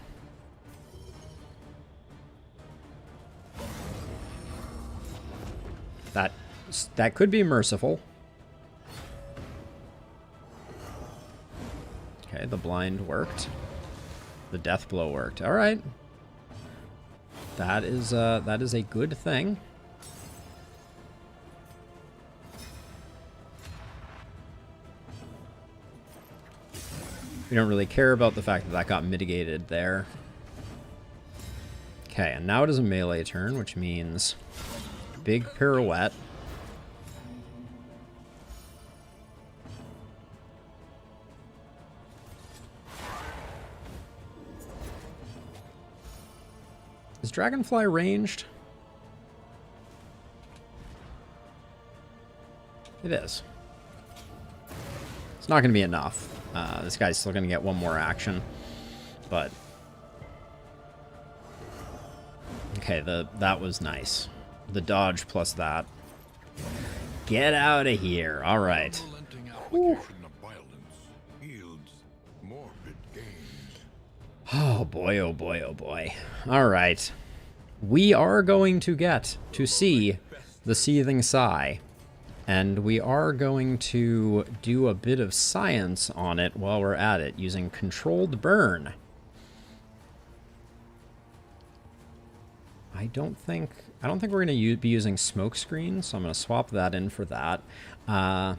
That could be merciful. Okay, the blind worked. The death blow worked. All right. That is a good thing. We don't really care about the fact that that got mitigated there. Okay, and now it is a melee turn, which means big pirouette. Is Dragonfly ranged? It is. It's not going to be enough. This guy's still going to get one more action. But... okay, that was nice. The dodge plus that. Get out of here. All right. Oh boy, oh boy, oh boy. All right. We are going to get to see the Seething Sigh. And we are going to do a bit of science on it while we're at it, using Controlled Burn. I don't think we're going to be using Smoke Screen, so I'm going to swap that in for that. I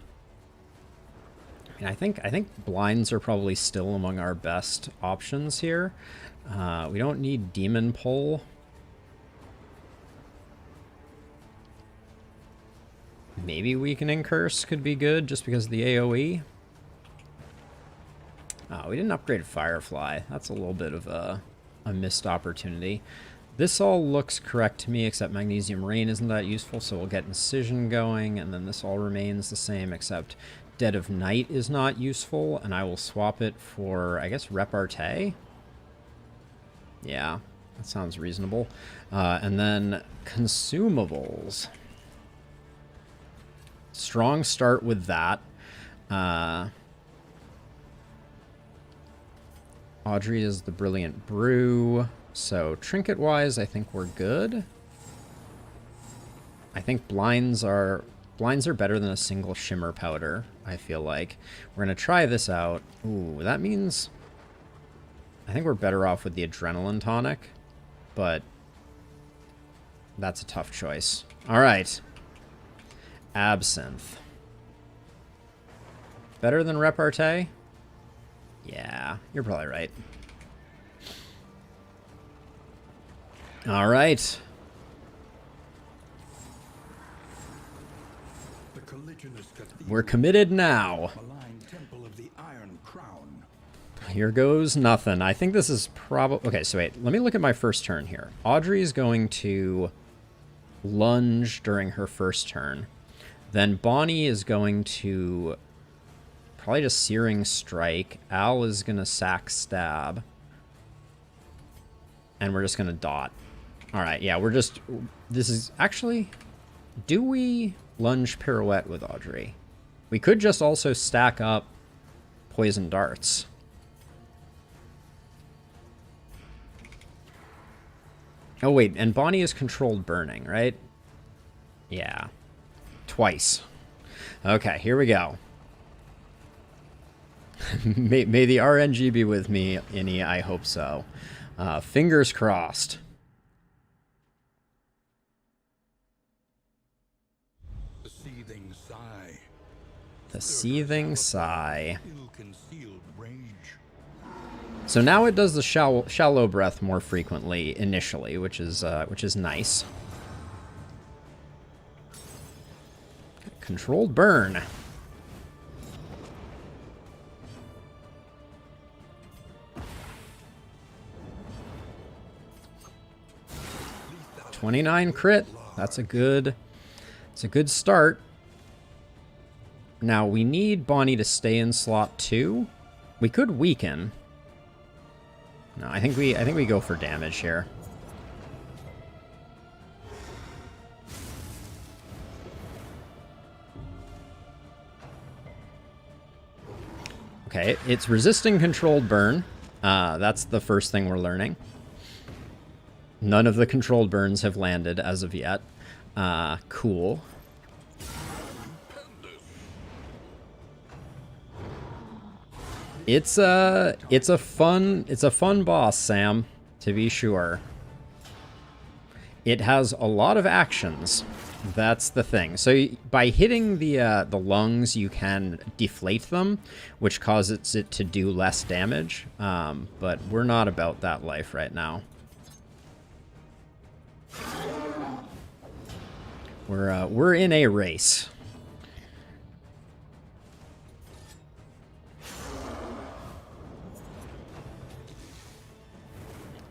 think blinds are probably still among our best options here. We don't need Demon Pull. Maybe Weakening Curse could be good just because of the AoE. We didn't upgrade Firefly. That's a little bit of a missed opportunity. This all looks correct to me, except Magnesium Rain isn't that useful, so we'll get Incision going, and then this all remains the same, except Dead of Night is not useful, and I will swap it for, I guess, Repartee? Yeah, that sounds reasonable. And then Consumables. Strong start with that. Audrey is the Brilliant Brew. So trinket-wise, I think we're good. I think blinds are better than a single shimmer powder, I feel like. We're going to try this out. Ooh, that means I think we're better off with the Adrenaline Tonic, but that's a tough choice. All right. Absinthe. Better than Repartee? Yeah, you're probably right. All right. We're committed now. Here goes nothing. I think this is probably... Okay, so wait. Let me look at my first turn here. Audrey's going to lunge during her first turn. Then Bonnie is going to probably just Searing Strike. Al is going to sack Stab. And we're just going to dot. All right, yeah, we're just... This is... Actually, do we lunge Pirouette with Audrey? We could just also stack up Poison Darts. Oh, wait, and Bonnie is Controlled Burning, right? Yeah. Twice. Okay, here we go. may the RNG be with me, Innie. I hope so. Fingers crossed. The seething sigh. The seething sigh. So now it does the shallow breath more frequently initially, which is nice. Controlled burn. $29 crit. That's a good start. Now we need Bonnie to stay in slot 2. We could weaken. No, I think we go for damage here. Okay, it's resisting controlled burn. That's the first thing we're learning. None of the controlled burns have landed as of yet. Cool. It's a fun boss, Sam, to be sure. It has a lot of actions. That's the thing. So by hitting the lungs, you can deflate them, which causes it to do less damage. But we're not about that life right now. We're in a race.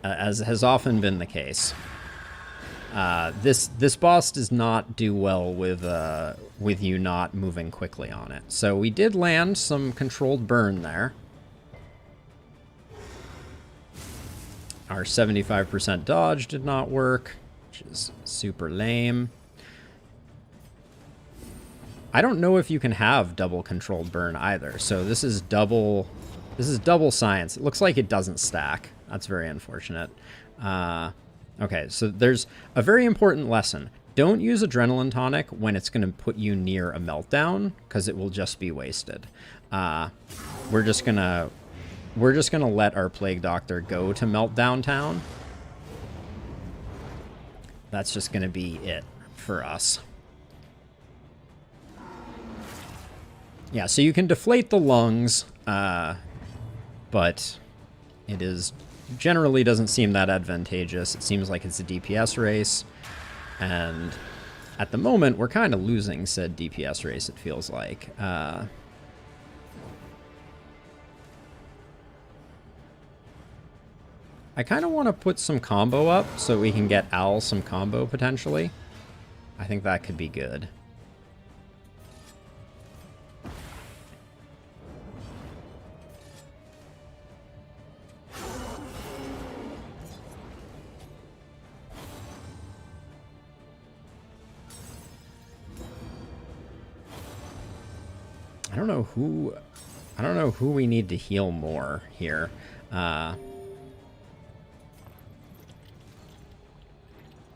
As has often been the case. This boss does not do well with you not moving quickly on it. So we did land some controlled burn there. Our 75% dodge did not work, which is super lame. I don't know if you can have double controlled burn either. So this is double science. It looks like it doesn't stack. That's very unfortunate. Okay, so there's a very important lesson. Don't use Adrenaline Tonic when it's going to put you near a meltdown, because it will just be wasted. We're just gonna let our Plague Doctor go to Meltdown Town. That's just gonna be it for us. Yeah, so you can deflate the lungs, but it is generally doesn't seem that advantageous. It seems like it's a DPS race, and at the moment, we're kind of losing said DPS race, it feels like. I kind of want to put some combo up so we can get Al some combo, potentially. I think that could be good. I don't know who we need to heal more here. I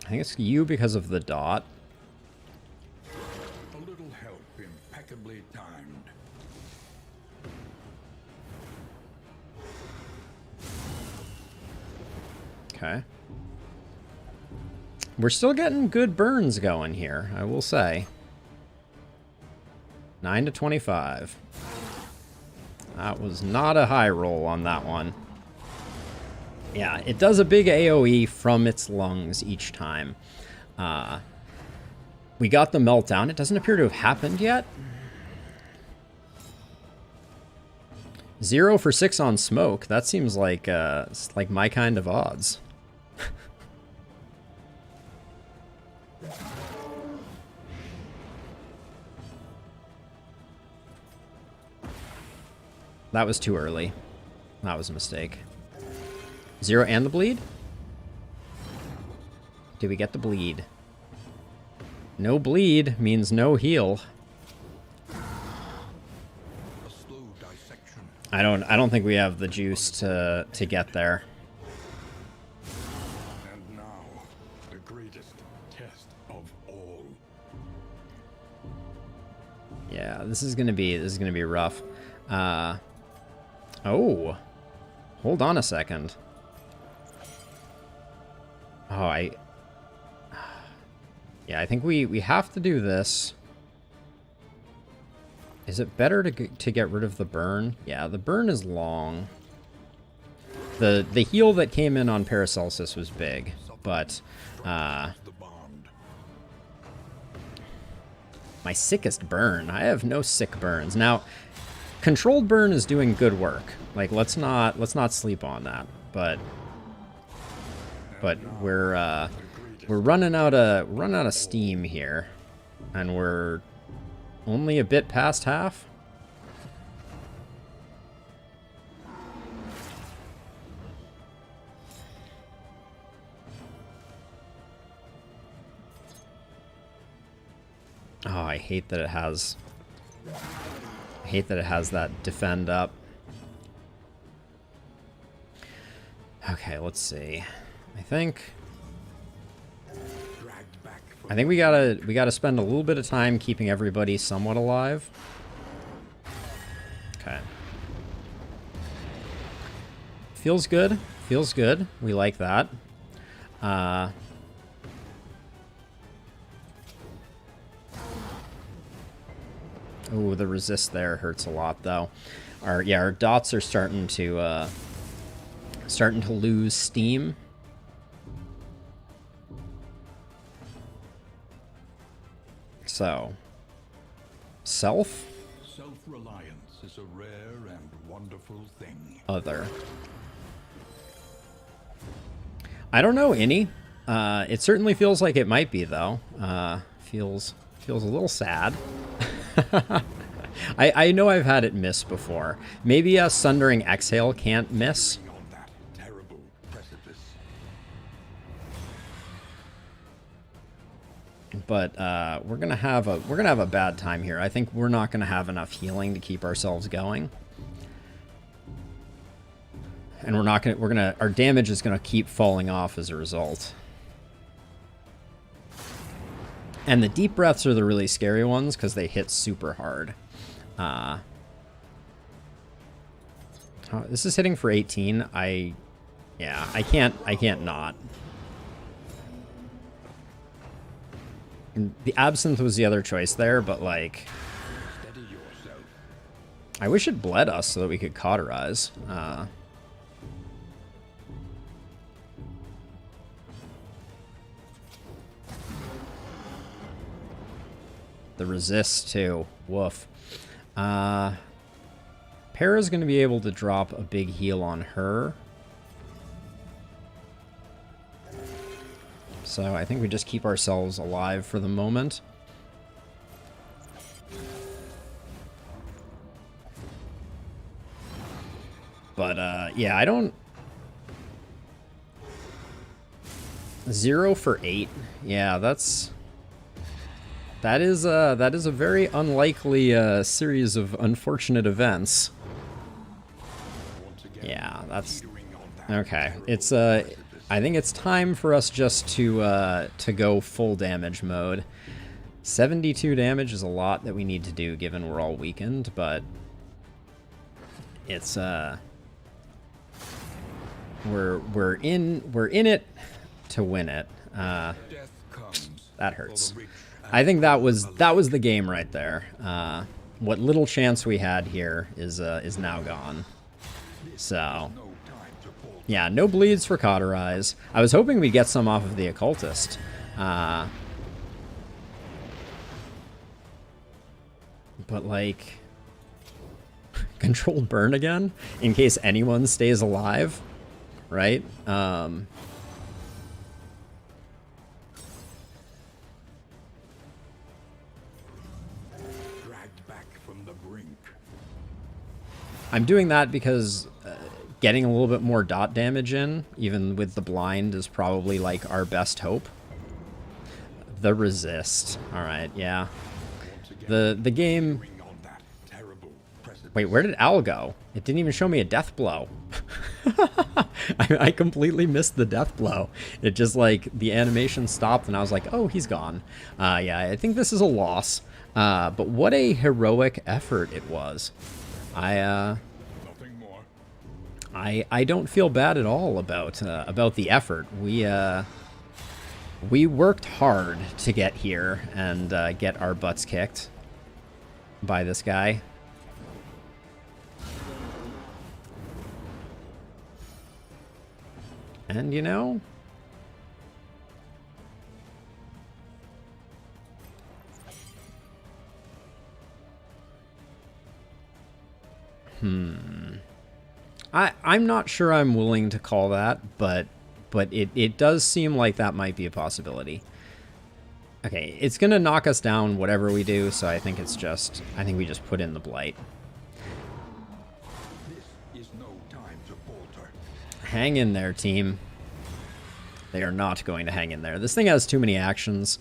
think it's you because of the dot. A little help impeccably timed. Okay. We're still getting good burns going here, I will say. 9 to 25. That was not a high roll on that one. Yeah, it does a big AoE from its lungs each time. We got the meltdown. It doesn't appear to have happened yet. 0 for 6 on smoke. That seems like my kind of odds. That was too early. That was a mistake. 0 and the bleed? Did we get the bleed? No bleed means no heal. A slow dissection. I don't think we have the juice to get there. And now, the greatest test of all. Yeah, this is gonna be rough. Oh, hold on a second. Oh, yeah, I think we have to do this. Is it better to get rid of the burn? Yeah, the burn is long. The heal that came in on Paracelsus was big, but my sickest burn. I have no sick burns now. Controlled burn is doing good work. Like, let's not sleep on that. But we're running out of steam here, and we're only a bit past half. Oh, I hate that it has that defend up. Okay, let's see. I think we gotta spend a little bit of time keeping everybody somewhat alive. Okay. Feels good. Feels good. We like that. Oh, the resist there hurts a lot, though. Our dots are starting to lose steam. So, Self-reliance is a rare and wonderful thing. Other. I don't know, Innie. It certainly feels like it might be, though. Feels a little sad. I know I've had it miss before. Maybe a Sundering Exhale can't miss. On that terrible precipice. But we're gonna have a bad time here. I think we're not gonna have enough healing to keep ourselves going. And our damage is gonna keep falling off as a result. And the deep breaths are the really scary ones because they hit super hard. This is hitting for 18. I can't not. The Absinthe was the other choice there, but like, Steady yourself. I wish it bled us so that we could cauterize. The resist, too. Woof. Para's going to be able to drop a big heal on her. So I think we just keep ourselves alive for the moment. But, yeah, I don't... 0 for 8. Yeah, that is a very unlikely series of unfortunate events. Yeah, that's okay. It's I think it's time for us just to go full damage mode. 72 damage is a lot that we need to do given we're all weakened, but it's we're in it to win it. That hurts. I think that was the game right there. What little chance we had here is now gone. So, yeah, no bleeds for Cauterize. I was hoping we'd get some off of the Occultist. But, like, controlled burn again? In case anyone stays alive, right? Dragged back from the brink. I'm doing that because getting a little bit more dot damage in, even with the blind, is probably like our best hope. The resist. Alright, yeah. The game... Wait, where did Al go? It didn't even show me a death blow. I completely missed the death blow. It just, like, the animation stopped and I was like, oh, he's gone. Yeah, I think this is a loss. But what a heroic effort it was. I don't feel bad at all about the effort. We worked hard to get here and get our butts kicked by this guy. And, you know, I'm not sure I'm willing to call that, but it does seem like that might be a possibility. Okay, it's gonna knock us down whatever we do, so I think we just put in the blight. This is no time to falter. Hang in there, team. They are not going to hang in there. This thing has too many actions.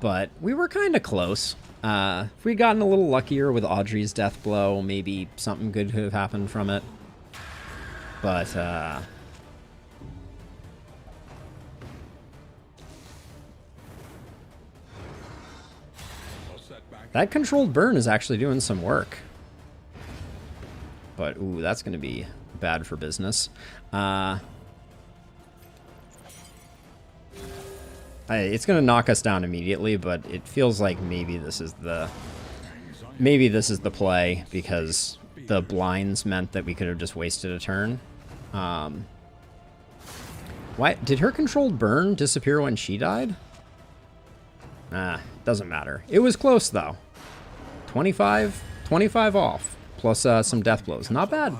But we were kind of close. If we'd gotten a little luckier with Audrey's death blow, maybe something good could have happened from it. But, that controlled burn is actually doing some work. But, ooh, that's going to be bad for business. It's going to knock us down immediately, but it feels like maybe this is the play, because the blinds meant that we could have just wasted a turn. Why did her controlled burn disappear when she died? Doesn't matter. It was close though. 25 off plus some death blows. Not bad.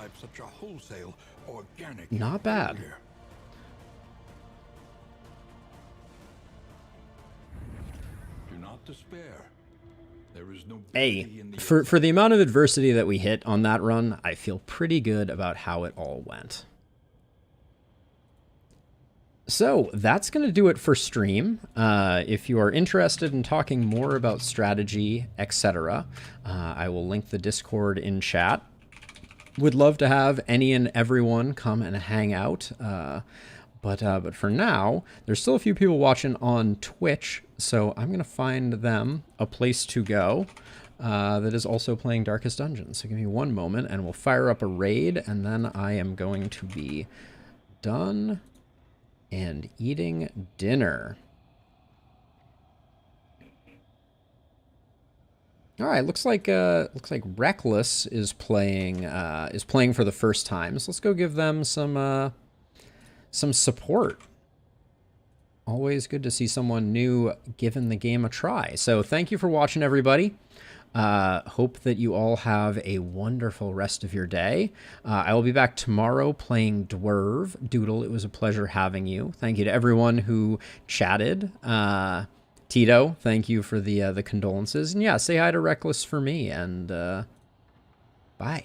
Not bad. Despair. There is no hey, for the amount of adversity that we hit on that run, I feel pretty good about how it all went. So that's going to do it for stream. If you are interested in talking more about strategy, etc., I will link the Discord in chat. Would love to have any and everyone come and hang out. But for now, there's still a few people watching on Twitch, so I'm going to find them a place to go that is also playing Darkest Dungeons. So give me one moment, and we'll fire up a raid, and then I am going to be done and eating dinner. All right, looks like Reckless is playing for the first time. So let's go give them some support. Always good to see someone new giving the game a try. So thank you for watching, everybody. Hope that you all have a wonderful rest of your day. I will be back tomorrow playing Dwerve. Doodle, it was a pleasure having you. Thank you to everyone who chatted. Tito, thank you for the condolences. And yeah, say hi to Reckless for me, and bye.